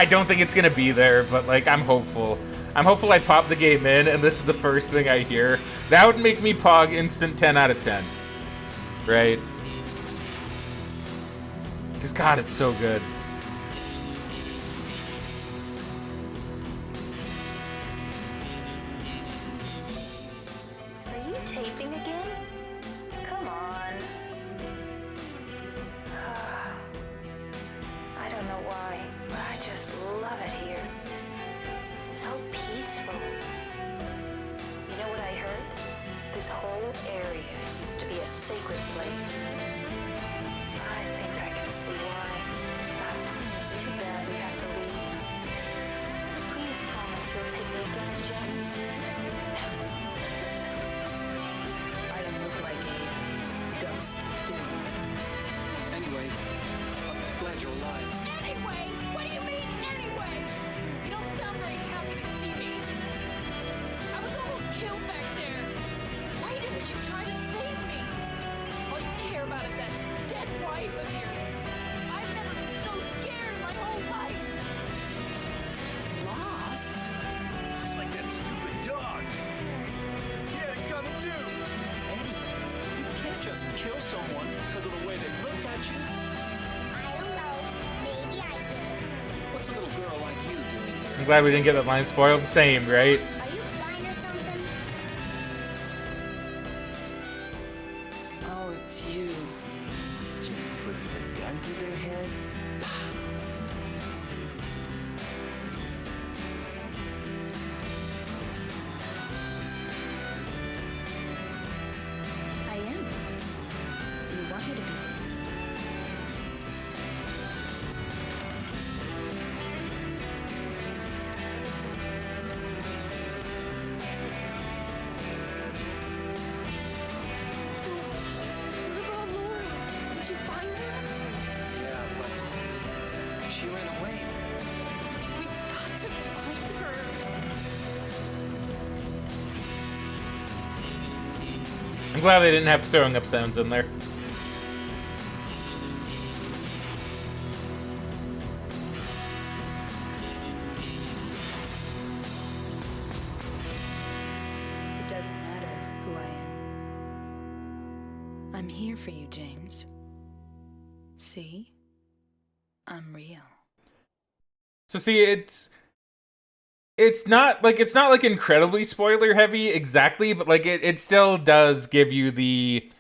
don't think it's gonna be there, but like, I'm hopeful. I'm hopeful I pop the game in and this is the first thing I hear. That would make me pog instant 10 out of 10. Right? Because God, it's so good. Are you taping again? Come on. I don't know why, but I just love it here. It's so peaceful. You know what I heard? This whole area used to be a sacred place. I think I can see why. It's too bad we have to leave. Please promise you'll take me again, James. I don't look like a ghost, do I? Anyway, I'm glad you're alive. Anyway? What do you mean, anyway? You don't sound very happy to see me. I was almost killed back there. Why didn't you try to save me? All you care about is that dead wife of yours. I've never been so scared in my whole life. Lost? Just like that stupid dog. He had it coming too. Eddie, you can't just kill someone because of the way they looked at you. I don't know. Maybe I did. What's a little girl like you doing here? I'm glad we didn't get that line spoiled. Same, right? Are you blind or something? Oh, it's you. Just putting a gun to their head. I am. You want me to be? So, what about Laura? Did you find her? Yeah, but she ran away. We've got to find her. I'm glad they didn't have throwing up sounds in there. It doesn't matter who I am. I'm here for you, James. See? I'm real. So see, it's not like incredibly spoiler heavy exactly, but like it still does give you the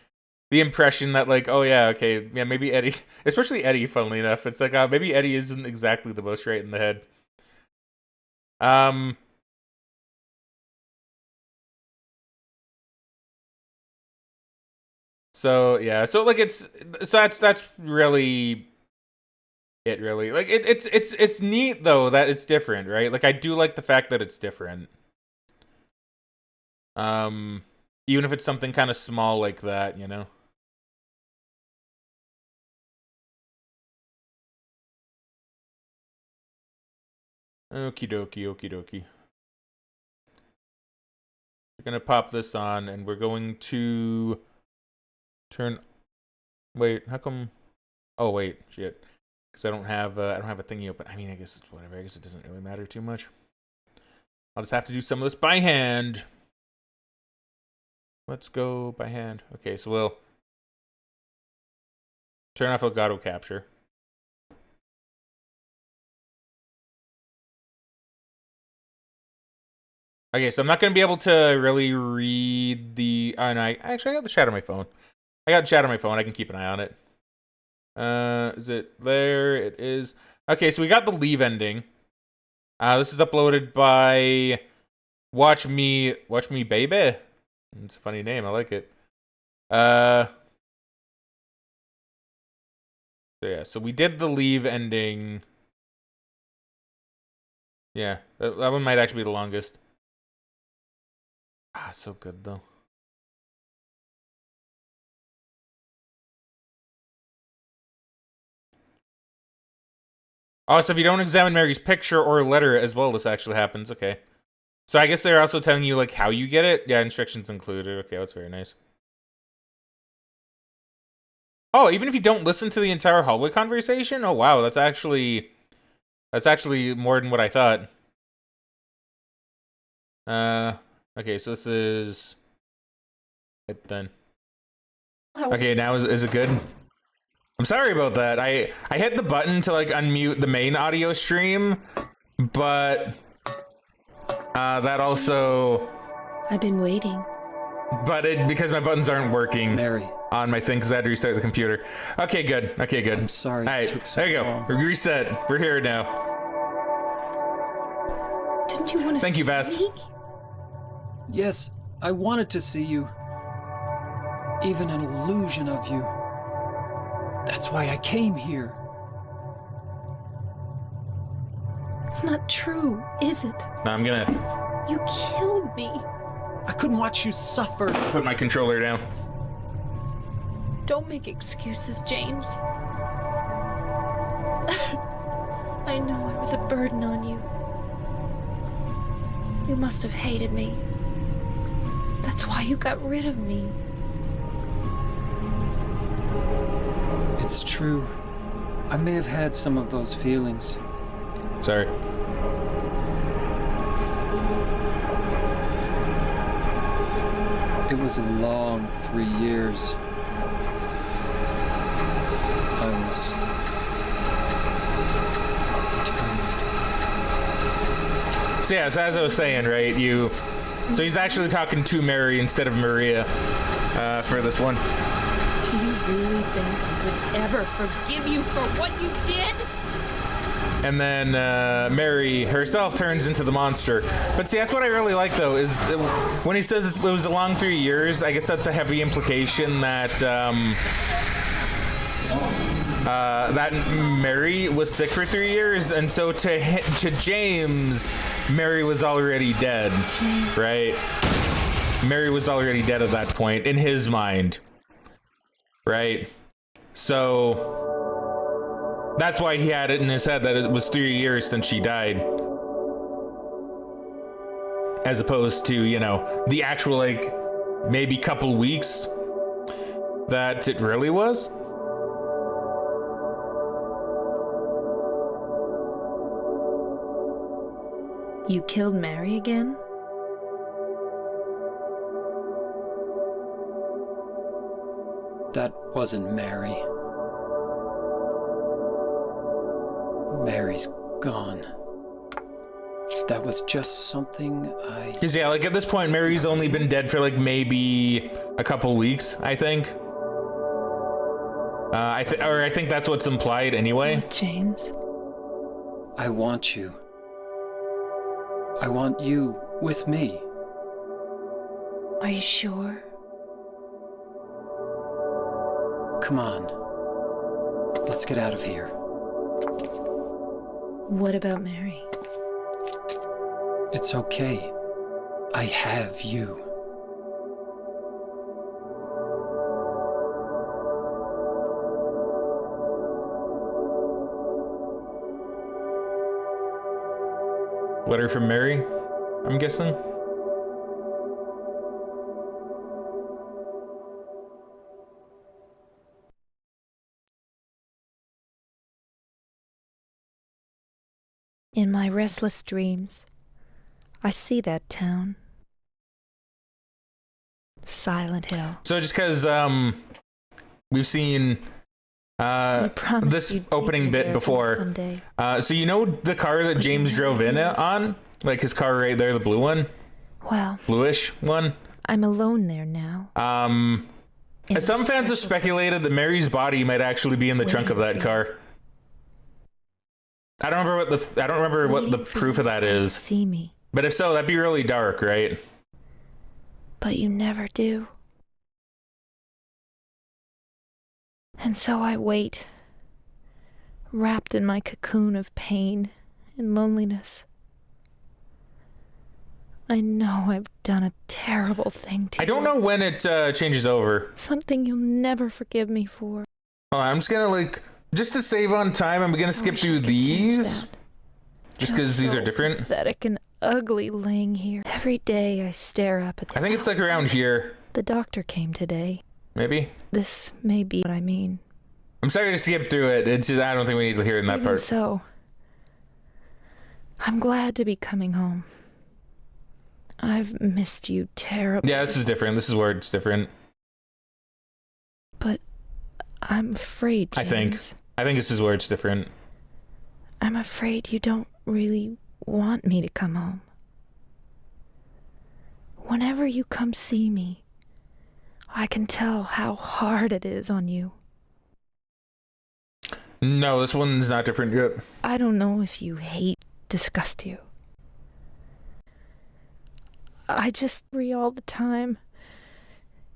impression that like, oh yeah, okay, yeah, maybe Eddie, especially Eddie, funnily enough, it's like maybe Eddie isn't exactly the most right in the head. So yeah, so like that's really it really. Like it's neat though that it's different, right? Like I do like the fact that it's different. Even if it's something kind of small like that, you know. Okie dokie, okie dokie. We're gonna pop this on, and we're going to turn. Wait, how come? Oh wait, shit. Because I don't have a thingy open. I mean, I guess it's whatever. I guess it doesn't really matter too much. I'll just have to do some of this by hand. Let's go by hand. Okay, so we'll turn off Elgato capture. Okay, so I'm not going to be able to really read the... Oh, no, actually, I got the chat on my phone. I got the chat on my phone. I can keep an eye on it. Is it there? It is. Okay, so we got the leave ending. This is uploaded by Watch Me Baby. It's a funny name. I like it. So yeah, so we did the leave ending. Yeah, that one might actually be the longest. Ah, so good though. Oh, so if you don't examine Mary's picture or letter as well, this actually happens. Okay. So I guess they're also telling you like how you get it. Yeah, instructions included. Okay, that's very nice. Oh, even if you don't listen to the entire hallway conversation? Oh wow, that's actually more than what I thought. Okay, so this is it then. Okay, now is it good? I'm sorry about that. I hit the button to like unmute the main audio stream, but that also I've been waiting. But because my buttons aren't working Mary. on my thing, because I had to restart the computer. Okay, good. Okay, good. I'm sorry. All right, it took so there you go. long. Reset. We're here now. Didn't you want to Thank you, see Bess. me? Yes, I wanted to see you. Even an illusion of you. That's why I came here. It's not true, is it? No, I'm gonna You killed me. I couldn't watch you suffer. put my controller down. Don't make excuses, James. I know I was a burden on you. You must have hated me. That's why you got rid of me. It's true. I may have had some of those feelings. Sorry. It was a long 3 years. I was tired. So yeah, so as I was saying, right, so he's actually talking to Mary instead of Maria for this one. Do you really think I could ever forgive you for what you did? And then Mary herself turns into the monster. But see, that's what I really like, though, is when he says it was a long 3 years, I guess that's a heavy implication that that Mary was sick for 3 years, and so to James, Mary was already dead, right? Mary was already dead at that point, in his mind, right? So that's why he had it in his head that it was 3 years since she died. As opposed to, you know, the actual, like, maybe couple weeks that it really was. You killed Mary again? That wasn't Mary. Mary's gone. That was just something I... Because, yeah, like, at this point, Mary's only been dead for, like, maybe a couple weeks, I think. I think that's what's implied anyway. Oh, James. I want you. I want you with me. Are you sure? Come on. Let's get out of here. What about Mary? It's okay. I have you. Letter from Mary, I'm guessing. In my restless dreams, I see that town. Silent Hill. So just because we've seen You promised this you'd take opening me bit there before. someday. So you know the car that But you James never drove in did. on? Like his car right there, the blue one? Well, Bluish one? I'm alone there now. In Some fans have respect of speculated that Mary's body might actually be in the trunk of that Waiting for you. car. I don't remember what the waiting for proof you of that to come to is. see me, But if so, that'd be really dark, right? but you never do. And so I wait, wrapped in my cocoon of pain and loneliness. I know I've done a terrible thing to you. I don't know when it changes over. Something you'll never forgive me for. Oh, I'm just gonna just to save on time, I'm gonna skip wish through I could change these. that. Just Feel because these so are different. pathetic and ugly laying here. Every day I stare up at this I think it's like around here, The doctor came today. maybe. This may be what I mean. I'm sorry to skip through it. It's just, I don't think we need to hear in that Even part. so, I'm glad to be coming home. I've missed you terribly. Yeah, this is different. This is where it's different. But I'm afraid, I think. James. I think this is where it's different. I'm afraid you don't really want me to come home. Whenever you come see me, I can tell how hard it is on you. No, this one's not different yet. I don't know if you disgust you. I just worry all the time.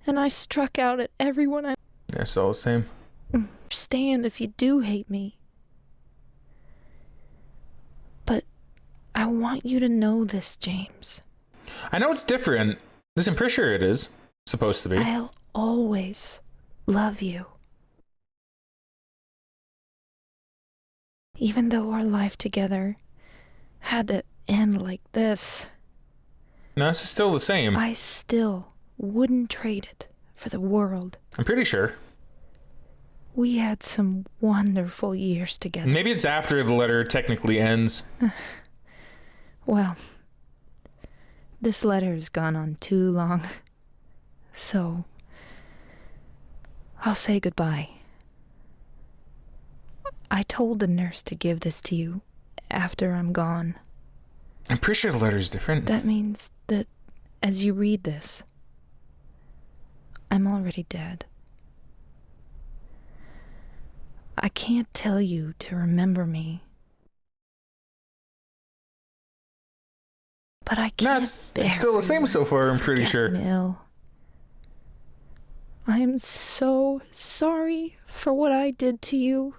And I struck out at everyone. I Yeah, it's all the same. understand if you do hate me. But I want you to know this, James. I know it's different. I'm pretty sure it is supposed to be. I'll always love you. Even though our life together had to end like this, No, this is still the same. I still wouldn't trade it for the world. I'm pretty sure. We had some wonderful years together. Maybe it's after the letter technically ends. Well, this letter has gone on too long, so I'll say goodbye. I told the nurse to give this to you after I'm gone. I'm pretty sure the letter's different. That means that as you read this, I'm already dead. I can't tell you to remember me. But I can't No, it's bear still the for same you so far, to I'm pretty forget sure. Mill. I am so sorry for what I did to you.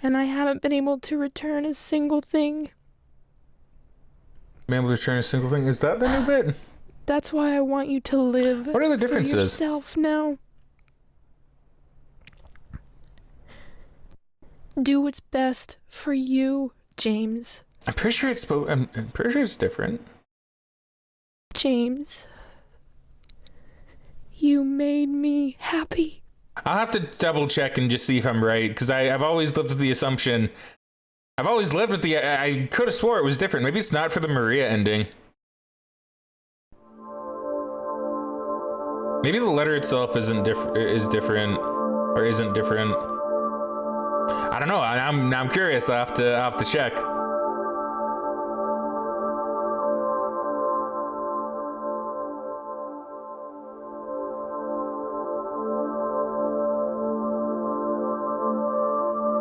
And I haven't been able to return a single thing. Being able to return a single thing. Is that the new bit? That's why I want you to live What are the for differences? yourself now. Do what's best for you, James. I'm pretty sure I'm pretty sure it's different. James. You made me happy. I'll have to double check and just see if I'm right, because I've always lived with the assumption. I've always lived with I could have swore it was different. Maybe it's not for the Maria ending. Maybe the letter itself is different, or isn't different. I don't know. I'm curious. I'll have to check.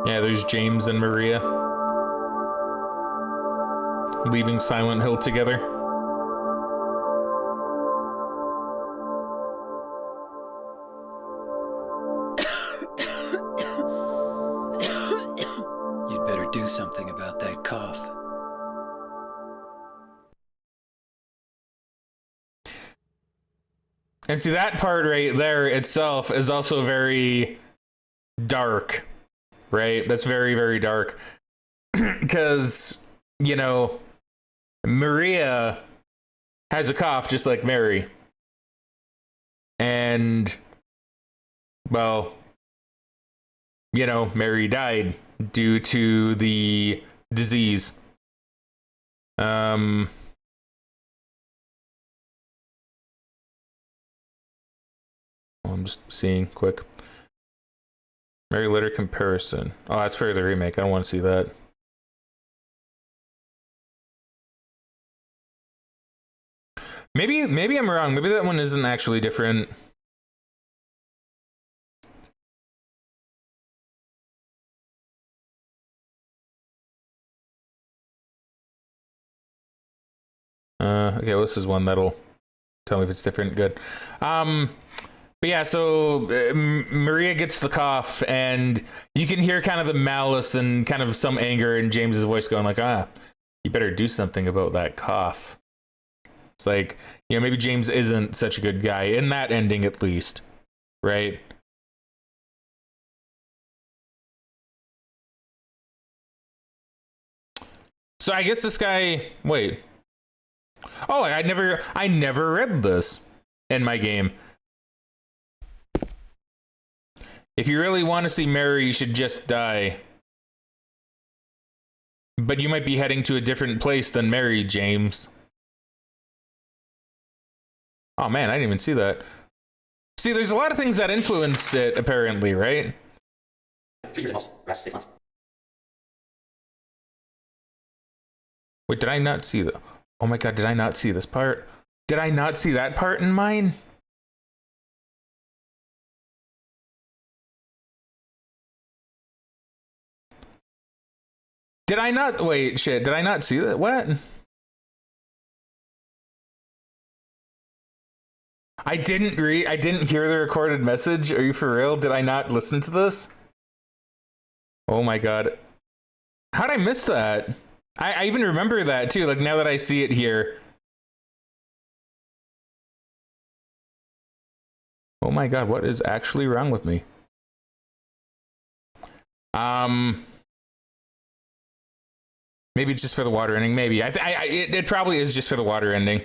Yeah, there's James and Maria leaving Silent Hill together. You'd better do something about that cough. And see, that part right there itself is also very dark, right? That's very, very dark. Because, you know, Maria has a cough just like Mary. And, well, you know, Mary died due to the disease. I'm just seeing quick. Mary Litter comparison. Oh, that's for the remake. I don't want to see that. Maybe I'm wrong. Maybe that one isn't actually different. Okay, well, this is one that'll tell me if it's different. Good. But yeah, so Maria gets the cough, and you can hear kind of the malice and kind of some anger in James's voice going like, you better do something about that cough. It's like, you know, maybe James isn't such a good guy, in that ending at least, right? So I guess this guy, wait. Oh, I never read this in my game. If you really want to see Mary, you should just die. But you might be heading to a different place than Mary, James. Oh man, I didn't even see that. See, there's a lot of things that influence it, apparently, right? 3 years at most, perhaps 6 months. Wait, did I not see the... Oh my god, did I not see this part? Did I not see that part in mine? Did I not... Wait, shit, did I not see that? What? I didn't hear the recorded message. Are you for real? Did I not listen to this? Oh my god. How'd I miss that? I even remember that too, like now that I see it here. Oh my god, what is actually wrong with me? Maybe it's just for the water ending, maybe. It probably is just for the water ending.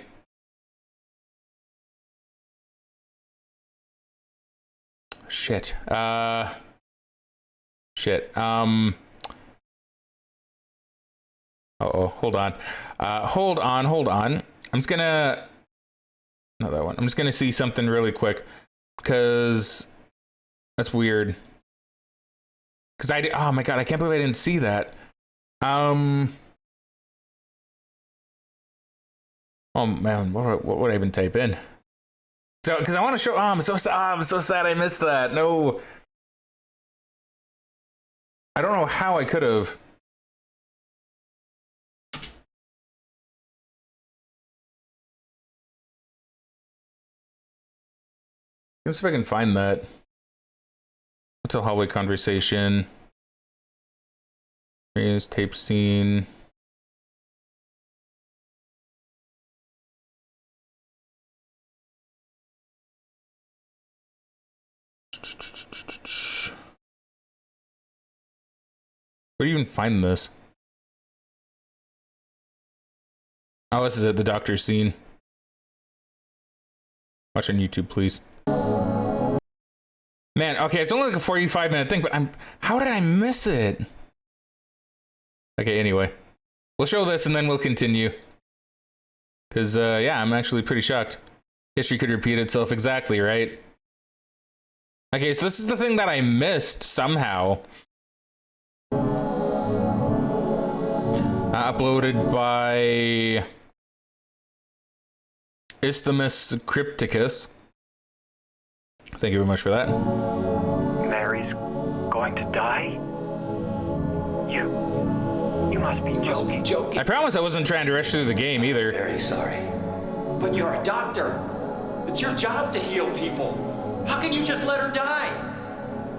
Shit. Shit. Uh-oh, hold on. Hold on. I'm just gonna... Not that one. I'm just gonna see something really quick. Because... That's weird. Because oh my god, I can't believe I didn't see that. Oh man, what would I even type in? So, because I want to show... Oh, I'm so sad I missed that. No. I don't know how I could have... Let's see if I can find that. Hotel hallway conversation. Here's tape scene. Where do you even find this? Oh, this is it, the doctor's scene. Watch on YouTube, please. Man, okay, it's only like a 45-minute thing, but how did I miss it? Okay, anyway. We'll show this and then we'll continue. Because, yeah, I'm actually pretty shocked. History could repeat itself exactly, right? Okay, so this is the thing that I missed somehow. Uploaded by Isthmus Crypticus. Thank you very much for that. Mary's going to die? You must be joking. I promise I wasn't trying to rush through the game either. Very sorry. But you're a doctor. It's your job to heal people. How can you just let her die?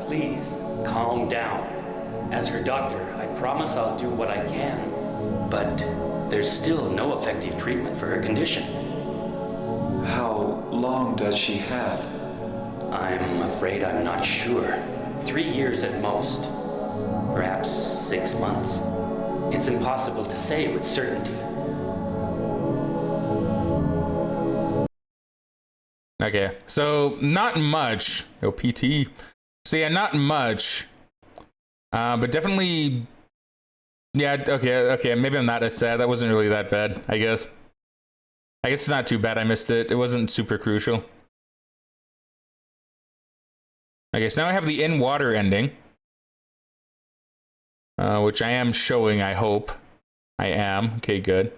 Please, calm down. As her doctor, I promise I'll do what I can. But there's still no effective treatment for her condition. How long does she have? I'm afraid I'm not sure. 3 years at most. Perhaps 6 months. It's impossible to say with certainty. Okay, so not much. Oh, PT. So yeah, not much. But definitely... Yeah, okay, maybe I'm not as sad. That wasn't really that bad, I guess. I guess it's not too bad I missed it. It wasn't super crucial. Okay, so now I have the in water ending. Which I am showing, I hope. I am. Okay, good.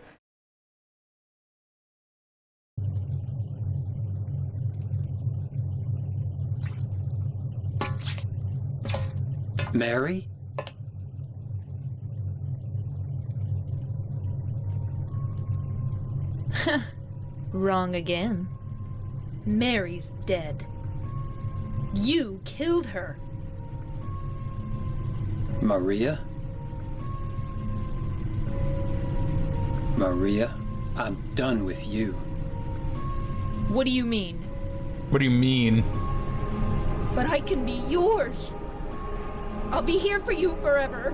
Mary? Wrong again. Mary's dead. You killed her. Maria? Maria, I'm done with you. What do you mean? What do you mean? But I can be yours. I'll be here for you forever.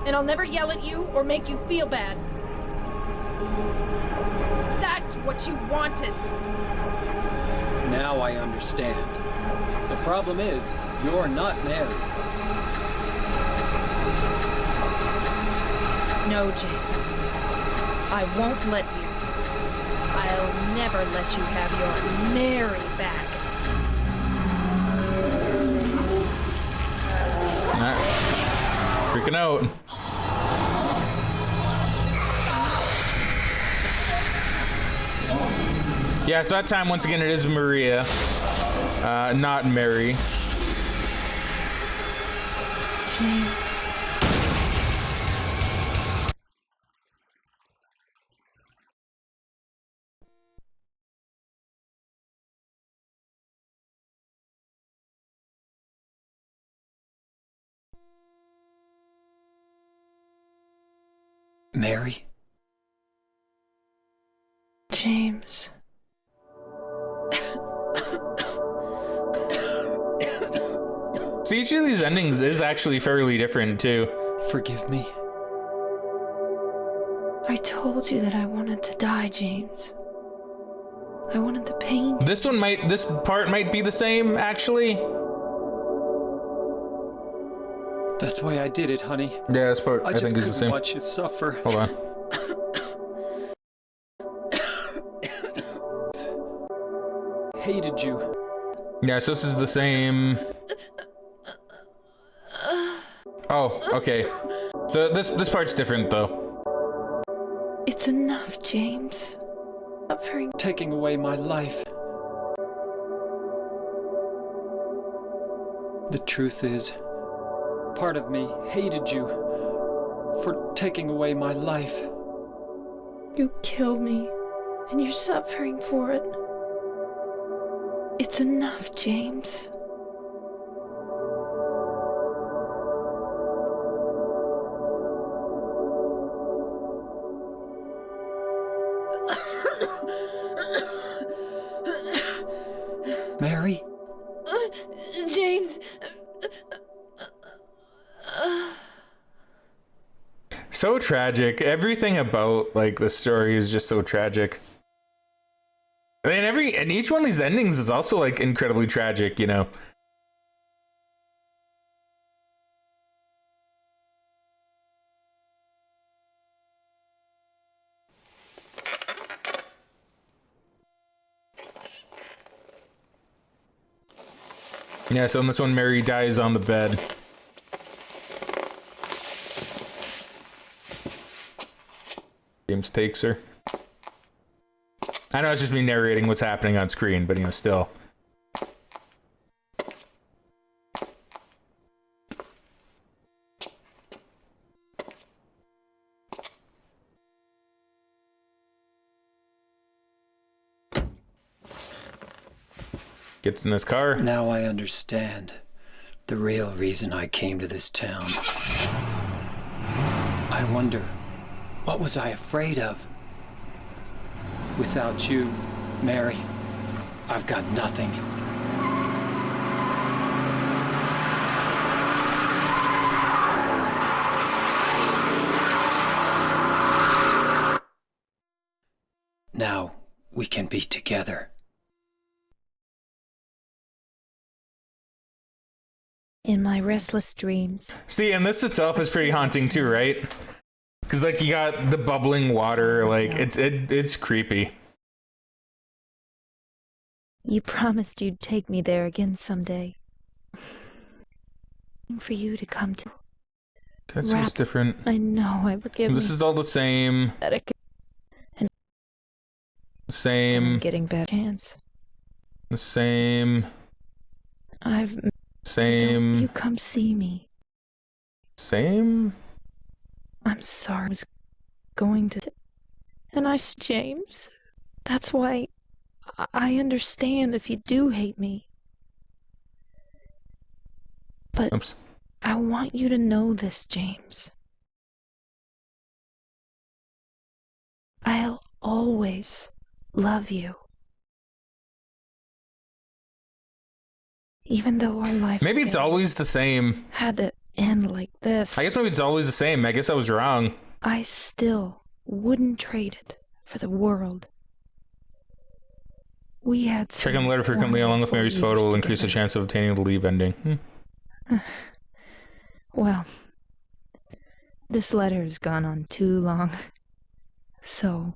And I'll never yell at you or make you feel bad. That's what you wanted. Now I understand. The problem is, you're not Mary. No, James. I won't let you. I'll never let you have your Mary back. Freaking out. Yeah, so that time, once again, it is Maria, not Mary. James. Mary? James. So each of these endings is actually fairly different, too. Forgive me. I told you that I wanted to die, James. I wanted the pain. This part might be the same, actually. That's why I did it, honey. Yeah, this part I think is the same. Watch you suffer. Hold on. Hated you. Yes, this is the same. Oh, okay. So this part's different, though. It's enough, James. Suffering. Taking away my life. The truth is, part of me hated you for taking away my life. You killed me, and you're suffering for it. It's enough, James. Mary? James. So tragic. Everything about like the story is just so tragic. And each one of these endings is also like incredibly tragic, you know. Yeah, so in this one, Mary dies on the bed. James takes her. I know it's just me narrating what's happening on screen, but you know, still. Gets in this car. Now I understand the real reason I came to this town. I wonder, what was I afraid of? Without you, Mary, I've got nothing. Now we can be together. In my restless dreams. See, and this itself is pretty haunting too, right? Because like you got the bubbling water, like it's creepy. You promised you'd take me there again someday. for you to come to. That's just different. I know, I forgive This is all the same. And Same. I'm getting better chance. The same. Same. You come see me. Same? I'm sorry. I was going to. And James. That's why I understand if you do hate me. But Oops. I want you to know this, James. I'll always love you. Even though our life Maybe it's always the same. had to end like this. I guess maybe it's always the same. I guess I was wrong. I still wouldn't trade it for the world. We had Checking the letter frequently along with Mary's photo will increase the chance of obtaining the leave ending. Well, this letter has gone on too long. So,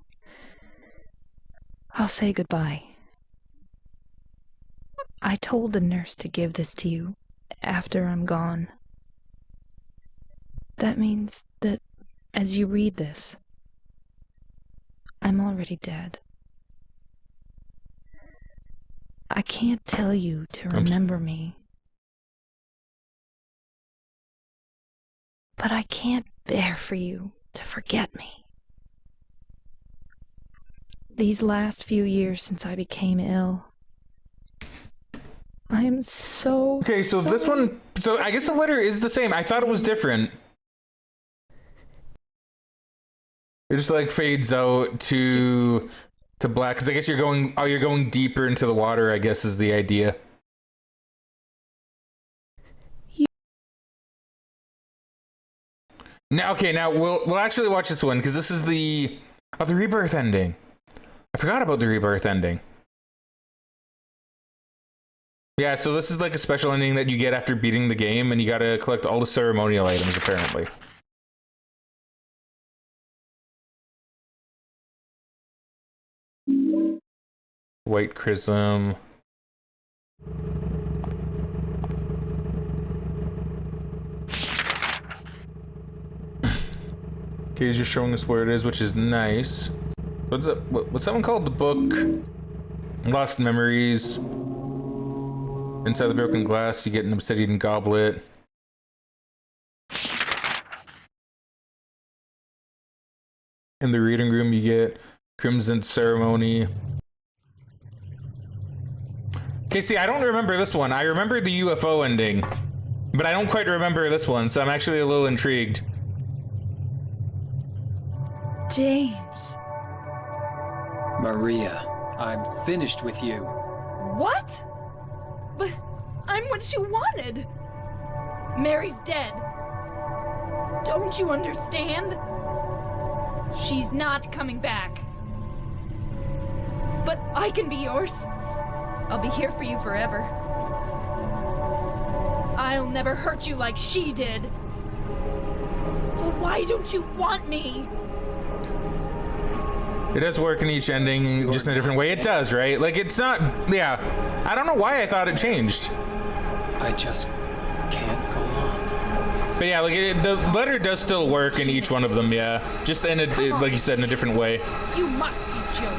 I'll say goodbye. I told the nurse to give this to you after I'm gone. That means that as you read this, I'm already dead. I can't tell you to remember me. But I can't bear for you to forget me. These last few years since I became ill, I am so... Okay, so this one... So I guess the letter is the same. I thought it was different. It just like fades out to black. Because I guess you're going deeper into the water, I guess is the idea. Now we'll actually watch this one because this is the rebirth ending. I forgot about the rebirth ending. Yeah, so this is like a special ending that you get after beating the game, and you gotta collect all the ceremonial items apparently. White Chrism. Okay, he's just showing us where it is, which is nice. What's that one called? The book? Lost Memories. Inside the broken glass, you get an obsidian goblet. In the reading room, you get Crimson Ceremony. Okay, see, I don't remember this one. I remember the UFO ending, but I don't quite remember this one, so I'm actually a little intrigued. James. Maria, I'm finished with you. What? But I'm what you wanted. Mary's dead. Don't you understand? She's not coming back. But I can be yours. I'll be here for you forever. I'll never hurt you like she did. So why don't you want me? It does work in each ending, just in a different way. It does, right? Like, it's not... Yeah. I don't know why I thought it changed. I just can't go on. But yeah, like, the letter does still work in each one of them, yeah. Just in a, like you said, in a different way. You must be joking.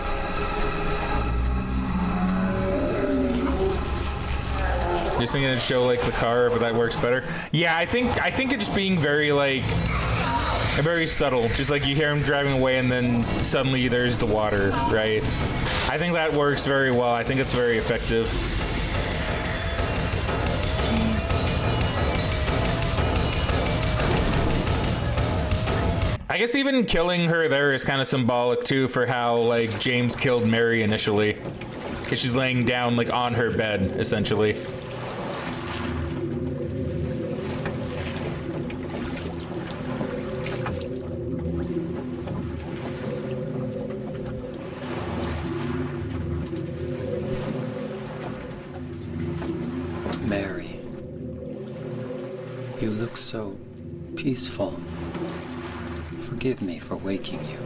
Just thinking it'd show, like, the car, but that works better. Yeah, I think it just being very, like... Very subtle, just like you hear him driving away and then suddenly there's the water, right? I think that works very well. I think it's very effective. I guess even killing her there is kind of symbolic too for how like James killed Mary initially, because she's laying down like on her bed essentially. Mary, you look so peaceful. Forgive me for waking you.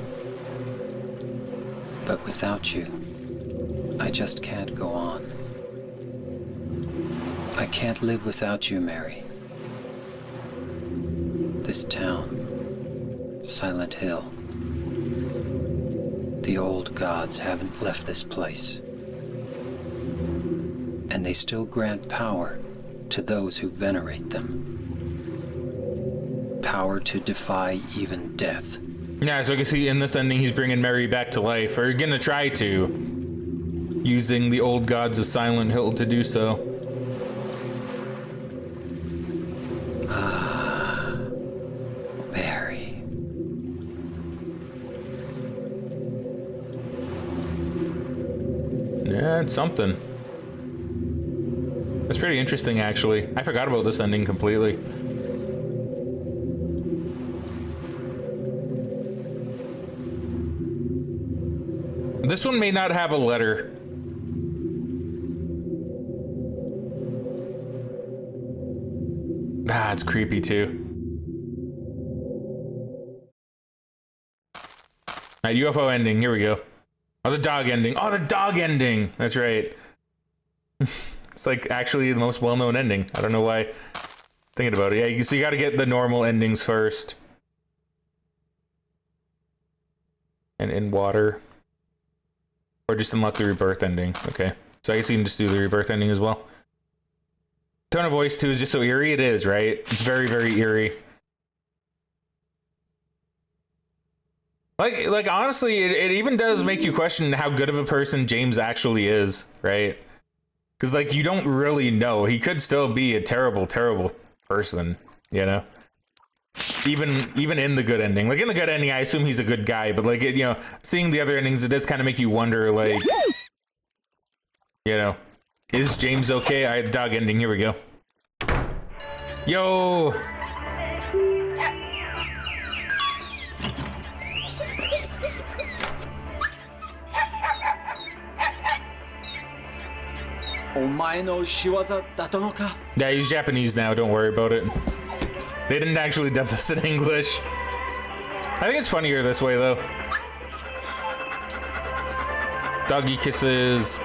But without you, I just can't go on. I can't live without you, Mary. This town, Silent Hill. The old gods haven't left this place. And they still grant power to those who venerate them. Power to defy even death. Yeah, so I guess in this ending he's bringing Mary back to life, or gonna try to, using the old gods of Silent Hill to do so. Mary. Yeah, it's something. It's pretty interesting, actually. I forgot about this ending completely. This one may not have a letter. Ah, it's creepy too. Alright, UFO ending, here we go. Oh, the dog ending. Oh, the dog ending! That's right. It's like actually the most well-known ending. I don't know why. Thinking about it. Yeah, so you gotta get the normal endings first. And in water. Or just unlock the rebirth ending. Okay. So I guess you can just do the rebirth ending as well. Tone of voice too is just so eerie. It is, right? It's very, very eerie. Like honestly, it even does make you question how good of a person James actually is, right? Because like you don't really know. He could still be a terrible, terrible person, you know? Even in the good ending. Like in the good ending, I assume he's a good guy, but like, you know, seeing the other endings, it does kind of make you wonder, like, you know, is James okay? Dog ending, here we go. Yo! Yeah, he's Japanese now, don't worry about it. They didn't actually dub this in English. I think it's funnier this way, though. Doggy kisses.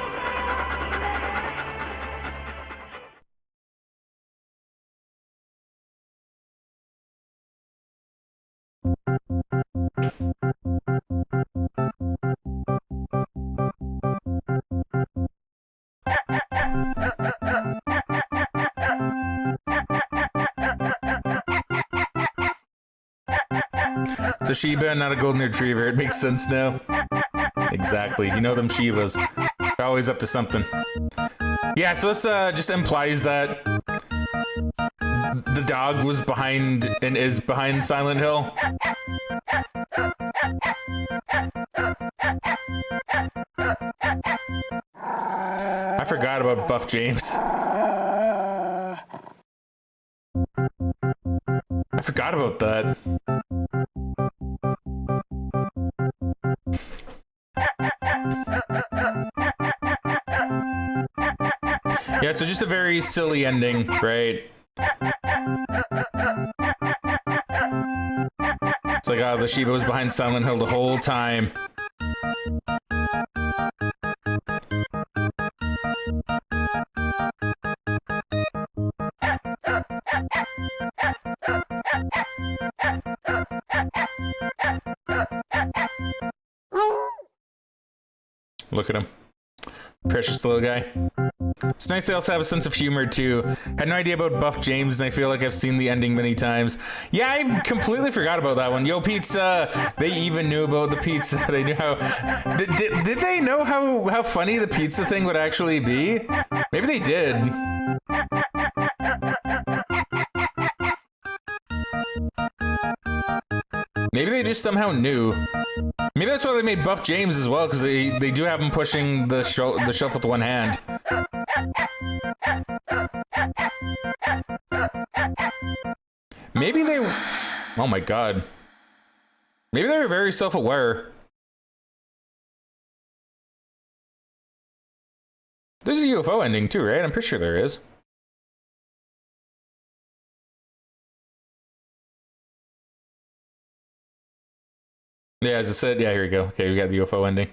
It's a Shiba, not a golden retriever. It makes sense now. Exactly. You know them Shibas. They're always up to something. Yeah, so this just implies that the dog was behind and is behind Silent Hill. I forgot about Buff James. I forgot about that. Yeah, so just a very silly ending, right? It's like, the Shiba was behind Silent Hill the whole time. Look at him. Precious little guy. It's nice they also have a sense of humor too. Had no idea about Buff James, and I feel like I've seen the ending many times. Yeah, I completely forgot about that one. Yo, pizza. They even knew about the pizza. They knew how. Did they know how funny the pizza thing would actually be? Maybe they did. Maybe they just somehow knew. Maybe that's why they made Buff James as well, because they do have him pushing the shelf with one hand. Maybe they... Oh my god. Maybe they were very self-aware. There's a UFO ending too, right? I'm pretty sure there is. Yeah, as I said, yeah, here we go. Okay, we got the UFO ending.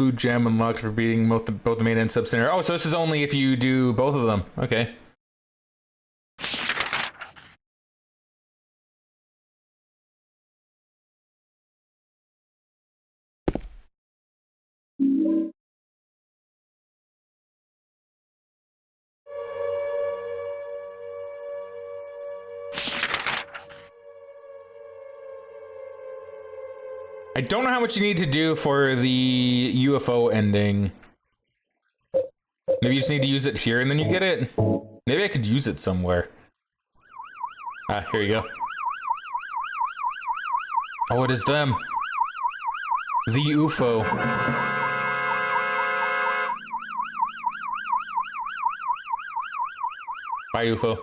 blue gem unlocked for beating both the main and sub center. Oh, so this is only if you do both of them. Okay. I don't know how much you need to do for the UFO ending. Maybe you just need to use it here and then you get it. Maybe I could use it somewhere. Ah, here you go. Oh, it is them. The UFO. Bye, UFO.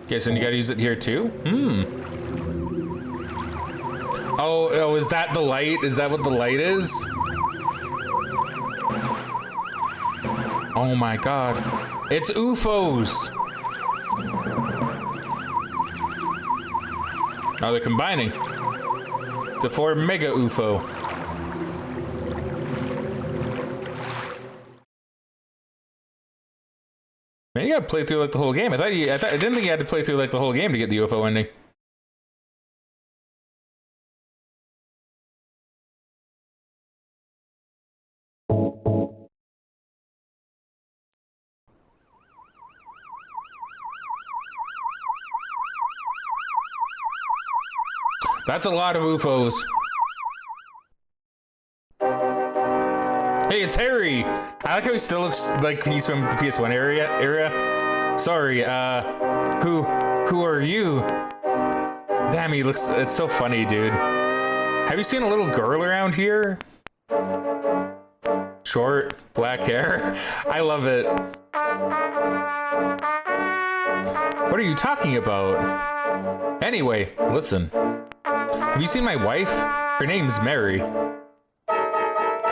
Okay, so you gotta use it here too? Oh, is that the light? Is that what the light is? Oh my god. It's UFOs! Oh, they're combining to form Mega UFO. Man, you gotta play through like the whole game. I didn't think you had to play through like the whole game to get the UFO ending. That's a lot of UFOs. Hey, it's Harry. I like how he still looks like he's from the PS1 era. Sorry, who are you? Damn, he looks, it's so funny, dude. Have you seen a little girl around here? Short, black hair. I love it. What are you talking about? Anyway, listen. Have you seen my wife? Her name's Mary.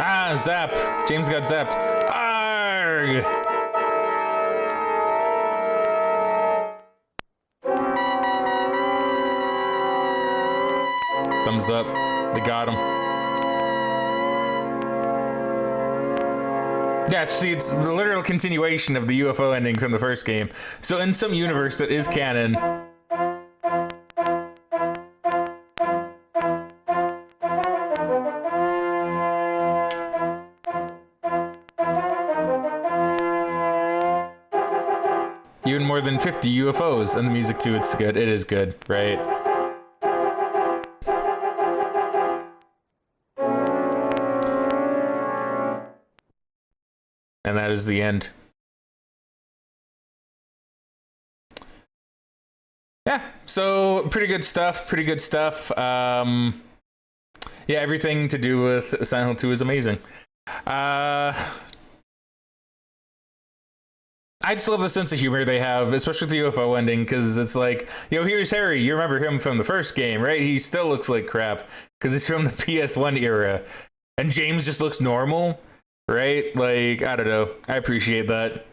Ah, zap. James got zapped. Arrgh. Thumbs up. They got him. Yeah, see, it's the literal continuation of the UFO ending from the first game. So in some universe that is canon, even more than 50 UFOs, and the music too, it's good. It is good, right? And that is the end. Yeah, so pretty good stuff, yeah, everything to do with Silent Hill 2 is amazing. I just love the sense of humor they have, especially with the UFO ending, because it's like, here's Harry. You remember him from the first game, right? He still looks like crap, because it's from the PS1 era. And James just looks normal, right? Like, I don't know. I appreciate that.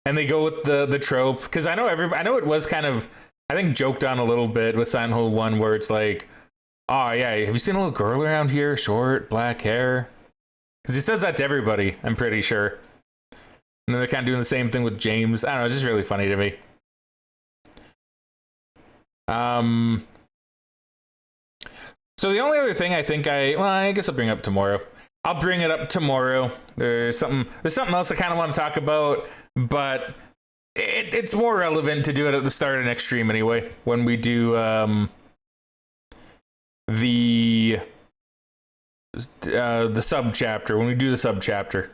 And they go with the trope, because I know it was kind of, I think, joked on a little bit with Silent Hill 1, where it's like, oh yeah, have you seen a little girl around here? Short, black hair? Because he says that to everybody, I'm pretty sure. And then they're kind of doing the same thing with James. I don't know, it's just really funny to me. So the only other thing I think I guess I'll bring up tomorrow. I'll bring it up tomorrow. There's something else I kind of want to talk about, but it's more relevant to do it at the start of next stream anyway, when we do the sub chapter, when we do the sub chapter.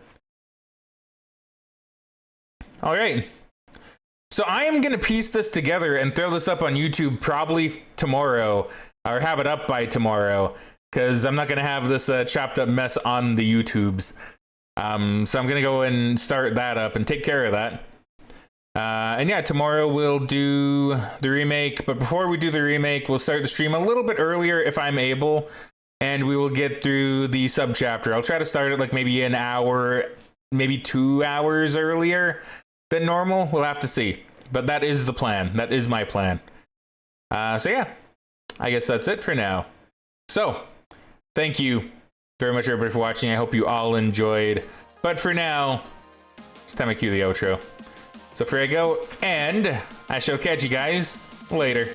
All right. So I am going to piece this together and throw this up on YouTube probably tomorrow, or have it up by tomorrow, because I'm not going to have this chopped up mess on the YouTubes. So I'm going to go and start that up and take care of that. And yeah, tomorrow we'll do the remake. But before we do the remake, we'll start the stream a little bit earlier if I'm able. and we will get through the subchapter. I'll try to start it like maybe an hour, maybe 2 hours earlier than normal. We'll have to see. But that is the plan. That is my plan. So yeah, I guess that's it for now. So, thank you very much everybody for watching. I hope you all enjoyed. But for now, it's time to cue the outro. So for I go, and I shall catch you guys later.